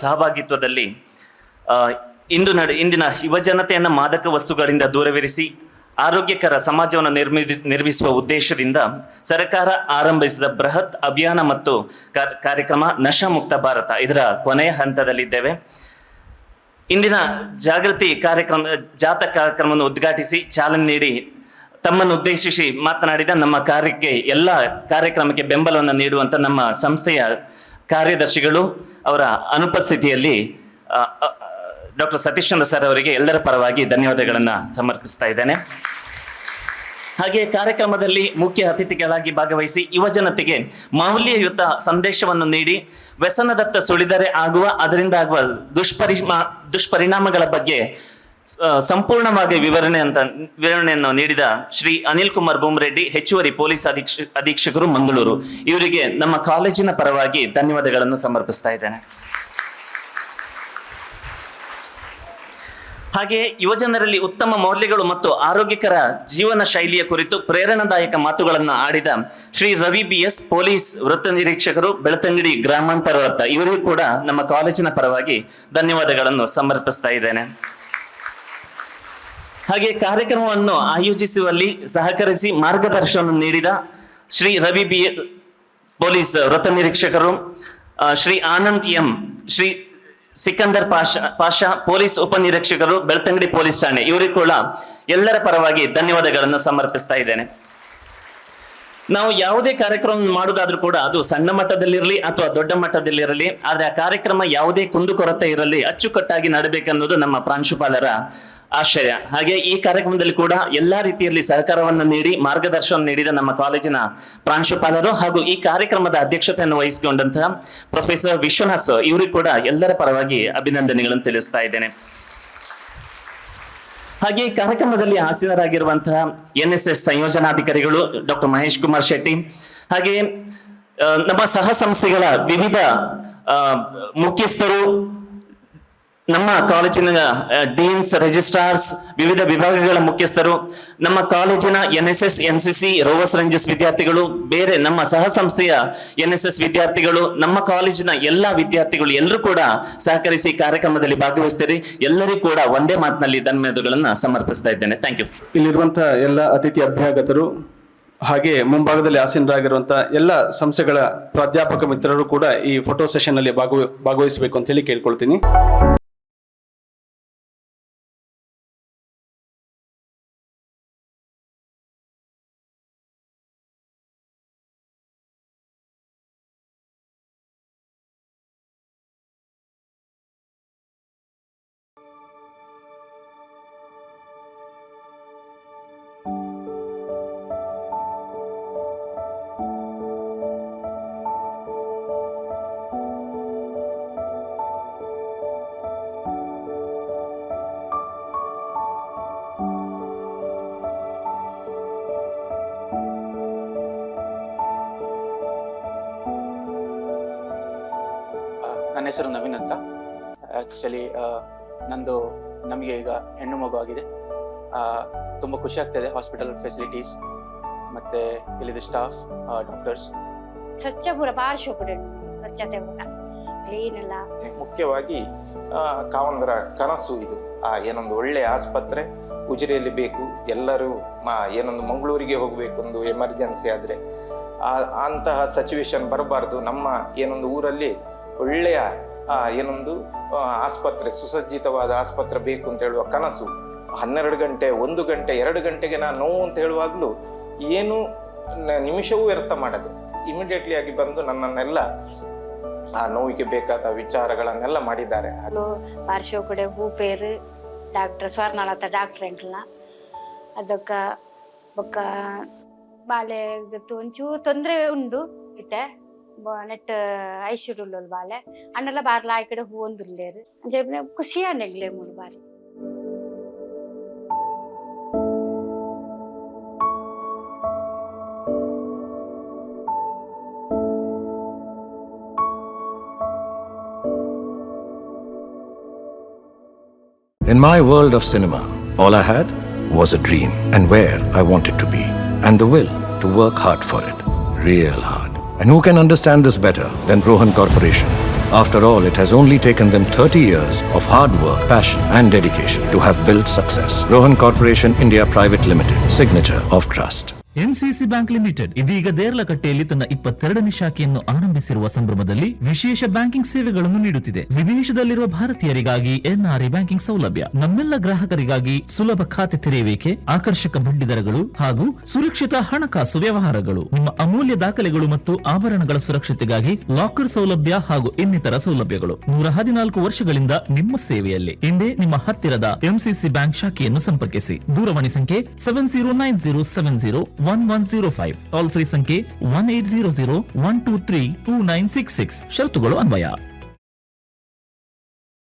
ಸಹಭಾಗಿತ್ವದಲ್ಲಿ ಇಂದಿನ ಯುವಜನತೆಯನ್ನು ಮಾದಕ ವಸ್ತುಗಳಿಂದ ದೂರವಿರಿಸಿ ಆರೋಗ್ಯಕರ ಸಮಾಜವನ್ನು ನಿರ್ಮಿಸುವ ಉದ್ದೇಶದಿಂದ ಸರ್ಕಾರ ಆರಂಭಿಸಿದ ಬೃಹತ್ ಅಭಿಯಾನ ಮತ್ತು ಕಾರ್ಯಕ್ರಮ ನಶಾಮುಕ್ತ ಭಾರತ ಇದರ ಕೊನೆಯ ಹಂತದಲ್ಲಿದ್ದೇವೆ. ಇಂದಿನ ಜಾಗೃತಿ ಜಾಥಾ ಕಾರ್ಯಕ್ರಮವನ್ನು ಉದ್ಘಾಟಿಸಿ ಚಾಲನೆ ನೀಡಿ ತಮ್ಮನ್ನು ಉದ್ದೇಶಿಸಿ ಮಾತನಾಡಿದ ನಮ್ಮ ಎಲ್ಲ ಕಾರ್ಯಕ್ರಮಕ್ಕೆ ಬೆಂಬಲವನ್ನು ನೀಡುವಂಥ ನಮ್ಮ ಸಂಸ್ಥೆಯ ಕಾರ್ಯದರ್ಶಿಗಳು ಅವರ ಅನುಪಸ್ಥಿತಿಯಲ್ಲಿ ಡಾಕ್ಟರ್ ಸತೀಶ್ ಚಂದ್ರ ಸರ್ ಅವರಿಗೆ ಎಲ್ಲರ ಪರವಾಗಿ ಧನ್ಯವಾದಗಳನ್ನು ಸಮರ್ಪಿಸ್ತಾ ಇದ್ದೇನೆ. ಹಾಗೆ ಕಾರ್ಯಕ್ರಮದಲ್ಲಿ ಮುಖ್ಯ ಅತಿಥಿಗಳಾಗಿ ಭಾಗವಹಿಸಿ ಯುವಜನತೆಗೆ ಮೌಲ್ಯಯುತ ಸಂದೇಶವನ್ನು ನೀಡಿ ವ್ಯಸನದತ್ತ ಸುಳಿದರೆ ಅದರಿಂದ ಆಗುವ ದುಷ್ಪರಿಣಾಮಗಳ ಬಗ್ಗೆ ಸಂಪೂರ್ಣವಾಗಿ ವಿವರಣೆಯನ್ನು ನೀಡಿದ ಶ್ರೀ ಅನಿಲ್ ಕುಮಾರ್ ಭೂಮರೆಡ್ಡಿ, ಹೆಚ್ಚುವರಿ ಪೊಲೀಸ್ ಅಧೀಕ್ಷಕರು, ಮಂಗಳೂರು, ಇವರಿಗೆ ನಮ್ಮ ಕಾಲೇಜಿನ ಪರವಾಗಿ ಧನ್ಯವಾದಗಳನ್ನು ಸಮರ್ಪಿಸ್ತಾ ಇದ್ದೇನೆ. ಹಾಗೆ ಯುವಜನರಲ್ಲಿ ಉತ್ತಮ ಮೌಲ್ಯಗಳು ಮತ್ತು ಆರೋಗ್ಯಕರ ಜೀವನ ಶೈಲಿಯ ಕುರಿತು ಪ್ರೇರಣಾದಾಯಕ ಮಾತುಗಳನ್ನು ಆಡಿದ ಶ್ರೀ ರವಿ BS, ಪೊಲೀಸ್ ವೃತ್ತ ನಿರೀಕ್ಷಕರು, ಬೆಳ್ತಂಗಡಿ ಗ್ರಾಮಾಂತರ ವೃತ್ತ, ಇವರಿಗೂ ಕೂಡ ನಮ್ಮ ಕಾಲೇಜಿನ ಪರವಾಗಿ ಧನ್ಯವಾದಗಳನ್ನು ಸಮರ್ಪಿಸ್ತಾ ಇದ್ದೇನೆ. ಹಾಗೆ ಕಾರ್ಯಕ್ರಮವನ್ನು ಆಯೋಜಿಸುವಲ್ಲಿ ಸಹಕರಿಸಿ ಮಾರ್ಗದರ್ಶನ ನೀಡಿದ ಶ್ರೀ ರವಿ BS, ಪೊಲೀಸ್ ವೃತ್ತ ನಿರೀಕ್ಷಕರು, ಶ್ರೀ ಆನಂದ್ M, ಶ್ರೀ ಸಿಕಂದರ್ ಪಾಷಾ, ಪೊಲೀಸ್ ಉಪನಿರೀಕ್ಷಕರು, ಬೆಳ್ತಂಗಡಿ ಪೊಲೀಸ್ ಠಾಣೆ, ಇವರಿಗೂ ಕೂಡ ಎಲ್ಲರ ಪರವಾಗಿ ಧನ್ಯವಾದಗಳನ್ನು ಸಮರ್ಪಿಸ್ತಾ ಇದ್ದೇನೆ. ನಾವು ಯಾವುದೇ ಕಾರ್ಯಕ್ರಮ ಮಾಡುವುದಾದ್ರೂ ಕೂಡ ಅದು ಸಣ್ಣ ಮಟ್ಟದಲ್ಲಿರಲಿ ಅಥವಾ ದೊಡ್ಡ ಮಟ್ಟದಲ್ಲಿರಲಿ, ಆದರೆ ಆ ಕಾರ್ಯಕ್ರಮ ಯಾವುದೇ ಕುಂದುಕೊರತೆ ಇರಲಿ ಅಚ್ಚುಕಟ್ಟಾಗಿ ನಡಬೇಕನ್ನೋದು ನಮ್ಮ ಪ್ರಾಂಶುಪಾಲರ ಆಶಯ. ಹಾಗೆ ಈ ಕಾರ್ಯಕ್ರಮದಲ್ಲಿ ಕೂಡ ಎಲ್ಲಾ ರೀತಿಯಲ್ಲಿ ಸಹಕಾರವನ್ನು ನೀಡಿ ಮಾರ್ಗದರ್ಶನ ನೀಡಿದ ನಮ್ಮ ಕಾಲೇಜಿನ ಪ್ರಾಂಶುಪಾಲರು ಹಾಗೂ ಈ ಕಾರ್ಯಕ್ರಮದ ಅಧ್ಯಕ್ಷತೆಯನ್ನು ವಹಿಸಿಕೊಂಡಂತಹ ಪ್ರೊಫೆಸರ್ ವಿಶ್ವನಾಥ್ ಸರ್, ಇವರಿಗೂ ಕೂಡ ಎಲ್ಲರ ಪರವಾಗಿ ಅಭಿನಂದನೆಗಳನ್ನು ತಿಳಿಸ್ತಾ ಇದ್ದೇನೆ. ಹಾಗೆ ಈ ಕಾರ್ಯಕ್ರಮದಲ್ಲಿ ಹಾಸನರಾಗಿರುವಂತಹ NSS ಸಂಯೋಜನಾಧಿಕಾರಿಗಳು ಡಾಕ್ಟರ್ ಮಹೇಶ್ ಕುಮಾರ್ ಶೆಟ್ಟಿ, ಹಾಗೆ ನಮ್ಮ ಸಹ ಸಂಸ್ಥೆಗಳ ವಿವಿಧ ಮುಖ್ಯಸ್ಥರು, ನಮ್ಮ ಕಾಲೇಜಿನ ಡೀನ್ಸ್, ರಿಜಿಸ್ಟ್ರಾರ್ಸ್, ವಿವಿಧ ವಿಭಾಗಗಳ ಮುಖ್ಯಸ್ಥರು, ನಮ್ಮ ಕಾಲೇಜಿನ NSS, NCC, ರೋವರ್ಸ್ ರೇಂಜರ್ಸ್ ವಿದ್ಯಾರ್ಥಿಗಳು, ಬೇರೆ ನಮ್ಮ ಸಹ ಸಂಸ್ಥೆಯ NSS ವಿದ್ಯಾರ್ಥಿಗಳು, ನಮ್ಮ ಕಾಲೇಜಿನ ಎಲ್ಲಾ ವಿದ್ಯಾರ್ಥಿಗಳು ಎಲ್ಲರೂ ಕೂಡ ಸಹಕರಿಸಿ ಕಾರ್ಯಕ್ರಮದಲ್ಲಿ ಭಾಗವಹಿಸ್ತೀರಿ. ಎಲ್ಲರಿಗೂ ಕೂಡ ಒಂದೇ ಮಾತಿನಲ್ಲಿ ಧನ್ಯವಾದಗಳನ್ನು ಸಮರ್ಪಿಸ್ತಾ ಇದ್ದೇನೆ. Thank you. ಇಲ್ಲಿರುವಂತಹ ಎಲ್ಲ ಅತಿಥಿ ಅಭ್ಯಾಗತರು ಹಾಗೆ ಮುಂಭಾಗದಲ್ಲಿ ಆಸೀನರಾಗಿರುವಂತಹ ಎಲ್ಲ ಸಂಸ್ಥೆಗಳ ಪ್ರಾಧ್ಯಾಪಕ ಮಿತ್ರರು ಕೂಡ ಈ ಫೋಟೋ ಸೆಷನ್ ಅಲ್ಲಿ ಭಾಗವಹಿಸಬೇಕು ಅಂತ ಹೇಳಿ ಕೇಳ್ಕೊಳ್ತೀನಿ. ನನ್ನ ಹೆಸರು ನವೀನ್ ಅಂತ. ಆ್ಯಕ್ಚುಲಿ ನಮಗೆ ಈಗ ಹೆಣ್ಣು ಮಗು ಆಗಿದೆ. ತುಂಬ ಖುಷಿ ಆಗ್ತಾಯಿದೆ. ಹಾಸ್ಪಿಟಲ್ ಫೆಸಿಲಿಟೀಸ್ ಮತ್ತು ಇಲ್ಲಿದ್ದ ಸ್ಟಾಫ್, ಡಾಕ್ಟರ್ಸ್ ಸ್ವಚ್ಛ ಪೂರ ಭಾರಿ ಶೋಕುಡು ಸ್ವಚ್ಛತೆ ಪೂರ ಕ್ಲೀನ್ ಎಲ್ಲ. ಮುಖ್ಯವಾಗಿ ಕಾವಂದರ ಕನಸು ಇದು. ಏನೊಂದು ಒಳ್ಳೆಯ ಆಸ್ಪತ್ರೆ ಉಜಿರೆಯಲ್ಲಿ ಬೇಕು. ಎಲ್ಲರೂ ಏನೊಂದು ಮಂಗಳೂರಿಗೆ ಹೋಗಬೇಕು, ಒಂದು ಎಮರ್ಜೆನ್ಸಿ ಆದರೆ ಅಂತಹ ಸಿಚುವೇಶನ್ ಬರಬಾರ್ದು. ನಮ್ಮ ಏನೊಂದು ಊರಲ್ಲಿ ಒಳ್ಳೆಯ ಏನೊಂದು ಆಸ್ಪತ್ರೆ, ಸುಸಜ್ಜಿತವಾದ ಆಸ್ಪತ್ರೆ ಬೇಕು ಅಂತ ಹೇಳುವ ಕನಸು 12 ಗಂಟೆ 1 ಗಂಟೆ 2 ಗಂಟೆಗೆ ನಾನು ನೋವು ಅಂತ ಹೇಳುವಾಗಲೂ ಏನು ನಿಮಿಷವೂ ವ್ಯರ್ಥ ಮಾಡದೆ ಇಮಿಡಿಯೇಟ್ಲಿ ಆಗಿ ಬಂದು ನನ್ನನ್ನೆಲ್ಲ ಆ ನೋವಿಗೆ ಬೇಕಾದ ವಿಚಾರಗಳನ್ನೆಲ್ಲ ಮಾಡಿದ್ದಾರೆ. ಪಾರ್ಶ್ವ ಕೂಡ ಹೂ ಪೇರು ಡಾಕ್ಟರ್ ಸ್ವರ್ಣಲತಾ ಡಾಕ್ಟರ್ ಎಂಟ್ಲ ಅದಕ್ಕ ಬೊಕ್ಕ ಬಾಲೆ ಒಂಚೂರು ತೊಂದರೆ ಉಂಡು ಇತ್ತೆ ನೆಟ್ ಐಶ್ವರ್ಯ ಬಾಲೆ ಅಣ್ಣೆಲ್ಲ ಬಾರ್ಲ ಆ ಕಡೆ ಹೂ ಒಂದುಲ್ಲೇರು ಅಂಚೆ ಖುಷಿಯ ನೆಗ್ಲೆ ಮೂರು ಬಾರಿ. In my world of cinema, all I had was a dream and where I wanted to be, and the will to work hard for it, real hard. And who can understand this better than Rohan Corporation? After all, it has only taken them 30 years of hard work, passion and dedication to have built success. Rohan Corporation India Private Limited, signature of trust. NCC bank limited ಇದೀಗ ದೇರ್ಲಕಟ್ಟೆಯಲ್ಲಿ ತನ್ನ 22ನೇ ಶಾಖೆಯನ್ನು ಆರಂಭಿಸಿರುವ ಸಂಭ್ರಮದಲ್ಲಿ ವಿಶೇಷ ಬ್ಯಾಂಕಿಂಗ್ ಸೇವೆಗಳನ್ನು ನೀಡುತ್ತಿದೆ. ವಿದೇಶದಲ್ಲಿರುವ ಭಾರತೀಯರಿಗಾಗಿ NRI ಬ್ಯಾಂಕಿಂಗ್ ಸೌಲಭ್ಯ, ನಮ್ಮೆಲ್ಲ ಗ್ರಾಹಕರಿಗಾಗಿ ಸುಲಭ ಖಾತೆ ತೆರೆಯುವಿಕೆ, ಆಕರ್ಷಕ ಬಡ್ಡಿ ದರಗಳು ಹಾಗೂ ಸುರಕ್ಷಿತ ಹಣಕಾಸು ವ್ಯವಹಾರಗಳು. ನಿಮ್ಮ ಅಮೂಲ್ಯ ದಾಖಲೆಗಳು ಮತ್ತು ಆಭರಣಗಳ ಸುರಕ್ಷತೆಗಾಗಿ ಲಾಕರ್ ಸೌಲಭ್ಯ ಹಾಗೂ ಇನ್ನಿತರ ಸೌಲಭ್ಯಗಳು. 114 ವರ್ಷಗಳಿಂದ ನಿಮ್ಮ ಸೇವೆಯಲ್ಲಿ. ಇಂದೇ ನಿಮ್ಮ ಹತ್ತಿರದ MCC ಬ್ಯಾಂಕ್ ಶಾಖೆಯನ್ನು ಸಂಪರ್ಕಿಸಿ. ದೂರವಾಣಿ ಸಂಖ್ಯೆ 7090701105. ಟೋಲ್ ಫ್ರೀ ಸಂಖ್ಯೆ 1800 123 2966. ಷರತ್ತುಗಳು ಅನ್ವಯ.